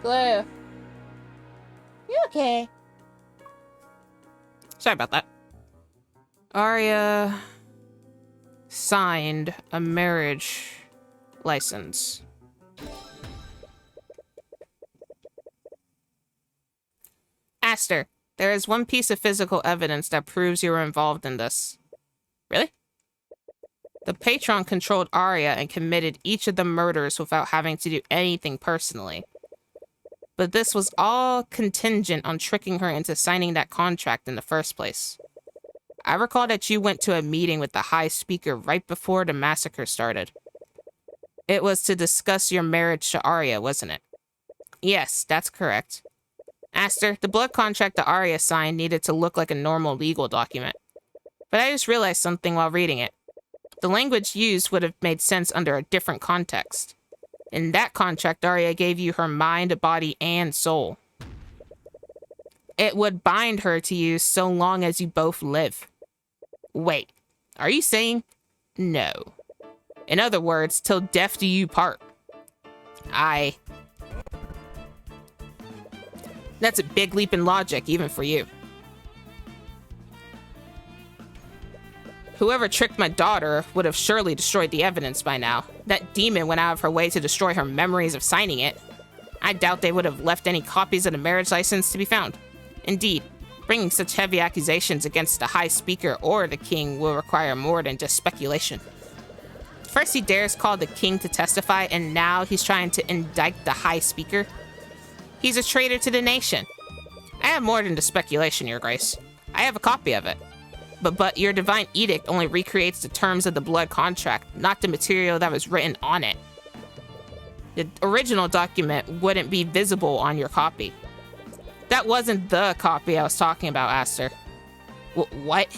Claire. You okay? Sorry about that. Arya signed a marriage license. Aster, there is one piece of physical evidence that proves you were involved in this. Really? The patron controlled Arya and committed each of the murders without having to do anything personally. But this was all contingent on tricking her into signing that contract in the first place. I recall that you went to a meeting with the High Speaker right before the massacre started. It was to discuss your marriage to Arya, wasn't it? Yes, that's correct. Aster, the blood contract that Arya signed needed to look like a normal legal document. But I just realized something while reading it. The language used would have made sense under a different context. In that contract, Arya gave you her mind, body, and soul. It would bind her to you so long as you both live. Wait, are you saying? No. In other words, till death do you part. That's a big leap in logic, even for you. Whoever tricked my daughter would have surely destroyed the evidence by now. That demon went out of her way to destroy her memories of signing it. I doubt they would have left any copies of the marriage license to be found. Indeed, bringing such heavy accusations against the High Speaker or the King will require more than just speculation. First he dares call the King to testify, and now he's trying to indict the High Speaker. He's a traitor to the nation. I have more than the speculation, Your Grace. I have a copy of it. But your divine edict only recreates the terms of the blood contract, not the material that was written on it. The original document wouldn't be visible on your copy. That wasn't the copy I was talking about, Aster. What?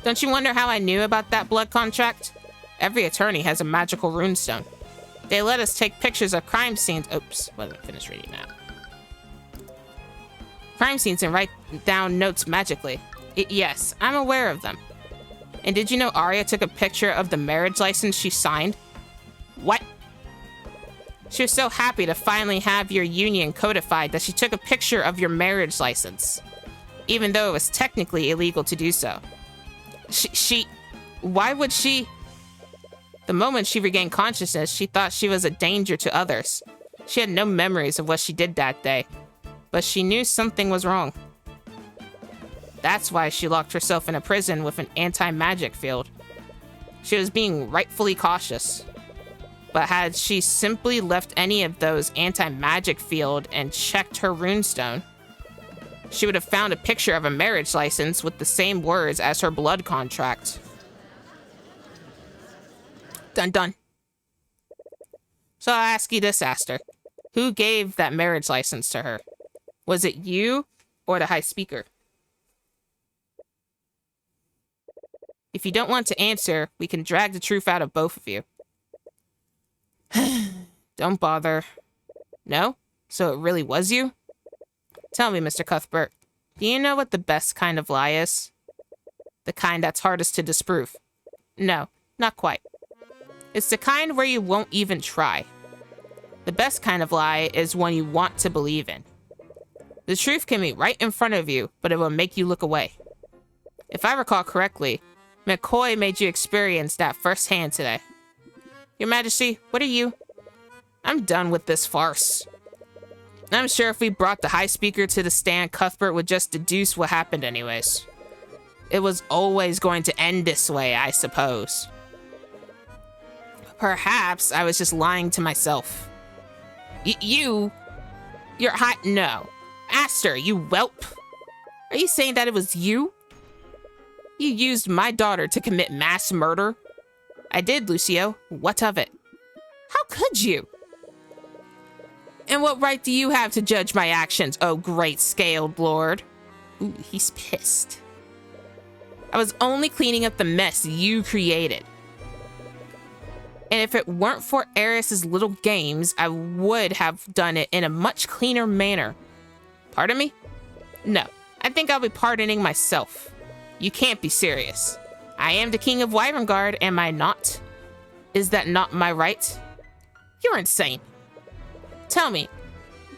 Don't you wonder how I knew about that blood contract? Every attorney has a magical runestone. They let us take pictures of crime scenes. Oops, wasn't finished reading that. Crime scenes and write down notes magically. Yes, I'm aware of them. And did you know Arya took a picture of the marriage license she signed? What? She was so happy to finally have your union codified that she took a picture of your marriage license, even though it was technically illegal to do so. Why would she? The moment she regained consciousness, she thought she was a danger to others. She had no memories of what she did that day, but she knew something was wrong. That's why she locked herself in a prison with an anti-magic field. She was being rightfully cautious. But had she simply left any of those anti-magic field and checked her runestone, she would have found a picture of a marriage license with the same words as her blood contract. Dun dun. So I'll ask you this, Aster. Who gave that marriage license to her? Was it you or the High Speaker? If you don't want to answer, we can drag the truth out of both of you. Don't bother. No? So it really was you? Tell me, Mr. Cuthbert, do you know what the best kind of lie is? The kind that's hardest to disprove. No, not quite. It's the kind where you won't even try. The best kind of lie is one you want to believe in. The truth can be right in front of you, but it will make you look away. If I recall correctly, McCoy made you experience that firsthand today. Your Majesty, what are you? I'm done with this farce. I'm sure if we brought the High Speaker to the stand, Cuthbert would just deduce what happened anyways. It was always going to end this way, I suppose. Perhaps I was just lying to myself. You're hot? No. Aster, you whelp. Are you saying that it was you? You used my daughter to commit mass murder? I did, Lucio. What of it? How could you? And what right do you have to judge my actions, oh great scaled lord? Ooh, he's pissed. I was only cleaning up the mess you created. And if it weren't for Eris's little games, I would have done it in a much cleaner manner. Pardon me? No, I think I'll be pardoning myself. You can't be serious. I am the king of Wyverngard, am I not? Is that not my right? You're insane. Tell me,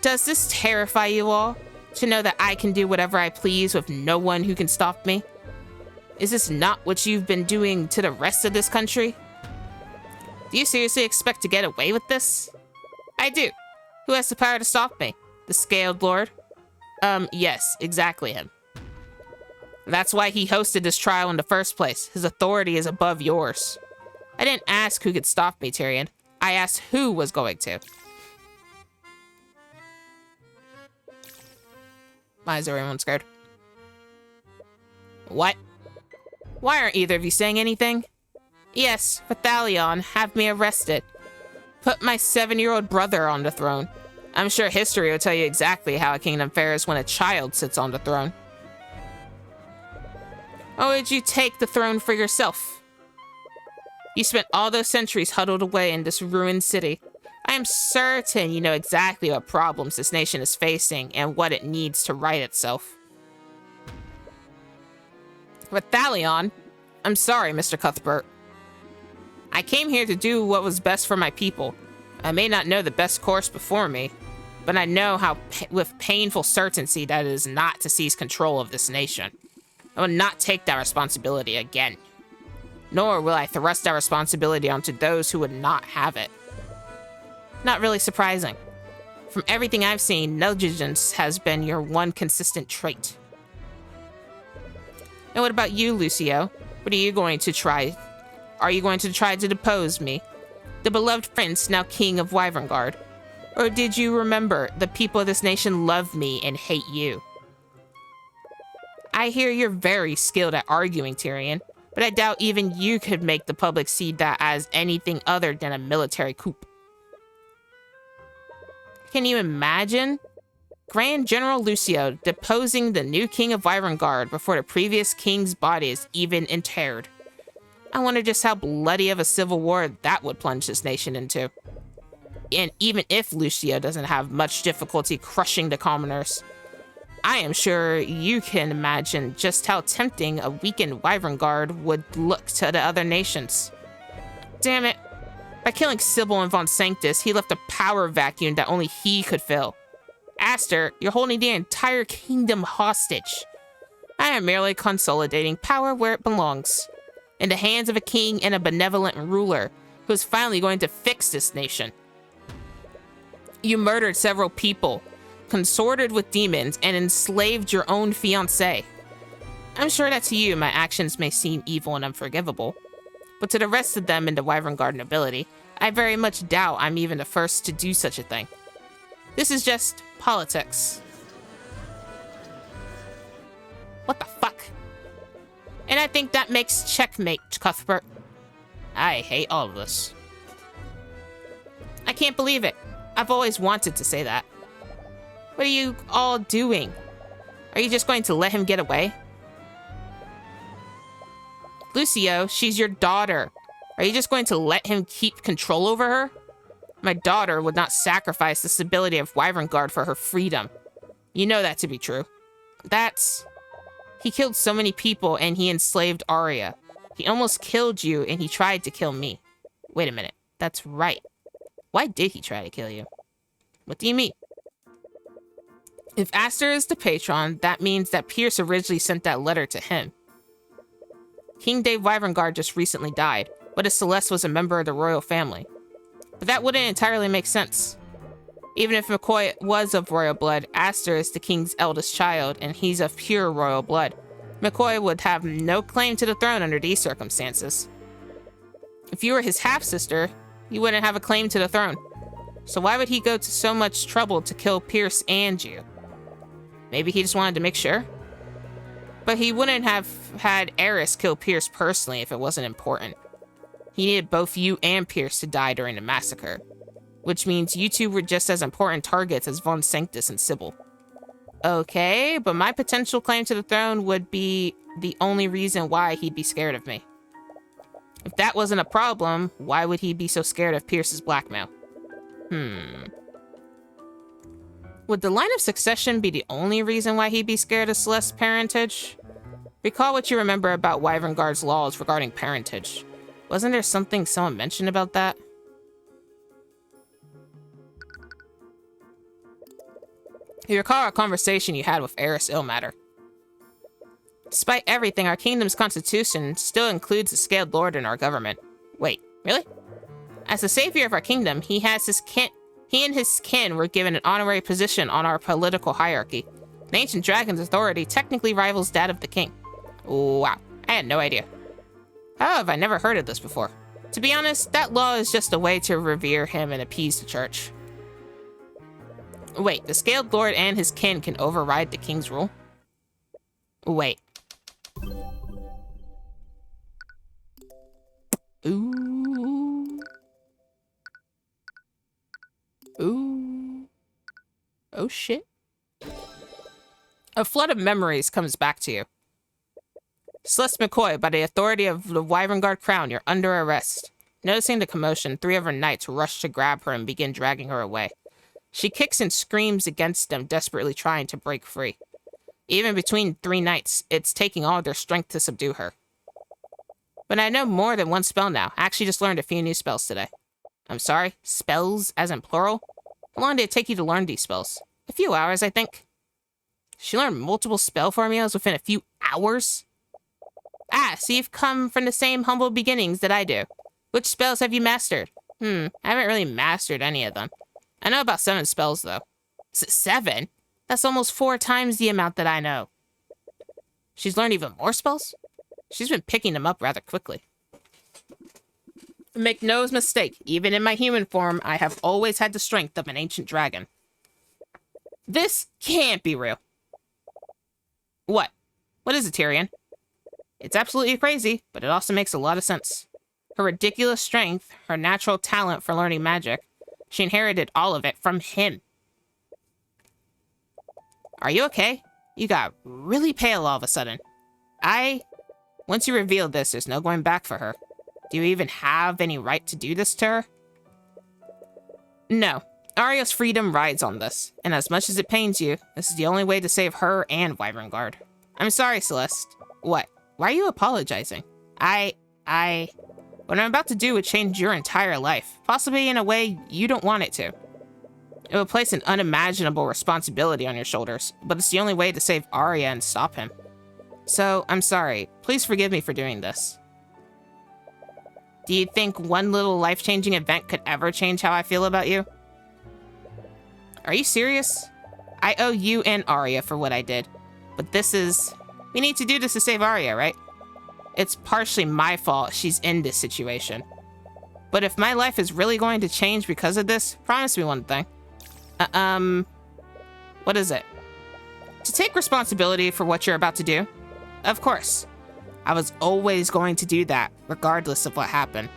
does this terrify you all? To know that I can do whatever I please with no one who can stop me? Is this not what you've been doing to the rest of this country? Do you seriously expect to get away with this? I do. Who has the power to stop me? The Scaled Lord? Yes, exactly him. That's why he hosted this trial in the first place. His authority is above yours. I didn't ask who could stop me, Tyrion. I asked who was going to. Why is everyone scared? What? Why aren't either of you saying anything? Yes, Vthalion, have me arrested. Put my 7-year-old brother on the throne. I'm sure history will tell you exactly how a kingdom fares when a child sits on the throne. Or would you take the throne for yourself? You spent all those centuries huddled away in this ruined city. I am certain you know exactly what problems this nation is facing and what it needs to right itself. Vthalion, I'm sorry, Mr. Cuthbert. I came here to do what was best for my people. I may not know the best course before me, but I know how, with painful certainty, that it is not to seize control of this nation. I will not take that responsibility again. Nor will I thrust that responsibility onto those who would not have it. Not really surprising. From everything I've seen, negligence has been your one consistent trait. And what about you, Lucio? What are you going to try? Are you going to try to depose me, the beloved prince, now king of Wyverngard? Or did you remember the people of this nation love me and hate you? I hear you're very skilled at arguing, Tyrion, but I doubt even you could make the public see that as anything other than a military coup. Can you imagine? Grand General Lucio deposing the new king of Wyverngard before the previous king's body is even interred. I wonder just how bloody of a civil war that would plunge this nation into. And even if Lucio doesn't have much difficulty crushing the commoners, I am sure you can imagine just how tempting a weakened Wyverngard would look to the other nations. Damn it. By killing Sybil and Von Sanctus, he left a power vacuum that only he could fill. Aster, you're holding the entire kingdom hostage. I am merely consolidating power where it belongs, in the hands of a king and a benevolent ruler who is finally going to fix this nation. You murdered several people, consorted with demons, and enslaved your own fiancé. I'm sure that to you, my actions may seem evil and unforgivable, but to the rest of them in the Wyverngard nobility, I very much doubt I'm even the first to do such a thing. This is just politics. What the fuck? And I think that makes checkmate, Cuthbert. I hate all of this. I can't believe it. I've always wanted to say that. What are you all doing? Are you just going to let him get away? Lucio, she's your daughter. Are you just going to let him keep control over her? My daughter would not sacrifice the stability of Wyverngard for her freedom. You know that to be true. He killed so many people and he enslaved Arya. He almost killed you and he tried to kill me. Wait a minute. That's right. Why did he try to kill you? What do you mean? If Aster is the patron, that means that Pierce originally sent that letter to him. King Dave Wyverngard just recently died, but Celeste was a member of the royal family. But that wouldn't entirely make sense. Even if McCoy was of royal blood, Aster is the king's eldest child, and he's of pure royal blood. McCoy would have no claim to the throne under these circumstances. If you were his half-sister, you wouldn't have a claim to the throne. So why would he go to so much trouble to kill Pierce and you? Maybe he just wanted to make sure? But he wouldn't have had Eris kill Pierce personally if it wasn't important. He needed both you and Pierce to die during the massacre, which means you two were just as important targets as Von Sanctus and Sybil. Okay, but my potential claim to the throne would be the only reason why he'd be scared of me. If that wasn't a problem, why would he be so scared of Pierce's blackmail? Would the line of succession be the only reason why he'd be scared of Celeste's parentage? Recall what you remember about Wyverngard's laws regarding parentage. Wasn't there something someone mentioned about that? You recall a conversation you had with Eris Illmatter. Despite everything, our kingdom's constitution still includes a scaled lord in our government. Wait, really? As the savior of our kingdom, he and his kin were given an honorary position on our political hierarchy. The ancient dragon's authority technically rivals that of the king. Wow, I had no idea. How have I never heard of this before? To be honest, that law is just a way to revere him and appease the church. Wait, the scaled lord and his kin can override the king's rule? Wait. Ooh. Ooh. Oh shit. A flood of memories comes back to you. Celeste McCoy, by the authority of the Wyverngard Crown, you're under arrest. Noticing the commotion, 3 of her knights rush to grab her and begin dragging her away. She kicks and screams against them, desperately trying to break free. Even between 3 knights, it's taking all their strength to subdue her. But I know more than one spell now. I actually just learned a few new spells today. I'm sorry, spells as in plural? How long did it take you to learn these spells? A few hours, I think. She learned multiple spell formulas within a few hours? Ah, so you've come from the same humble beginnings that I do. Which spells have you mastered? I haven't really mastered any of them. I know about 7 spells, though. 7? That's almost 4 times the amount that I know. She's learned even more spells? She's been picking them up rather quickly. Make no mistake, even in my human form, I have always had the strength of an ancient dragon. This can't be real. What? What is it, Tyrion? It's absolutely crazy, but it also makes a lot of sense. Her ridiculous strength, her natural talent for learning magic, she inherited all of it from him. Are you okay? You got really pale all of a sudden. Once you revealed this, there's no going back for her. Do you even have any right to do this to her? No. Arya's freedom rides on this, and as much as it pains you, this is the only way to save her and Wyverngard. I'm sorry, Celeste. What? Why are you apologizing? What I'm about to do would change your entire life, possibly in a way you don't want it to. It will place an unimaginable responsibility on your shoulders, but it's the only way to save Arya and stop him. So, I'm sorry. Please forgive me for doing this. Do you think one little life-changing event could ever change how I feel about you? Are you serious? I owe you and Arya for what I did. But we need to do this to save Arya, right? It's partially my fault she's in this situation. But if my life is really going to change because of this, promise me one thing. What is it? To take responsibility for what you're about to do? Of course. I was always going to do that, regardless of what happened.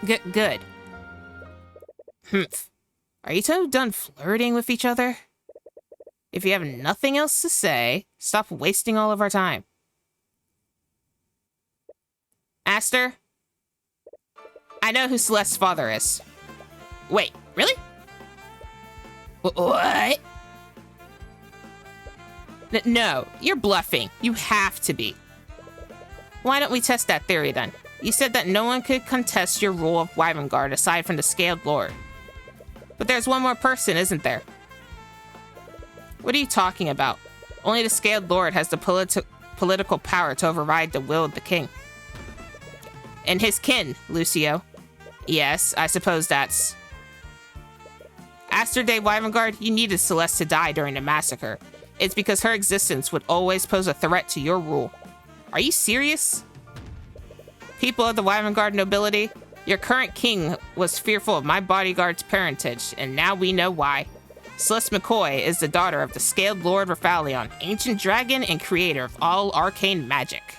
Good. Are you two done flirting with each other? If you have nothing else to say, stop wasting all of our time. Aster? I know who Celeste's father is. Wait, really? What? No, you're bluffing. You have to be. Why don't we test that theory then? You said that no one could contest your rule of Wyverngard aside from the Scaled Lord. But there's one more person, isn't there? What are you talking about? Only the Scaled Lord has the political power to override the will of the king. And his kin, Lucio. Yes, I suppose that's... Aster de Wyvernguard, you needed Celeste to die during the massacre. It's because her existence would always pose a threat to your rule. Are you serious? People of the Wyvernguard nobility, your current king was fearful of my bodyguard's parentage, and now we know why. Celeste McCoy is the daughter of the Scaled Lord Raphalion, ancient dragon and creator of all arcane magic.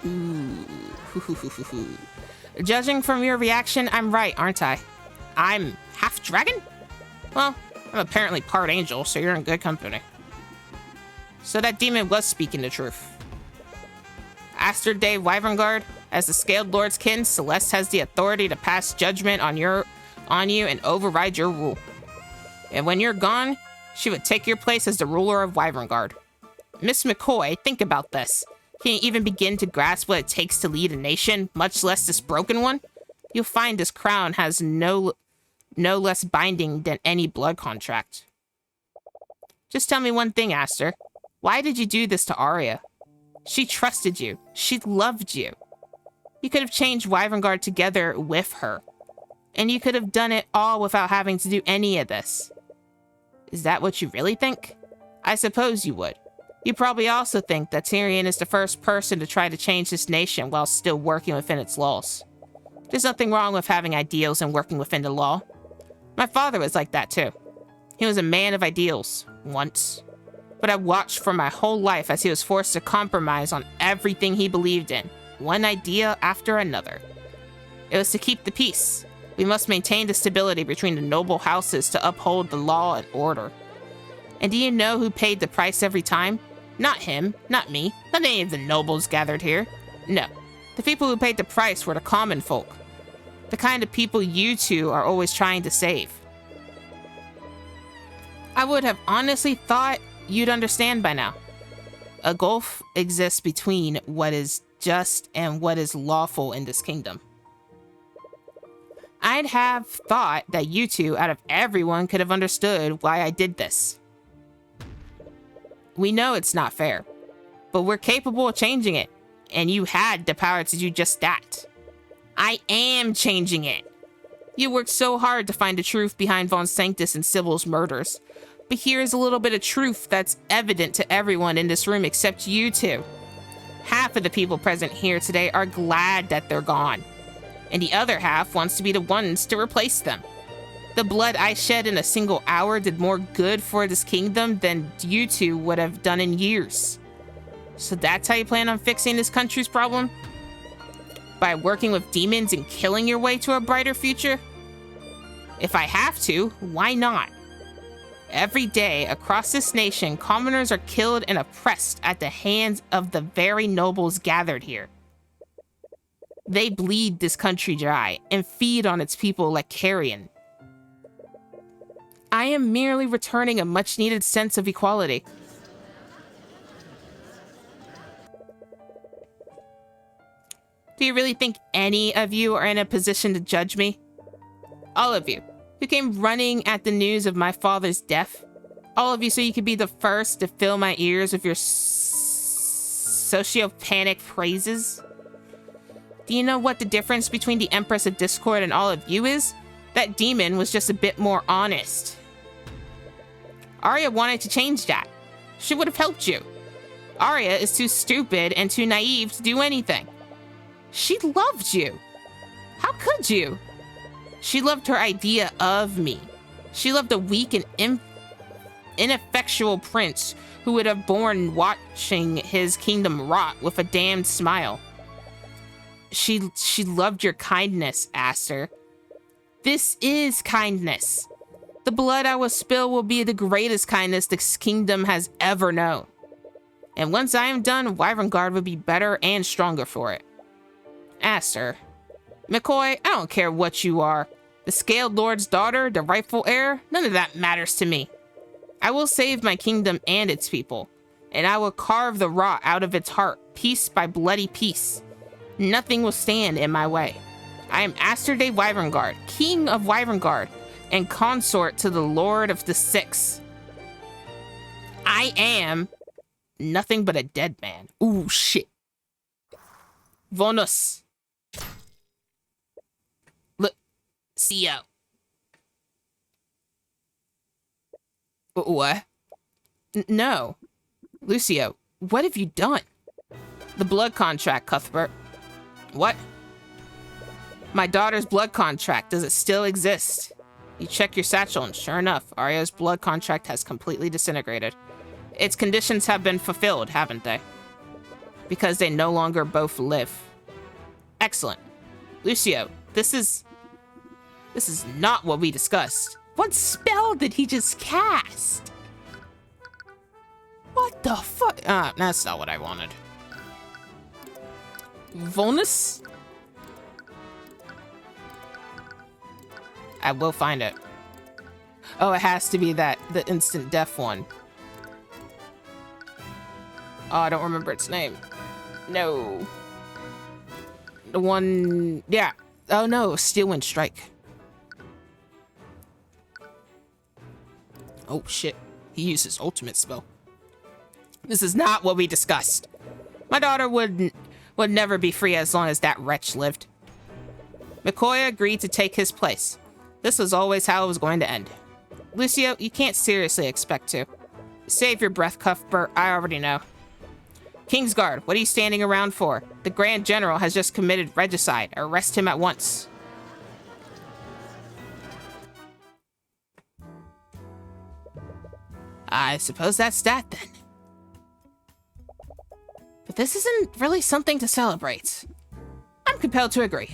Ooh. Judging from your reaction, I'm right, aren't I? I'm half dragon? Well, I'm apparently part angel, so you're in good company. So that demon was speaking the truth. Aster de Wyvernguard, as the Scaled Lord's kin, Celeste has the authority to pass judgment on you and override your rule. And when you're gone, she would take your place as the ruler of Wyvernguard. Miss McCoy, think about this. Can you even begin to grasp what it takes to lead a nation, much less this broken one? You'll find this crown has no less binding than any blood contract. Just tell me one thing, Aster. Why did you do this to Arya? She trusted you. She loved you. You could have changed Wyvernguard together with her. And you could have done it all without having to do any of this. Is that what you really think? I suppose you would. You probably also think that Tyrion is the first person to try to change this nation while still working within its laws. There's nothing wrong with having ideals and working within the law. My father was like that too. He was a man of ideals, once. But I watched for my whole life as he was forced to compromise on everything he believed in, one idea after another. It was to keep the peace. We must maintain the stability between the noble houses to uphold the law and order. And do you know who paid the price every time? Not him, not me, not any of the nobles gathered here. No, the people who paid the price were the common folk. The kind of people you two are always trying to save. I would have honestly thought you'd understand by now. A gulf exists between what is just and what is lawful in this kingdom. I'd have thought that you two, out of everyone, could have understood why I did this. We know it's not fair, but we're capable of changing it, and you had the power to do just that. I am changing it. You worked so hard to find the truth behind Von Sanctus and Sybil's murders, but here's a little bit of truth that's evident to everyone in this room except you two. Half of the people present here today are glad that they're gone, and the other half wants to be the ones to replace them. The blood I shed in a single hour did more good for this kingdom than you two would have done in years. So that's how you plan on fixing this country's problem? By working with demons and killing your way to a brighter future? If I have to, why not? Every day across this nation, commoners are killed and oppressed at the hands of the very nobles gathered here. They bleed this country dry and feed on its people like carrion. I am merely returning a much-needed sense of equality. Do you really think any of you are in a position to judge me? All of you, who came running at the news of my father's death. All of you so you could be the first to fill my ears with your sociopanic praises. Do you know what the difference between the Empress of Discord and all of you is? That demon was just a bit more honest. Arya wanted to change that. She would have helped you. Arya is too stupid and too naive to do anything. She loved you. How could you? She loved her idea of me. She loved a weak and ineffectual prince who would have borne watching his kingdom rot with a damned smile. She loved your kindness, Aster. This is kindness. The blood I will spill will be the greatest kindness this kingdom has ever known. And once I am done, Wyvernguard will be better and stronger for it. Aster. McCoy, I don't care what you are. The Scaled Lord's daughter, the rightful heir, none of that matters to me. I will save my kingdom and its people, and I will carve the rot out of its heart, piece by bloody piece. Nothing will stand in my way. I am Aster de Wyvernguard, King of Wyvernguard, and consort to the Lord of the Six. I am nothing but a dead man. Ooh, shit. Vonus. Lucio. What? No. Lucio, what have you done? The blood contract, Cuthbert. What? My daughter's blood contract. Does it still exist? You check your satchel, and sure enough, Arya's blood contract has completely disintegrated. Its conditions have been fulfilled, haven't they? Because they no longer both live. Excellent. Lucio, this is not what we discussed. What spell did he just cast? What the fuck? That's not what I wanted. Volnus? I will find it. Oh, it has to be the instant death one. Oh, I don't remember its name. No. The one, yeah. Oh no, Steel Wind Strike. Oh shit, he used his ultimate spell. This is not what we discussed. My daughter would never be free as long as that wretch lived. McCoy agreed to take his place. This was always how it was going to end. Lucio, you can't seriously expect to. Save your breath, Cuthbert, I already know. Kingsguard, what are you standing around for? The Grand General has just committed regicide. Arrest him at once. I suppose that's that then. But this isn't really something to celebrate. I'm compelled to agree.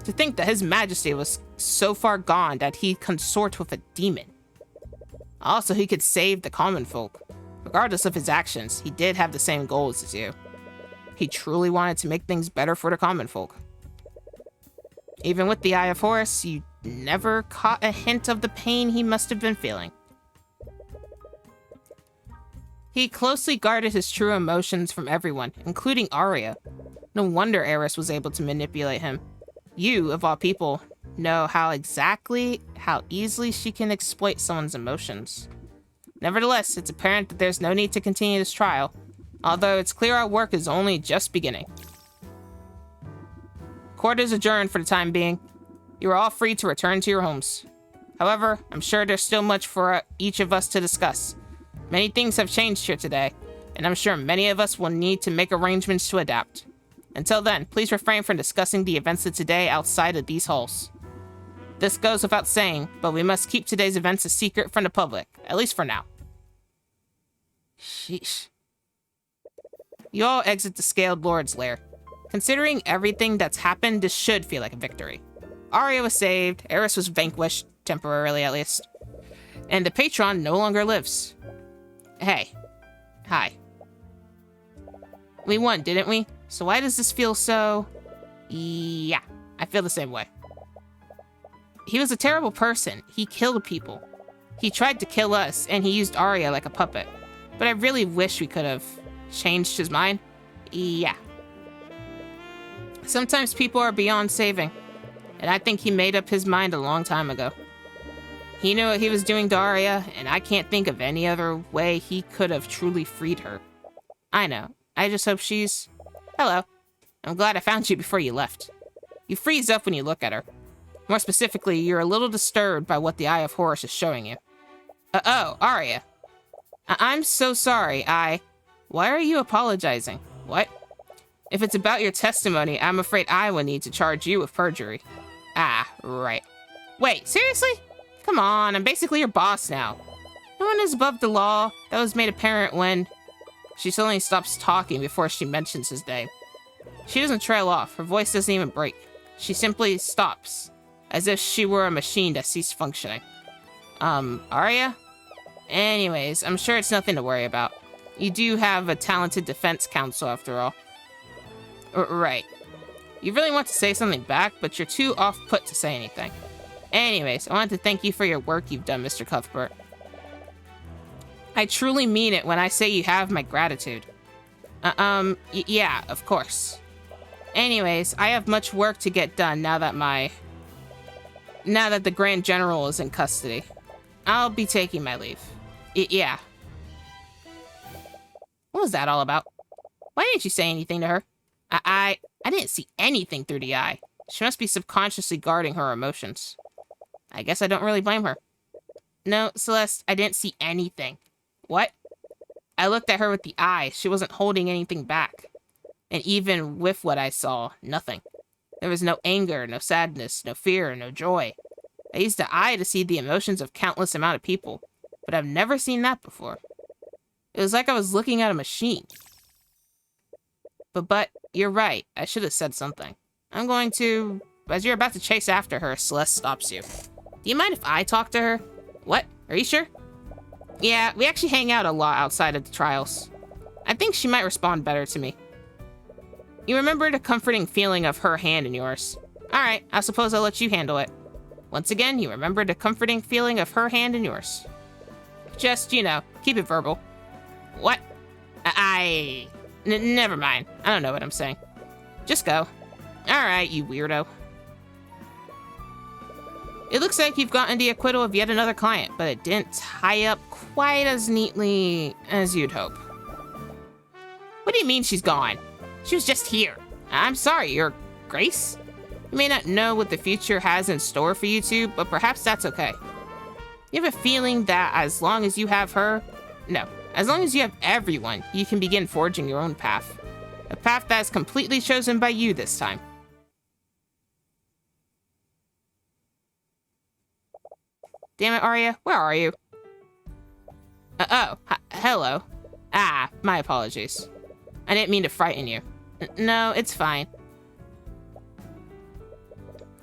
To think that His Majesty was so far gone that he'd consort with a demon. Also, he could save the common folk. Regardless of his actions, he did have the same goals as you. He truly wanted to make things better for the common folk. Even with the Eye of Horus, you never caught a hint of the pain he must have been feeling. He closely guarded his true emotions from everyone, including Arya. No wonder Eris was able to manipulate him. You, of all people, know how easily she can exploit someone's emotions. Nevertheless, it's apparent that there's no need to continue this trial, although it's clear our work is only just beginning. Court is adjourned for the time being. You are all free to return to your homes. However, I'm sure there's still much for each of us to discuss. Many things have changed here today, and I'm sure many of us will need to make arrangements to adapt. Until then, please refrain from discussing the events of today outside of these halls. This goes without saying, but we must keep today's events a secret from the public, at least for now. Sheesh. You all exit the Scaled Lord's lair. Considering everything that's happened, this should feel like a victory. Arya was saved, Eris was vanquished, temporarily at least, and the patron no longer lives. Hey. Hi. We won, didn't we? So why does this feel so... Yeah, I feel the same way. He was a terrible person. He killed people. He tried to kill us, and he used Arya like a puppet. But I really wish we could have changed his mind. Yeah. Sometimes people are beyond saving, and I think he made up his mind a long time ago. He knew what he was doing to Arya, and I can't think of any other way he could have truly freed her. I know. I just hope she's... Hello. I'm glad I found you before you left. You freeze up when you look at her. More specifically, you're a little disturbed by what the Eye of Horus is showing you. Oh, Arya. I'm so sorry, Why are you apologizing? What? If it's about your testimony, I'm afraid I will need to charge you with perjury. Ah, right. Wait, seriously? Come on, I'm basically your boss now. No one is above the law. That was made apparent when... She suddenly stops talking before she mentions his name. She doesn't trail off. Her voice doesn't even break. She simply stops, as if she were a machine that ceased functioning. Arya? Anyways, I'm sure it's nothing to worry about. You do have a talented defense counsel, after all. Right. You really want to say something back, but you're too off-put to say anything. Anyways, I wanted to thank you for your work you've done, Mr. Cuthbert. I truly mean it when I say you have my gratitude. Yeah, of course. Anyways, I have much work to get done now that the Grand General is in custody. I'll be taking my leave. Yeah. What was that all about? Why didn't you say anything to her? I didn't see anything through the eye. She must be subconsciously guarding her emotions. I guess I don't really blame her. No, Celeste, I didn't see anything. What? I looked at her with the eye. She wasn't holding anything back. And even with what I saw, nothing. There was no anger, no sadness, no fear, no joy. I used the eye to see the emotions of countless amount of people, but I've never seen that before. It was like I was looking at a machine. But, you're right. I should have said something. I'm going to... As you're about to chase after her, Celeste stops you. Do you mind if I talk to her? What? Are you sure? Yeah, we actually hang out a lot outside of the trials. I think she might respond better to me. You remember the comforting feeling of her hand in yours. Alright, I suppose I'll let you handle it. Once again, you remember the comforting feeling of her hand in yours. Just, keep it verbal. What? Never mind. I don't know what I'm saying. Just go. Alright, you weirdo. It looks like you've gotten the acquittal of yet another client, but it didn't tie up quite as neatly as you'd hope. What do you mean she's gone? She was just here. I'm sorry, Your Grace? You may not know what the future has in store for you two, but perhaps that's okay. You have a feeling that as long as you have her... No, as long as you have everyone, you can begin forging your own path. A path that is completely chosen by you this time. Damn it, Arya, where are you? Hello. My apologies. I didn't mean to frighten you. No, it's fine.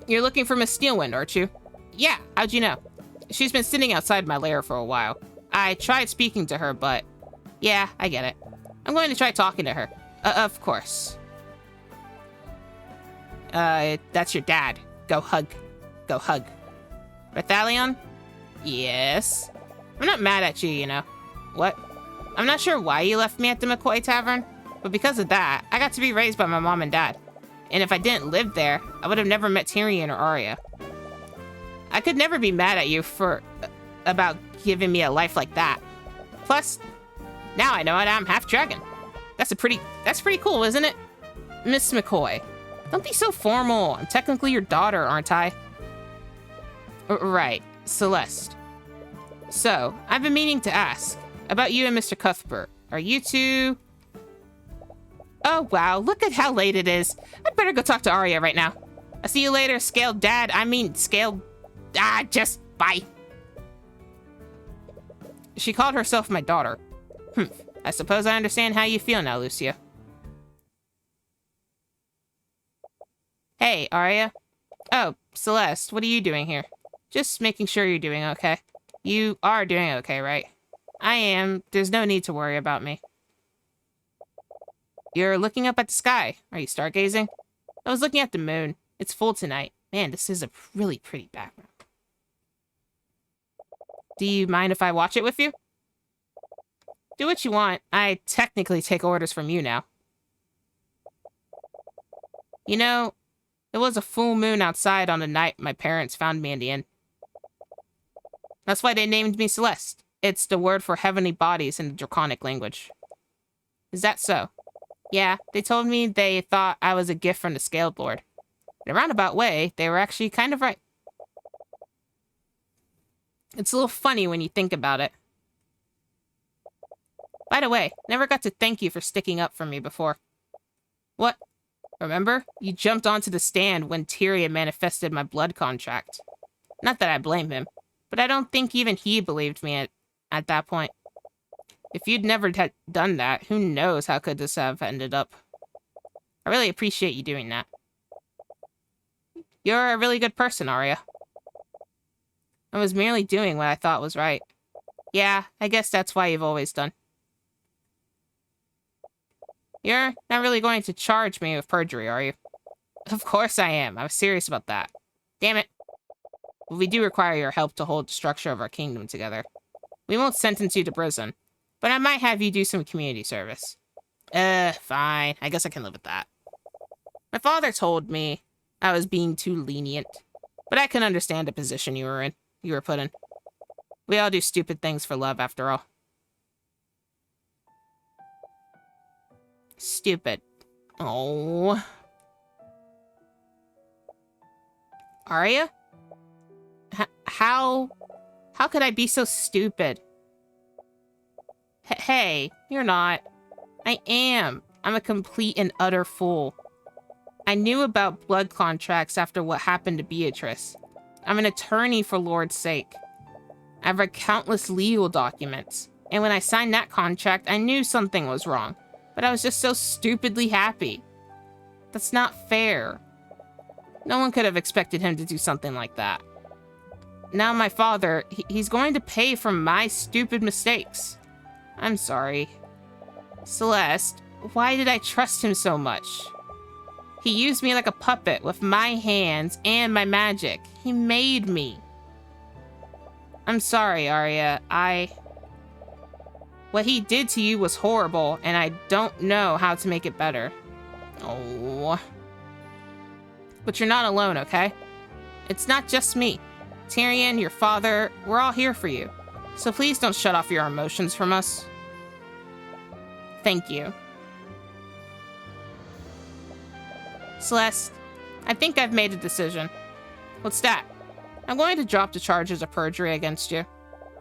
You're looking for Miss Steelwind, aren't you? Yeah, how'd you know? She's been sitting outside my lair for a while. I tried speaking to her, but... Yeah, I get it. I'm going to try talking to her. Of course. That's your dad. Go hug. Go hug. Barthalion? Yes? I'm not mad at you, What? I'm not sure why you left me at the McCoy Tavern, but because of that, I got to be raised by my mom and dad. And if I didn't live there, I would have never met Tyrion or Arya. I could never be mad at you about giving me a life like that. Plus, now I know it, I'm half dragon. That's pretty cool, isn't it? Miss McCoy, don't be so formal. I'm technically your daughter, aren't I? Right, Celeste. So, I've been meaning to ask about you and Mr. Cuthbert. Are you two... Oh, wow, look at how late it is. I'd better go talk to Arya right now. I'll see you later, scaled dad. Just bye. She called herself my daughter. I suppose I understand how you feel now, Lucia. Hey, Arya. Oh, Celeste, what are you doing here? Just making sure you're doing okay. You are doing okay, right? I am. There's no need to worry about me. You're looking up at the sky. Are you stargazing? I was looking at the moon. It's full tonight. Man, this is a really pretty background. Do you mind if I watch it with you? Do what you want. I technically take orders from you now. It was a full moon outside on the night my parents found me in the inn. That's why they named me Celeste. It's the word for heavenly bodies in the Draconic language. Is that so? Yeah, they told me they thought I was a gift from the Scaled Lord. In a roundabout way, they were actually kind of right. It's a little funny when you think about it. By the way, never got to thank you for sticking up for me before. What? Remember? You jumped onto the stand when Tyrion manifested my blood contract. Not that I blame him, but I don't think even he believed me at that point. If you'd never done that, who knows how could this have ended up. I really appreciate you doing that. You're a really good person, Arya. I was merely doing what I thought was right. Yeah, I guess that's why you've always done. You're not really going to charge me with perjury, are you? Of course I am. I was serious about that. Damn it. But we do require your help to hold the structure of our kingdom together. We won't sentence you to prison, but I might have you do some community service. Fine. I guess I can live with that. My father told me I was being too lenient, but I can understand the position you were put in. We all do stupid things for love, after all. Stupid. Oh. Arya? How could I be so stupid? Hey, you're not. I am. I'm a complete and utter fool. I knew about blood contracts after what happened to Beatrice. I'm an attorney for Lord's sake. I've read countless legal documents, and when I signed that contract, I knew something was wrong, but I was just so stupidly happy. That's not fair. No one could have expected him to do something like that. Now my father, he's going to pay for my stupid mistakes. I'm sorry. Celeste, why did I trust him so much? He used me like a puppet with my hands and my magic. He made me. I'm sorry, Arya. What he did to you was horrible, and I don't know how to make it better. Oh. But you're not alone, okay? It's not just me. Tyrion, your father, we're all here for you. So please don't shut off your emotions from us. Thank you. Celeste, I think I've made a decision. What's that? I'm going to drop the charges of perjury against you.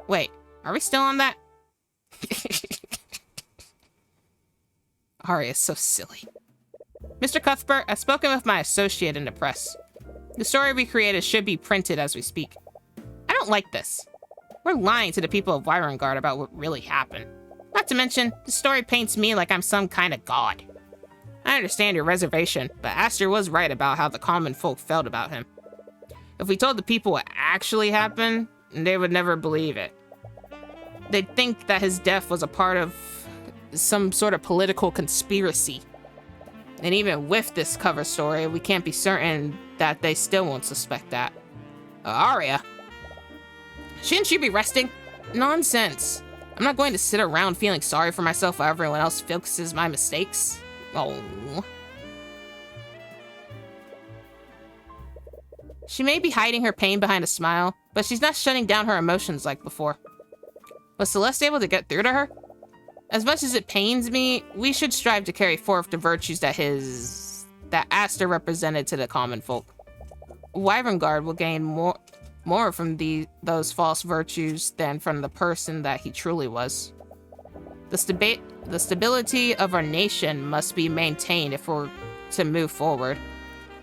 Wait, are we still on that? Arya's so silly. Mr. Cuthbert, I've spoken with my associate in the press. The story we created should be printed as we speak. I don't like this. We're lying to the people of Wyrengard about what really happened. Not to mention, the story paints me like I'm some kind of god. I understand your reservation, but Aster was right about how the common folk felt about him. If we told the people what actually happened, they would never believe it. They'd think that his death was a part of some sort of political conspiracy. And even with this cover story, we can't be certain that they still won't suspect that. Arya? Shouldn't you be resting? Nonsense. I'm not going to sit around feeling sorry for myself while everyone else fixes my mistakes. Oh. She may be hiding her pain behind a smile, but she's not shutting down her emotions like before. Was Celeste able to get through to her? As much as it pains me, we should strive to carry forth the virtues that Aster represented to the common folk. Wyrengard will gain more from those false virtues than from the person that he truly was. The stability of our nation must be maintained if we're to move forward.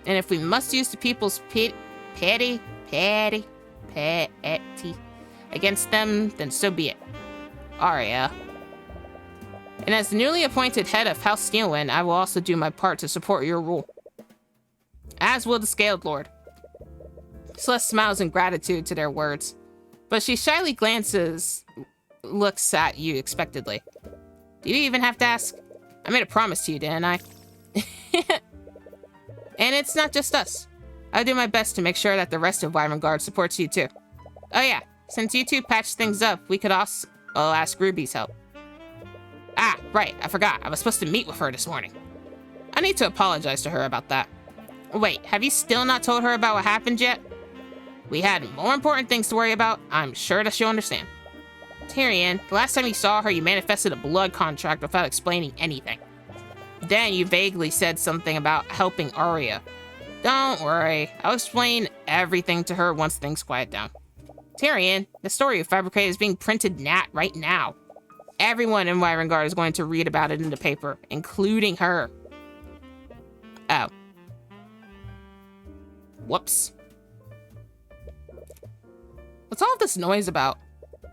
And if we must use the people's petty against them, then so be it. Arya. And as the newly appointed head of House Steelwind, I will also do my part to support your rule. As will the Scaled Lord. Celeste smiles in gratitude to their words, but she shyly looks at you expectantly. Do you even have to ask? I made a promise to you, didn't I? And it's not just us. I'll do my best to make sure that the rest of Wyrengard supports you too. Oh yeah, since you two patched things up, we could also ask Ruby's help. Ah, right, I forgot. I was supposed to meet with her this morning. I need to apologize to her about that. Wait, have you still not told her about what happened yet? We had more important things to worry about. I'm sure that she'll understand. Tyrion, the last time you saw her, you manifested a blood contract without explaining anything. Then you vaguely said something about helping Arya. Don't worry, I'll explain everything to her once things quiet down. Tyrion, the story you fabricated is being printed right now. Everyone in Wyrengard is going to read about it in the paper, including her. Oh. Whoops. What's all this noise about?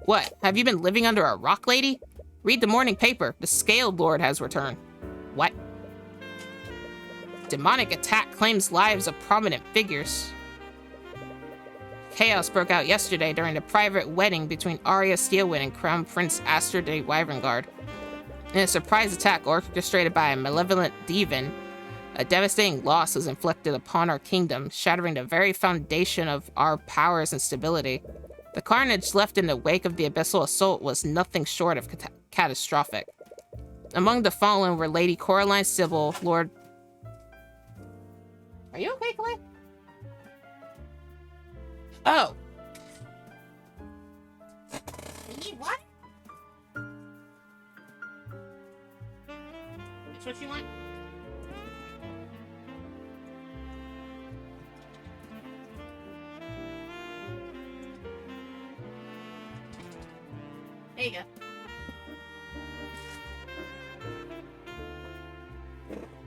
What, have you been living under a rock, lady? Read the morning paper. The Scaled Lord has returned. What? Demonic attack claims lives of prominent figures. Chaos broke out yesterday during the private wedding between Arya Steelwind and Crown Prince Aster de Wyrengard. In a surprise attack orchestrated by a malevolent demon, a devastating loss was inflicted upon our kingdom, shattering the very foundation of our powers and stability. The carnage left in the wake of the abyssal assault was nothing short of catastrophic. Among the fallen were Lady Coraline Sybil, Lord... Are you okay, Clay? Oh. You need what? That's what you want?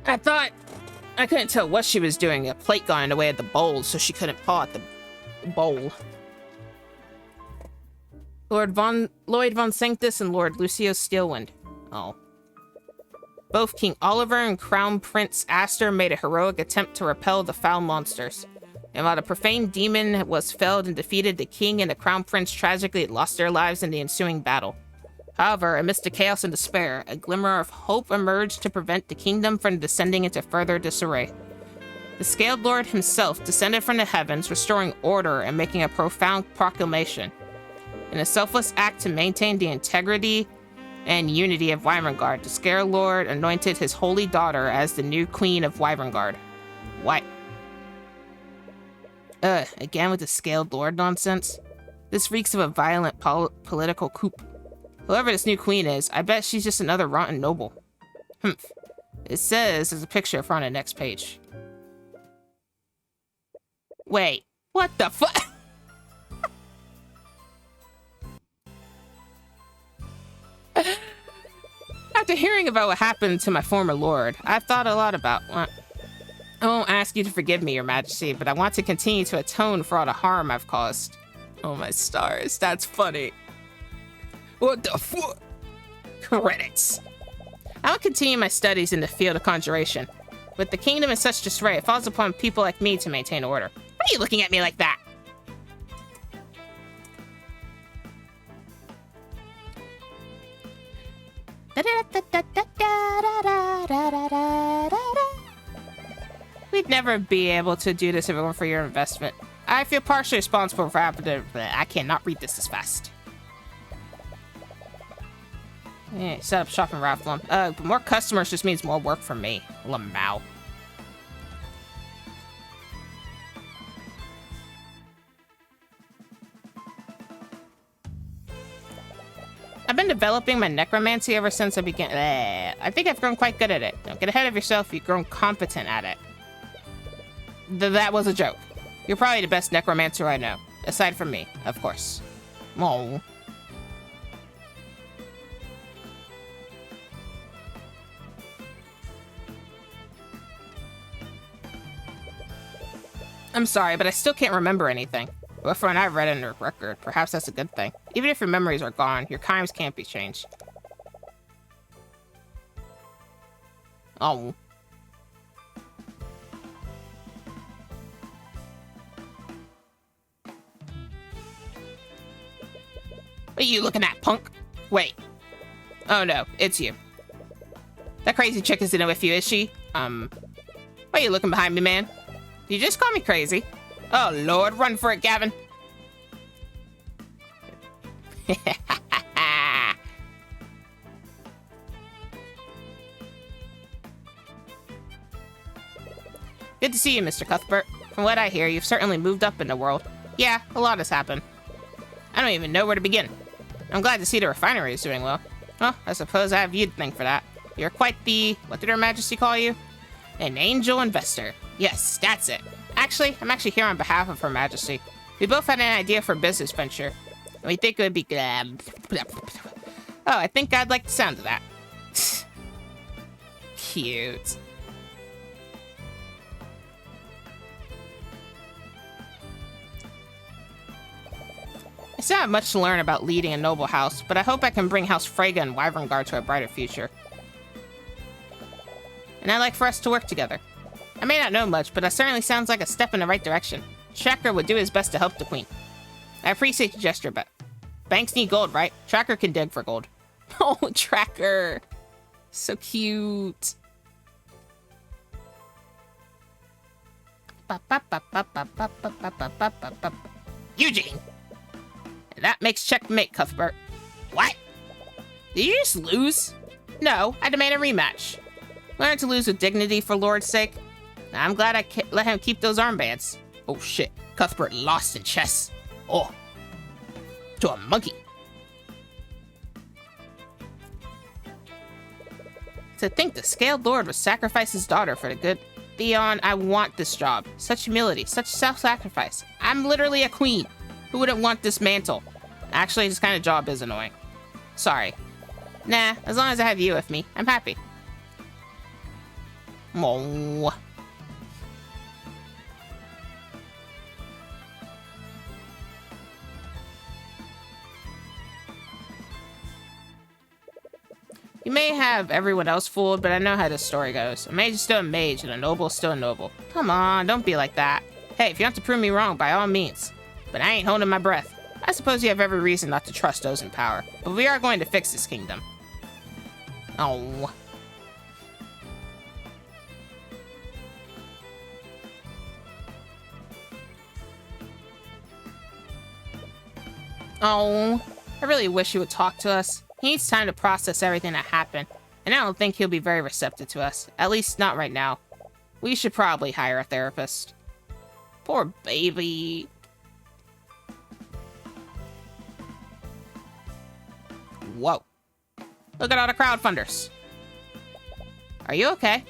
I couldn't tell what she was doing. A plate got in the way of the bowl, so she couldn't paw at the bowl. Lloyd von Sanctus and Lord Lucio Steelwind. Oh. Both King Oliver and Crown Prince Astor made a heroic attempt to repel the foul monsters. And while the profane demon was felled and defeated, the king and the crown prince tragically lost their lives in the ensuing battle. However, amidst the chaos and despair, a glimmer of hope emerged to prevent the kingdom from descending into further disarray. The Scaled Lord himself descended from the heavens, restoring order and making a profound proclamation. In a selfless act to maintain the integrity and unity of Wyverngard, the Scaled Lord anointed his holy daughter as the new queen of Wyverngard. What? Again with the Scaled Lord nonsense? This reeks of a violent political coup. Whoever this new queen is, I bet she's just another rotten noble. Humph. It says there's a picture of her on the next page. Wait, what the fuck? After hearing about what happened to my former lord, I've thought a lot about... I won't ask you to forgive me, your majesty, but I want to continue to atone for all the harm I've caused. Oh my stars, that's funny. What the fuck? Credits. I will continue my studies in the field of conjuration. With the kingdom in such disarray, it falls upon people like me to maintain order. Why are you looking at me like that? We'd never be able to do this if it weren't for your investment. I feel partially responsible for happening, but I cannot read this fast. Yeah, set up shop in Rafflon. But more customers just means more work for me. Lamau. I've been developing my necromancy ever since I began. I think I've grown quite good at it. Don't get ahead of yourself, you've grown competent at it. That was a joke. You're probably the best necromancer I know. Aside from me, of course. Oh. I'm sorry, but I still can't remember anything. But from what I've read in the record, perhaps that's a good thing. Even if your memories are gone, your crimes can't be changed. Oh. What are you looking at, punk? Wait. Oh no, it's you. That crazy chick is in it with you, is she? Why are you looking behind me, man? You just call me crazy. Oh lord, run for it, Gavin. Good to see you, Mr. Cuthbert. From what I hear, you've certainly moved up in the world. Yeah, a lot has happened. I don't even know where to begin. I'm glad to see the refinery is doing well. Well, I suppose I have you to thank for that. You're quite the... what did Her Majesty call you? An angel investor. Yes, that's it. Actually, I'm actually here on behalf of Her Majesty. We both had an idea for a business venture. And we think it would be... Oh, I think I'd like the sound of that. Cute. I still have much to learn about leading a noble house, but I hope I can bring House Freyga and Wyverngard to a brighter future. And I'd like for us to work together. I may not know much, but that certainly sounds like a step in the right direction. Tracker would do his best to help the queen. I appreciate your gesture, but banks need gold, right? Tracker can dig for gold. Oh, Tracker. So cute. Eugene. And that makes checkmate, Cuthbert. What? Did you just lose? No, I demand a rematch. Learn to lose with dignity for Lord's sake. I'm glad I let him keep those armbands. Oh shit, Cuthbert lost in chess. Oh, to a monkey. To think the Scaled Lord would sacrifice his daughter for the good. Theon, I want this job. Such humility, such self-sacrifice. I'm literally a queen. Who wouldn't want this mantle? Actually, this kind of job is annoying. Sorry. Nah, as long as I have you with me, I'm happy. Oh. You may have everyone else fooled, but I know how this story goes. A mage is still a mage, and a noble is still a noble. Come on, don't be like that. Hey, if you want to prove me wrong, by all means. But I ain't holding my breath. I suppose you have every reason not to trust those in power. But we are going to fix this kingdom. Oh. Oh. I really wish he would talk to us. He needs time to process everything that happened, and I don't think he'll be very receptive to us. At least not right now. We should probably hire a therapist. Poor baby. Whoa. Look at all the crowdfunders. Are you okay?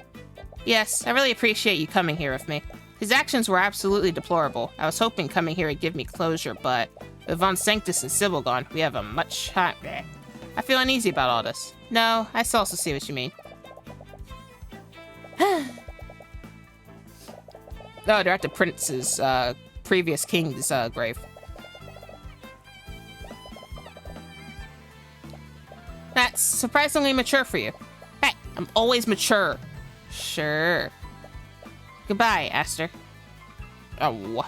Yes, I really appreciate you coming here with me. His actions were absolutely deplorable. I was hoping coming here would give me closure, but with Von Sanctus and Sybil gone, we have a much higher... I feel uneasy about all this. No, I also see what you mean. Oh, they're at the prince's, previous king's, grave. That's surprisingly mature for you. Hey, I'm always mature. Sure. Goodbye, Aster. Oh.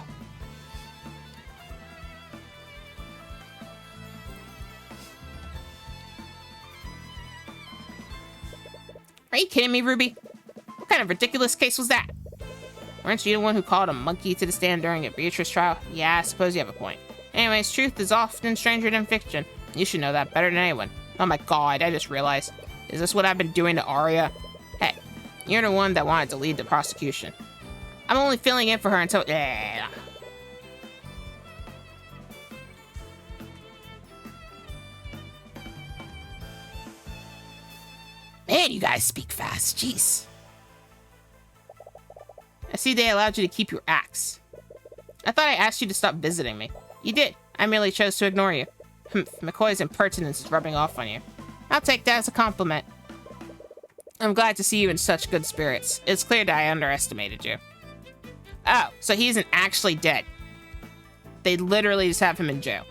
Are you kidding me, Ruby? What kind of ridiculous case was that? Weren't you the one who called a monkey to the stand during a Beatrice trial? Yeah, I suppose you have a point. Anyways, truth is often stranger than fiction. You should know that better than anyone. Oh my god, I just realized. Is this what I've been doing to Arya? Hey, you're the one that wanted to lead the prosecution. I'm only filling in for her until... Man, you guys speak fast. Jeez. I see they allowed you to keep your axe. I thought I asked you to stop visiting me. You did. I merely chose to ignore you. McCoy's impertinence is rubbing off on you. I'll take that as a compliment. I'm glad to see you in such good spirits. It's clear that I underestimated you. Oh, so he isn't actually dead. They literally just have him in jail.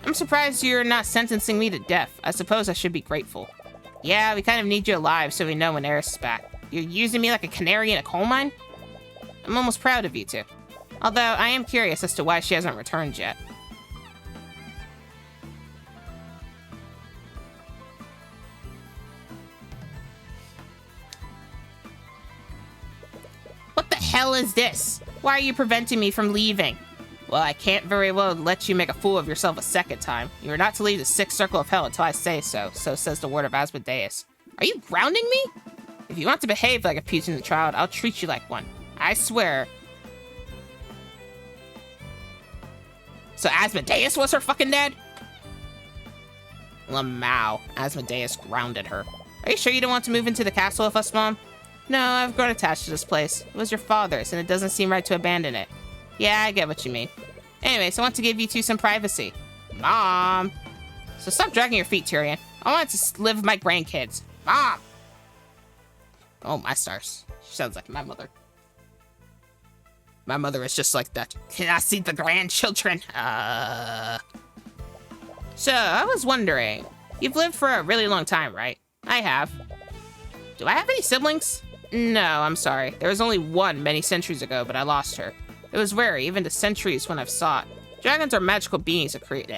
I'm surprised you're not sentencing me to death. I suppose I should be grateful. Yeah, we kind of need you alive so we know when Eris is back. You're using me like a canary in a coal mine? I'm almost proud of you two. Although, I am curious as to why she hasn't returned yet. What the hell is this? Why are you preventing me from leaving? Well, I can't very well let you make a fool of yourself a second time. You are not to leave the sixth circle of hell until I say so, so says the word of Asmodeus. Are you grounding me? If you want to behave like a puissant child, I'll treat you like one. I swear. So Asmodeus was her fucking dad? Lamau. Asmodeus grounded her. Are you sure you don't want to move into the castle with us, Mom? No, I've grown attached to this place. It was your father's, and it doesn't seem right to abandon it. Yeah, I get what you mean. Anyways, I want to give you two some privacy. Mom! So stop dragging your feet, Tyrion. I want to live with my grandkids. Mom! Oh, my stars. She sounds like my mother. My mother is just like that. Can I see the grandchildren? So, I was wondering. You've lived for a really long time, right? I have. Do I have any siblings? No, I'm sorry. There was only one many centuries ago, but I lost her. It was rare, even to centuries when I've sought. Dragons are magical beings that create...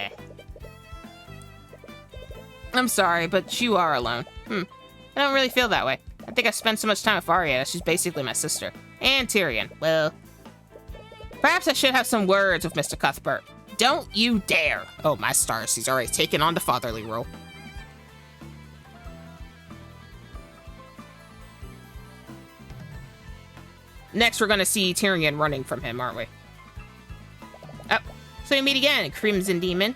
I'm sorry, but you are alone. I don't really feel that way. I think I spent so much time with Arya that she's basically my sister. And Tyrion. Well... Perhaps I should have some words with Mr. Cuthbert. Don't you dare! Oh, my stars, he's already taken on the fatherly role. Next, we're gonna see Tyrion running from him, aren't we? Oh, so we meet again, Crimson Demon.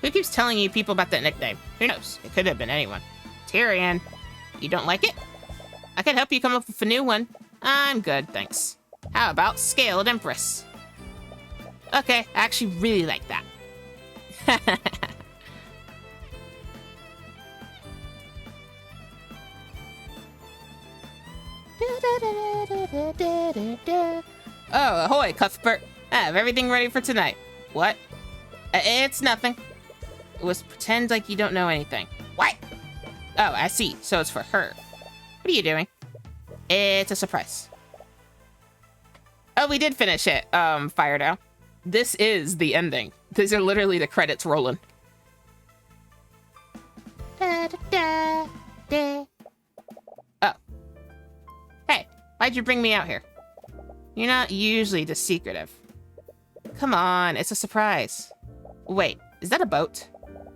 Who keeps telling you people about that nickname? Who knows? It could have been anyone. Tyrion, you don't like it? I can help you come up with a new one. I'm good, thanks. How about Scaled Empress? Okay, I actually really like that. Oh, ahoy, Cuthbert. I have everything ready for tonight. What? It's nothing. It was pretend like you don't know anything. What? Oh, I see. So it's for her. What are you doing? It's a surprise. Oh, we did finish it, Fire Down. This is the ending. These are literally the credits rolling. Da, da, da, da. Oh. Hey, why'd you bring me out here? You're not usually this secretive. Come on, it's a surprise. Wait, is that a boat?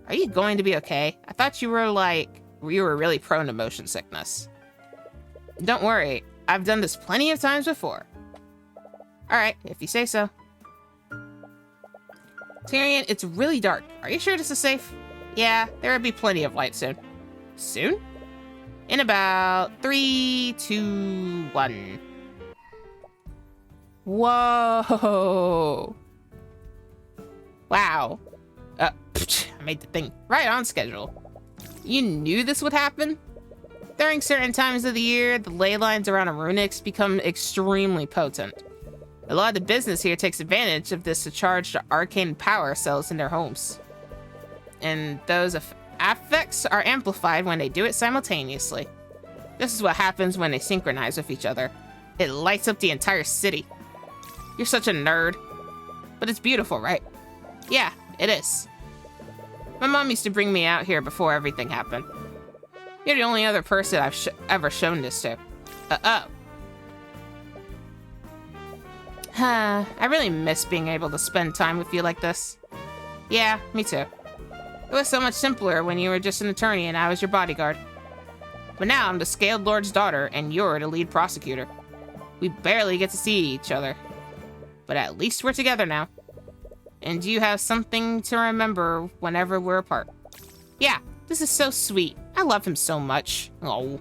Are you going to be okay? I thought you were really prone to motion sickness. Don't worry, I've done this plenty of times before. Alright, if you say so. Tyrion, it's really dark. Are you sure this is safe? Yeah, there will be plenty of light soon. Soon? In about 3, 2, 1. Whoa. Wow. I made the thing right on schedule. You knew this would happen? During certain times of the year, the ley lines around a Runix become extremely potent. A lot of the business here takes advantage of this to charge the arcane power cells in their homes. And those affects are amplified when they do it simultaneously. This is what happens when they synchronize with each other. It lights up the entire city. You're such a nerd. But it's beautiful, right? Yeah, it is. My mom used to bring me out here before everything happened. You're the only other person I've ever shown this to. I really miss being able to spend time with you like this. Yeah, me too. It was so much simpler when you were just an attorney and I was your bodyguard. But now I'm the Scaled Lord's daughter and you're the lead prosecutor. We barely get to see each other. But at least we're together now. And you have something to remember whenever we're apart. Yeah, this is so sweet. I love him so much. Oh.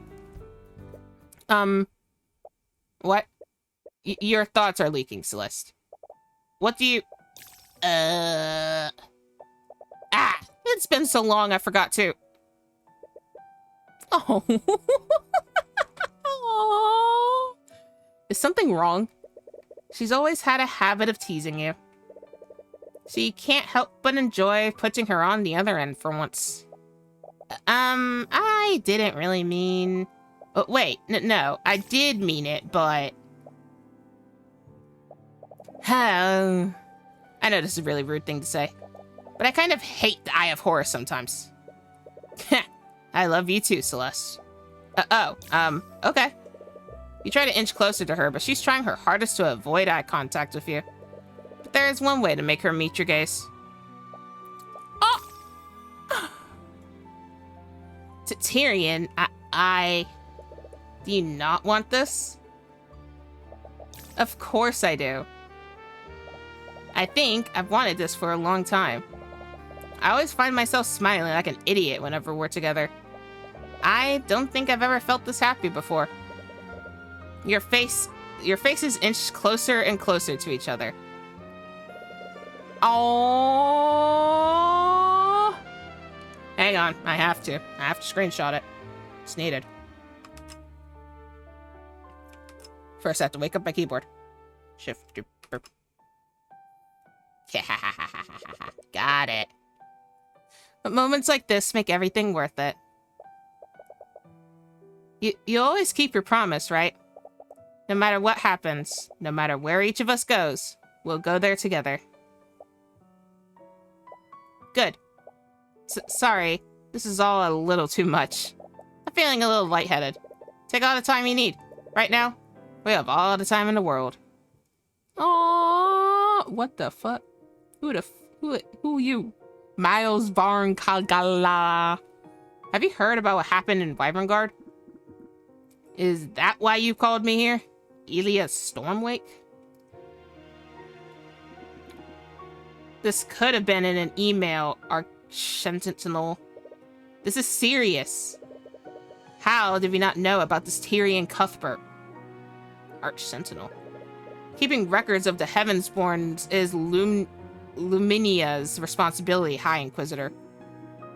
What? Your thoughts are leaking, Celeste. What do you... It's been so long I forgot to... Oh. Oh. Is something wrong? She's always had a habit of teasing you. So you can't help but enjoy putting her on the other end for once. I didn't really mean... Oh, wait, no, I did mean it, but... I know this is a really rude thing to say, but I kind of hate the Eye of Horus sometimes. I love you too, Celeste. Okay. You try to inch closer to her, but she's trying her hardest to avoid eye contact with you. But there is one way to make her meet your gaze. Oh! Tyrion, do you not want this? Of course I do. I think I've wanted this for a long time. I always find myself smiling like an idiot whenever we're together. I don't think I've ever felt this happy before. Your faces inch closer and closer to each other. Oh! Hang on, I have to screenshot it. It's needed. First, I have to wake up my keyboard. Shift. Got it. But moments like this make everything worth it. You always keep your promise, right? No matter what happens, no matter where each of us goes, we'll go there together. Good. Sorry, this is all a little too much. I'm feeling a little lightheaded. Take all the time you need. Right now, we have all the time in the world. Oh, what the fuck? Who you? Miles Barn Kagala. Have you heard about what happened in Wyverngard? Is that why you called me here? Elia Stormwake? This could have been in an email, Arch-Sentinel. This is serious. How did we not know about this Tyrion Cuthbert? Arch-Sentinel. Keeping records of the Heavensborns is Luminia's responsibility, High Inquisitor.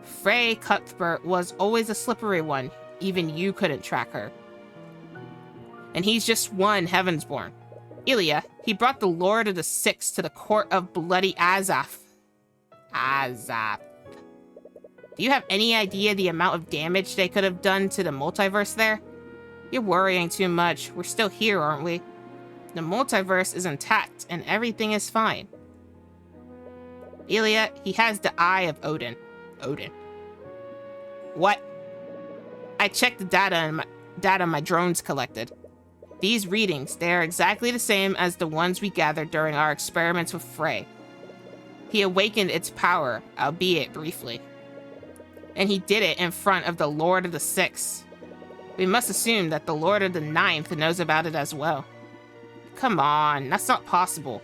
Frey Cuthbert was always a slippery one. Even you couldn't track her. And he's just one Heavensborn. Ilya, he brought the Lord of the Six to the court of bloody Azaph. Azaph. Do you have any idea the amount of damage they could have done to the multiverse there? You're worrying too much. We're still here, aren't we? The multiverse is intact and everything is fine. Ilya, he has the Eye of Odin. Odin. What? I checked the data my drones collected. These readings, they are exactly the same as the ones we gathered during our experiments with Frey. He awakened its power, albeit briefly. And he did it in front of the Lord of the Six. We must assume that the Lord of the Ninth knows about it as well. Come on, that's not possible.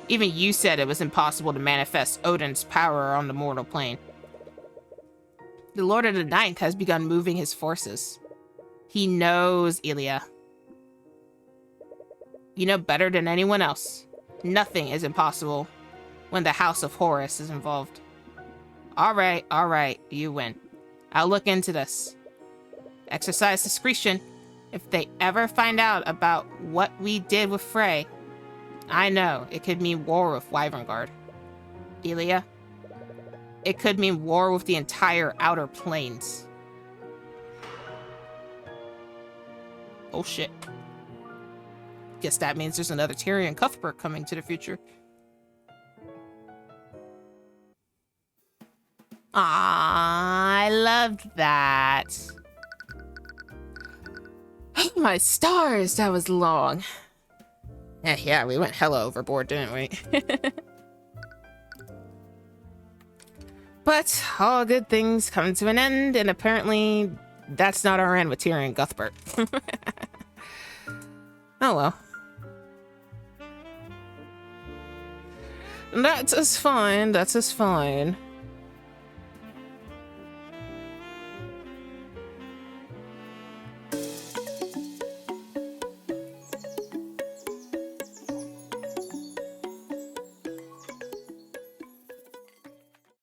Even you said it was impossible to manifest Odin's power on the mortal plane. The Lord of the Ninth has begun moving his forces. He knows, Ilya. You know better than anyone else. Nothing is impossible when the House of Horus is involved. All right, you win. I'll look into this. Exercise discretion. If they ever find out about what we did with Frey, I know it could mean war with Wyverngard. Ilya, it could mean war with the entire Outer Planes. Oh shit. Guess that means there's another Tyrion Cuthbert coming to the future. I loved that. My stars, that was long. Yeah, we went hella overboard, didn't we? But all good things come to an end, and apparently that's not our end with Tyrion Cuthbert. Oh well. That is fine, that is fine.